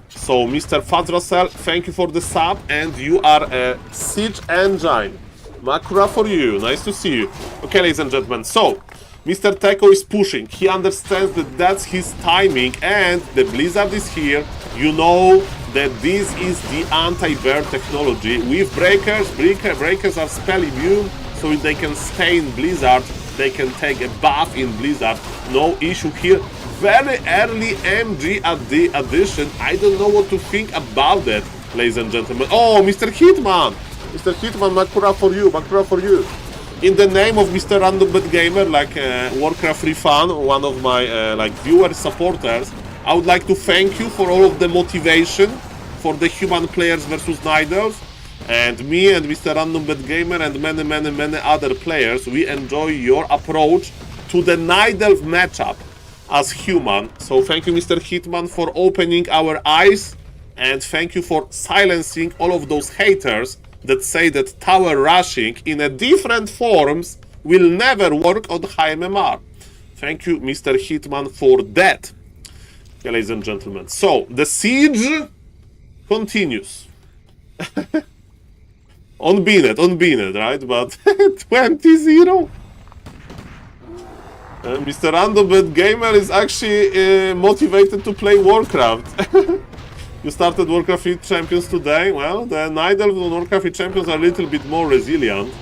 So, Mr. Fadrasel, thank you for the sub, and you are a siege engine. Makura for you, nice to see you. Okay, ladies and gentlemen, so Mr. Teko is pushing. He understands that that's his timing, and the Blizzard is here. You know that this is the anti-bear technology. With breakers, breakers are spell immune, so if they can stay in Blizzard, they can take a buff in Blizzard. No issue here. Very early MG at the addition. I don't know what to think about that, ladies and gentlemen. Oh, Mr. Hitman! Mr. Hitman, Makura for you, Makura for you. In the name of Mr. Random Bad Gamer, like Warcraft 3 fan, one of my like viewers, supporters, I would like to thank you for all of the motivation for the human players versus Nidals. And me and Mr. Random Bad Gamer and many other players, we enjoy your approach to the Nidal matchup as human. So thank you, Mr. Hitman, for opening our eyes, and thank you for silencing all of those haters that say that tower rushing in a different forms will never work on high MMR. Thank you, Mr. Hitman, for that. Okay, ladies and gentlemen. So the siege continues. on Bnet, right? But 20-0. Mr. Random Bad Gamer is actually motivated to play Warcraft. You started Warcraft 3 Champions today. Well, the Nidals on Warcraft 3 Champions are a little bit more resilient.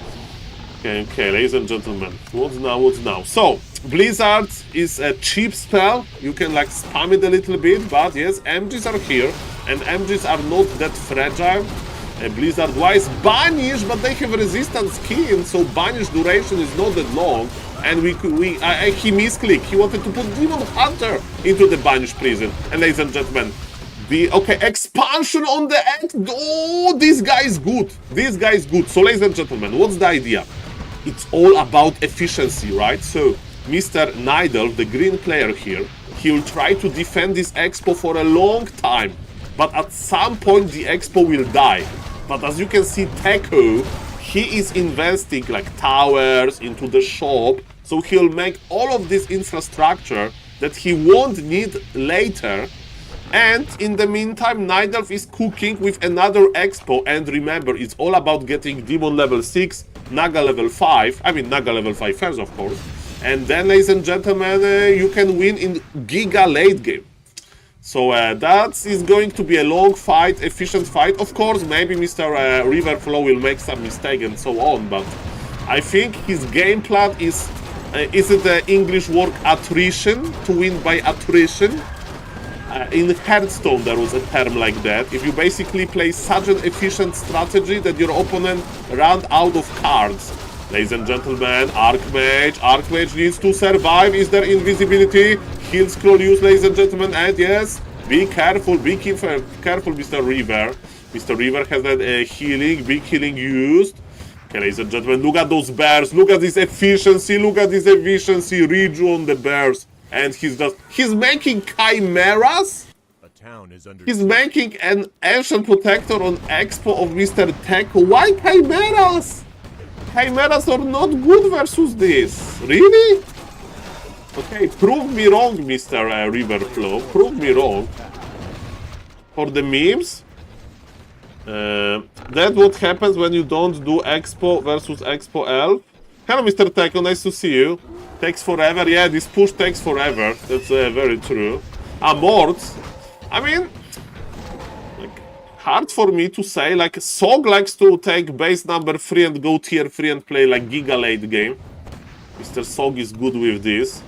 Okay, ladies and gentlemen. What's now? So, Blizzard is a cheap spell. You can like spam it a little bit, but yes, MGs are here, and MGs are not that fragile. Blizzard-wise, Banish, but they have resistance skin, so Banish duration is not that long. And he misclicked. He wanted to put Demon Hunter into the Banish prison. And ladies and gentlemen, the expansion on the end. Oh, this guy is good. This guy is good. So, ladies and gentlemen, what's the idea? it's all about efficiency, right? So Mr. Nidal, the green player here, he will try to defend this expo for a long time, but at some point the expo will die. But as you can see, Teko, he is investing like towers into the shop, so he'll make all of this infrastructure that he won't need later. And in the meantime, Nidalf is cooking with another expo, and remember, it's all about getting Demon level 6, Naga level 5, I mean Naga level 5 first, of course, and then, ladies and gentlemen, you can win in Giga late game. So that is going to be a long fight, efficient fight. Of course, maybe Mr. Riverflow will make some mistake and so on, but I think his game plan is it the English word attrition, to win by attrition? In Hearthstone there was a term like that. If you basically play such an efficient strategy that your opponent runs out of cards. Ladies and gentlemen, Archmage needs to survive. Is there invisibility? Heal scroll use, ladies and gentlemen, and yes, be careful, careful, Mr. River. Mr. River has that healing, big healing used. Okay, ladies and gentlemen, look at those bears, look at this efficiency, Riju on the bears. And he's making chimeras? A town is under He's making an ancient protector on expo of Mr. Teko. Why chimeras? Chimeras are not good versus this. Really? Okay, prove me wrong, Mr. Riverflow. Prove me wrong. For the memes, that's what happens when you don't do expo versus expo elf. Hello, Mr. Teko, nice to see you. Takes forever. Yeah, this push takes forever. That's very true. Morts. I mean, like, hard for me to say. Like, Sog likes to take base number 3 and go tier 3 and play like Giga late game. Mr. Sog is good with this.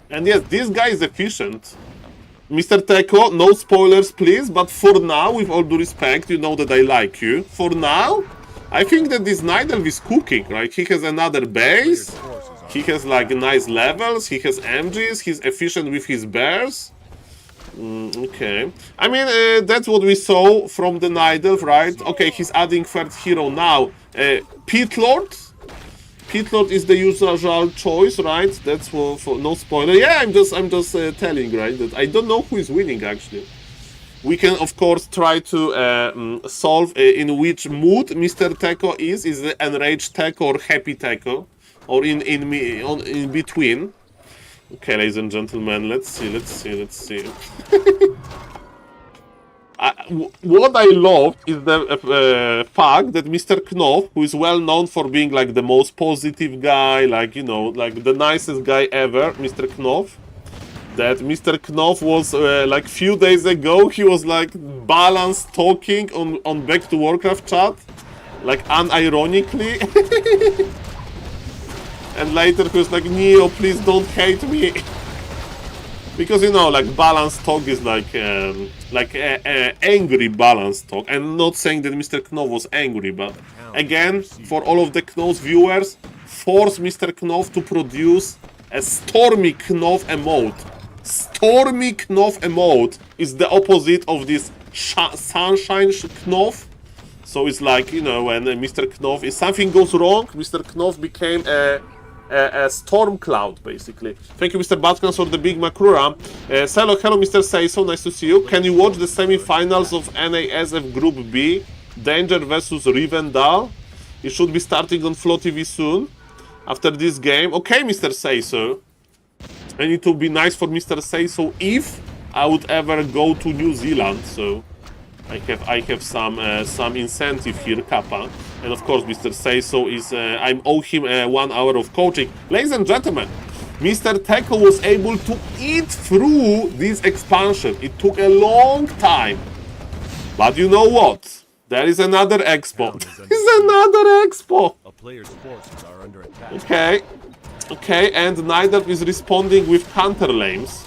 And yes, this guy is efficient. Mr. Teko, no spoilers, please. But for now, with all due respect, you know that I like you. For now, I think that this Nidal is cooking, right? He has another base. He has like nice levels, he has MGs, he's efficient with his bears. Okay. I mean, that's what we saw from the Nidal, right? Okay, he's adding third hero now. Pit Lord. Pit Lord is the usual choice, right? That's for no spoiler. Yeah, I'm just telling, right? That I don't know who is winning actually. We can, of course, try to solve in which mood Mr. Teko is. Is it enraged Teko or happy Teko? Or in between. Okay, ladies and gentlemen, let's see. What I love is the fact that Mr. Knopf, who is well known for being like the most positive guy, like, you know, like the nicest guy ever, Mr. Knopf, that Mr. Knopf was like few days ago, he was like balance talking on Back to Warcraft chat, like unironically. And later he was like, Neo, please don't hate me. Because, you know, like, balanced talk is like angry balanced talk. I'm not saying that Mr. Knopf was angry, but again, for all of the Knopf viewers, force Mr. Knopf to produce a Stormy Knopf emote. Stormy Knopf emote is the opposite of this Sunshine Knopf. So it's like, you know, when Mr. Knopf, if something goes wrong, Mr. Knopf became a storm cloud, basically. Thank you, Mr. Batkans, for the big Makrura. Hello, Mr. Seiso, nice to see you. Can you watch the semi-finals of NASF Group B? Danger versus Rivendell. It should be starting on Flow TV soon. After this game. Okay, Mr. Seiso. I need to be nice for Mr. Seiso if I would ever go to New Zealand, so I have some incentive here, Kappa. And of course, Mr. Seiso is, I owe him 1 hour of coaching. Ladies and gentlemen, Mr. Teko was able to eat through this expansion. It took a long time. But you know what? There is another expo. There is another expo. A player's forces are under attack. Okay, and Nidal is responding with counter lames.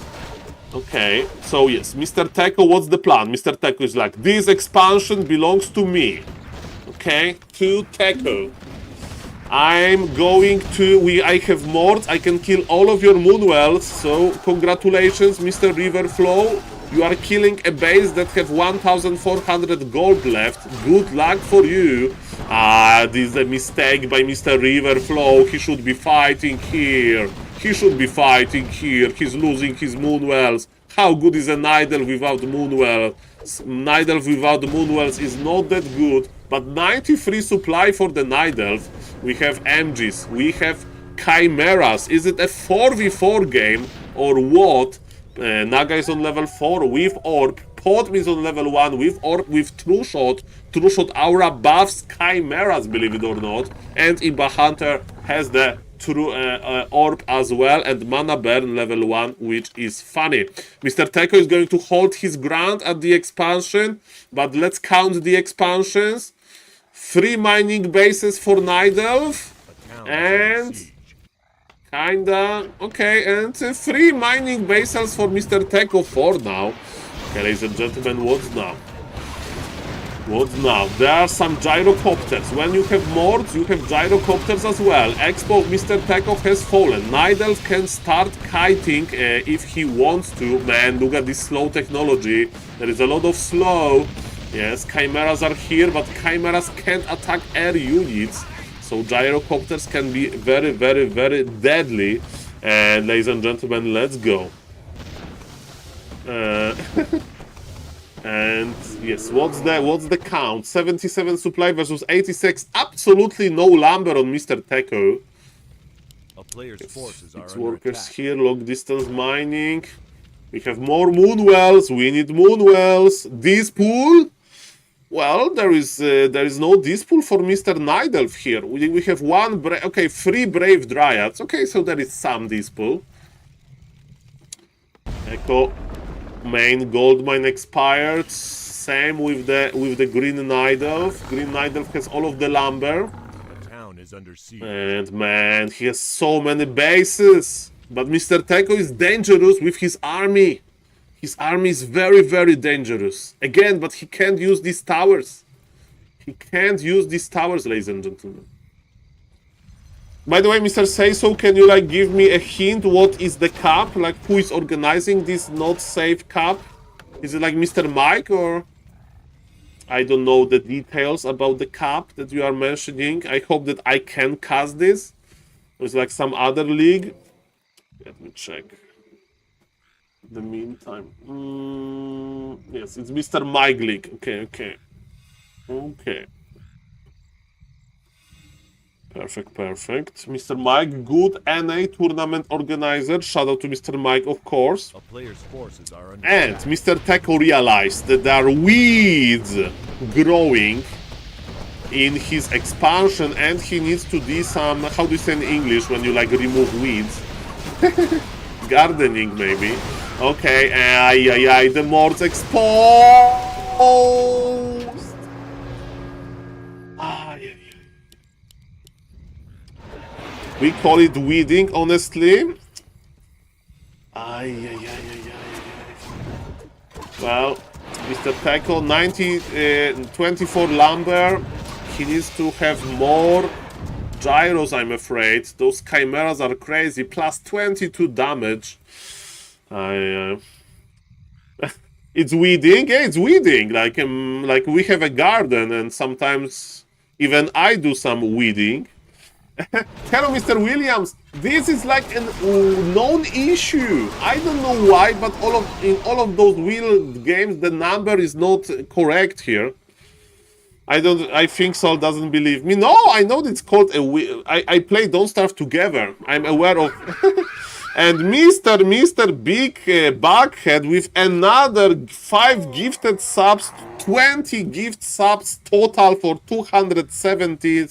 Okay, so yes, Mr. Teko, what's the plan? Mr. Teko is like, this expansion belongs to me. Okay, to Teko. I'm going to, I have morts, I can kill all of your Moonwells, so congratulations, Mr. Riverflow. You are killing a base that have 1,400 gold left. Good luck for you. Ah, this is a mistake by Mr. Riverflow. He should be fighting here. He should be fighting here. He's losing his Moonwells. How good is a Nidal without Moonwell? Nidal without Moonwells is not that good. But 93 supply for the Nidal. We have MGs. We have Chimeras. Is it a 4v4 game or what? Naga is on level 4 with Orb. Pod is on level 1 with Orb with True Shot. True Shot aura buffs Chimeras, believe it or not. And Imba Hunter has the True Orb as well. And Mana Burn level 1, which is funny. Mr. Teko is going to hold his ground at the expansion. But let's count the expansions. 3 mining bases for Nidalf. And... kinda okay, and 3 mining bases for Mr. Teko 4 now. Okay, ladies and gentlemen, what's now? What's now? There are some gyrocopters. When you have mords, you have gyrocopters as well. Expo Mr. Teko has fallen. Nidal can start kiting if he wants to. Man, look at this slow technology. There is a lot of slow. Yes, Chimeras are here, but Chimeras can't attack air units. So gyrocopters can be very, very, very deadly. And ladies and gentlemen, let's go. And yes, what's the count? 77 supply versus 86. Absolutely no lumber on Mr. Teko. A player's forces are It's under workers attack. here, long distance mining. We have more Moonwells. We need Moonwells. This pool. Well, there is no dispool for Mr. Nidalf here. We have 3 Brave Dryads. Okay, so there is some dispool. Echo main gold mine expired. Same with the Green Nidalf. Green Nidalf has all of the lumber. The town is under siege. And man, he has so many bases. But Mr. Teko is dangerous with his army. His army is very, very dangerous. Again, but he can't use these towers. He can't use these towers, ladies and gentlemen. By the way, Mr. Say-So, can you like give me a hint what is the cup? Like who is organizing this not safe cup? Is it like Mr. Mike or... I don't know the details about the cup that you are mentioning. I hope that I can cast this. Or is it like some other league? Let me check. The meantime, yes, it's Mr. Mike League. Okay. Perfect. Mr. Mike, good NA tournament organizer. Shout out to Mr. Mike, of course. A player's forces are under And attack. Mr. Teko realized that there are weeds growing in his expansion, and he needs to do some, how do you say in English when you like remove weeds? Gardening, maybe. Okay, the mords exposed. We call it weeding, honestly. Well, Mr. Teko, 24 lumber. He needs to have more gyros, I'm afraid. Those chimeras are crazy. Plus 22 damage. It's weeding. Yeah, it's weeding. Like we have a garden, and sometimes even I do some weeding. Hello, Mr. Williams. This is like a known issue. I don't know why, but in all of those wheel games, the number is not correct here. I think Saul doesn't believe me. No, I know it's called a wheel. I play Don't Starve Together. I'm aware of. And Mr. Big Buckhead with another 5 gifted subs, 20 gift subs total for 270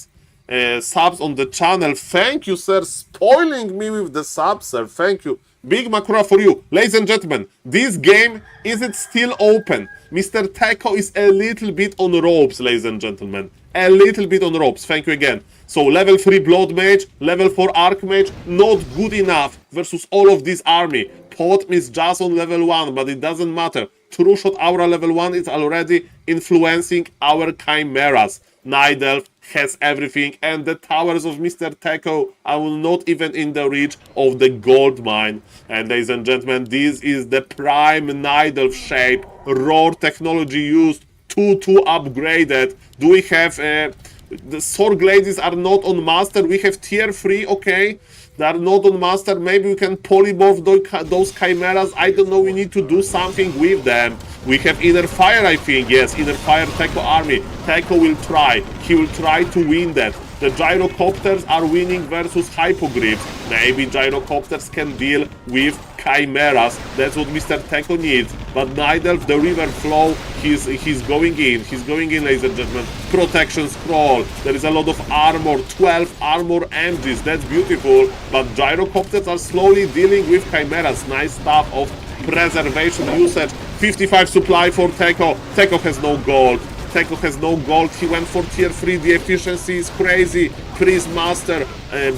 subs on the channel. Thank you, sir. Spoiling me with the subs, sir. Thank you. Big Makura for you. Ladies and gentlemen, this game, is it still open? Mr. Teko is a little bit on ropes, ladies and gentlemen. A little bit on ropes. Thank you again. So level 3 Blood Mage, level 4 Archmage, not good enough versus all of this army. Pot is just on level 1, but it doesn't matter. True Shot Aura level 1 is already influencing our Chimeras. Nidalf, has everything, and the towers of Mr. Teko are not even in the reach of the gold mine. And ladies and gentlemen, this is the prime Night Elf shape, raw technology used to upgrade it. Do we have the sword glazes are not on master? We have tier 3, okay, they are not on master. Maybe we can polymorph those chimeras. I don't know, we need to do something with them. We have inner fire, I think. Yes, inner fire Teko army. Teko will try, he will try to win that. The gyrocopters are winning versus hypogriffs. Maybe gyrocopters can deal with chimeras. That's what Mr. Teko needs. But Night Elf, the river flow, he's going in. He's going in, ladies and gentlemen. Protection scroll. There is a lot of armor. 12 armor MGs. That's beautiful. But gyrocopters are slowly dealing with chimeras. Nice stuff of preservation usage. 55 supply for Teko. Teko has no gold. Teko has no gold. He went for tier 3. The efficiency is crazy. Priest Master,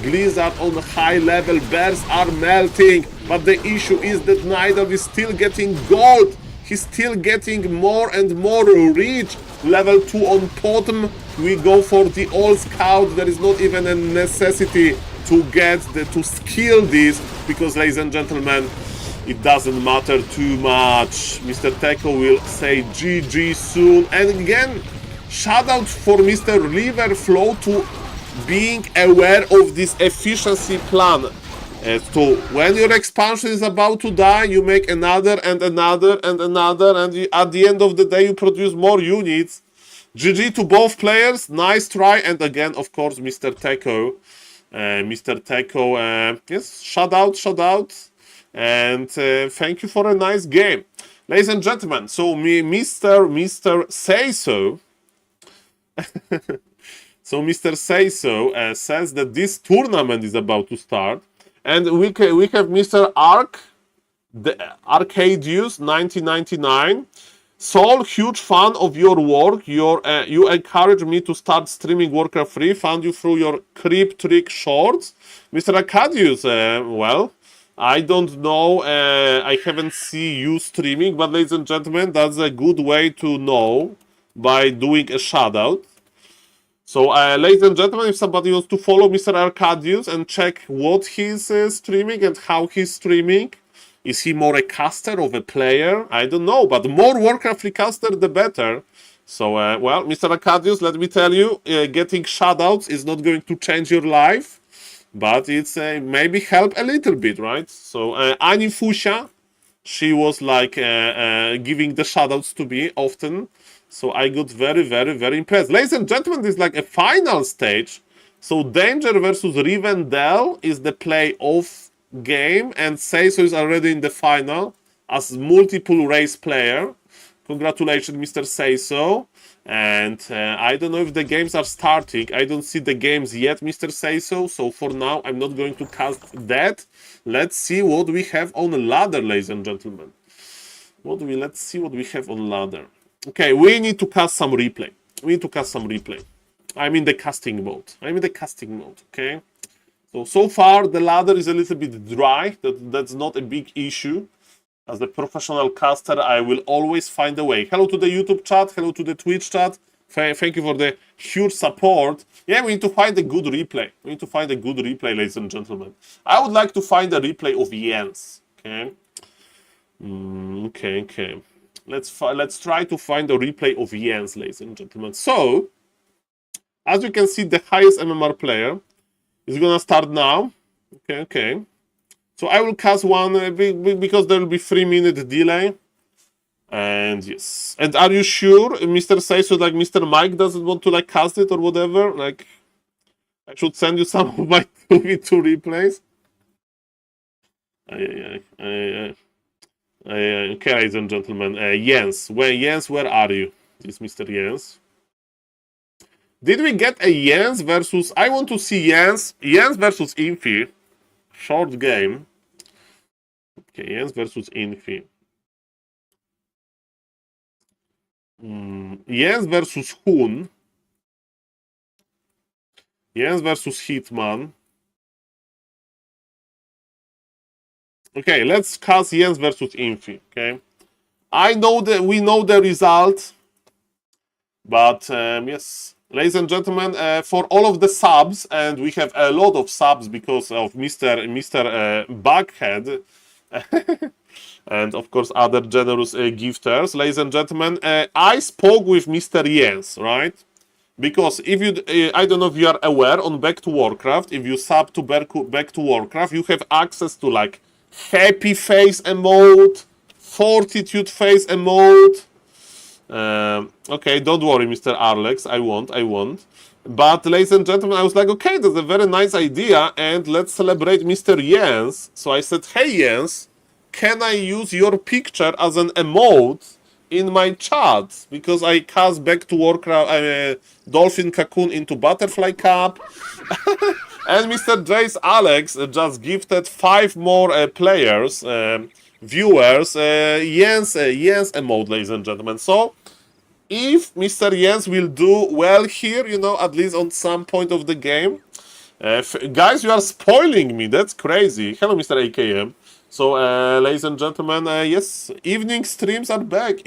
Blizzard on high level. Bears are melting. But the issue is that Night Elf is still getting gold. He's still getting more and more rich. Level 2 on Totem. We go for the All Scout. There is not even a necessity to to skill this, because, ladies and gentlemen, it doesn't matter too much. Mr. Teko will say GG soon. And again, shout out for Mr. River Flow to being aware of this efficiency plan. So when your expansion is about to die, you make another and another and another, and at the end of the day, you produce more units. GG to both players. Nice try. And again, of course, Mr. Teko. Yes, shout out. And thank you for a nice game, ladies and gentlemen. So Mr. Say So, Mr. Say So says that this tournament is about to start, and we have Mr. the Arcadius 1999. Saul, huge fan of your work. You encouraged me to start streaming Warcraft 3. Found you through your creep trick shorts, Mr. Arcadius. Well, I don't know, I haven't seen you streaming, but ladies and gentlemen, that's a good way to know by doing a shoutout. So, ladies and gentlemen, if somebody wants to follow Mr. Arcadius and check what he's streaming and how he's streaming, is he more a caster or a player? I don't know, but the more Warcraft caster, the better. So, well, Mr. Arcadius, let me tell you, getting shoutouts is not going to change your life. But it's maybe help a little bit, right? So Ani Fusia, she was like giving the shoutouts to me often. So I got very, very, very impressed. Ladies and gentlemen, this is like a final stage. So Danger versus Rivendell is the playoff game, and Seiso is already in the final as multiple race player. Congratulations, Mr. Seiso. And I don't know if the games are starting. I don't see the games yet, Mr. Seiso. So for now, I'm not going to cast that. Let's see what we have on the ladder, ladies and gentlemen. Let's see what we have on ladder. Okay, we need to cast some replay. I'm in the casting mode. Okay. So far the ladder is a little bit dry. That's not a big issue. As a professional caster, I will always find a way. Hello to the YouTube chat. Hello to the Twitch chat. Thank you for the huge support. Yeah, we need to find a good replay. Ladies and gentlemen. I would like to find a replay of Jens. Okay. Okay. Let's try to find a replay of Jens, ladies and gentlemen. So, as you can see, the highest MMR player is gonna start now. Okay. So I will cast one because there will be 3-minute delay. And yes. And are you sure, Mr. Seiso, like Mr. Mike doesn't want to like cast it or whatever? Like, I should send you some of my 2v2 replays. Okay, ladies and gentlemen. Jens, where are you? This Mr. Jens. Did we get a Jens versus... I want to see Jens versus Infi. Short game. Okay, Jens versus Infi. Jens versus Hun. Jens versus Hitman. Okay, let's cast Jens versus Infi. Okay, I know that we know the result, but yes, ladies and gentlemen, for all of the subs, and we have a lot of subs because of Mr. Bughead, and of course other generous gifters. Ladies and gentlemen, I spoke with Mr. Jens, right? Because if you, I don't know if you are aware, on Back to Warcraft, if you sub to Back to Warcraft, you have access to like happy face emote, fortitude face emote. Okay, don't worry, Mr. Arlex, I won't. But ladies and gentlemen, I was like, okay, that's a very nice idea, and let's celebrate Mr. Jens. So I said, hey Jens, can I use your picture as an emote in my chat? Because I cast Back to Warcraft Dolphin Cocoon into Butterfly Cup. And Mr. Jace Alex just gifted 5 more players, viewers, Jens emote, ladies and gentlemen. So, if Mr. Jens will do well here, you know, at least on some point of the game. Guys, you are spoiling me. That's crazy. Hello, Mr. AKM. So, ladies and gentlemen, yes, evening streams are back.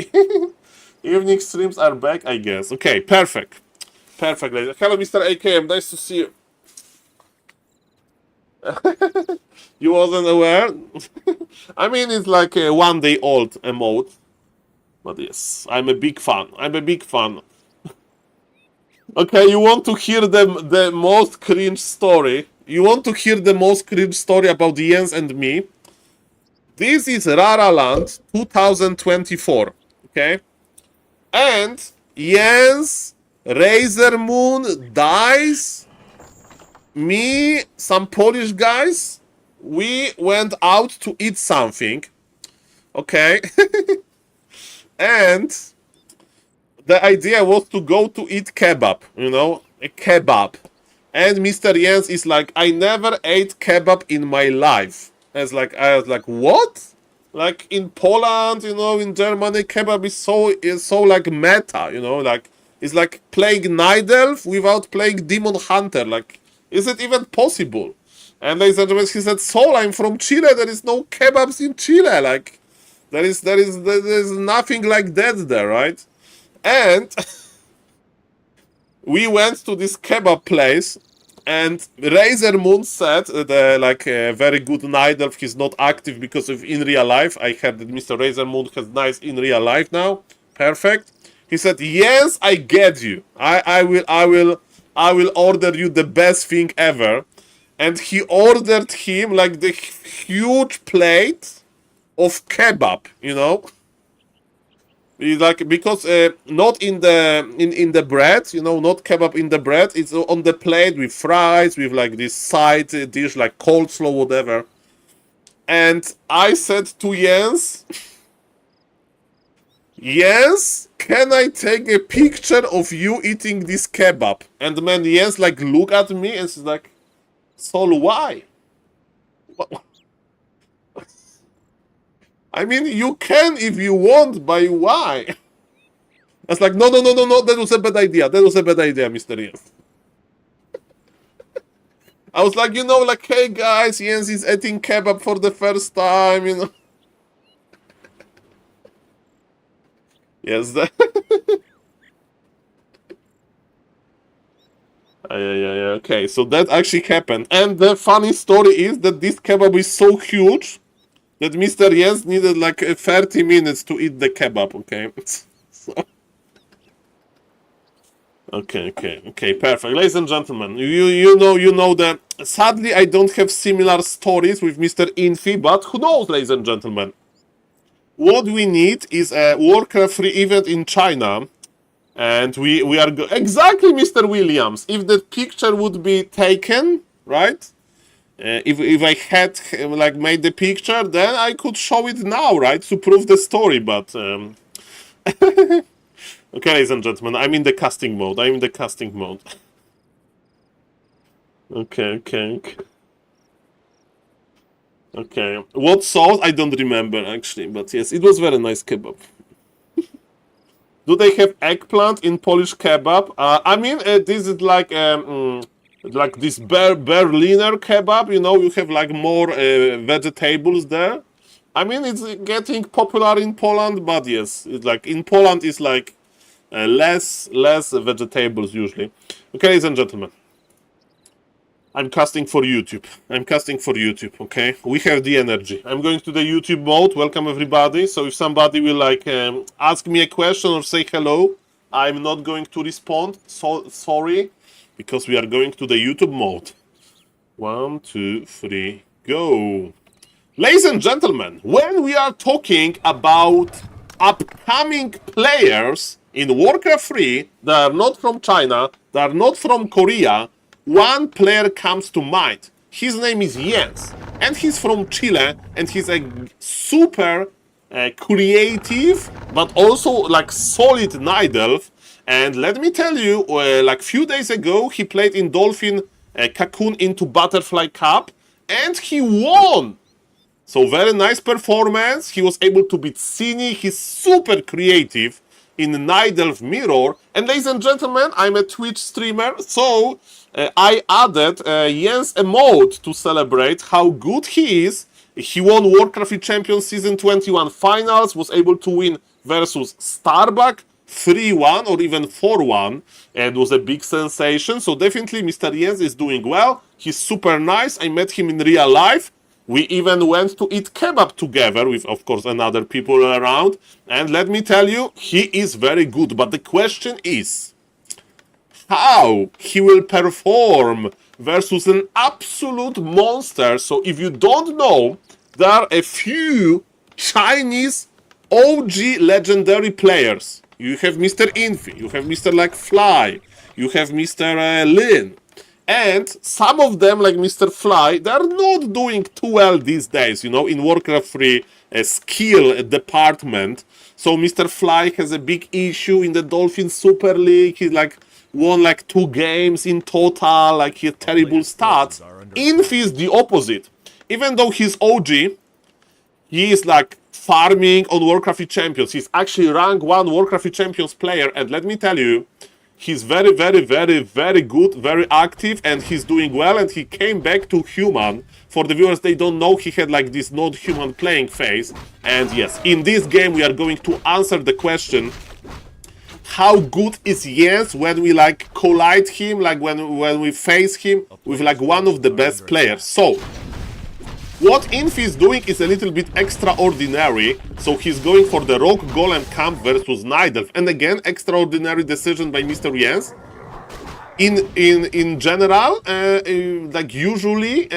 Evening streams are back, I guess. Okay, perfect. Perfect, ladies. Hello, Mr. AKM. Nice to see you. You wasn't aware? I mean, it's like a 1 day old emote. But yes, I'm a big fan. I'm a big fan. Okay, you want to hear the most cringe story? You want to hear the most cringe story about Jens and me? This is Raraland 2024, okay? And Jens, Razor Moon, dies. Me, some Polish guys, we went out to eat something, okay? And the idea was to go to eat kebab, you know, a kebab. And Mr. Jens is like, I never ate kebab in my life. I was like, what? Like in Poland, you know, in Germany, kebab is so like meta, you know, like it's like playing Night Elf without playing Demon Hunter. Like, is it even possible? And ladies and gentlemen, he said, Saul, I'm from Chile. There is no kebabs in Chile. Like, there is nothing like that there, right? And we went to this kebab place. And Razor Moon said, very good Night Elf, he's not active because of in real life. I heard that Mr. Razor Moon has nice in real life now. Perfect. He said, yes, I get you. I will order you the best thing ever. And he ordered him like the huge plate of kebab, you know. Like, because not in the bread, you know, not kebab in the bread. It's on the plate with fries, with like this side dish like coleslaw, whatever. And I said to Jens, Jens, can I take a picture of you eating this kebab? And man, Jens like look at me and says like, Saul, why? I mean, you can if you want, but why? I was like, no, that was a bad idea. That was a bad idea, Mr. Jens. I was like, you know, like, hey guys, Jens is eating kebab for the first time, you know. Yes, that... yeah, okay, so that actually happened. And the funny story is that this kebab is so huge that Mr. Jens needed like 30 minutes to eat the kebab, okay? So... Okay, perfect. Ladies and gentlemen, you know that sadly I don't have similar stories with Mr. Infi, but who knows, ladies and gentlemen? What we need is a Warcraft 3 event in China, and we are exactly, Mr. Williams. If that picture would be taken, right? If I had like made the picture, then I could show it now, right, to prove the story. But okay, ladies and gentlemen, I'm in the casting mode. Okay. What sauce? I don't remember actually, but yes, it was very nice kebab. Do they have eggplant in Polish kebab? I mean, this is like this Berliner kebab, you know, you have like more vegetables there. I mean, it's getting popular in Poland, but yes, it's like in Poland it's like less vegetables usually. Okay, ladies and gentlemen. I'm casting for YouTube. Okay? We have the energy. I'm going to the YouTube mode. Welcome everybody. So if somebody will like ask me a question or say hello, I'm not going to respond. So sorry, because we are going to the YouTube mode. 1, 2, 3, go. Ladies and gentlemen, when we are talking about upcoming players in Warcraft 3 that are not from China, that are not from Korea, one player comes to mind. His name is Jens, and he's from Chile, and he's a super creative, but also like solid Night Elf. And let me tell you, like few days ago, he played in Dolphin Cocoon into Butterfly Cup, and he won. So very nice performance. He was able to beat Cini. He's super creative in Night Elf Mirror. And ladies and gentlemen, I'm a Twitch streamer, so I added Jens a mode to celebrate how good he is. He won Warcraft Champions Season 21 Finals, was able to win versus Starbuck 3-1 or even 4-1, and was a big sensation. So definitely Mr. Jens is doing well. He's super nice. I met him in real life. We even went to eat kebab together with, of course, another people around. And let me tell you, he is very good. But the question is, how he will perform versus an absolute monster. So if you don't know, there are a few Chinese OG legendary players. You have Mr. Infi, you have Mr. like Fly, you have Mr. Lin. And some of them, like Mr. Fly, they're not doing too well these days, you know, in Warcraft 3 skill department. So Mr. Fly has a big issue in the Dolphin Super League. He's like won like 2 games in total, like he had terrible stats. Infi is the opposite. Even though he's OG, he is like farming on Warcraft Champions. He's actually rank 1 Warcraft Champions player, and let me tell you, he's very good, very active, and he's doing well, and he came back to human. For the viewers, they don't know, he had like this not-human playing phase. And yes, in this game we are going to answer the question, how good is Jens when we like collide him, like when we face him with like one of the best players. So what Infi is doing is a little bit extraordinary. So he's going for the Rogue Golem camp versus Night Elf. And again, extraordinary decision by Mr. Jens. In general, like usually,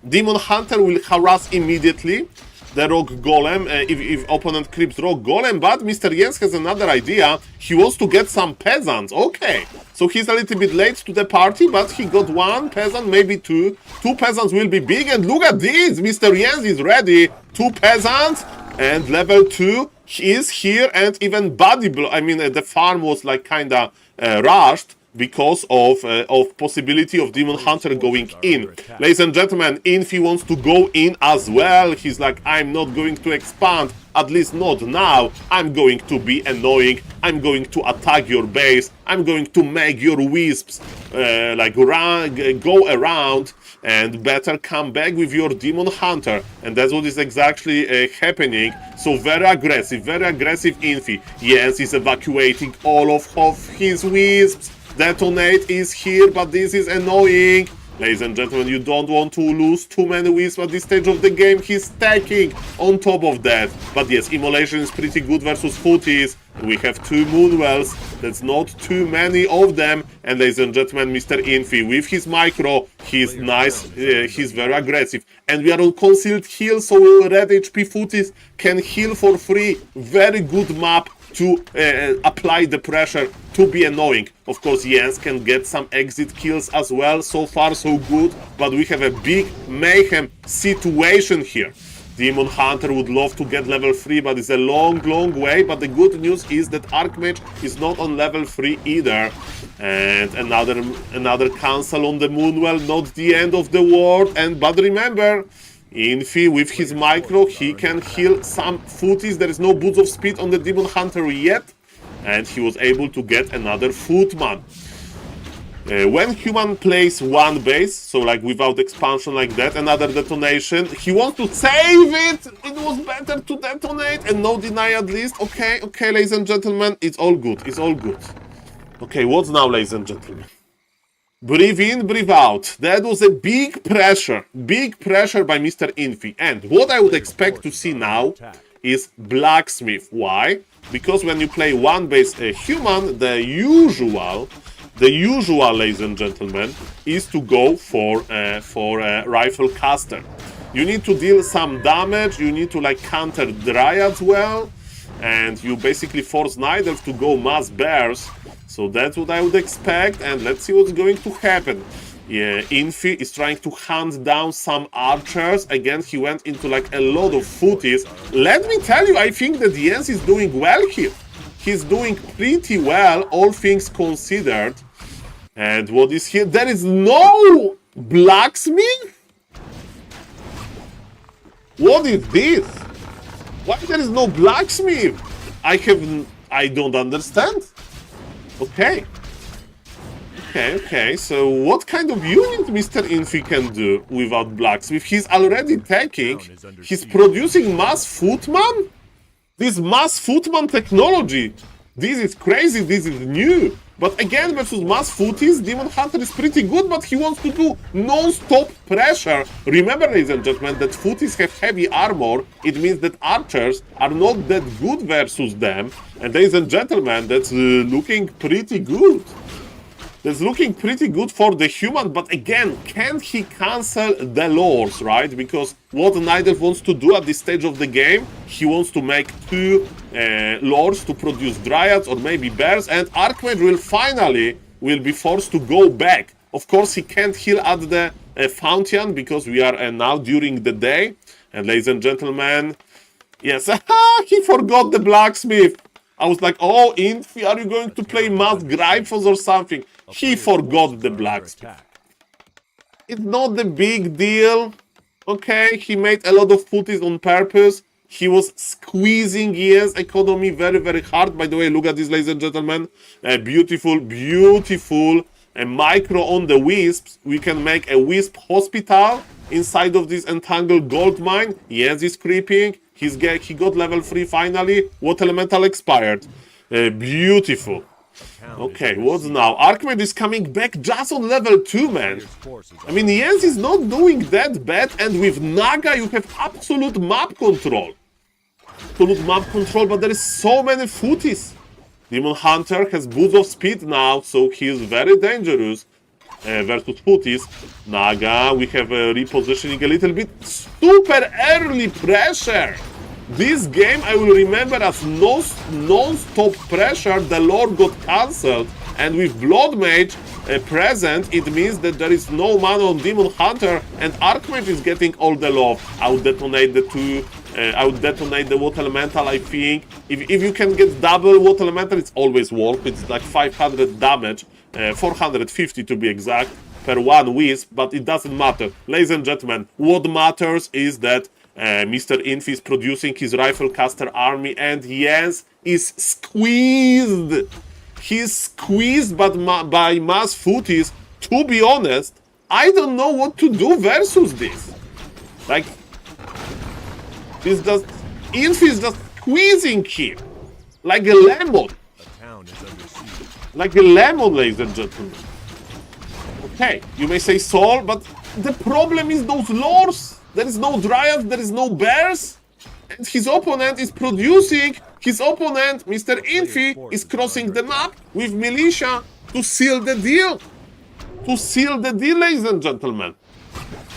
Demon Hunter will harass immediately the Rogue Golem if opponent creeps Rogue Golem, but Mr. Jens has another idea. He wants to get some peasants. Okay, so he's a little bit late to the party, but he got 1 peasant, maybe 2. 2 peasants will be big, and look at this! Mr. Jens is ready. 2 peasants, and level 2 is here, and even body blow. I mean, the farm was like kinda rushed because of possibility of Demon Hunter going in. Ladies and gentlemen, Infi wants to go in as well. He's like, I'm not going to expand, at least not now. I'm going to be annoying. I'm going to attack your base. I'm going to make your wisps like go around, and better come back with your Demon Hunter. And that's what is exactly happening. So very aggressive Infi. Yes, he's evacuating all of his wisps. Detonate is here, but this is annoying. Ladies and gentlemen, you don't want to lose too many wisps at this stage of the game. He's stacking on top of that. But yes, Immolation is pretty good versus Footies. We have 2 Moonwells. That's not too many of them. And ladies and gentlemen, Mr. Infi with his micro, he's nice, he's very aggressive. And we are on concealed heal, so red HP Footies can heal for free. Very good map to apply the pressure, to be annoying. Of course, Jens can get some exit kills as well. So far, so good. But we have a big mayhem situation here. Demon Hunter would love to get level 3, but it's a long way. But the good news is that Archmage is not on level 3 either. And another cancel on the Moonwell, not the end of the world. But remember, Infi with his micro, he can heal some Footies. There is no Boots of Speed on the Demon Hunter yet, and he was able to get another Footman. When human plays one base, so like without expansion like that, another detonation, he wants to save it! It was better to detonate and no deny at least. Okay, okay, ladies and gentlemen, it's all good, it's all good. Okay, what's now, ladies and gentlemen? Breathe in, breathe out. That was a big pressure by Mr. Infi. And what I would expect to see now is blacksmith. Why? Because when you play one base human, the usual, ladies and gentlemen, is to go for a rifle caster. You need to deal some damage. You need to like counter dryads well, and you basically force Nidals to go mass bears. So that's what I would expect, and let's see what's going to happen. Yeah, Infi is trying to hunt down some archers. Again, he went into like a lot of footies. Let me tell you, I think that Jens is doing well here. He's doing pretty well, all things considered. And what is here? There is no blacksmith? What is this? Why there is no blacksmith? I don't understand. Okay. Okay, so what kind of unit Mr. Infi can do without blacksmith? He's already taking, he's producing mass footman? This mass footman technology, this is crazy, this is new. But again, versus mass footies, Demon Hunter is pretty good, but he wants to do non-stop pressure. Remember, ladies and gentlemen, that footies have heavy armor. It means that archers are not that good versus them. And ladies and gentlemen, that's looking pretty good. That's looking pretty good for the human, but again, can he cancel the lords, right? Because what Nidal wants to do at this stage of the game, he wants to make two lords to produce dryads or maybe bears, and Archmage will finally be forced to go back. Of course, he can't heal at the fountain because we are now during the day. And ladies and gentlemen, yes, he forgot the blacksmith. I was like, oh, Infi, are you going to play Mass Gryphos or something? He forgot the blacksmith. It's not the big deal. Okay, he made a lot of footies on purpose. He was squeezing ES economy very, very hard. By the way, look at this, ladies and gentlemen. Beautiful, beautiful. A micro on the wisps. We can make a wisp hospital inside of this entangled gold mine. ES is creeping. He got level 3 finally. What elemental expired? Beautiful. Okay, what's now? Archmage is coming back just on level 2, man. I mean, Jens is not doing that bad, and with Naga you have absolute map control. Absolute map control, but there is so many footies. Demon Hunter has boost of speed now, so he is very dangerous versus footies. Naga, we have repositioning a little bit. Super early pressure. This game I will remember as non-stop pressure. The Lord got cancelled, and with Blood Mage present, it means that there is no mana on Demon Hunter, and Archmage is getting all the love. I would detonate the two. I would detonate the Water Elemental, I think. If you can get double Water Elemental, it's always worth. It's like 500 damage, 450 to be exact, per one wisp, but it doesn't matter. Ladies and gentlemen, what matters is that Mr. Infi is producing his rifle caster army, and Jens is squeezed. He's squeezed by mass footies. To be honest, I don't know what to do versus this. Like, Infi is just squeezing him like a lemon. Like a lemon, ladies and gentlemen. Okay, you may say Saul, but the problem is those lords. There is no Dryads, there is no bears, and his opponent is producing. His opponent, Mr. Infi, is crossing the map with militia to seal the deal. To seal the deal, ladies and gentlemen.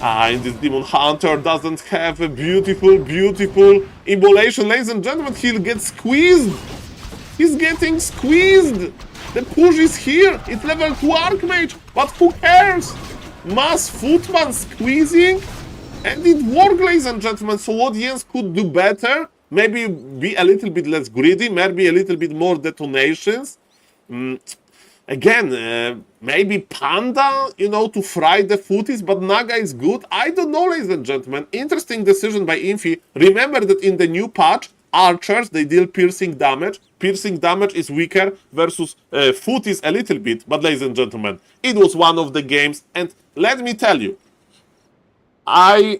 And this Demon Hunter doesn't have a beautiful, beautiful immolation. Ladies and gentlemen, he'll get squeezed. He's getting squeezed. The push is here. It's level 2 Archmage, but who cares? Mass Footman squeezing. And it worked, ladies and gentlemen. So what Jens could do better? Maybe be a little bit less greedy, maybe a little bit more detonations. Again, maybe Panda, you know, to fry the footies, but Naga is good. I don't know, ladies and gentlemen. Interesting decision by Infi. Remember that in the new patch, archers, they deal piercing damage. Piercing damage is weaker versus foot is a little bit, but ladies and gentlemen, it was one of the games, and let me tell you, I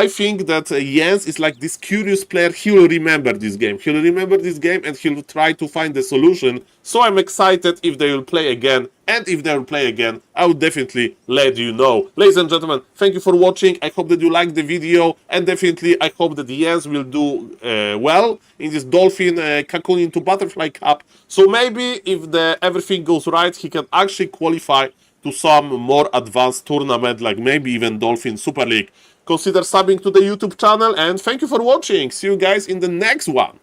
think that Jens is like this curious player. He will remember this game. He'll remember this game and he'll try to find the solution. So I'm excited if they will play again. And if they will play again, I will definitely let you know. Ladies and gentlemen, thank you for watching. I hope that you liked the video. And definitely I hope that Jens will do well in this Dolphin Cocoon into Butterfly Cup. So maybe if everything goes right, he can actually qualify to some more advanced tournament, like maybe even Dolphin Super League. Consider subbing to the YouTube channel, and thank you for watching. See you guys in the next one.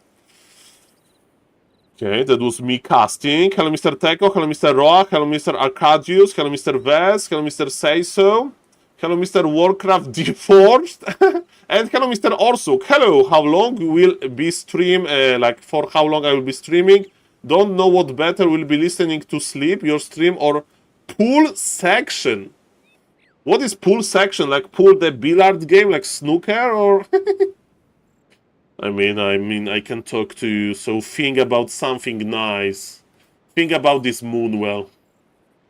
Okay, that was me casting. Hello, Mr. Teko. Hello, Mr. Roa. Hello, Mr. Arcadius. Hello, Mr. Vez. Hello, Mr. Sayso. Hello, Mr. Warcraft Deforged. And hello, Mr. Orsuk. Hello, how long will be stream? Like, for how long I will be streaming? Don't know what better will be listening to sleep, your stream, or pool section. What is pool section? Like pool the billiard game, like snooker, or? I mean, I can talk to you. So think about something nice. Think about this moonwell.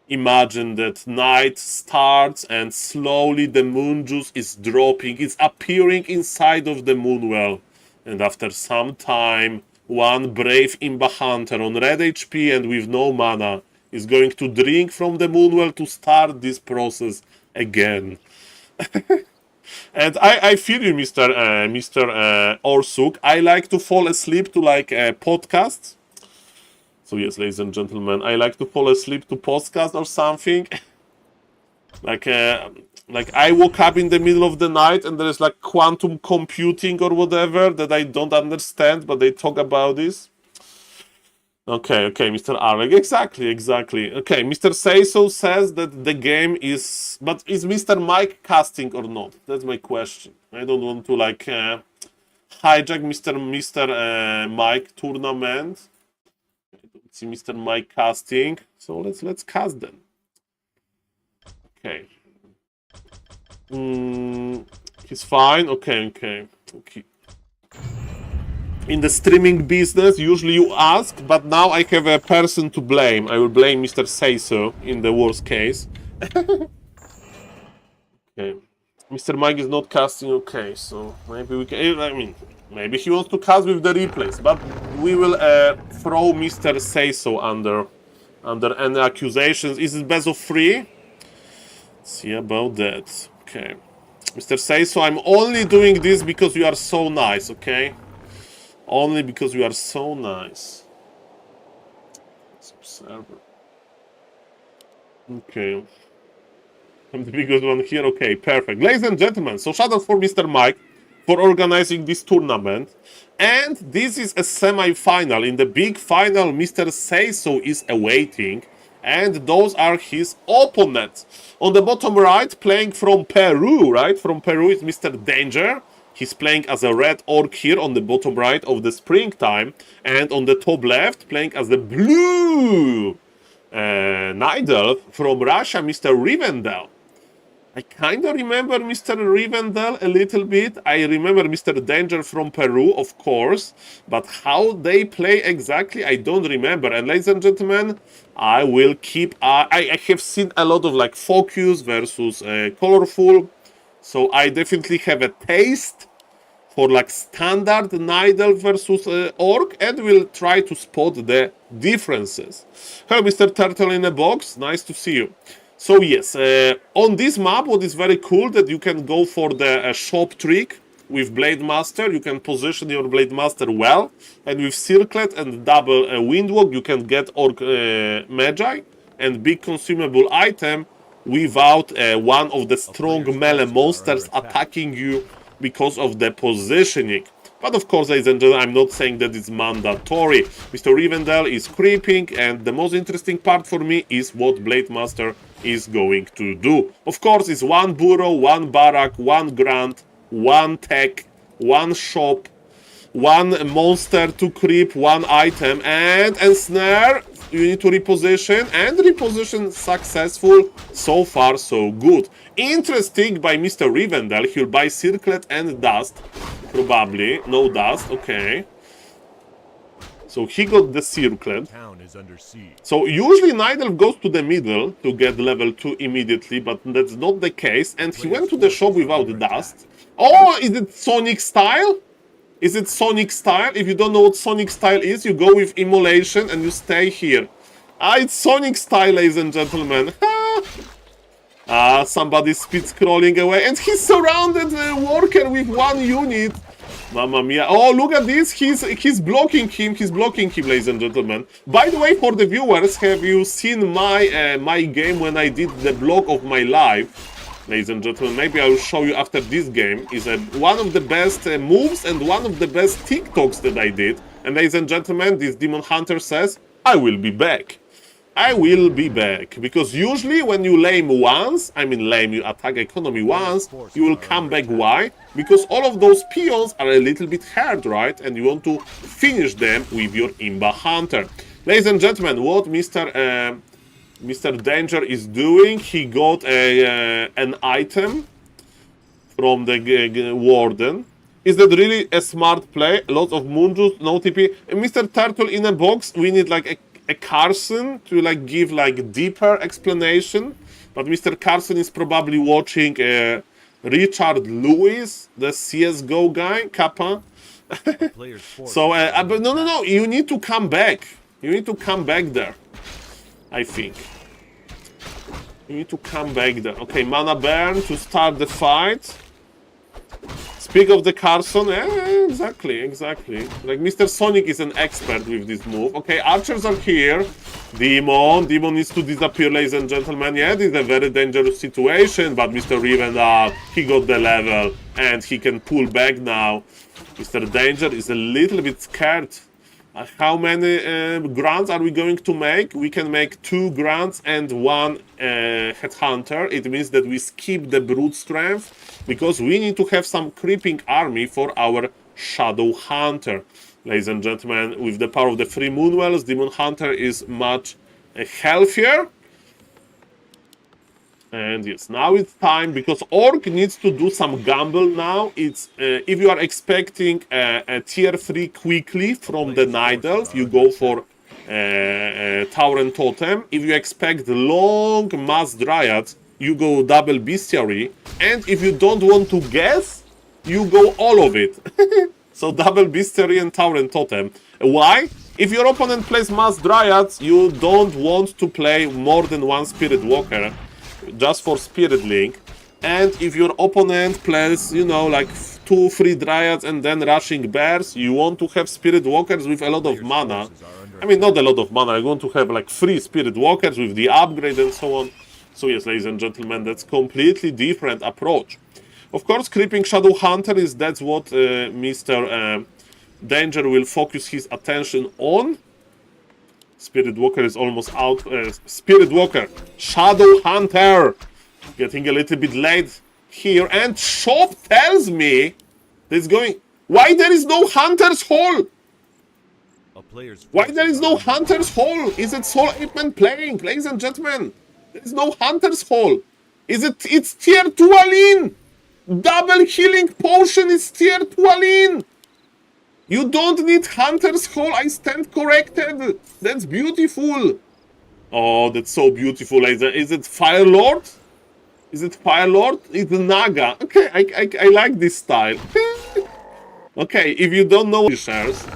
Imagine that night starts and slowly the moon juice is dropping. It's appearing inside of the moonwell. And after some time, one brave Imba hunter on red HP and with no mana is going to drink from the moonwell to start this process again. And I feel you, Mr. Orsuk. I like to fall asleep to like podcasts. So yes, ladies and gentlemen, I like to fall asleep to podcast or something. like I woke up in the middle of the night and there is like quantum computing or whatever that I don't understand, but they talk about this. Okay, Mr. Arleg, exactly. Okay, Mr. Sayso says that the game is... But is Mr. Mike casting or not? That's my question. I don't want to, like, hijack Mr. Mike tournament. I don't see Mr. Mike casting. So let's cast then. Okay. He's fine. Okay. In the streaming business, usually you ask, but now I have a person to blame. I will blame Mr. Sayso in the worst case. Okay. Mr. Mike is not casting, okay, so maybe we can... I mean, maybe he wants to cast with the replays, but we will throw Mr. Sayso under any accusations. Is it best of 3? Let's see about that. Okay. Mr. Sayso, I'm only doing this because you are so nice, okay? Only because you are so nice. Observer. Okay. I'm the biggest one here. Okay, perfect. Ladies and gentlemen, so shout out for Mr. Mike for organizing this tournament. And this is a semi-final. In the big final, Mr. Sayso is awaiting. And those are his opponents. On the bottom right, playing from Peru, right? From Peru is Mr. Danger. He's playing as a red orc here on the bottom right of the springtime. And on the top left, playing as the blue Night Elf from Russia, Mr. Rivendell. I kind of remember Mr. Rivendell a little bit. I remember Mr. Danger from Peru, of course. But how they play exactly, I don't remember. And ladies and gentlemen, I will keep... I have seen a lot of like Focus versus Colorful. So I definitely have a taste for like standard Night Elf versus Orc, and will try to spot the differences. Hello, Mr. Turtle in a Box. Nice to see you. So yes, on this map, what is very cool that you can go for the shop trick with Blade Master. You can position your Blade Master well, and with Circlet and double Windwalk, you can get Orc Magi and big consumable item without one of the strong melee monsters attacking you because of the positioning. But of course, ladies and gentlemen, I'm not saying that it's mandatory. Mr. Rivendell is creeping, and the most interesting part for me is what Blade Master is going to do. Of course, it's one burrow, one barrack, one grunt, one tech, one shop, one monster to creep, one item, and ensnare. You need to reposition, and reposition successful. So far, so good. Interesting by Mr. Rivendell, he'll buy Circlet and Dust Probably. No dust. Okay. So he got the circlet. Town is under siege. So usually Nidelf goes to the middle to get level 2 immediately, but that's not the case. And he went to the shop without dust. Oh, is it Sonic style? Is it Sonic style? If you don't know what Sonic style is, you go with immolation and you stay here. Ah, it's Sonic style, ladies and gentlemen. Ah, somebody's speed scrolling away. And he surrounded the worker with 1 unit. Mamma mia. Oh, look at this. He's blocking him. He's blocking him, ladies and gentlemen. By the way, for the viewers, have you seen my my game when I did the block of my life? Ladies and gentlemen, maybe I will show you after this game. Is one of the best moves and one of the best TikToks that I did. And ladies and gentlemen, this Demon Hunter says, I will be back. I will be back. Because usually when you lame once, I mean lame, you attack economy once, you will come back. Why? Because all of those peons are a little bit hard, right? And you want to finish them with your Imba Hunter. Ladies and gentlemen, what Mr. Danger is doing, he got an item from the Warden. Is that really a smart play? Lots of Moonjuice, no TP. Mr. Turtle in a box, we need like a Carson to like give like deeper explanation. But Mr. Carson is probably watching Richard Lewis, the CSGO guy, Kappa. So, but no, you need to come back. You need to come back there, I think. You need to come back there. Okay, Mana Burn to start the fight. Speak of the Carson, exactly. Like Mr. Sonic is an expert with this move. Okay, archers are here. Demon needs to disappear, ladies and gentlemen. Yeah, this is a very dangerous situation, but Mr. Riven, he got the level and he can pull back now. Mr. Danger is a little bit scared. How many grants are we going to make? We can make 2 grants and 1 headhunter. It means that we skip the brute strength because we need to have some creeping army for our shadow hunter. Ladies and gentlemen, with the power of the 3 Moonwells, Demon Hunter is much healthier. And yes, now it's time because Orc needs to do some gamble now. It's if you are expecting a tier 3 quickly from the Night Elf, you go for Tower and Totem. If you expect long Mass Dryad, you go double Bestiary. And if you don't want to guess, you go all of it. So double Bestiary and Tower and Totem. Why? If your opponent plays Mass Dryads, you don't want to play more than 1 Spirit Walker. Just for Spirit Link. And if your opponent plays, you know, like 2-3 Dryads and then rushing Bears, you want to have Spirit Walkers with a lot of mana. I mean, not a lot of mana, I want to have like 3 Spirit Walkers with the upgrade and so on. So yes, ladies and gentlemen, that's completely different approach. Of course, Creeping Shadow Hunter that's what Mr. Danger will focus his attention on. Spirit Walker is almost out. Spirit Walker, Shadow Hunter, getting a little bit late here. And Shop tells me that's going. Why there is no Hunter's Hall? Why there is no Hunter's Hall? Is it SaulApeMan playing, ladies and gentlemen? There is no Hunter's Hall. It's tier 2 Aline. Double healing potion is tier 2 Aline. You don't need Hunter's Hall, I stand corrected. That's beautiful. Oh, that's so beautiful. Is it Fire Lord? Is it Fire Lord? It's Naga. Okay, I like this style. Okay, if you don't know shares.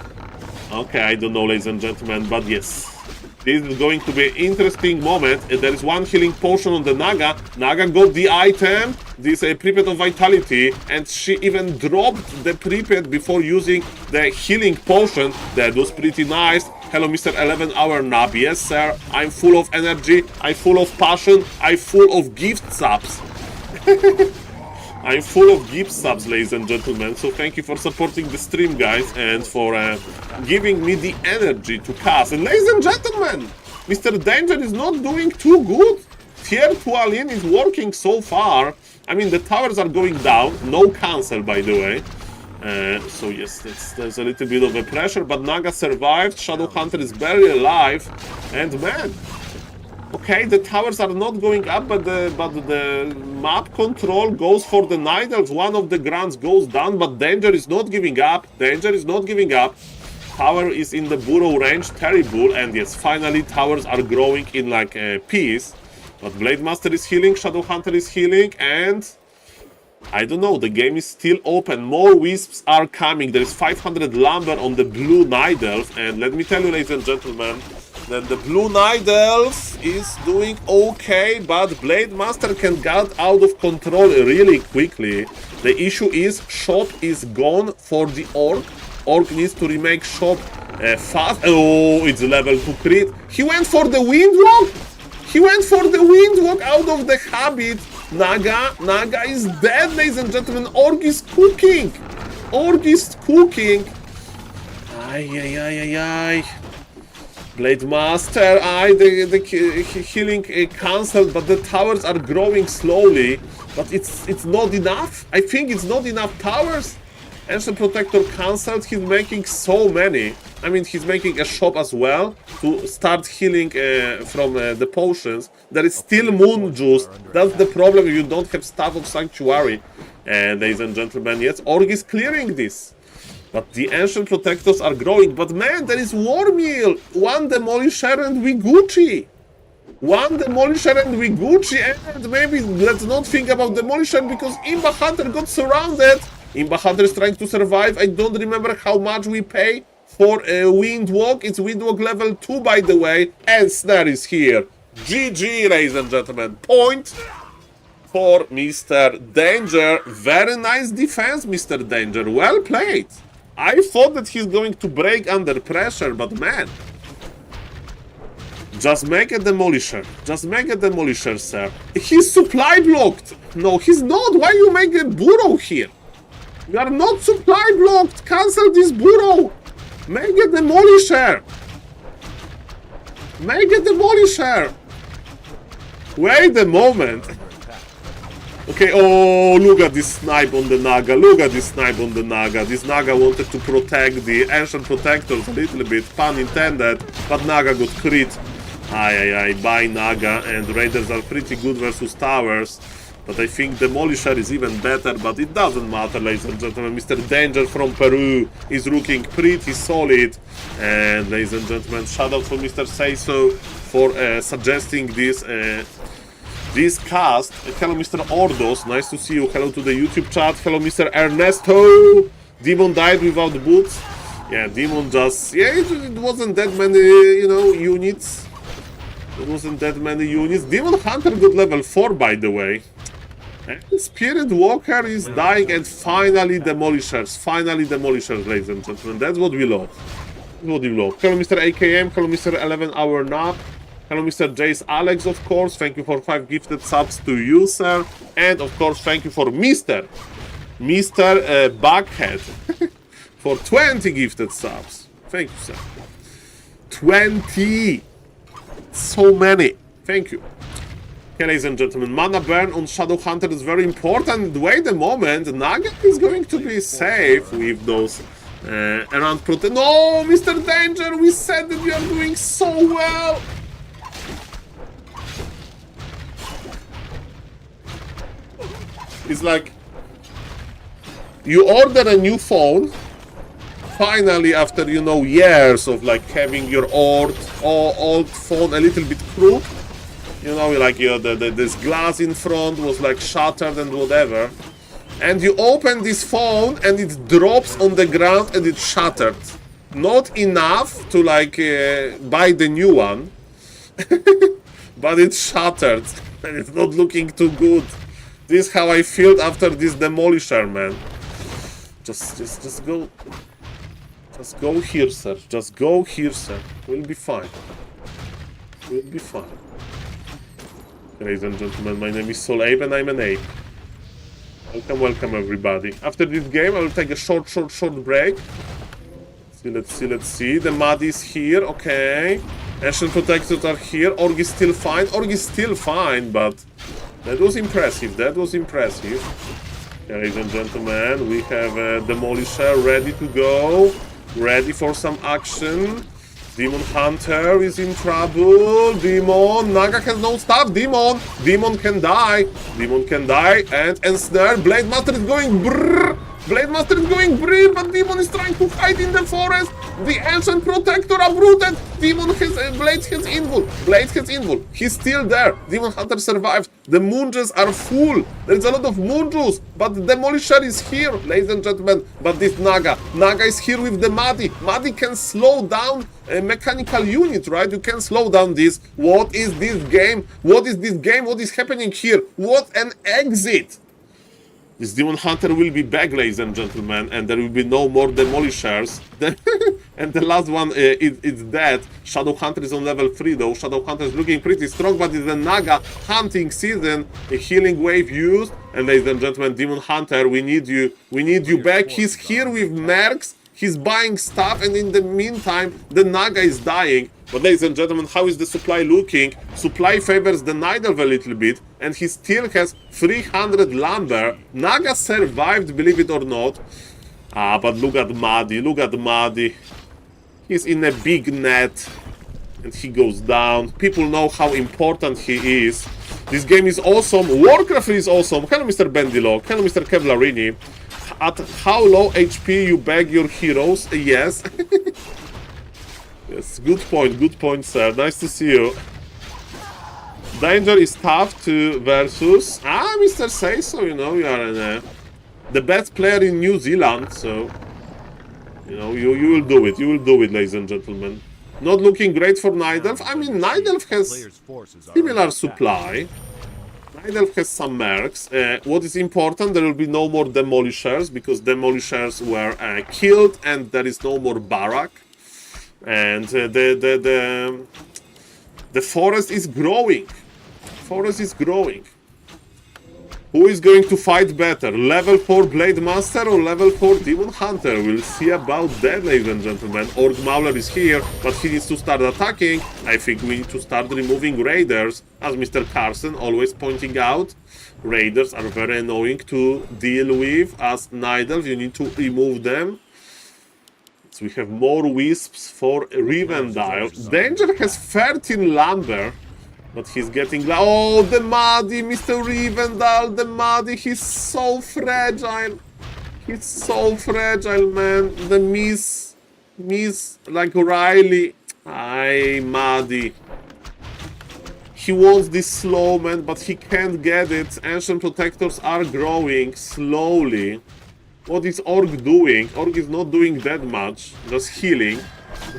Okay, I don't know, ladies and gentlemen, but yes. This is going to be an interesting moment. There is 1 healing potion on the Naga. Naga got the item, this Pripyat of Vitality, and she even dropped the Pripyat before using the healing potion. That was pretty nice. Hello, Mr. 11-hour Nab. Yes, sir. I'm full of energy. I'm full of passion. I'm full of gift subs. I'm full of gift subs, ladies and gentlemen. So thank you for supporting the stream, guys, and for giving me the energy to cast. And ladies and gentlemen, Mr. Danger is not doing too good. Tier 2 Alien is working so far. I mean, the towers are going down. No cancel, by the way. So yes, there's a little bit of a pressure, but Naga survived. Shadow Hunter is barely alive. And man, Okay, the towers are not going up, but the map control goes for the Night Elves. One of the grants goes down, but Danger is not giving up. Danger is not giving up. Tower is in the burrow range, terrible, and yes, finally towers are growing in like peace. But Blade Master is healing, Shadow Hunter is healing, and I don't know, the game is still open. More wisps are coming. There is 500 lumber on the blue Night Elf, and let me tell you, ladies and gentlemen, that the blue Night Elf is doing okay, but Blade Master can get out of control really quickly. The issue is shop is gone for the Orc. Orc needs to remake shop fast. Oh, it's level 2 crit. He went for the Windwalk. He went for the Windwalk out of the habit. Naga is dead, ladies and gentlemen. Orc is cooking. Orc is cooking. Ay. Blade Master, the healing cancelled, but the towers are growing slowly. But it's not enough. I think it's not enough towers. Ancient Protector cancelled. He's making so many. I mean, he's making a shop as well to start healing from the potions. There is still Moon Juice. That's the problem if you don't have Staff of Sanctuary. And ladies and gentlemen, yes, Org is clearing this. But the Ancient Protectors are growing. But man, there is War Meal. One Demolisher and we Gucci. One Demolisher and we Gucci. And maybe let's not think about Demolisher because Imba Hunter got surrounded. Imba Hunter is trying to survive. I don't remember how much we pay for a Windwalk. It's Windwalk level 2, by the way. And Snare is here. GG, ladies and gentlemen. Point for Mr. Danger. Very nice defense, Mr. Danger. Well played. I thought that he's going to break under pressure, but man. Just make a Demolisher. Just make a Demolisher, sir. He's supply blocked. No, he's not. Why you make a burrow here? You are not supply blocked. Cancel this burrow. Make a Demolisher. Make a Demolisher. Wait a moment. Okay, oh, look at this snipe on the Naga. Look at this snipe on the Naga. This Naga wanted to protect the Ancient Protectors a little bit. Pun intended. But Naga got crit. Bye Naga. And Raiders are pretty good versus towers. But I think Demolisher is even better, but it doesn't matter, ladies and gentlemen. Mr. Danger from Peru is looking pretty solid. And ladies and gentlemen, shout out for Mr. Say-So for suggesting this cast. Hello, Mr. Ordos, nice to see you. Hello to the YouTube chat. Hello, Mr. Ernesto. Demon died without boots. Yeah, Demon just... Yeah, it wasn't that many, you know, units. It wasn't that many units. Demon Hunter got level 4, by the way. And Spirit Walker is dying, and finally Demolishers. Finally Demolishers, ladies and gentlemen. That's what we love. That's what we love. Hello, Mr. AKM. Hello, Mr. 11-hour nap. Hello, Mr. Jace Alex, of course. Thank you for 5 gifted subs to you, sir. And, of course, thank you for Mr. Buckhead for 20 gifted subs. Thank you, sir. 20! So many. Thank you. Okay, ladies and gentlemen, mana burn on Shadow Hunter is very important. Wait a moment, Naga is going to be safe with those around protect. No, Mr. Danger, we said that you are doing so well. It's like you order a new phone. Finally, after, you know, years of like having your old phone a little bit crooked. You know, like this glass in front was like shattered and whatever. And you open this phone and it drops on the ground and it's shattered. Not enough to like buy the new one. But it's shattered. And it's not looking too good. This is how I feel after this Demolisher, man. Just go. Just go here, sir. Just go here, sir. We'll be fine. We'll be fine. Ladies and gentlemen, my name is SaulApe and I'm an ape. Welcome everybody. After this game, I will take a short break. Let's see. The Mud is here, okay. Ancient Protectors are here. Org is still fine. But that was impressive. Ladies and gentlemen, we have a Demolisher ready to go. Ready for some action. Demon Hunter is in trouble. Demon. Naga has no stuff. Demon. Demon can die. Demon can die. And ensnare. Blade Master is going brrr. Blade Master is going brrr. But Demon is trying to hide in the forest. The Ancient Protector uprooted. Demon has Blade has invul. Blade has invul. He's still there. Demon Hunter survived. The Moonges are full. There's a lot of Moonjus. But the Demolisher is here, ladies and gentlemen. But this Naga is here with the Madi. Madi can slow down a mechanical unit, right? You can slow down this. What is this game? What is this game? What is happening here? What an exit! This Demon Hunter will be back, ladies and gentlemen, and there will be no more Demolishers. And the last one is dead. Shadow Hunter is on level 3 though. Shadow Hunter is looking pretty strong, but it's the Naga hunting season. A healing wave used. And ladies and gentlemen, Demon Hunter, we need you. We need you back. He's here with Mercs. He's buying stuff, and in the meantime, the Naga is dying. But ladies and gentlemen, how is the supply looking? Supply favors the Nidelv a little bit, and he still has 300 lumber. Naga survived, believe it or not. Ah, but look at Madi, look at Madi. He's in a big net, and he goes down. People know how important he is. This game is awesome. Warcraft is awesome. Hello, Mr. Bendilo. Hello, Mr. Kevlarini. At how low HP you bag your heroes? Yes. Yes, good point, sir. Nice to see you. Danger is tough to versus. Ah, Mr. Say so, you know, you are the best player in New Zealand, so you know, you will do it. You will do it, ladies and gentlemen. Not looking great for Nidelv. I mean, Nidelv has similar supply. Nidelv has some mercs. What is important, there will be no more Demolishers, because Demolishers were killed, and there is no more Barrack. And the forest is growing. Forest is growing. Who is going to fight better? Level 4 Blade Master or level 4 Demon Hunter? We'll see about that, ladies and gentlemen. Orc Mauler is here, but he needs to start attacking. I think we need to start removing raiders, as Mr. Carson always pointing out. Raiders are very annoying to deal with. As Nidelv, you need to remove them. So we have more wisps for Rivendell. Danger has 13 lumber, but he's getting... Oh, the Muddy, Mr. Rivendell, the Muddy, he's so fragile. He's so fragile, man. The miss like Riley. Aye, Muddy. He wants this slow, man, but he can't get it. Ancient Protectors are growing slowly. What is Orc doing? Orc is not doing that much, just healing.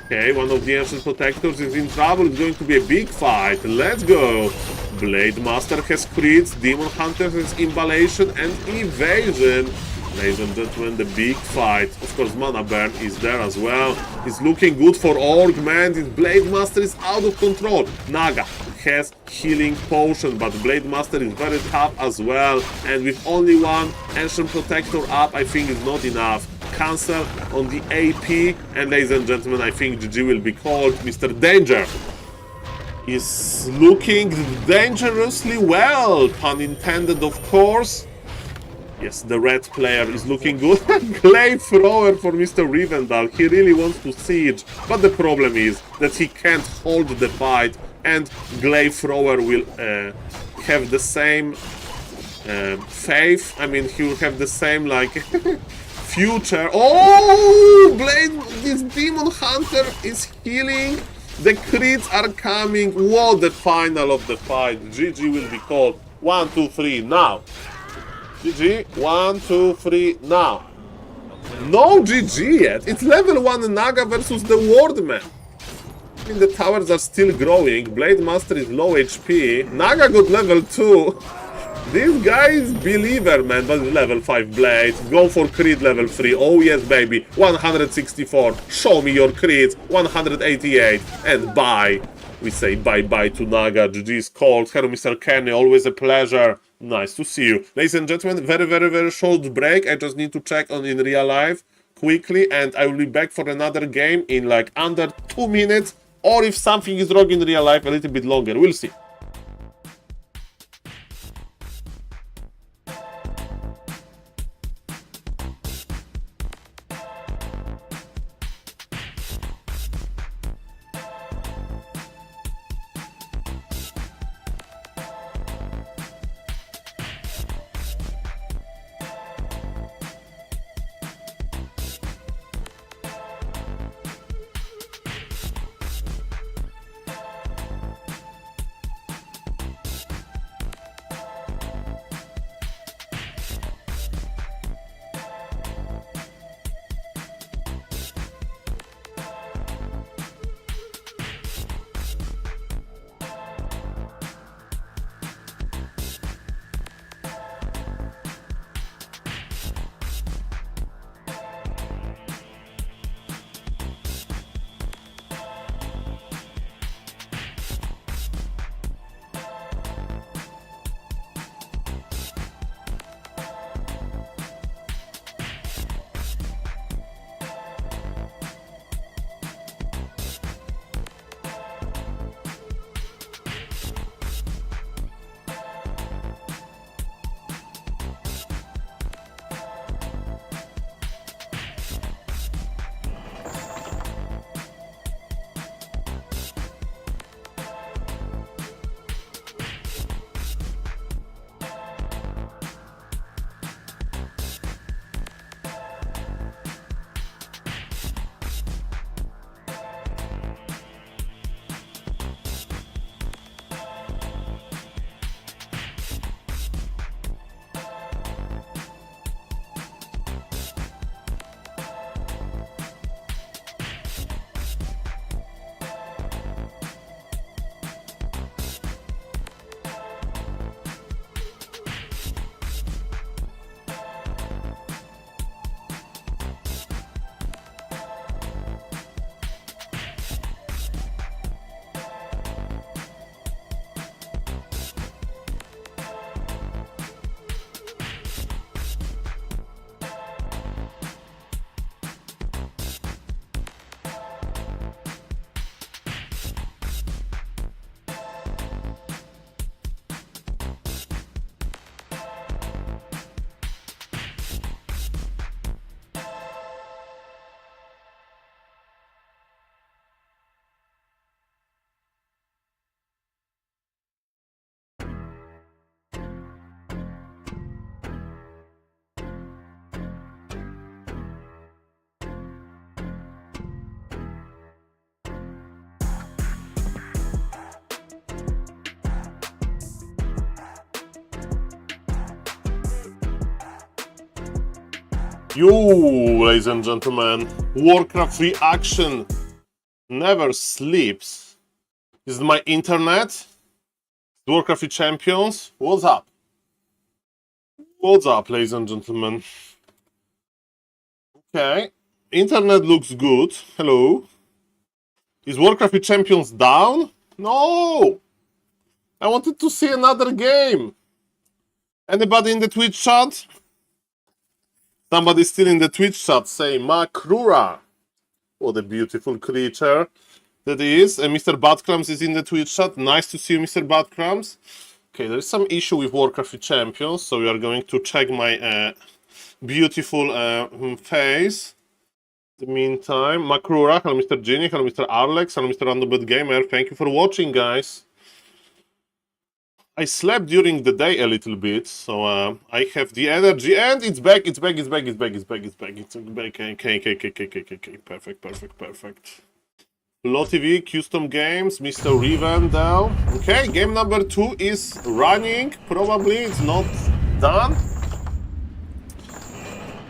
Okay, one of the Ancient Protectors is in trouble. It's going to be a big fight. Let's go. Blade Master has crits, Demon Hunter has Imballation and Evasion. Ladies and gentlemen, the big fight. Of course, Mana Burn is there as well. It's looking good for Orc, man. This Blade Master is out of control. Naga has healing potion, but Blade Master is very tough as well. And with only one Ancient Protector up, I think is not enough. Cancel on the AP. And ladies and gentlemen, I think GG will be called. Mr. Danger is looking dangerously well. Pun intended, of course. Yes, the red player is looking good. Glaive Thrower for Mr. Rivendell. He really wants to siege, but the problem is that he can't hold the fight, and Glaive Thrower will have the same faith. I mean, he will have the same, like, future. Oh, Blade, this Demon Hunter is healing. The crits are coming. What the final of the fight. GG will be called. 1, 2, 3, now. GG, 1, 2, 3, now. No GG yet. It's level 1 Naga versus the Wardman. I mean, the towers are still growing. Blade Master is low HP. Naga got level 2. This guy is believer, man. But level 5 Blade. Go for crit level 3. Oh yes, baby. 164. Show me your crits. 188. And bye. We say bye-bye to Naga. GG is called. Hello, Mr. Kenny. Always a pleasure. Nice to see you. Ladies and gentlemen, very short break. I just need to check on in real life quickly, and I will be back for another game in like under 2 minutes, or if something is wrong in real life, a little bit longer. We'll see. You, ladies and gentlemen, Warcraft reaction never sleeps. Is it my internet? Warcraft Champions? What's up? What's up, ladies and gentlemen? Okay, internet looks good. Hello. Is Warcraft Champions down? No! I wanted to see another game. Anybody in the Twitch chat? Somebody still in the Twitch chat saying Makrura. What a beautiful creature that is. Mr. Badcrams is in the Twitch chat. Nice to see you, Mr. Badcrams. Okay, there is some issue with Warcraft Champions, so we are going to check my beautiful face. In the meantime, Makrura, hello Mr. Genie, hello Mr. Arlex, hello Mr. Random Gamer. Thank you for watching, guys. I slept during the day a little bit, so I have the energy, and it's back, it's back, it's back, it's back, it's back, it's back, it's back. Okay, perfect. Low TV, custom games, Mr. Rivendell. Okay, game number 2 is running. Probably it's not done.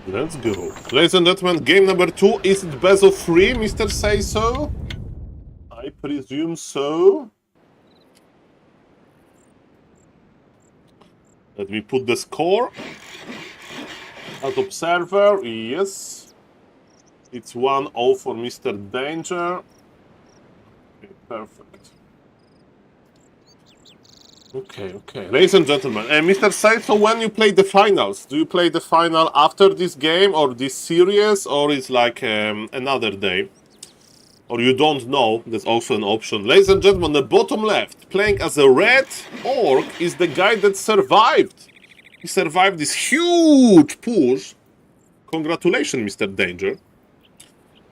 Let's go. Ladies and gentlemen, game number 2, is it best of 3, Mr. Say So? I presume so. Let me put the score. As observer, yes. It's 1-0 for Mr. Danger. Okay, perfect. Okay. Ladies and gentlemen, Mr. Saito, when you play the finals, do you play the final after this game or this series, or it's like another day? Or you don't know, that's also an option. Ladies and gentlemen, the bottom left, playing as a red orc, is the guy that survived. He survived this huge push. Congratulations, Mr. Danger.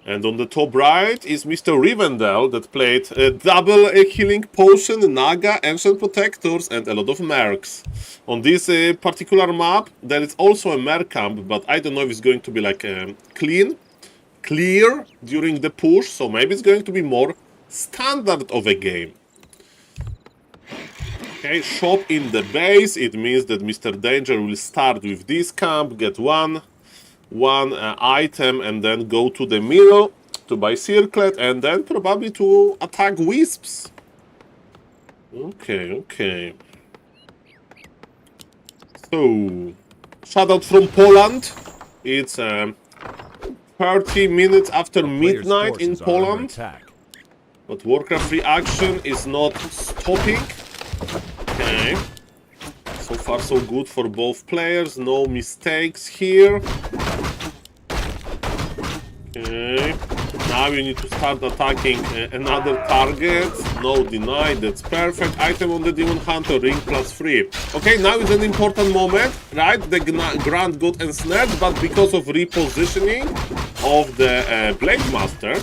And on the top right is Mr. Rivendell that played a double healing potion, Naga, Ancient Protectors, and a lot of mercs. On this particular map, there is also a merc camp, but I don't know if it's going to be like clear during the push, so maybe it's going to be more standard of a game. Okay, shop in the base, it means that Mr. Danger will start with this camp, get one item, and then go to the middle to buy circlet, and then probably to attack wisps. Okay. So, shout out from Poland. It's 30 minutes after midnight in Poland, but Warcraft reaction is not stopping. Okay, so far so good for both players, no mistakes here. Okay, now you need to start attacking another target. No deny, that's perfect. Item on the Demon Hunter, ring +3. Okay, now is an important moment, right? The Grant got ensnared, but because of repositioning of the Blade Master,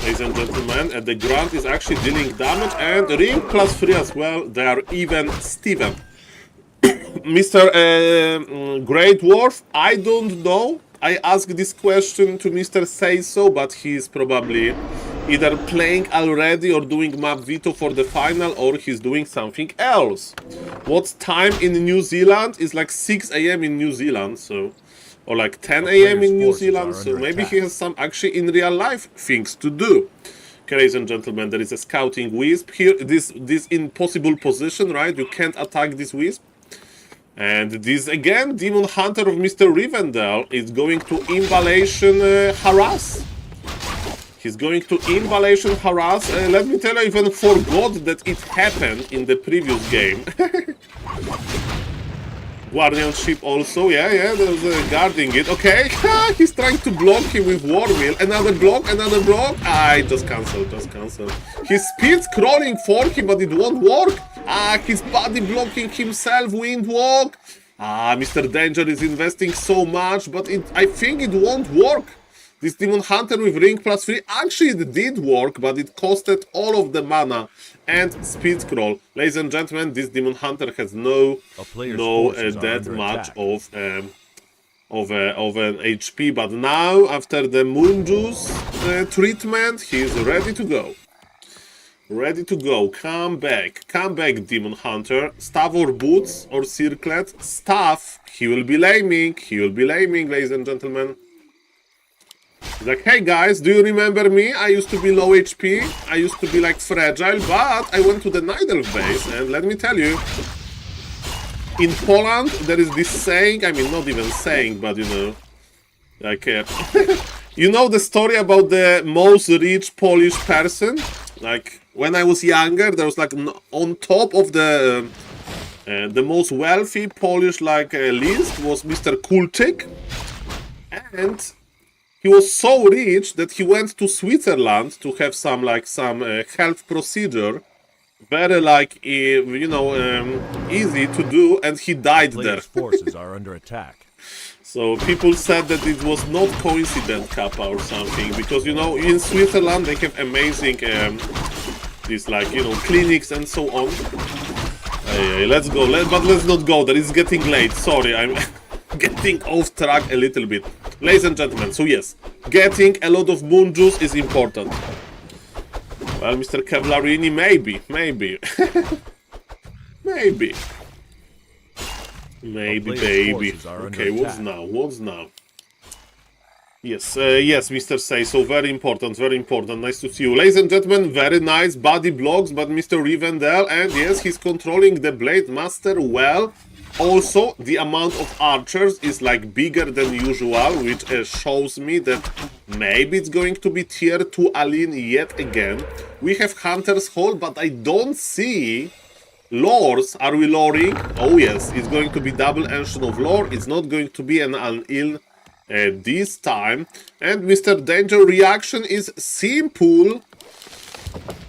ladies and gentlemen, the Grant is actually dealing damage, and ring +3 as well. They are even Steven. Mr. Great Dwarf, I don't know. I asked this question to Mr. Say So, but he's probably either playing already or doing map veto for the final, or he's doing something else. What time in New Zealand is like 6 AM in New Zealand, so, or like 10 AM in New Zealand, so maybe he has some actually in real life things to do. Okay, ladies and gentlemen, there is a scouting wisp here. This impossible position, right? You can't attack this wisp. And this again, Demon Hunter of Mr. Rivendell is going to invalation harass. He's going to invalation harass. Let me tell you, I even forgot that it happened in the previous game. Guardianship also, yeah, there's guarding it. Okay, he's trying to block him with Warwheel. Another block. Just cancel. His speed's crawling for him, but it won't work. His body blocking himself, Windwalk. Mr. Danger is investing so much, but I think it won't work. This Demon Hunter with ring +3, actually it did work, but it costed all of the mana and speed scroll. Ladies and gentlemen, this Demon Hunter has no that much of an HP, but now after the Moon Juice treatment, he is ready to go. Ready to go. Come back, Demon Hunter. Staff or boots or circlet? Staff. He will be laming, ladies and gentlemen. He's like, hey guys, do you remember me? I used to be low HP, I used to be like fragile, but I went to the Nidelf base, and let me tell you, in Poland there is this saying, I mean not even saying, but you know, like, you know the story about the most rich Polish person? Like, when I was younger, there was like on top of the most wealthy Polish like list was Mr. Kulczyk, and he was so rich that he went to Switzerland to have some health procedure, very like you know easy to do, and he died there. Forces are under attack. So people said that it was not coincident, Kappa, or something, because you know in Switzerland they have amazing these like you know clinics and so on. Hey, let's go, but let's not go there. It's getting late. Sorry, I'm getting off track a little bit, ladies and gentlemen. So yes, getting a lot of moon juice is important. Well, Mr. Kevlarini, maybe, maybe, baby. Okay, what's now? What's now? Yes, yes, Mr. Say, so very important, nice to see you. Ladies and gentlemen, very nice body blocks, but Mr. Rivendell, and yes, he's controlling the Blade Master well. Also, the amount of archers is like bigger than usual, which shows me that maybe it's going to be tier 2 Aline yet again. We have Hunter's Hall, but I don't see lores. Are we loring? Oh yes, it's going to be double Ancient of Lore. It's not going to be an Ill this time. And Mr. Danger reaction is simple.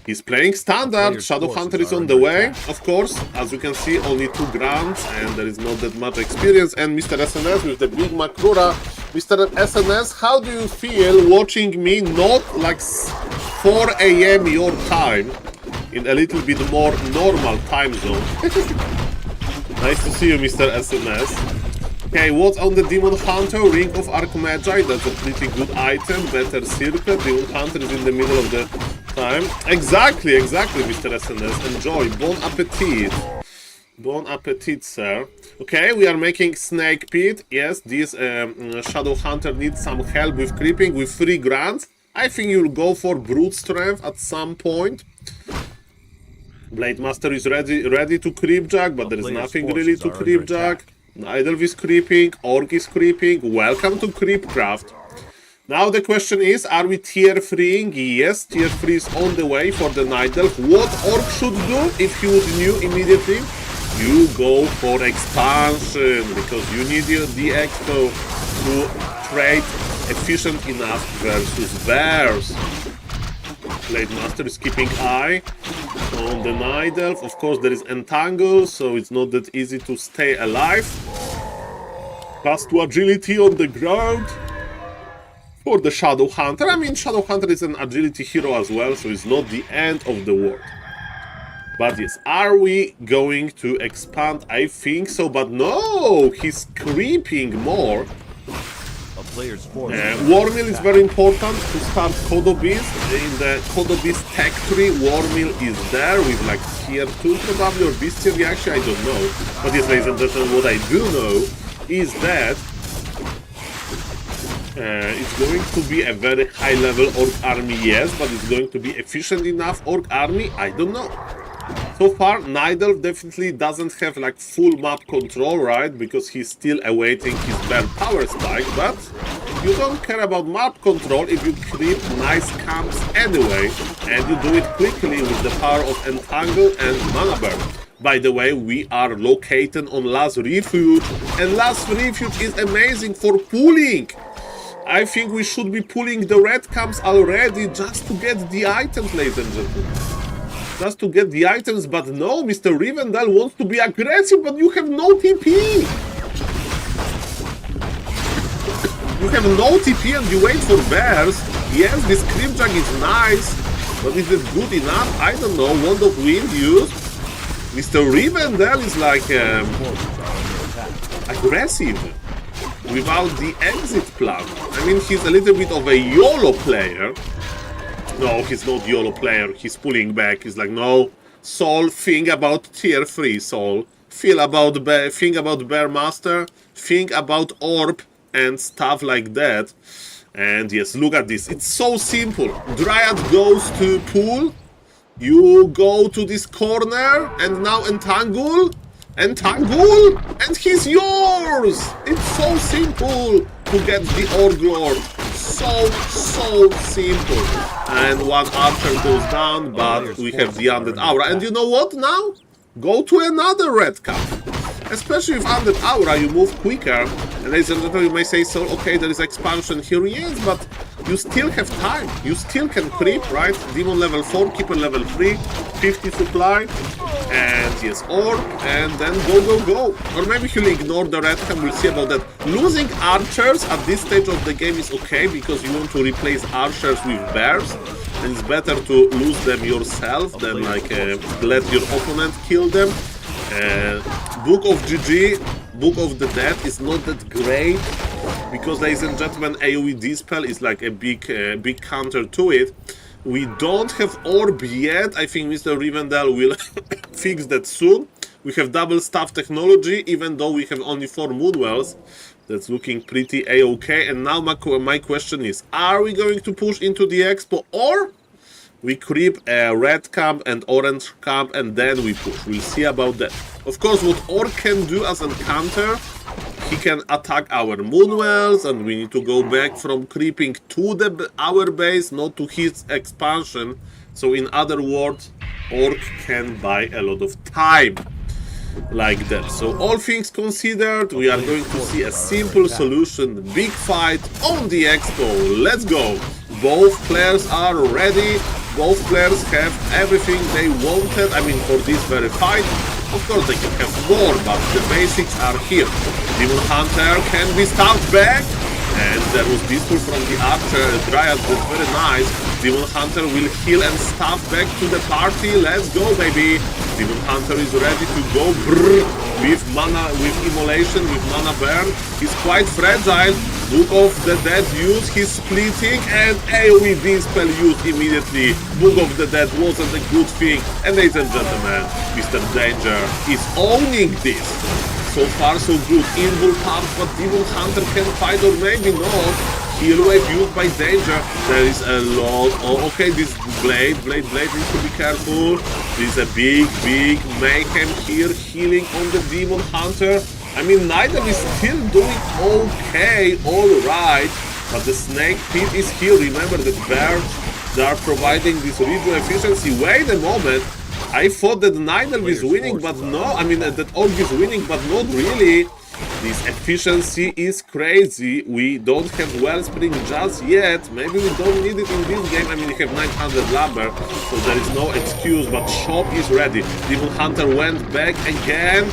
He's playing standard. Shadowhunter is on the way, of course. As you can see, only 2 grants, and there is not that much experience. And Mr. SNS with the big Makrura. Mr. SNS, how do you feel watching me not like 4 AM your time, in a little bit more normal time zone? Nice to see you, Mr. SNS. Okay, what's on the Demon Hunter? Ring of Archmagi, that's a pretty good item. Better circuit. Demon Hunter is in the middle of the time. Exactly, Mr. SNS. Enjoy. Bon appetit. Bon appetit, sir. Okay, we are making Snake Pit. Yes, this Shadow Hunter needs some help with creeping with 3 grants. I think you'll go for Brute Strength at some point. Blade Master is ready to creepjack, but there is nothing really to creepjack. Nidelf is creeping, Orc is creeping. Welcome to Creepcraft. Now the question is, are we tier 3ing? Yes, tier 3 is on the way for the Nidelf. What Orc should do if you would new immediately? You go for expansion, because you need the expo to trade efficient enough versus bears. Blade Master is keeping eye on the Nidelf. Of course, there is Entangle, so it's not that easy to stay alive. +2 agility on the ground for the Shadow Hunter. I mean, Shadow Hunter is an agility hero as well, so it's not the end of the world. But yes, are we going to expand? I think so, but no! He's creeping more. Warmill is very important to start Kodobeast. In the Kodobeast tech tree, Warmill is there with like tier 2 probably, or Beastie reaction, I don't know. But yes, ladies and gentlemen, what I do know is that it's going to be a very high level Orc army, yes, but it's going to be efficient enough Orc army, I don't know. So far, Nidelf definitely doesn't have like full map control, right? Because he's still awaiting his bear power spike, but you don't care about map control if you create nice camps anyway, and you do it quickly with the power of Entangle and Mana Burn. By the way, we are located on Last Refuge, and Last Refuge is amazing for pulling. I think we should be pulling the red camps already just to get the items, ladies and gentlemen. Just to get the items, but no, Mr. Rivendell wants to be aggressive, but you have no TP! You have no TP and you wait for bears. Yes, this Creepjack is nice, but is it good enough? I don't know. Wand of Wind used. Mr. Rivendell is like aggressive without the exit plan. I mean, he's a little bit of a YOLO player. No, he's not YOLO player. He's pulling back. He's like, no, Saul, think about tier 3, Saul. Think about Bear Master. Think about Orb and stuff like that. And yes, look at this. It's so simple. Dryad goes to pool. You go to this corner and now entangle. Entangle, and he's yours! It's so simple to get the Orc Lord. So simple. And one archer goes down, but we have the Undead Aura. And you know what now? Go to another red cap. Especially with Undead Aura, you move quicker. And ladies and gentlemen, you may say, so, okay, there is expansion here. Yes, but you still have time. You still can creep, right? Demon level 4, Keeper level 3, 50 supply. And yes, Orb, and then go. Or maybe he'll ignore the red cam, we'll see about that. Losing archers at this stage of the game is okay, because you want to replace archers with bears. And it's better to lose them yourself than like let your opponent kill them. Book of GG, Book of the Dead is not that great, because ladies and gentlemen, AoE Dispel is like a big counter to it. We don't have Orb yet. I think Mr. Rivendell will fix that soon. We have double staff technology, even though we have only 4 Moonwells. That's looking pretty a-okay. And now my question is, are we going to push into the Expo, or we creep a red camp and orange camp and then we push? We'll see about that. Of course, what Orc can do as a counter, he can attack our Moonwells, and we need to go back from creeping to our base, not to his expansion. So in other words, Orc can buy a lot of time like that. So all things considered, we are going to see a simple solution. Big fight on the Expo. Let's go. Both players are ready. Both players have everything they wanted. I mean, for this very fight. Of course, they can have more, but the basics are here. Demon Hunter can be stabbed back. And there was this pull from the Archer. Dryad, that's very nice. Demon Hunter will heal and staff back to the party. Let's go, baby. Demon Hunter is ready to go with mana, with immolation, with mana burn. He's quite fragile. Book of the Dead used, he's splitting, and AoE Dispel used immediately. Book of the Dead wasn't a good thing. And ladies and gentlemen, Mr. Danger is owning this. So far so good. Invul pump, but Demon Hunter can fight, or maybe not. Heal wave used by Danger. There is a lot. Oh, okay, this blade needs to be careful. There's a big mayhem here, healing on the Demon Hunter. I mean, Nidal is still doing okay, alright. But the Snake Pit is here. Remember that bears, they are providing this regen efficiency. Wait a moment. I thought that Nidal is winning, but no. I mean, that Orc is winning, but not really. This efficiency is crazy. We don't have Wellspring just yet. Maybe we don't need it in this game. I mean, we have 900 lumber, so there is no excuse, but Shop is ready. Demon Hunter went back again.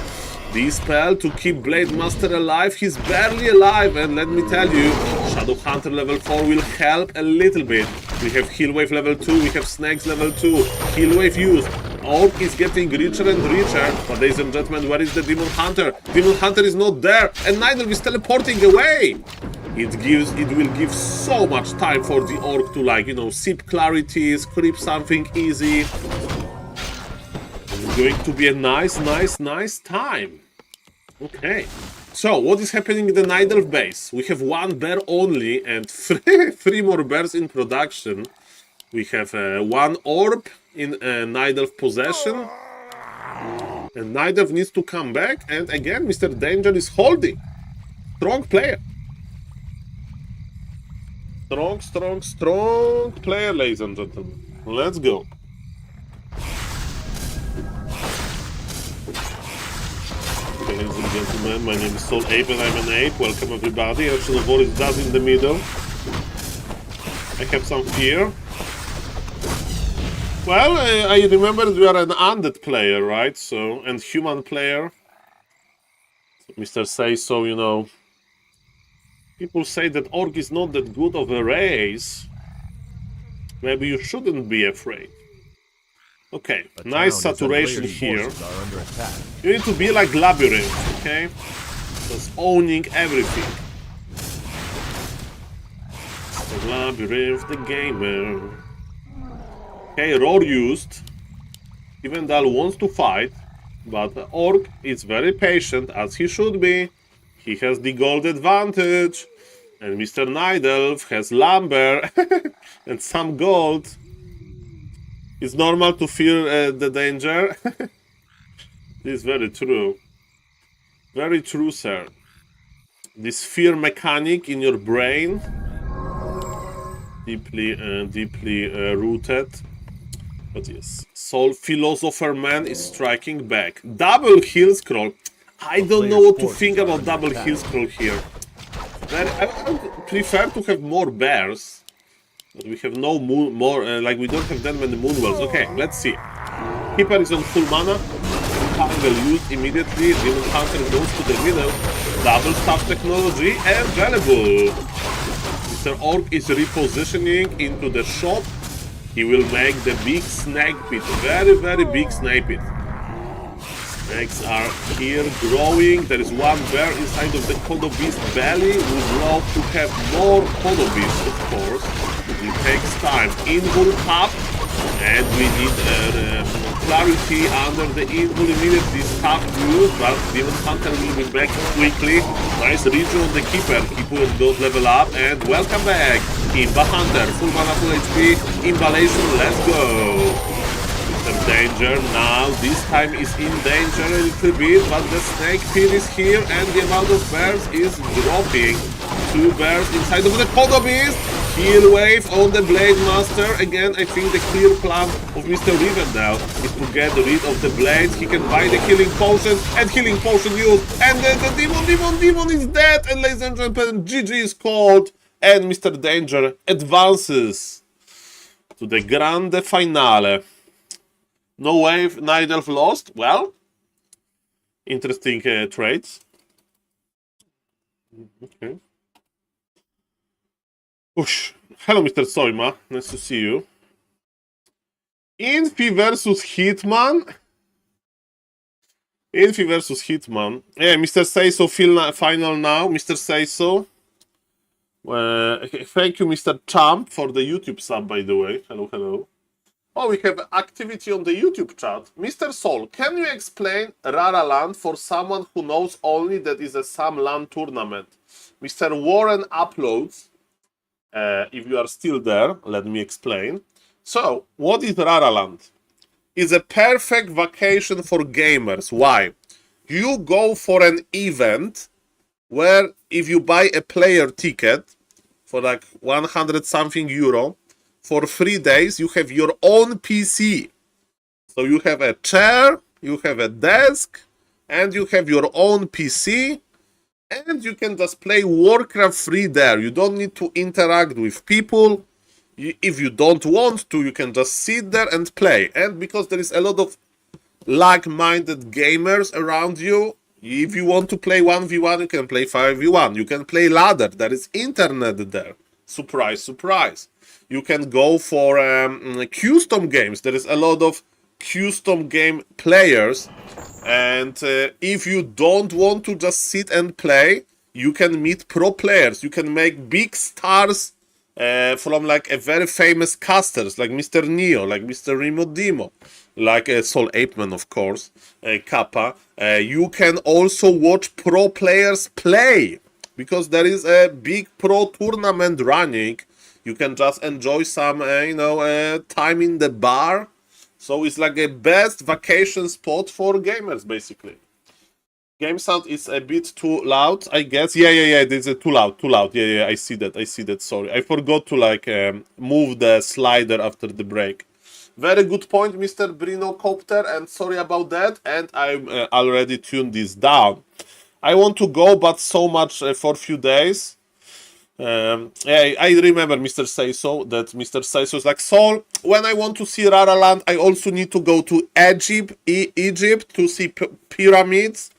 This spell to keep Blade Master alive. He's barely alive, and let me tell you, Shadow Hunter level 4 will help a little bit. We have Heal Wave level 2, we have Snakes level 2, Heal Wave used. Orc is getting richer and richer, but ladies and gentlemen, where is the Demon Hunter? Demon Hunter is not there, and Nidal is teleporting away. It will give so much time for the Orc to, like, you know, sip clarities, creep something easy. It's going to be a nice time. Okay, so what is happening in the Nidal base? We have 1 bear only and 3 more bears in production. We have 1 orb in Nidal possession. And Nidal needs to come back. And again, Mr. Danger is holding. Strong player. Strong player, ladies and gentlemen. Let's go. Okay, ladies and gentlemen, my name is SaulApe and I'm an ape. Welcome everybody. Action of War is does in the middle. I have some fear. Well, I remember you are an undead player, right? So, and human player. Mr. Say so, you know. People say that Orc is not that good of a race. Maybe you shouldn't be afraid. Okay, nice saturation here. You need to be like Labyrinth, okay? Just owning everything. So Labyrinth the gamer. Okay, roar used. Evendal wants to fight, but Orc is very patient, as he should be. He has the gold advantage. And Mr. Nidelf has lumber and some gold. It's normal to fear the danger. This is very true. Very true, sir. This fear mechanic in your brain, deeply rooted. But yes, SaulPlayerMan is striking back. Double hill scroll. I don't know what to think about double hill scroll here. I would prefer to have more bears, but we have no more. Like we don't have that many moonwells. Okay, let's see. Keeper is on full mana. Jungle used immediately. Demon Hunter goes to the middle. Double staff technology available. Mr. Orc is repositioning into the shop. He will make the big snake pit. Very big snake pit. Snakes are here growing. There is one bear inside of the Kodo Beast belly. Would love to have more Kodo Beasts, of course. It takes time. Invul up. And we need clarity under the Invul immediately. Stop used, but Demon Hunter will be back quickly. Nice region on the Keeper. Keeper goes level up. And welcome back. Imba Hunter. Full mana, full HP. Imballation. Let's go. Danger now. This time is in danger a little bit, but the snake pit is here and the amount of bears is dropping. 2 bears inside of the Kodo Beast. Heal wave on the Blade Master. Again, I think the clear plan of Mr. Rivendell is to get rid of the blades. He can buy the healing potion and healing potion used. And then the demon is dead. And ladies and gentlemen, GG is called. And Mr. Danger advances to the grande finale. No wave, Night Elf lost. Well, interesting trades. Okay. Oosh. Hello, Mr. Soima. Nice to see you. Infi versus Hitman. Infi versus Hitman. Yeah, Mr. Say-So final now. Mr. Say-So. Thank you, Mr. Champ, for the YouTube sub, by the way. Hello. Oh, we have activity on the YouTube chat. Mr. Saul, can you explain Rara Land for someone who knows only that is a Sam Land tournament? Mr. Warren uploads. If you are still there, let me explain. So, what is Rara Land? It's a perfect vacation for gamers. Why? You go for an event where if you buy a player ticket for like 100 something euro, for 3 days, you have your own PC. So you have a chair, you have a desk, and you have your own PC, and you can just play Warcraft free there. You don't need to interact with people. If you don't want to, you can just sit there and play. And because there is a lot of like-minded gamers around you, if you want to play 1v1, you can play 5v1. You can play ladder. There is internet there. Surprise, surprise. You can go for custom games. There is a lot of custom game players. And if you don't want to just sit and play, you can meet pro players. You can make big stars from like a very famous casters, like Mr. Neo, like Mr. Remo Demo, like SaulApeMan, of course, Kappa. You can also watch pro players play, because there is a big pro tournament running. You can just enjoy some, time in the bar. So it's like a best vacation spot for gamers, basically. Game sound is a bit too loud, I guess. Yeah, this is too loud. Yeah, I see that, sorry. I forgot to, move the slider after the break. Very good point, Mr. Brino Copter, and sorry about that. And I'm already tuned this down. I want to go, but so much for a few days. I remember Mr. Say-So, that Mr. Say-So is like, Saul, when I want to see Rara Land, I also need to go to Egypt to see pyramids.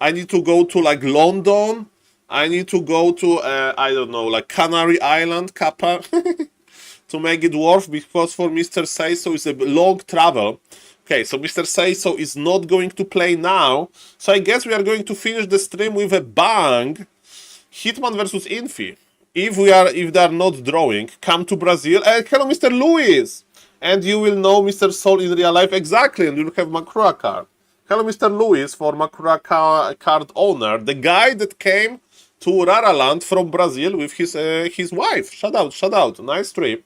I need to go to like London. I need to go to, I don't know, like Canary Island, Kappa, to make it worth, because for Mr. Say-So it's a long travel. Okay, so Mr. Say-So is not going to play now. So I guess we are going to finish the stream with a bang. Hitman versus Infi. If they are not drawing, come to Brazil. Hello, Mr. Luis. and you will know Mr. Saul in real life exactly, and you'll have Makura card. Hello, Mr. Luis, for Makura card owner, the guy that came to Raraland from Brazil with his wife. Shout out, nice trip.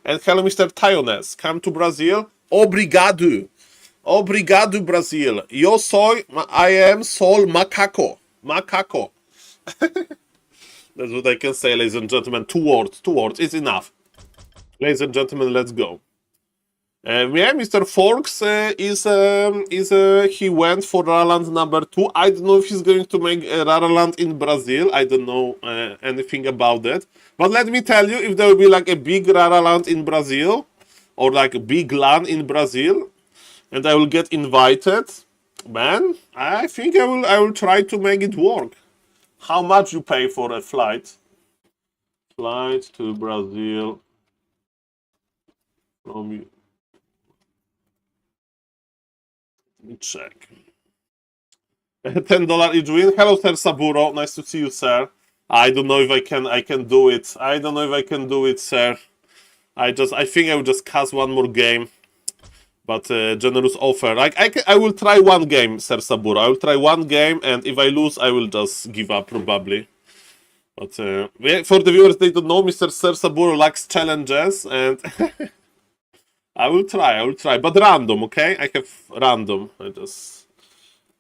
And hello, Mr. Tayones, come to Brazil. Obrigado, Brazil. Yo soy, I am Saul Macaco. That's what I can say, ladies and gentlemen. Two words, it's enough. Ladies and gentlemen, let's go. Yeah, Mr. Forks he went for Raraland number 2. I don't know if he's going to make Raraland in Brazil. I don't know anything about that. But let me tell you, if there will be like a big Raraland in Brazil, or like a big LAN in Brazil, and I will get invited, man, I think I will try to make it work. How much you pay for a flight? Flight to Brazil from you. Let me check. $10 each win. Hello, Sir Saburo. Nice to see you, sir. I don't know if I can do it. I don't know if I can do it, sir. I think I will just cast one more game. But generous offer. I will try one game, Sir Saburo. I will try one game, and if I lose, I will just give up probably. But for the viewers, they don't know, Mr. Sir Saburo likes challenges, and I will try, but random, okay? I have random. I just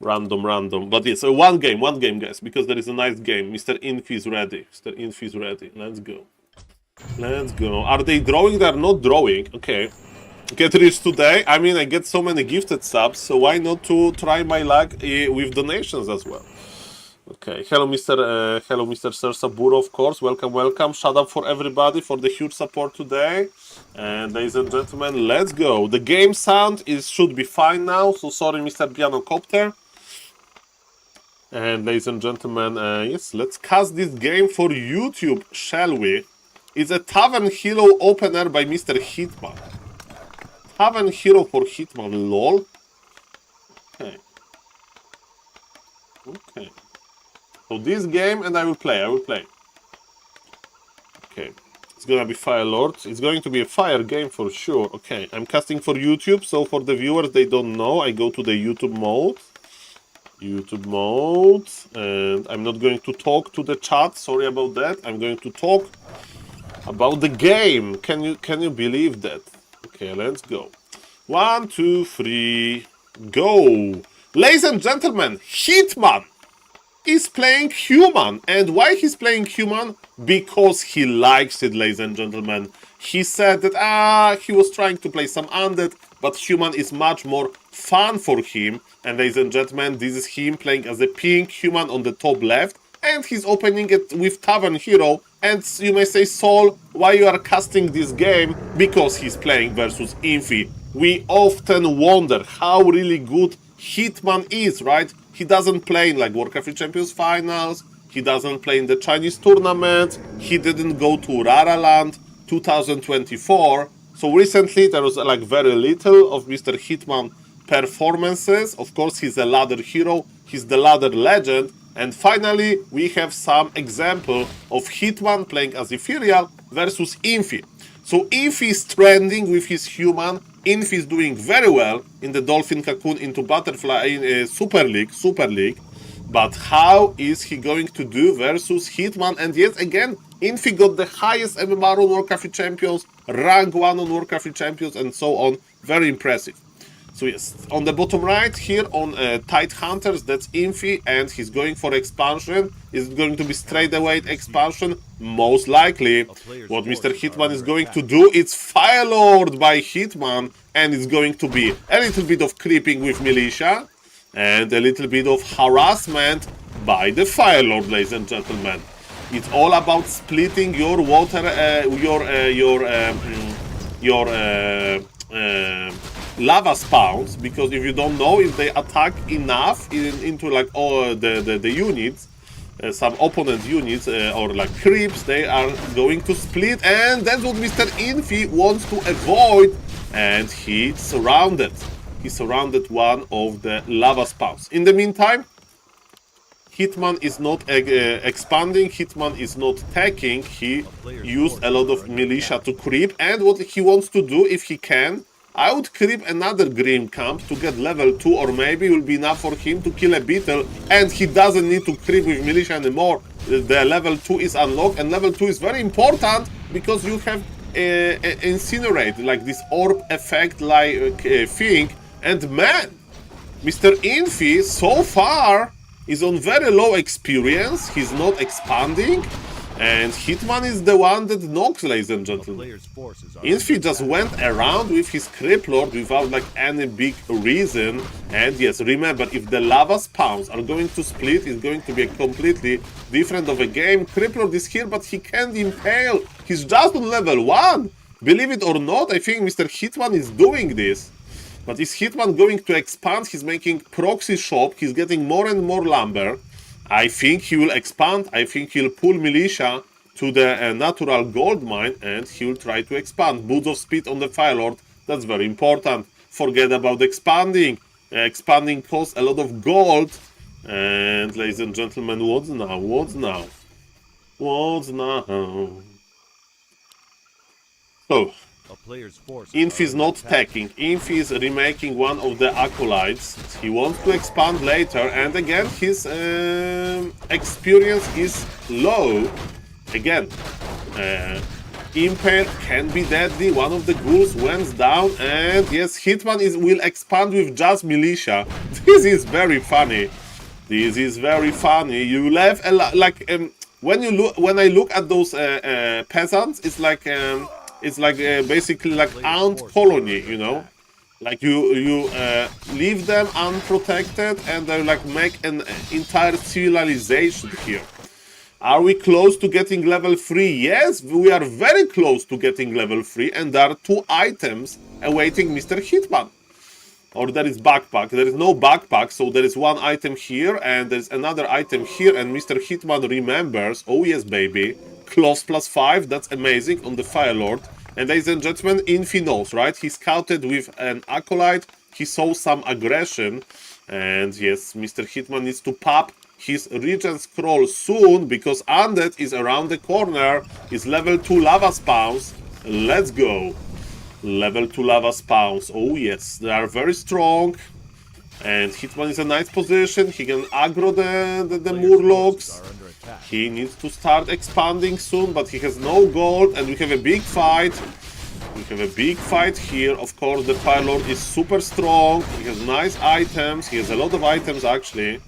random. But yes, one game, guys, because there is a nice game. Mr. Infi is ready. Let's go. Are they drawing? They are not drawing. Okay. Get rich today. I mean, I get so many gifted subs, so why not to try my luck with donations as well? Okay. Hello, Mr. Sir Saburo, of course. Welcome. Shout out for everybody for the huge support today. And ladies and gentlemen, let's go. The game sound should be fine now, so sorry, Mr. Piano Copter. And ladies and gentlemen, yes, let's cast this game for YouTube, shall we? It's a Tavern Hero opener by Mr. Hitman. Tavern Hero for Hitman, lol. Okay. So this game, and I will play. Okay. It's gonna be Fire Lord. It's going to be a fire game for sure. Okay, I'm casting for YouTube, so for the viewers, they don't know, I go to the YouTube mode, and I'm not going to talk to the chat. Sorry about that. I'm going to talk about the game. Can you believe that? Okay, let's go. 1, 2, 3, go! Ladies and gentlemen, Hitman is playing human. And why he's playing human? Because he likes it, ladies and gentlemen. He said that he was trying to play some undead, but human is much more fun for him. And ladies and gentlemen, this is him playing as a pink human on the top left, and he's opening it with Tavern Hero. And you may say, Saul, why you are casting this game? Because he's playing versus Infi. We often wonder how really good Hitman is, right? He doesn't play in like Warcraft 3 Champions finals. He doesn't play in the Chinese tournament. He didn't go to Raraland 2024. So recently there was like very little of Mr. Hitman performances. Of course, he's a ladder hero. He's the ladder legend. And finally, we have some example of Hitman playing as Ethereal versus Infi. So Infi is trending with his human. Infi is doing very well in the Dolphin Cocoon into Butterfly in Super League. But how is he going to do versus Hitman? And yet again, Infi got the highest MMR on Warcraft 3 Champions, rank 1 on Warcraft 3 Champions, and so on. Very impressive. So yes, on the bottom right here on Tide Hunters, that's Infi, and he's going for expansion. Is it going to be straight away expansion? Most likely. What Mr. Hitman is going to do, it's Fire Lord by Hitman, and it's going to be a little bit of creeping with militia, and a little bit of harassment by the Fire Lord, ladies and gentlemen. It's all about splitting your water, lava spawns, because if you don't know, if they attack enough into like all the units, some opponent units or like creeps, they are going to split, and that's what Mr. Infi wants to avoid, and he surrounded one of the lava spawns. In the meantime, Hitman is not expanding, Hitman is not attacking, he used a lot of militia to creep, and what he wants to do, if he can, I would creep another Grim Camp to get level 2, or maybe it will be enough for him to kill a beetle, and he doesn't need to creep with militia anymore. The level 2 is unlocked, and level 2 is very important, because you have incinerate, like this orb effect like thing, and man, Mr. Infi so far is on very low experience, he's not expanding, and Hitman is the one that knocks, ladies and gentlemen. Infi just went around with his Creep Lord without like any big reason, and yes, remember, if the lava spawns are going to split, it's going to be a completely different of a game. Creep Lord is here, but he can't impale, he's just on level 1! Believe it or not, I think Mr. Hitman is doing this. But is Hitman going to expand? He's making proxy shop, he's getting more and more lumber. I think he will expand, I think he'll pull militia to the natural gold mine, and he will try to expand. Boots of speed on the Fire Lord, that's very important. Forget about expanding. Expanding costs a lot of gold. And ladies and gentlemen, what's now? What's now? What's now? So, Infi is not attacking, Infi is remaking one of the acolytes. He wants to expand later, and again his experience is low. Again, Impale can be deadly, one of the ghouls went down, and yes, Hitman will expand with just militia. This is very funny. This is very funny. You left a lot, like when I look at those peasants, it's like basically like ant colony, you know, like you leave them unprotected, and they like make an entire civilization here. Are we close to getting level 3? Yes, we are very close to getting level 3, and there are 2 items awaiting Mr. Hitman. Or there is backpack. There is no backpack, so there is 1 item here, and there's another item here, and Mr. Hitman remembers. Oh yes, baby. Close +5, that's amazing, on the Fire Lord. And ladies and gentlemen, Infi knows, right? He scouted with an acolyte, he saw some aggression, and yes, Mr. Hitman needs to pop his regen scroll soon, because Undead is around the corner, is level 2 lava spawns. Let's go. Level 2 lava spawns, oh yes, they are very strong. And Hitman is in a nice position, he can aggro the Murlocs. He needs to start expanding soon, but he has no gold, and we have a big fight. We have a big fight here. Of course, the Fire Lord is super strong, he has nice items, he has a lot of items actually.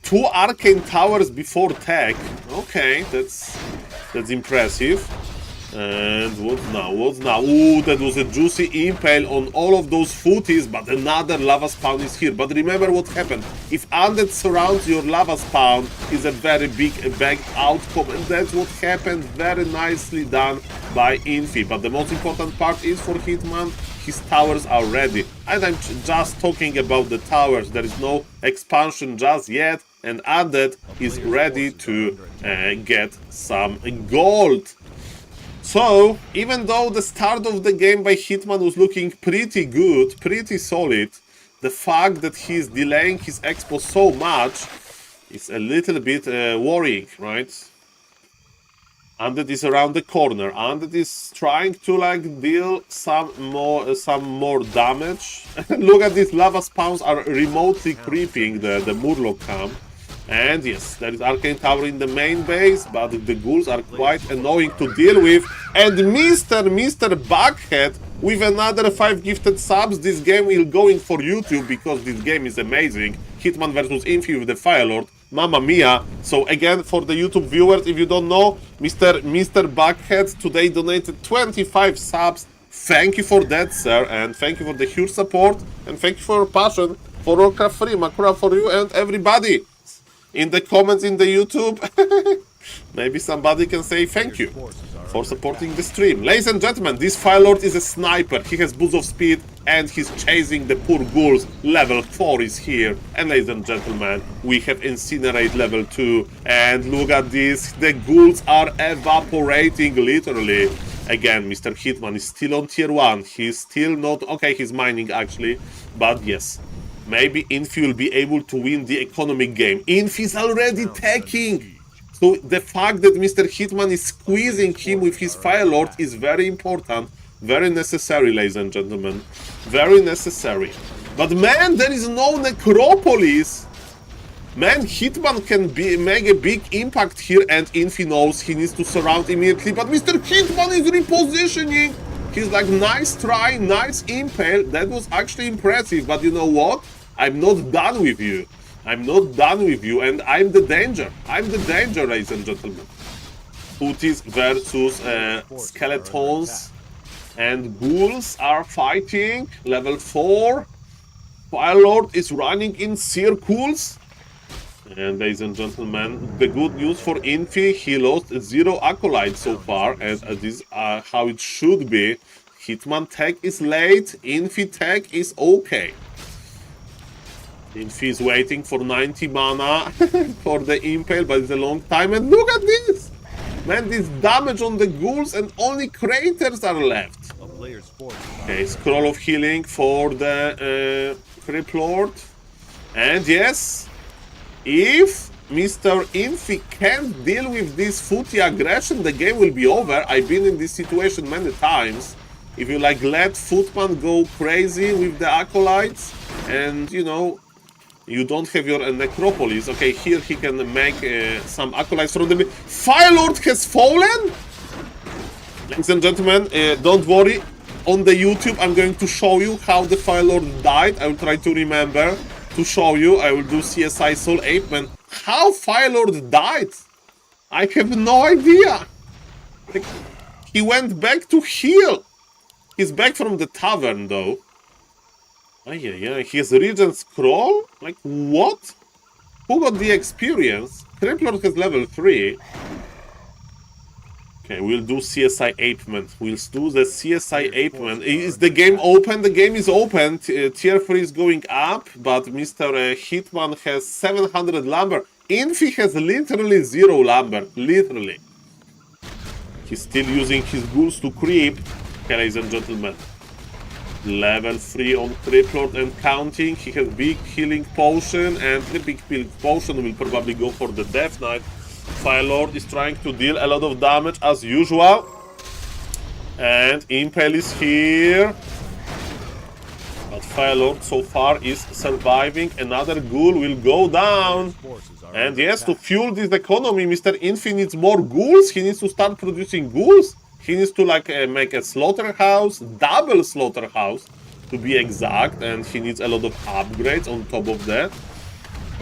2 arcane towers before tech, okay, that's impressive. And what now? What now? Ooh, that was a juicy impale on all of those footies, but another lava spawn is here. But remember what happened. If Undead surrounds your lava spawn, is a very big outcome, and that's what happened. Very nicely done by Infi. But the most important part is for Hitman, his towers are ready. And I'm just talking about the towers. There is no expansion just yet, and Undead is ready to get some gold. So, even though the start of the game by Hitman was looking pretty good, pretty solid, the fact that he's delaying his expo so much is a little bit worrying, right? Undead is around the corner. Undead is trying to like deal some more damage. Look at these lava spawns are remotely creeping the Murloc camp. And yes, there is Arcane Tower in the main base, but the ghouls are quite annoying to deal with. And Mr. Buckhead with another 5 gifted subs. This game will going for YouTube because this game is amazing. Hitman versus Infi with the Fire Lord. Mamma mia. So again, for the YouTube viewers, if you don't know, Mr. Buckhead today donated 25 subs. Thank you for that, sir, and thank you for the huge support, and thank you for your passion for Warcraft 3. Makura for you and everybody. In the comments in the YouTube, maybe somebody can say thank you for supporting the stream. Ladies and gentlemen, this Fire Lord is a sniper. He has boost of speed and he's chasing the poor ghouls. Level 4 is here. And ladies and gentlemen, we have Incinerate level 2. And look at this. The ghouls are evaporating literally. Again, Mr. Hitman is still on tier 1. He's still not... Okay, he's mining actually. But yes. maybe Infi will be able to win the economic game. Infi's already taking. So the fact that Mr. Hitman is squeezing him with his Fire Lord is very important. Very necessary, ladies and gentlemen. Very necessary. But man, there is no necropolis. Man, Hitman can make a big impact here, and Infi knows he needs to surround immediately. But Mr. Hitman is repositioning. He's like, nice try, nice impale. That was actually impressive. But you know what? I'm not done with you. I'm not done with you, and I'm the danger. I'm the danger, ladies and gentlemen. Putis versus skeletons and ghouls are fighting. Level 4. Firelord is running in circles. And ladies and gentlemen, the good news for Infi, he lost 0 acolytes so far, and this is how it should be. Hitman tech is late, Infi tech is okay. Infi is waiting for 90 mana for the impale, but it's a long time. And look at this! Man, this damage on the ghouls, and only craters are left. Okay, scroll of healing for the Crypt Lord. And yes, if Mr. Infi can't deal with this footy aggression, the game will be over. I've been in this situation many times. If you like let Footman go crazy with the acolytes, and you know, you don't have your necropolis. Okay, here he can make some acolytes from the... Firelord has fallen? Ladies and gentlemen, don't worry. On the YouTube, I'm going to show you how the Firelord died. I will try to remember to show you. I will do CSI SaulApeMan. How Firelord died? I have no idea. Like, he went back to heal. He's back from the tavern, though. Oh, yeah, he has Regent Scroll? Like, what? Who got the experience? Crypt has level 3. Okay, we'll do CSI Apeman. We'll do the CSI Apeman. Is the game open? The game is open. Tier 3 is going up, but Mr. Hitman has 700 lumber. Infi has literally 0 lumber. Literally. He's still using his ghouls to creep. Okay, ladies and gentlemen. Level 3 on Crypt Lord and counting. He has big healing potion, and the big healing potion will probably go for the Death Knight. Firelord is trying to deal a lot of damage as usual. And Impale is here. But Firelord so far is surviving. Another ghoul will go down. And yes, to fuel this economy, Mr. Infi needs more ghouls. He needs to start producing ghouls. He needs to like make a slaughterhouse, double slaughterhouse to be exact, and he needs a lot of upgrades on top of that.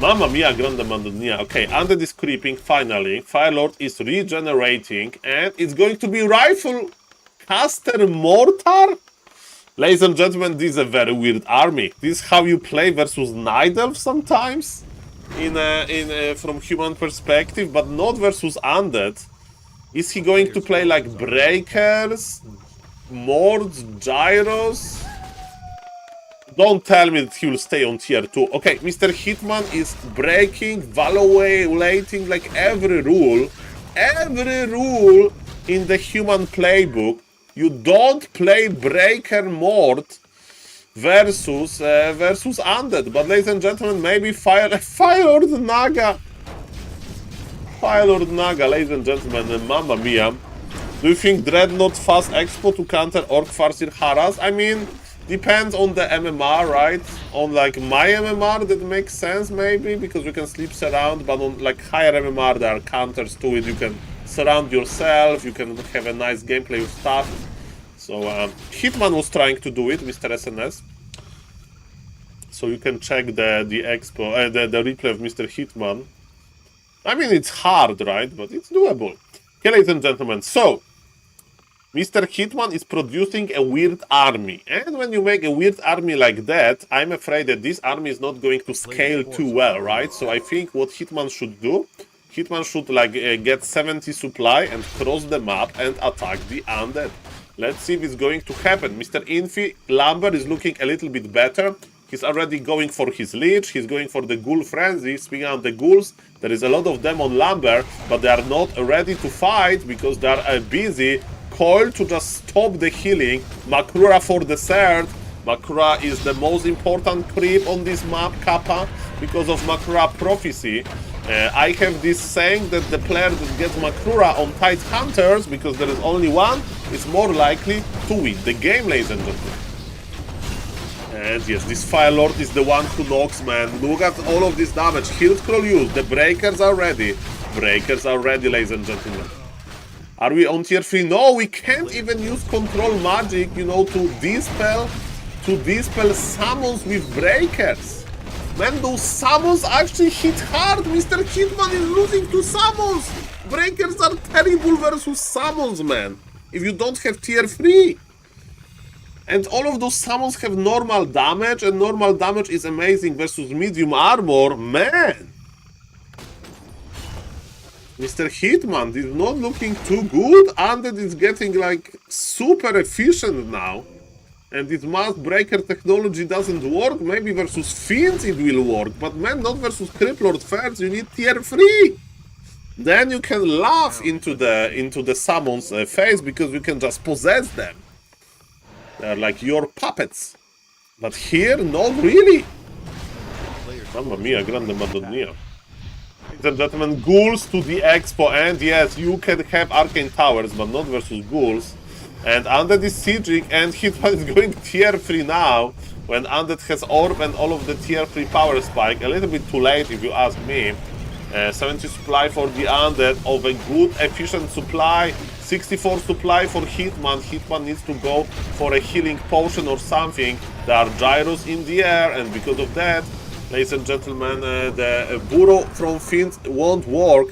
Mamma mia, grande mandonia. Okay, Undead is creeping finally. Firelord is regenerating, and it's going to be Rifle Caster Mortar. Ladies and gentlemen, this is a very weird army. This is how you play versus Night Elf sometimes, from human perspective, but not versus Undead. Is he going to play like Breakers, Mords, Gyros? Don't tell me that he will stay on tier 2. Okay, Mr. Hitman is breaking, violating like every rule in the human playbook. You don't play Breaker Mord versus Undead. But ladies and gentlemen, maybe Firelord Naga. Firelord Naga, ladies and gentlemen, mamma mia. Do you think Dreadnought fast expo to counter Orc Farseer Haras? I mean, depends on the MMR, right? On like my MMR, that makes sense maybe, because you can sleep surround, but on like higher MMR, there are counters to it. You can surround yourself, you can have a nice gameplay with stuff. So, Hitman was trying to do it, Mr. SNS. So you can check the expo, the replay of Mr. Hitman. I mean, it's hard, right? But it's doable. Okay, ladies and gentlemen, so Mr. Hitman is producing a weird army. And when you make a weird army like that, I'm afraid that this army is not going to scale too well, right? So I think what Hitman should do, Hitman should like get 70 supply and cross the map and attack the Undead. Let's see if it's going to happen. Mr. Infi, Lumber is looking a little bit better. He's already going for his Leech, he's going for the Ghoul Frenzy. Speaking of the Ghouls, there is a lot of them on Lumber, but they are not ready to fight because they are busy. Coil to just stop the healing, Makrura for the third, Makura is the most important creep on this map, Kappa, because of Makura prophecy. I have this saying that the player that gets Makura on tight hunters, because there is only one, is more likely to win the game, ladies and gentlemen. And yes, this Fire Lord is the one who knocks, man. Look at all of this damage. Heal scroll used. The breakers are ready. Breakers are ready, ladies and gentlemen. Are we on tier 3? No, we can't even use control magic, you know, to dispel summons with breakers. Man, those summons actually hit hard. Mr. Hitman is losing to summons. Breakers are terrible versus summons, man. If you don't have tier 3. And all of those summons have normal damage, and normal damage is amazing versus medium armor. Man! Mr. Hitman is not looking too good. Undead is getting like super efficient now. And this mass breaker technology doesn't work. Maybe versus Fiends it will work. But man, not versus Criplord first. You need tier 3. Then you can laugh into the summons phase, because you can just possess them. They're like your puppets. But here, not really. Mamma mia, grande madonna. Ladies and gentlemen, ghouls to the expo. And yes, you can have arcane towers, but not versus ghouls. And Undead is sieging, and Hitman is going tier 3 now. When Undead has Orb and all of the tier 3 power spike. A little bit too late if you ask me. 70 supply for the Undead of a good, efficient supply. 64 supply for Hitman. Hitman needs to go for a healing potion or something. There are gyros in the air, and because of that, ladies and gentlemen, the burrow from Fiends won't work.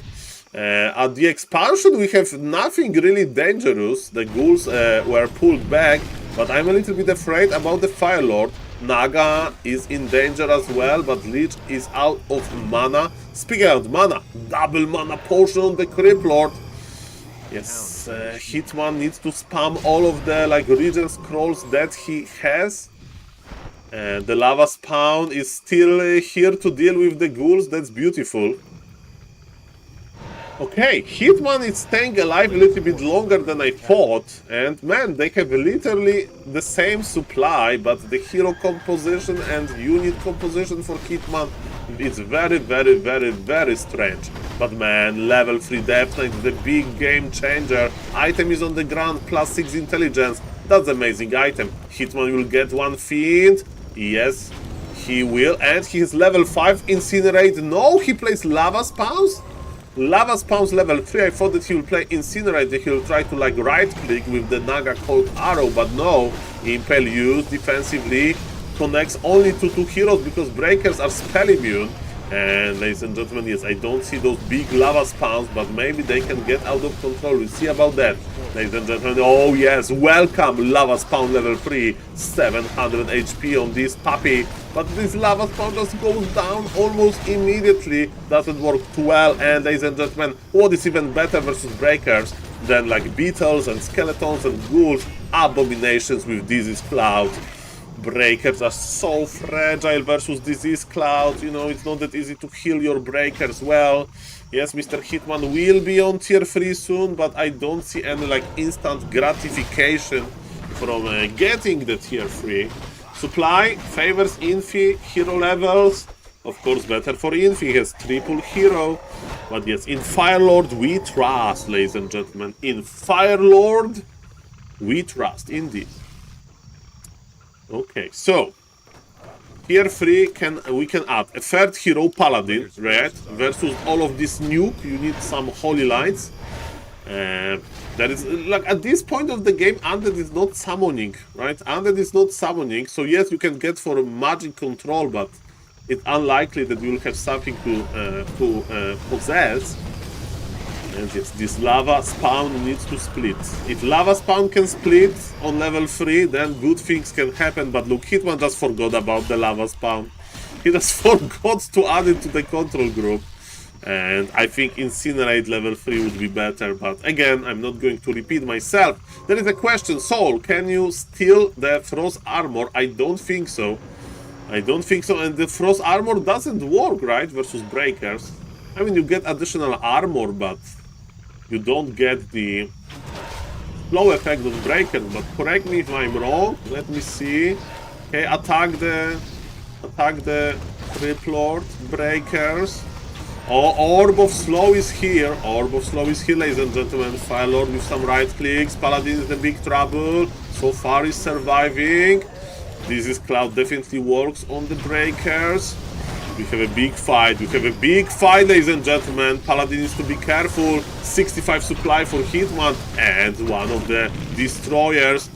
At the expansion, we have nothing really dangerous. The ghouls were pulled back, but I'm a little bit afraid about the Fire Lord. Naga is in danger as well, but Lich is out of mana. Speaking of mana, double mana potion on the Crypt Lord. Yes, Hitman needs to spam all of the like regen scrolls that he has. The lava spawn is still here to deal with the ghouls. That's beautiful. Okay, Hitman is staying alive a little bit longer than I thought, and man, they have literally the same supply, but the hero composition and unit composition for Hitman is very, very, very, very strange. But man, level 3 Death Knight is the big game changer. Item is on the ground, +6 intelligence. That's amazing item. Hitman will get one Fiend. Yes, he will, and he is level 5 Incinerate. No, he plays Lava Spawns? Lava Spawns level 3, I thought that he will play Incinerate, that he will try to like right click with the Naga Cold Arrow, but no. Impel used defensively, connects only to 2 heroes because breakers are spell immune. And ladies and gentlemen, yes, I don't see those big lava spawns, but maybe they can get out of control. We'll see about that. Ladies and gentlemen, oh yes, welcome lava spawn level 3, 700 HP on this puppy. But this lava spawn just goes down almost immediately. Doesn't work too well. And ladies and gentlemen, what is even better versus breakers than like beetles and skeletons and ghouls? Abominations with Disease Cloud. Breakers are so fragile versus Disease Cloud. You know, it's not that easy to heal your breakers well. Yes, Mr. Hitman will be on tier 3 soon, but I don't see any like instant gratification from getting the tier 3. Supply favors Infi, hero levels. Of course, better for Infi, he has triple hero. But yes, in Fire Lord we trust, ladies and gentlemen. In Fire Lord we trust, indeed. Okay, so tier 3 we can add a third hero, Paladin, right? Versus all of this nuke, you need some holy lights. That is like at this point of the game, Undead is not summoning, right? Undead is not summoning, so yes, you can get for magic control, but it's unlikely that you will have something to possess. And yes, this lava spawn needs to split. If lava spawn can split on level 3, then good things can happen. But look, Hitman just forgot about the lava spawn. He just forgot to add it to the control group. And I think Incinerate level 3 would be better. But again, I'm not going to repeat myself. There is a question. Saul, can you steal the Frost Armor? I don't think so. I don't think so. And the Frost Armor doesn't work, right? Versus Breakers. I mean, you get additional armor, but you don't get the flow effect on Breakers. But correct me if I'm wrong. Let me see. Okay, attack the Triplord breakers. Oh, Orb of Slow is here. Orb of Slow is here, ladies and gentlemen. Firelord with some right clicks. Paladin is the big trouble. So far is surviving. This is Cloud definitely works on the breakers. We have a big fight. We have a big fight, ladies and gentlemen. Paladin needs to be careful. 65 supply for Hitman. And one of the destroyers.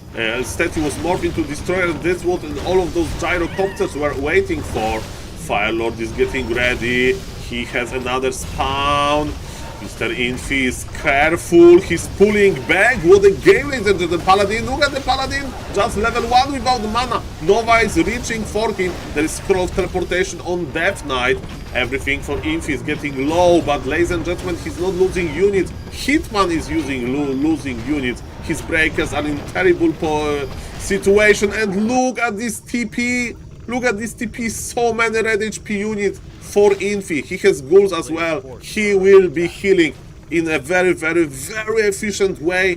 Statue was morphed into destroyer. That's what all of those gyrocopters were waiting for. Firelord is getting ready. He has another spawn. Mr. Infi is careful. He's pulling back. What a game, ladies and gentlemen. Paladin, look at the Paladin. Just level 1 without mana. Nova is reaching for him. There is scroll of teleportation on Death Knight. Everything for Infi is getting low. But, ladies and gentlemen, he's not losing units. Hitman is losing units. His breakers are in terrible situation. And look at this TP. Look at this TP. So many red HP units. For Infi, he has ghouls as well. He will be healing in a very, very, very efficient way,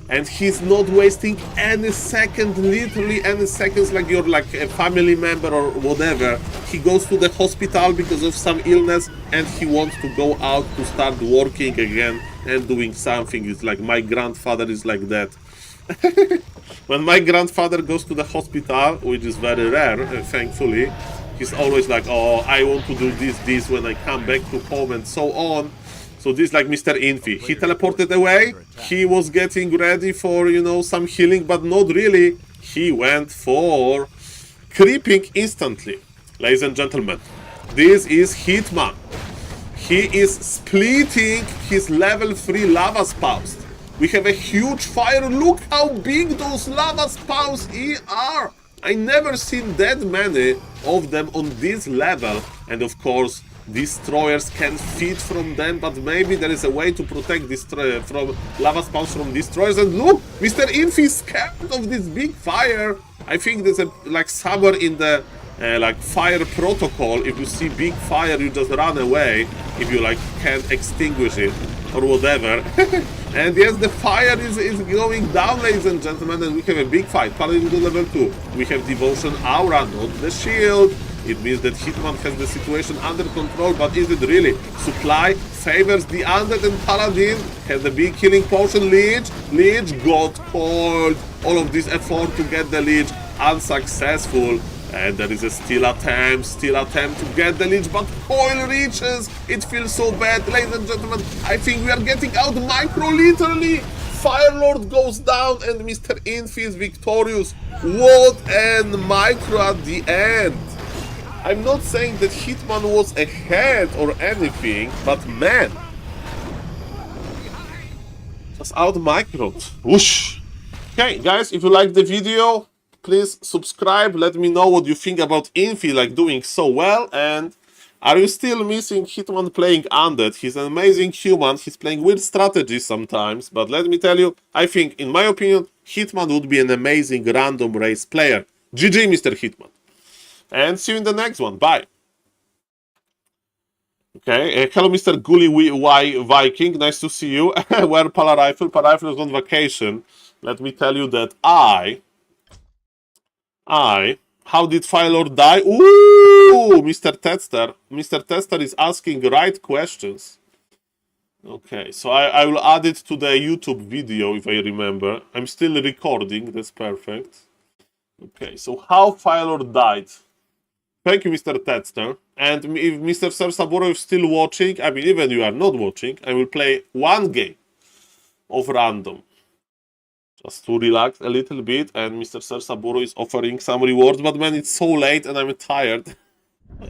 and he's not wasting any second, literally any seconds, like you're like a family member or whatever. He goes to the hospital because of some illness, and he wants to go out to start working again and doing something. It's like my grandfather is like that. When my grandfather goes to the hospital, which is very rare, thankfully, he's always like, oh, I want to do this when I come back to home and so on. So this is like Mr. Infi. He teleported away. He was getting ready for, you know, some healing, but not really. He went for creeping instantly. Ladies and gentlemen, this is Hitman. He is splitting his level 3 lava spouts. We have a huge fire. Look how big those lava spouts are. I never seen that many of them on this level, and of course destroyers can feed from them, but maybe there is a way to protect from lava spawns from destroyers. And look, Mr. Infi is scared of this big fire. I think there's a like somewhere in the like fire protocol, if you see big fire you just run away if you like can't extinguish it or whatever. And yes, the fire is going down, ladies and gentlemen, and we have a big fight. Paladin to level 2. We have Devotion Aura, not the shield. It means that Hitman has the situation under control, but is it really? Supply favors the undead, and Paladin has the big healing potion. Leech got cold. All of this effort to get the Leech unsuccessful. And there is a still attempt to get the Leech, but Coil reaches. It feels so bad, ladies and gentlemen. I think we are getting out micro, literally. Firelord goes down, and Mr. Infi is victorious. What an micro at the end. I'm not saying that Hitman was ahead or anything, but man, just out microed. Whoosh. Okay, guys, if you liked the video, please subscribe. Let me know what you think about Infi, like doing so well. And are you still missing Hitman playing undead? He's an amazing human. He's playing weird strategies sometimes. But let me tell you, I think, in my opinion, Hitman would be an amazing random race player. GG, Mr. Hitman. And see you in the next one. Bye. Okay, hello, Mr. Gully Viking. Nice to see you. Where Pala Rifle? Pala Rifle is on vacation. Let me tell you that how did Firelord die? Ooh, Mr. Tester. Mr. Tester is asking right questions. Okay, so I will add it to the YouTube video if I remember. I'm still recording, that's perfect. Okay, so how Firelord died. Thank you, Mr. Tester. And if Mr. Saburo is still watching, I mean, even you are not watching, I will play one game of random. Just to relax a little bit, and Mr. Saburo is offering some rewards, but man, it's so late and I'm tired.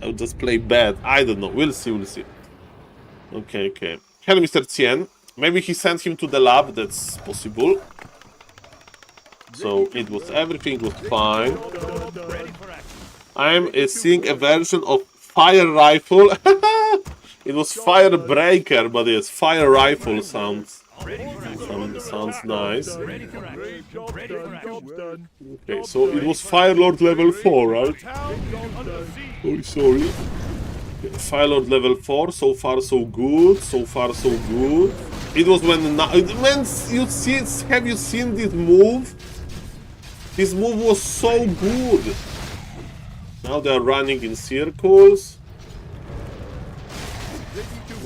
I'll just play bad. I don't know. We'll see, we'll see. Okay. Hello, Mr. Tien. Maybe he sent him to the lab, that's possible. So everything was fine. I'm seeing a version of Fire Rifle. It was Fire Breaker, but yes, Fire Rifle sounds nice. Okay, so it was Firelord level 4, right? Oh, sorry. Okay, Firelord level 4, so far so good. It was when have you seen this move? This move was so good. Now they are running in circles.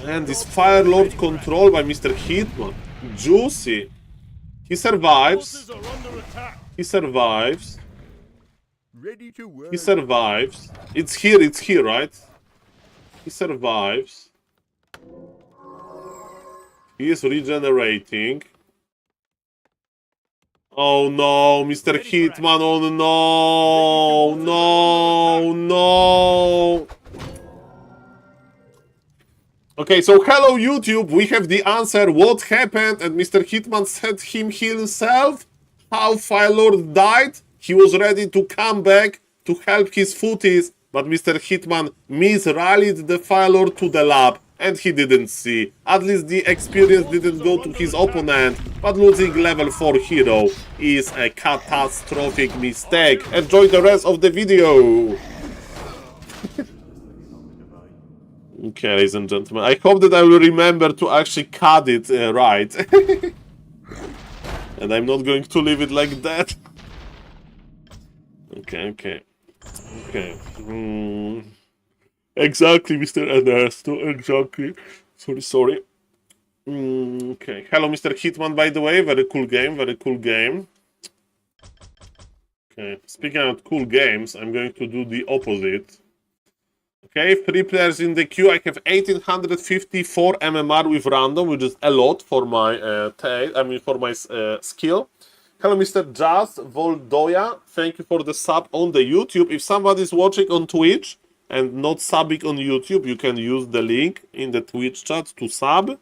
And this Fire Lord control by Mr. Hitman. Juicy. He survives. Forces are under attack. He survives. Ready to work. He survives. It's here, right? He survives. He is regenerating. Oh no, Mr. Hitman, oh no, no. Okay, so hello YouTube, we have the answer, what happened, and Mr. Hitman said himself how Firelord died. He was ready to come back to help his footies, but Mr. Hitman misrallied the Firelord to the lab, and he didn't see. At least the experience didn't go to his opponent, but losing level 4 hero is a catastrophic mistake. Enjoy the rest of the video! Okay, ladies and gentlemen, I hope that I will remember to actually cut it right. And I'm not going to leave it like that. Okay. Exactly, Mr. Ernesto, exactly. Sorry. Okay, hello, Mr. Hitman, by the way. Very cool game. Okay, speaking of cool games, I'm going to do the opposite. Okay, 3 players in the queue. I have 1854 MMR with random, which is a lot for my skill. Hello, Mr. Jazz Voldoya. Thank you for the sub on the YouTube. If somebody is watching on Twitch and not subbing on YouTube, you can use the link in the Twitch chat to sub.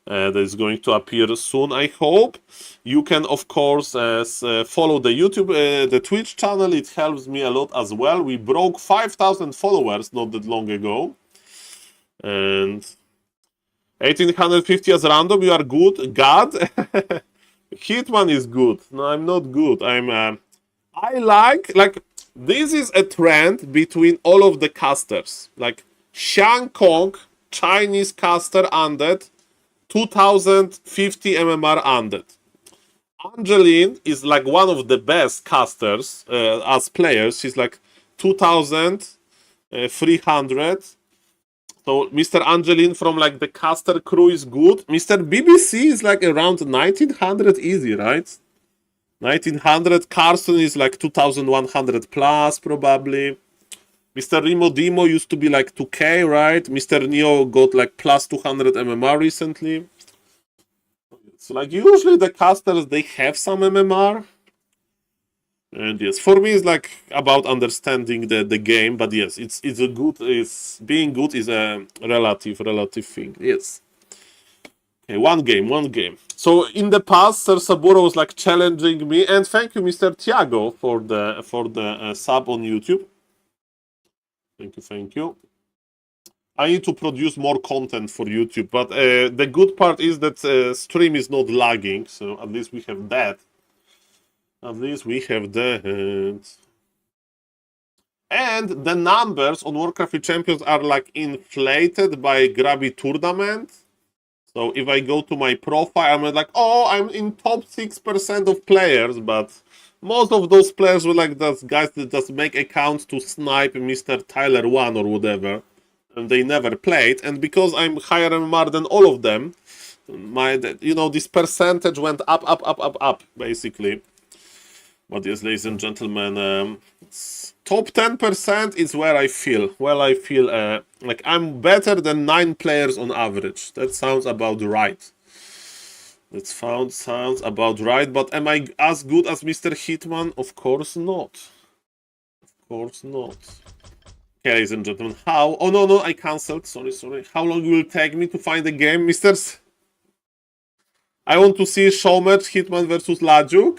That is going to appear soon, I hope. You can, of course, follow the YouTube, the Twitch channel. It helps me a lot as well. We broke 5,000 followers not that long ago. And 1850 as random, you are good. God. Hitman is good. No, I'm not good. I like, this is a trend between all of the casters. Like, Xiang Kong, Chinese caster undead, 2050 MMR undead. Angeline is like one of the best casters as players. She's like 2300. So Mr. Angeline from like the caster crew is good. Mr. BBC is like around 1900 easy, right? 1900. Carson is like 2100 plus probably. Mr. Remo Demo used to be like 2k, right? Mr. Neo got like plus 200 MMR recently. So like usually the casters, they have some MMR. And yes, for me it's like about understanding the game, but yes, being good is a relative thing. Yes. Okay, one game. So in the past, Sir Saburo was like challenging me, and thank you, Mr. Tiago, for the sub on YouTube. Thank you. I need to produce more content for YouTube, but the good part is that stream is not lagging, so at least we have that. And the numbers on Warcraft 3 Champions are like inflated by Grabby Tournament. So if I go to my profile, I'm like, oh, I'm in top 6% of players, but most of those players were like those guys that just make accounts to snipe Mr. Tyler 1 or whatever, and they never played. And because I'm higher MMR than all of them, this percentage went up, basically. But yes, ladies and gentlemen, top 10% is where I feel. Like I'm better than 9 players on average. That sounds about right. Sounds about right. But am I as good as Mr. Hitman? Of course not. Okay, ladies and gentlemen, how? Oh no, I cancelled. Sorry. How long will it take me to find the game, Mr. I want to see show match Hitman versus Lajuk.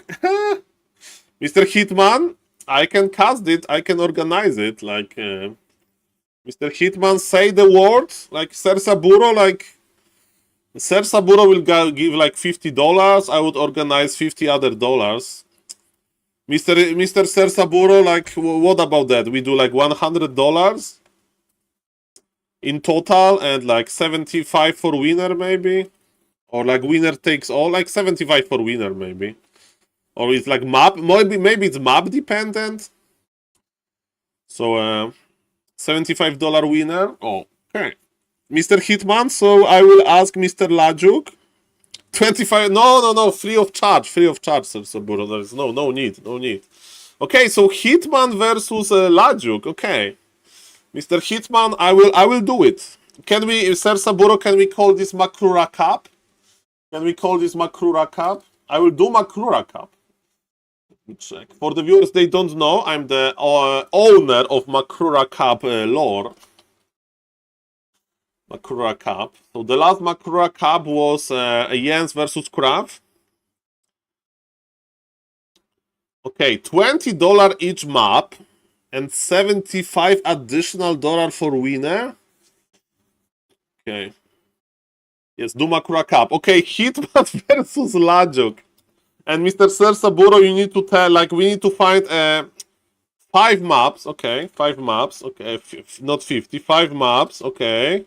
Mr. Hitman, I can cast it, I can organize it, like, Mr. Hitman, say the word, like, Sir Saburo will give, like, $50, I would organize $50 other dollars. Mr. Sir Saburo, like, what about that? We do, like, $100 in total, and, like, 75 for winner, maybe? Or, like, winner takes all, like, 75 for winner, maybe. Or it's like map, maybe it's map dependent. So, $75 winner. Oh, okay. Mr. Hitman, so I will ask Mr. Lajuk. 25, no, free of charge, Sir Saburo. There is no need. Okay, so Hitman versus Lajuk, okay. Mr. Hitman, I will do it. Can we, Sir Saburo, can we call this Makrura Cup? I will do Makrura Cup. Let me check. For the viewers, they don't know, I'm the owner of Makrura Cup lore. Makrura Cup. So the last Makrura Cup was Jens versus Krav. Okay, $20 each map and $75 additional for winner. Okay. Yes, do Makrura Cup. Okay, Hitman versus Lajuk. And Mr. Sir Saburo, you need to tell, like, we need to find 5 maps. Okay, 5 maps. Okay, not 50, 5 maps. Okay.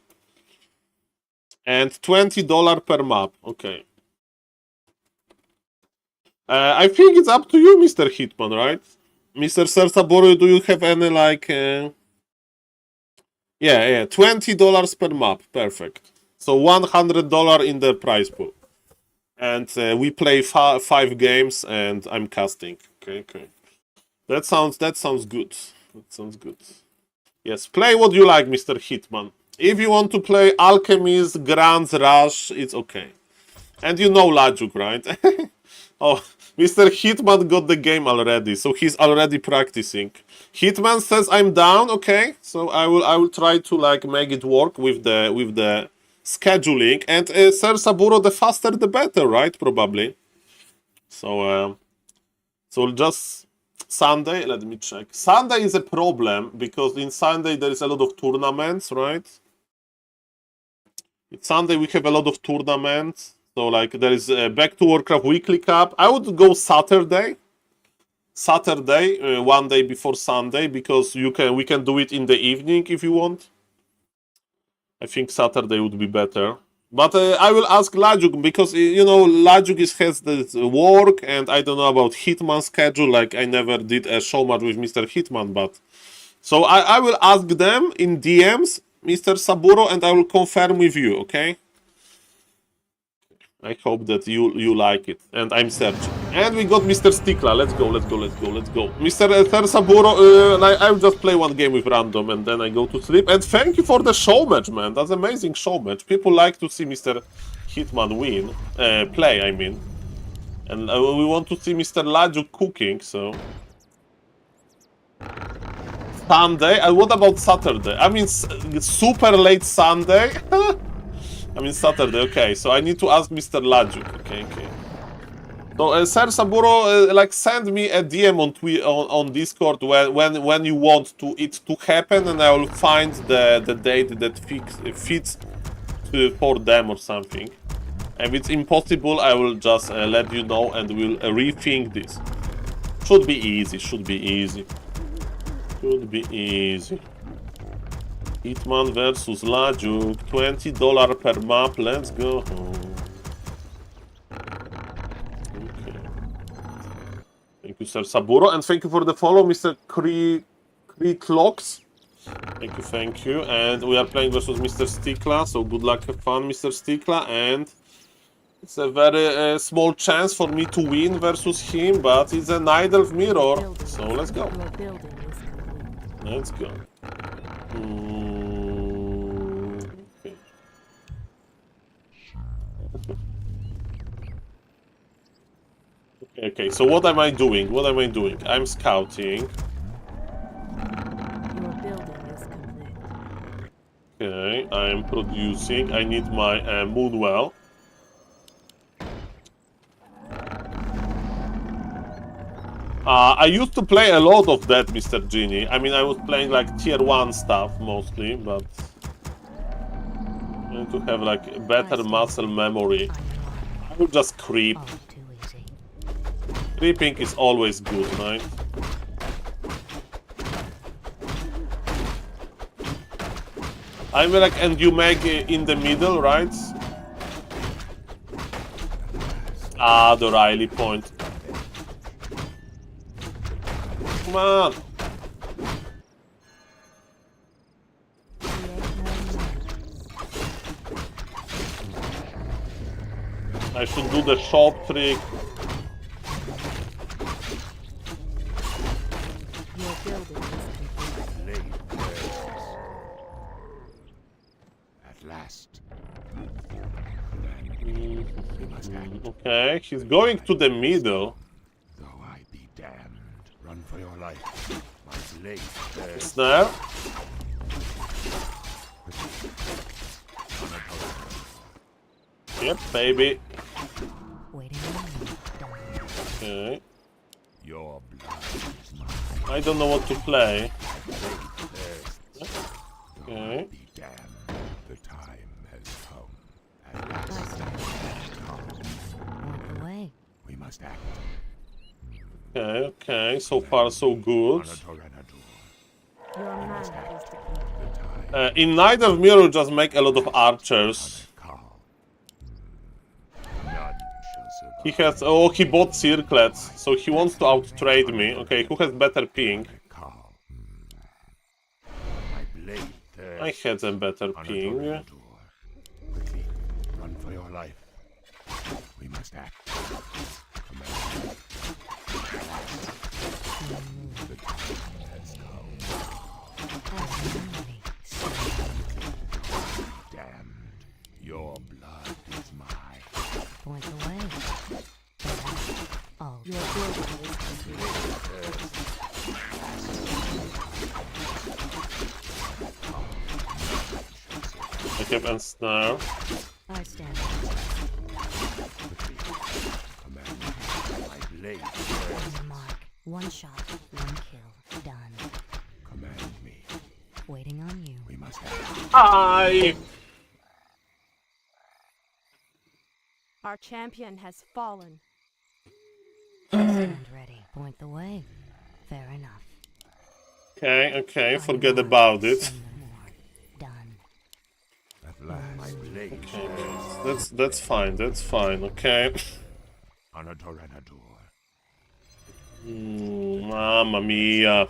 And $20 per map. Okay. I think it's up to you, Mr. Hitman, right? Mr. Sir Saburo, do you have any, like... Yeah, $20 per map. Perfect. So $100 in the prize pool. And we play 5 games and I'm casting. Okay. That sounds good. Yes, play what you like, Mr. Hitman. If you want to play Alchemist, Grand's Rush, it's okay. And you know Lajuk, right? Oh, Mr. Hitman got the game already, so he's already practicing. Hitman says I'm down, okay. So I will try to like make it work with the scheduling. And Sir Saburo, the faster the better, right? Probably. So just Sunday, let me check. Sunday is a problem because in Sunday there is a lot of tournaments, right? In Sunday we have a lot of tournaments. So like there is a Back to Warcraft Weekly Cup. I would go Saturday, one day before Sunday, because we can do it in the evening if you want. I think Saturday would be better. But I will ask Lajuk because you know Lajuk has this work, and I don't know about Hitman's schedule. Like I never did a show match with Mr. Hitman, but so I will ask them in DMs, Mr. Saburo, and I will confirm with you. Okay. I hope that you like it. And I'm searching. And we got Mr. Stikla. Let's go. Mr. Saburo, I will just play one game with random and then I go to sleep. And thank you for the show match, man. That's amazing show match. People like to see Mr. Hitman win. Play, I mean. And we want to see Mr. Lajuk cooking, so... Sunday? And what about Saturday? I mean, super late Sunday? I mean Saturday, okay, so I need to ask Mr. Lajuk, okay. So, Sir Saburo, like, send me a DM on Discord when you want it to happen, and I will find the date that fits for them or something. If it's impossible, I will just let you know, and we'll rethink this. Should be easy. Hitman versus Lajuk, $20 per map, let's go. Okay. Thank you, Sir Saburo, and thank you for the follow, Mr. Clocks. Thank you, and we are playing versus Mr. Stikla, so good luck, have fun, Mr. Stikla, and it's a very small chance for me to win versus him, but it's a Night Mirror, so let's go. Let's go. Okay, so what am I doing? I'm scouting. Your building is complete. Okay, I'm producing. I need my Moonwell. I used to play a lot of that, Mr. Genie. I mean, I was playing like tier 1 stuff mostly, but I need to have like better muscle memory. I will just creep. Creeping is always good, right? I'm like, and you make it in the middle, right? Ah, the Riley point. Come on! I should do the shop trick. Your building is complete. At last. Okay, he's going to the middle. Though I be damned, run for your life. My blade bears. Snare. Yep, baby. Waiting on you. Okay. Your blood is mine. I don't know what to play. Though Okay. I be damned, the time has come. At last. Point the way. We must act. Okay, okay. So far, so good. Your mana is depleted. In Knight of Mirror, just make a lot of archers. None shall survive. He has. Oh, he bought circlets, so he wants to outtrade me. Okay, who has better ping? My blade there. I had a better ping. Quickly, run for your life. We must act. Command. The time has come. Damned, your blood is mine. Point the way. Oh, Your building is complete. I have a snare. I stand. Command. My blade On your mark. One shot, one kill. Done. command me. Waiting on you. We must act. Hi. Our champion has fallen. Stand ready. Point the way. Fair enough. Okay, okay. On Forget your about mark. it. Say no more. Done. At last. My blade That's fine. That's fine. Okay. on a Toreador. Mamma mia.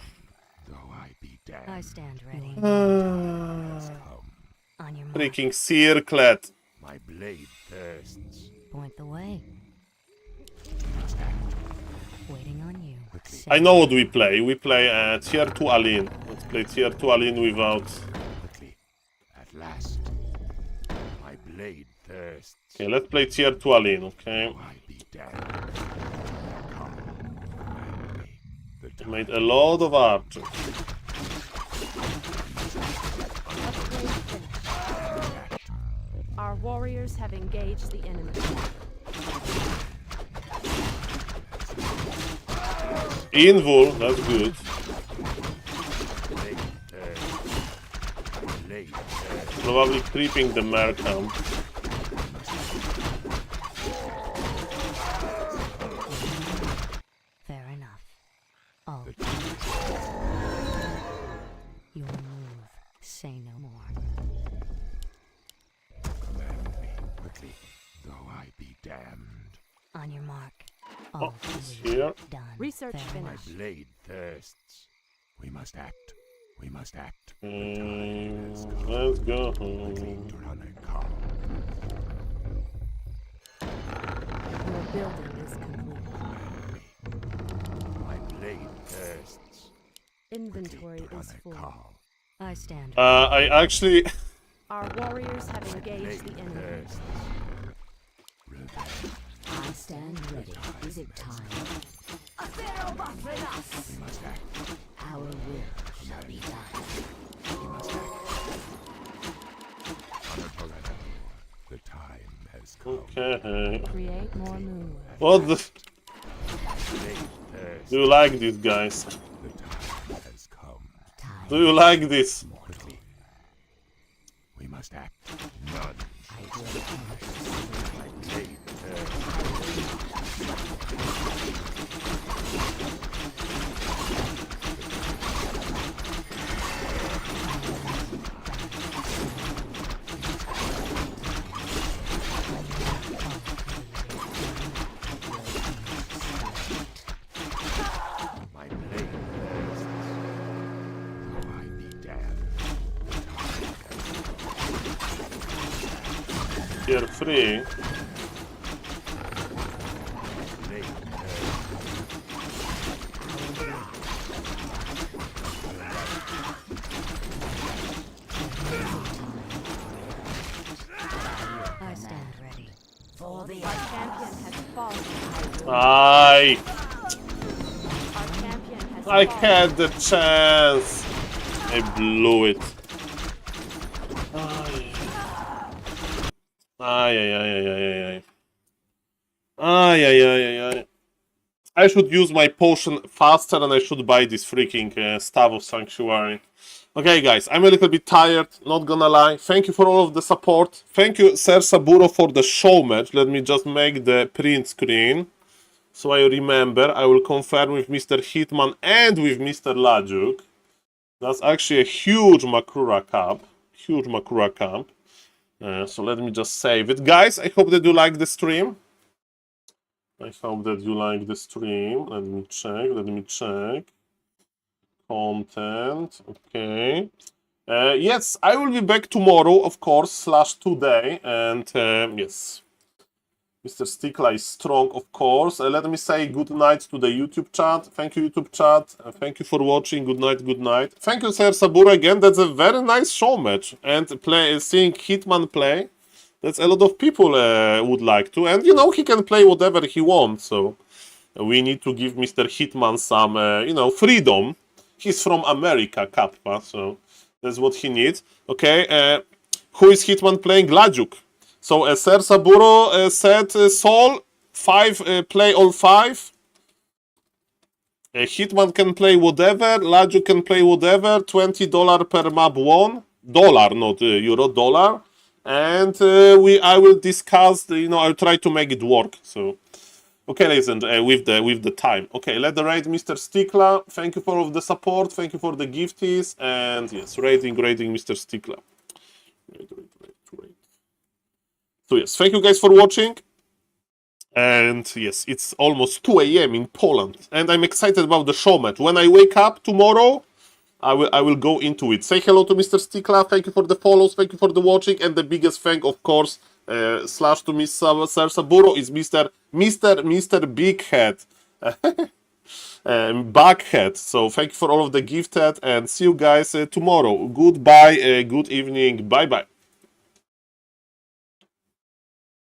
Though I be damned. I stand ready. has come. On your mark. Freaking circlet. My blade thirsts. Point the way. We must act. Waiting on you. I know what we play. We play tier 2 Aline. Let's play tier 2 Aline without... Quickly. At last. My blade thirsts. Okay, let's play tier 2 Aline, okay? Though I be damned. Come. Command me. The I time made a lot of archers. Upgrade finished. Our warriors have engaged the enemy. Invul, that's good. blade thirsts. Blade thirsts. Probably creeping the Mercam. Fair enough. Oh. Your move. Say no more. Command me quickly. Though I be damned. On your mark. Oh, clear. it's here. Done. Research Fair My finished. blade thirsts. We must act. We must act. Let's go. To run a car. Your building is complete. Command me. My blade thirsts. Inventory To run is a full. car. I stand. I actually... Our warriors have engaged the enemy. Thirsts. Revenge. I stand ready. Is it time? We must act. Our will shall be done. We must act. On a Toreador. The time has come. Okay. Create more moves. What the... Blade thirsts. Do you like this, guys? The time has come. Time. Do you like this? Quickly. We must act. None. I will My blade thirsts. My blade thirsts. Though I be damned. Tier 3. the Our champion has fallen. I Our champion has I fallen. had the chance. I blew it. Ay, ay, ay, ay, ay, ay, ay. Ay, ay, ay, ay, ay. I should use my potion faster and I should buy this freaking Staff of Sanctuary. Okay, guys, I'm a little bit tired, not gonna lie. Thank you for all of the support. Thank you, Sir Saburo, for the show match. Let me just make the print screen. So I remember, I will confirm with Mr. Hitman and with Mr. Lajuk. That's actually a huge Makura Cup. Huge Makura Cup. So let me just save it. Guys, I hope that you like the stream. I hope that you like the stream. Let me check. Content. Okay. Yes, I will be back tomorrow, of course, / today. And yes. Mr. Stikla is strong, of course. Let me say good night to the YouTube chat. Thank you, YouTube chat. Thank you for watching. Good night, good night. Thank you, Sir Saburo, again. That's a very nice show match. And seeing Hitman play, that's a lot of people would like to. And, you know, he can play whatever he wants. So we need to give Mr. Hitman some, you know, freedom. He's from America, Kappa. So that's what he needs. Okay. Who is Hitman playing? Lajuk. So Sir Saburo said Saul 5 play all 5. Hitman can play whatever. Lajuk can play whatever. $20 per map won. Dollar, not euro. Dollar. And I will discuss. You know, I'll try to make it work. So okay, ladies and with the time. Okay, let the raid, Mr. Stikla. Thank you for all of the support. Thank you for the gifties. And yes, rating, Mr. Stikla. Raid. So yes, thank you guys for watching. And yes, it's almost 2 a.m. in Poland. And I'm excited about the show match. When I wake up tomorrow, I will go into it. Say hello to Mr. Stikla. Thank you for the follows. Thank you for the watching. And the biggest thank, of course, / to Miss Sir Saburo is Mr. Big Head. Backhead. So thank you for all of the gifted. And see you guys tomorrow. Goodbye. Good evening. Bye-bye.